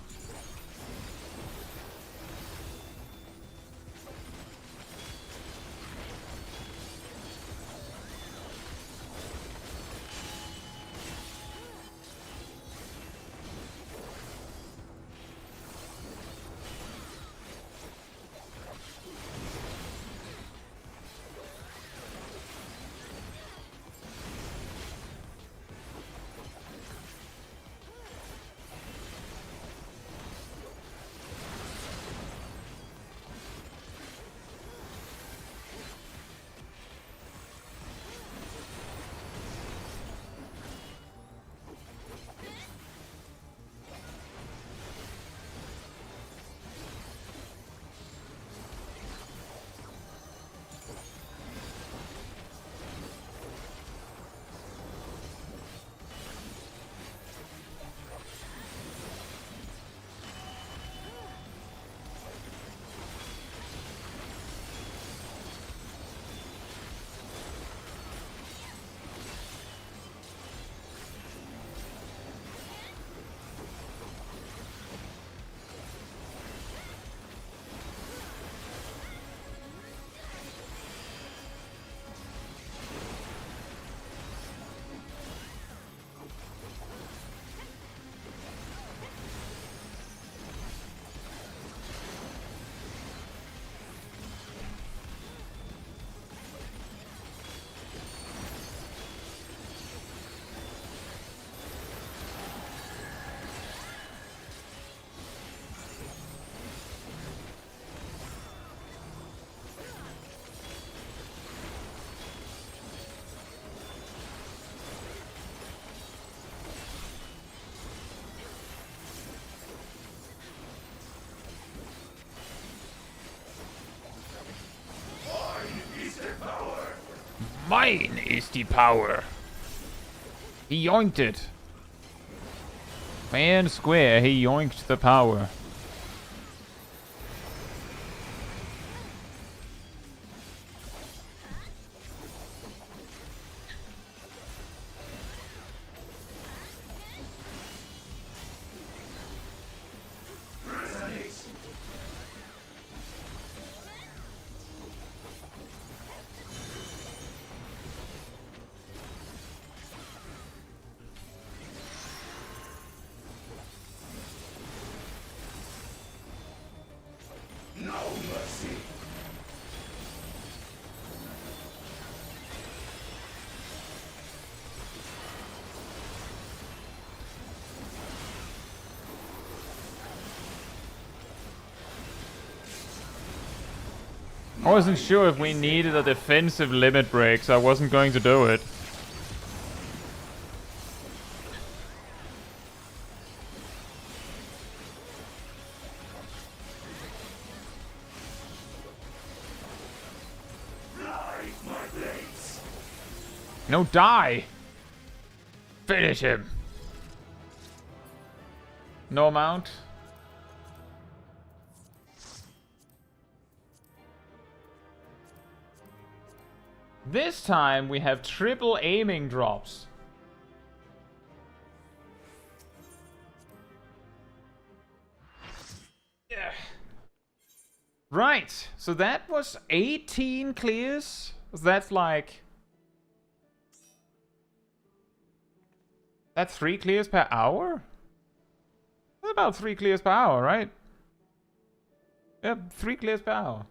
S1: Mine is the power. He yoinked it. Fair and square, he yoinked the power.
S2: No mercy.
S1: I wasn't sure if we needed a defensive limit break, so I wasn't going to do it. No, die! Finish him! No amount. This time we have triple aiming drops. Yeah. Right, so that was 18 clears. That's like... That's 3 clears per hour? That's about 3 clears per hour, right? Yep, 3 clears per hour.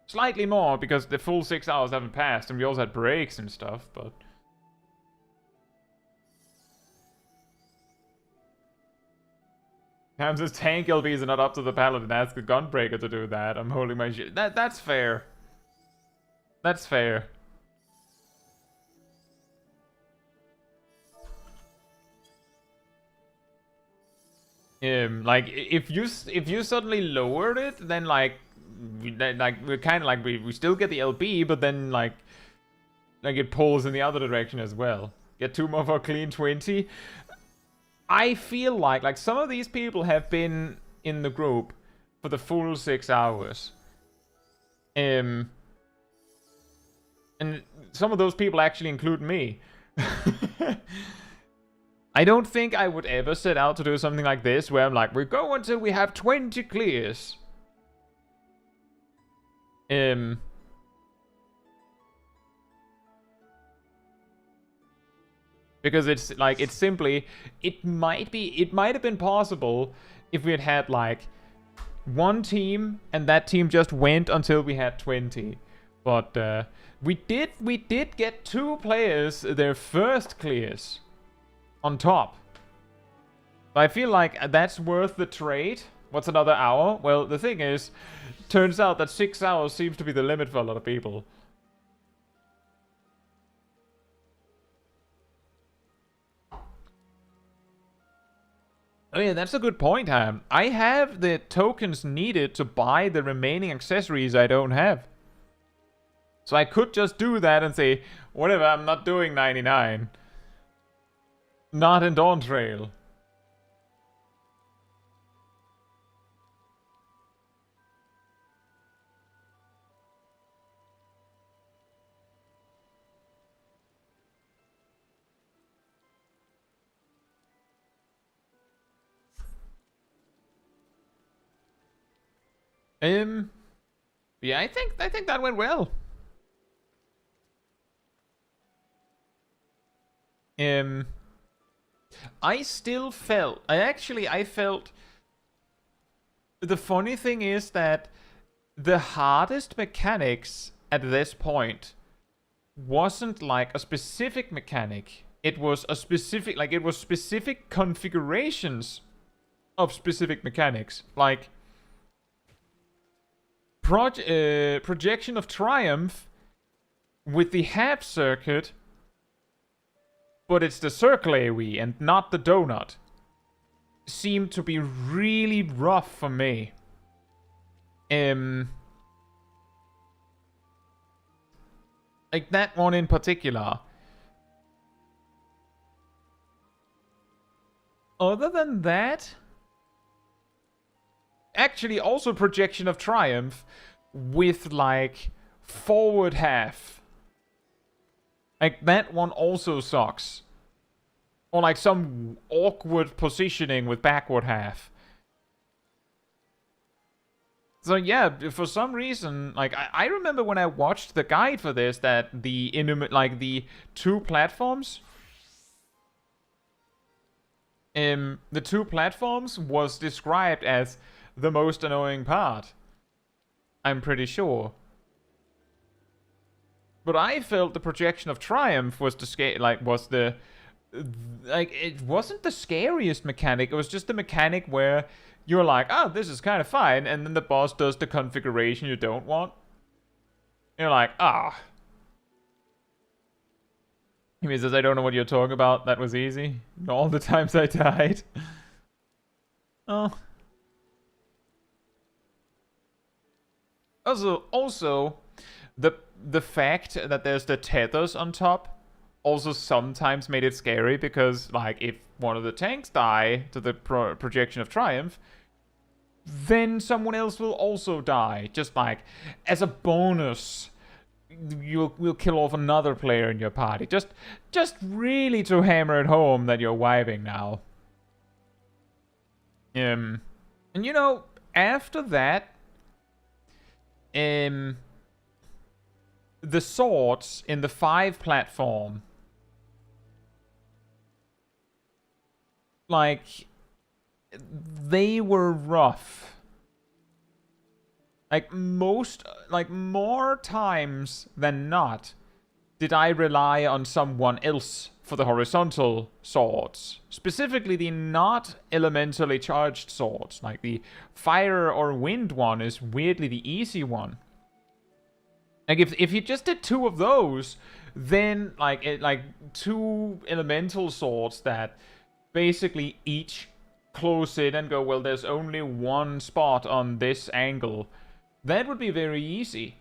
S1: Slightly more, because the full 6 hours haven't passed, and we also had breaks and stuff, but... Hamza's tank LBs are not up to the paladin. Ask the Gunbreaker to do that. I'm holding my shit. That's fair. That's fair. Like if you suddenly lowered it, then we're kind of like we still get the LB, but then like it pulls in the other direction as well. Get 2 more for a clean 20. I feel like some of these people have been in the group for the full 6 hours. And some of those people actually include me. I don't think I would ever set out to do something like this, where I'm like, we go until we have 20 clears. Because it's like, it's simply, it might have been possible if we had had like one team and that team just went until we had 20. But we did get 2 players their first clears on top. So I feel like that's worth the trade. What's another hour? Well, the thing is, turns out that 6 hours seems to be the limit for a lot of people. Oh yeah, that's a good point, Ham. I have the tokens needed to buy the remaining accessories I don't have. So I could just do that and say, whatever, I'm not doing 99. Not in Dawntrail. Yeah, I think that went well. I still felt, I felt, the funny thing is that the hardest mechanics at this point wasn't like a specific mechanic. It was a specific, like it was specific configurations of specific mechanics. Like, projection of triumph with the half circuit, but it's the circle AoE and not the donut, seemed to be really rough for me. Like, that one in particular. Other than that... Actually, also Projection of Triumph with, like, forward half. Like, that one also sucks. Or, like, some awkward positioning with backward half. So, yeah, for some reason, like, I remember when I watched the guide for this that the two platforms... the two platforms was described as the most annoying part. I'm pretty sure. But I felt the Projection of Triumph was the it wasn't the scariest mechanic. It was just the mechanic where you're like, oh, this is kind of fine, and then the boss does the configuration you don't want. You're like, ah. He says, I don't know what you're talking about. That was easy. All the times I died. Oh. Also, the fact that there's the tethers on top also sometimes made it scary because, like, if one of the tanks die to the Projection of Triumph, then someone else will also die. Just like as a bonus, we'll kill off another player in your party. Just really to hammer it home that you're wiping now. And you know, after that, the swords in the 5 platform, like, they were rough. Like, more times than not, did I rely on someone else for the horizontal swords. Specifically the not elementally charged swords. Like the fire or wind one is weirdly the easy one. Like if you just did 2 of those, then like 2 elemental swords that basically each close in and go, well, there's only one spot on this angle. That would be very easy.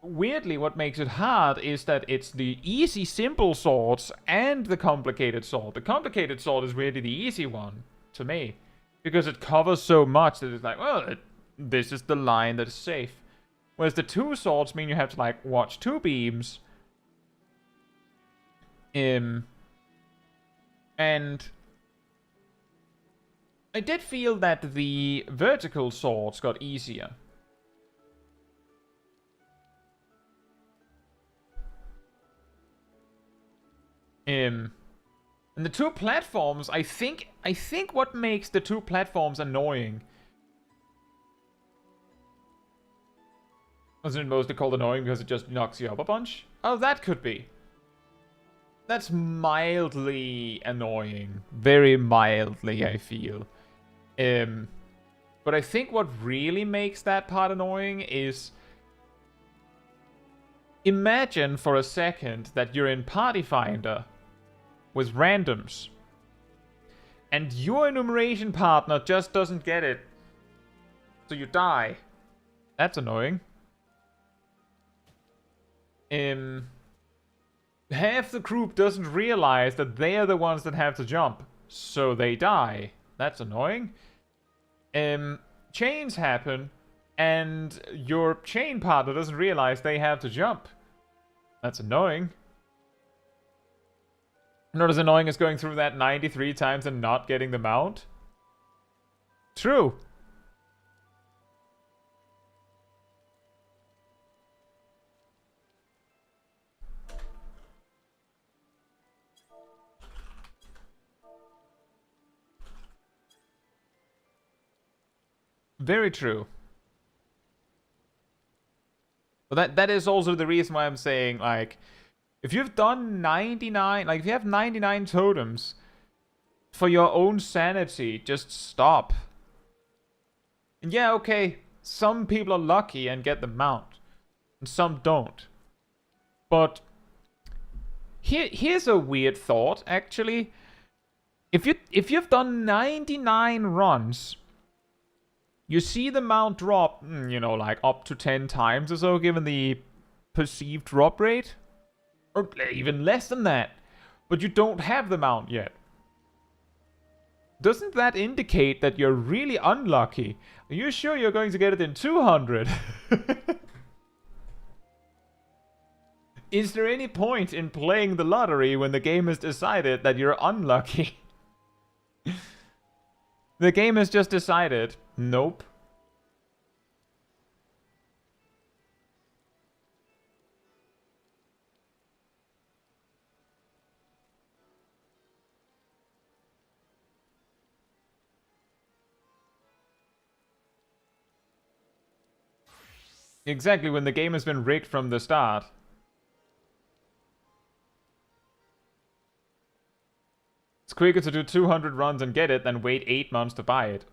S1: Weirdly, what makes it hard is that it's the easy, simple swords and the complicated sword. The complicated sword is really the easy one, to me. Because it covers so much that it's like, well, this is the line that is safe. Whereas the 2 swords mean you have to, like, watch 2 beams. And I did feel that the vertical swords got easier. And the 2 platforms, I think what makes the 2 platforms annoying. Wasn't it mostly called annoying because it just knocks you up a bunch? Oh, that could be. That's mildly annoying. Very mildly, I feel. But I think what really makes that part annoying is... Imagine for a second that you're in Party Finder with randoms. And your enumeration partner just doesn't get it. So you die. That's annoying. Half the group doesn't realize that they are the ones that have to jump. So they die. That's annoying. Chains happen. And your chain partner doesn't realize they have to jump. That's annoying. Not as annoying as going through that 93 times and not getting the mount. True. Very true. But that is also the reason why I'm saying, like, if you've done 99, like, if you have 99 totems, for your own sanity, just stop. And yeah, okay, some people are lucky and get the mount, and some don't. But here's a weird thought, actually. If you've done 99 runs, you see the mount drop, you know, like up to 10 times or so, given the perceived drop rate, or even less than that, but you don't have the mount yet. Doesn't that indicate that you're really unlucky? Are you sure you're going to get it in 200? Is there any point in playing the lottery when the game has decided that you're unlucky? The game has just decided, nope. Exactly, when the game has been rigged from the start. It's quicker to do 200 runs and get it than wait 8 months to buy it.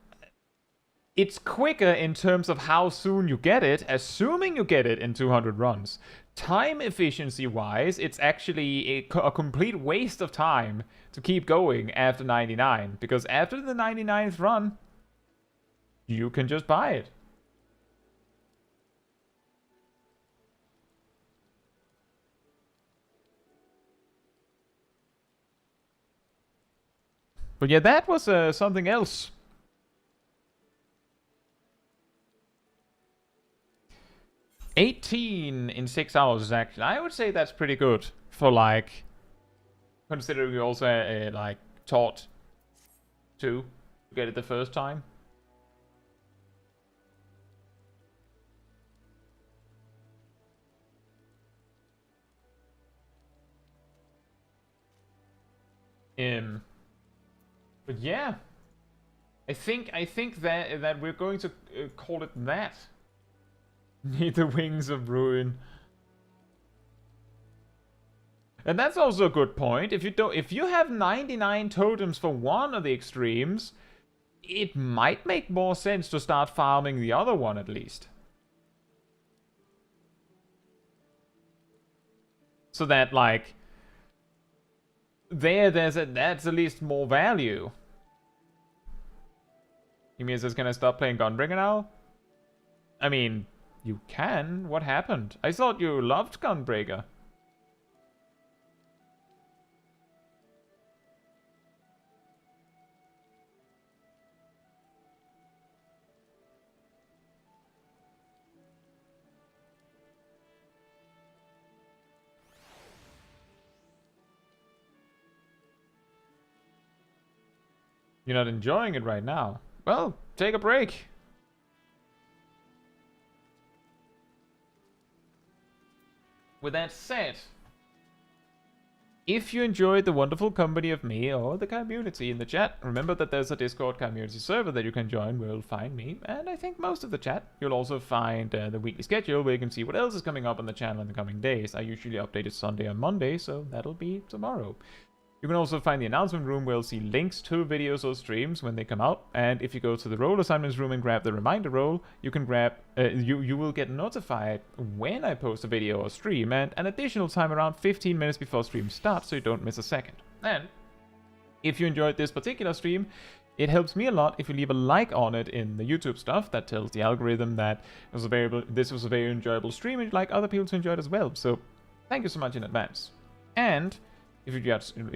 S1: It's quicker in terms of how soon you get it, assuming you get it in 200 runs. Time efficiency-wise, it's actually a complete waste of time to keep going after 99. Because after the 99th run, you can just buy it. But yeah, that was something else. $18 in 6 hours is actually, I would say that's pretty good for like, considering you also like taught to get it the first time. But yeah, I think that we're going to call it that. Need the wings of ruin. And that's also a good point. If you have 99 totems for one of the extremes, it might make more sense to start farming the other one at least. So that like that's at least more value. Ymir says, can I stop playing Gunbreaker now? I mean, you can. What happened? I thought you loved Gunbreaker. You're not enjoying it right now. Well, take a break. With that said, if you enjoyed the wonderful company of me or the community in the chat, remember that there's a Discord community server that you can join where you'll find me, and I think most of the chat. You'll also find the weekly schedule where you can see what else is coming up on the channel in the coming days. I usually update it Sunday and Monday, so that'll be tomorrow. You can also find the announcement room where you'll see links to videos or streams when they come out. And if you go to the role assignments room and grab the reminder role, you can grab you will get notified when I post a video or stream, and an additional time around 15 minutes before stream starts, so you don't miss a second. And if you enjoyed this particular stream, it helps me a lot if you leave a like on it in the YouTube stuff. That tells the algorithm that this was a very enjoyable stream and you'd like other people to enjoy it as well. So thank you so much in advance. And if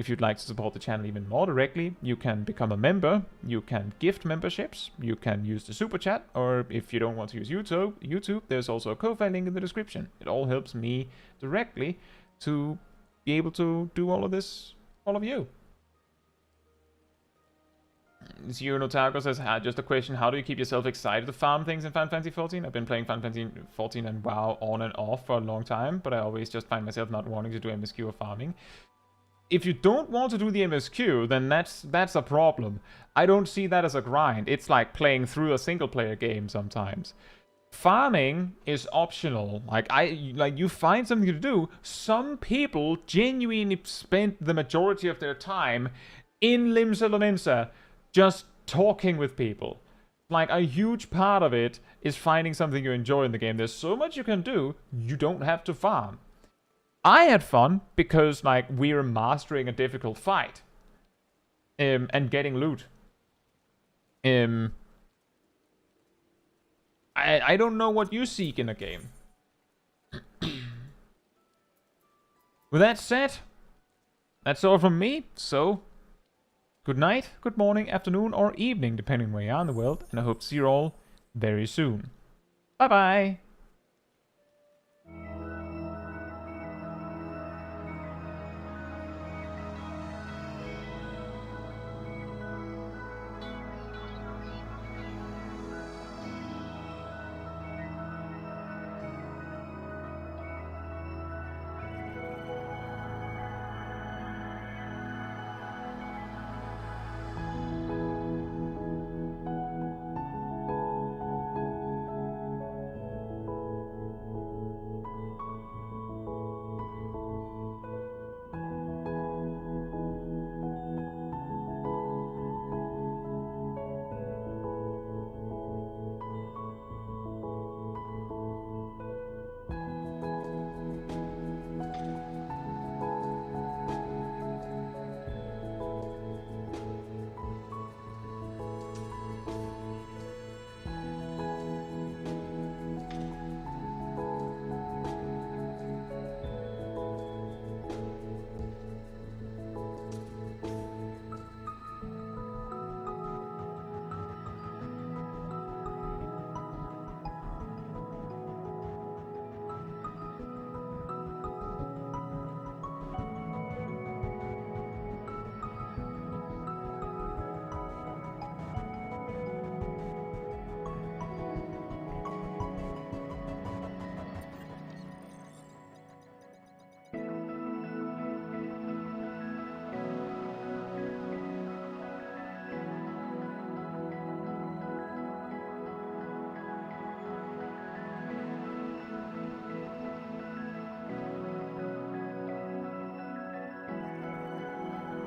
S1: you'd like to support the channel even more directly, you can become a member, you can gift memberships, you can use the super chat, or if you don't want to use YouTube, there's also a Ko-Fi link in the description. It all helps me directly to be able to do all of this, all of you. Zero Notago says, just a question, how do you keep yourself excited to farm things in Final Fantasy XIV? I've been playing Final Fantasy XIV and WoW on and off for a long time, but I always just find myself not wanting to do MSQ or farming. If you don't want to do the MSQ, then that's a problem. I don't see that as a grind. It's like playing through a single-player game sometimes. Farming is optional. Like you find something to do. Some people genuinely spend the majority of their time in Limsa Lominsa just talking with people. Like, a huge part of it is finding something you enjoy in the game. There's so much you can do, you don't have to farm. I had fun because, like, we were mastering a difficult fight. And getting loot. I don't know what you seek in a game. With that said, that's all from me. So, good night, good morning, afternoon, or evening, depending where you are in the world. And I hope to see you all very soon. Bye bye.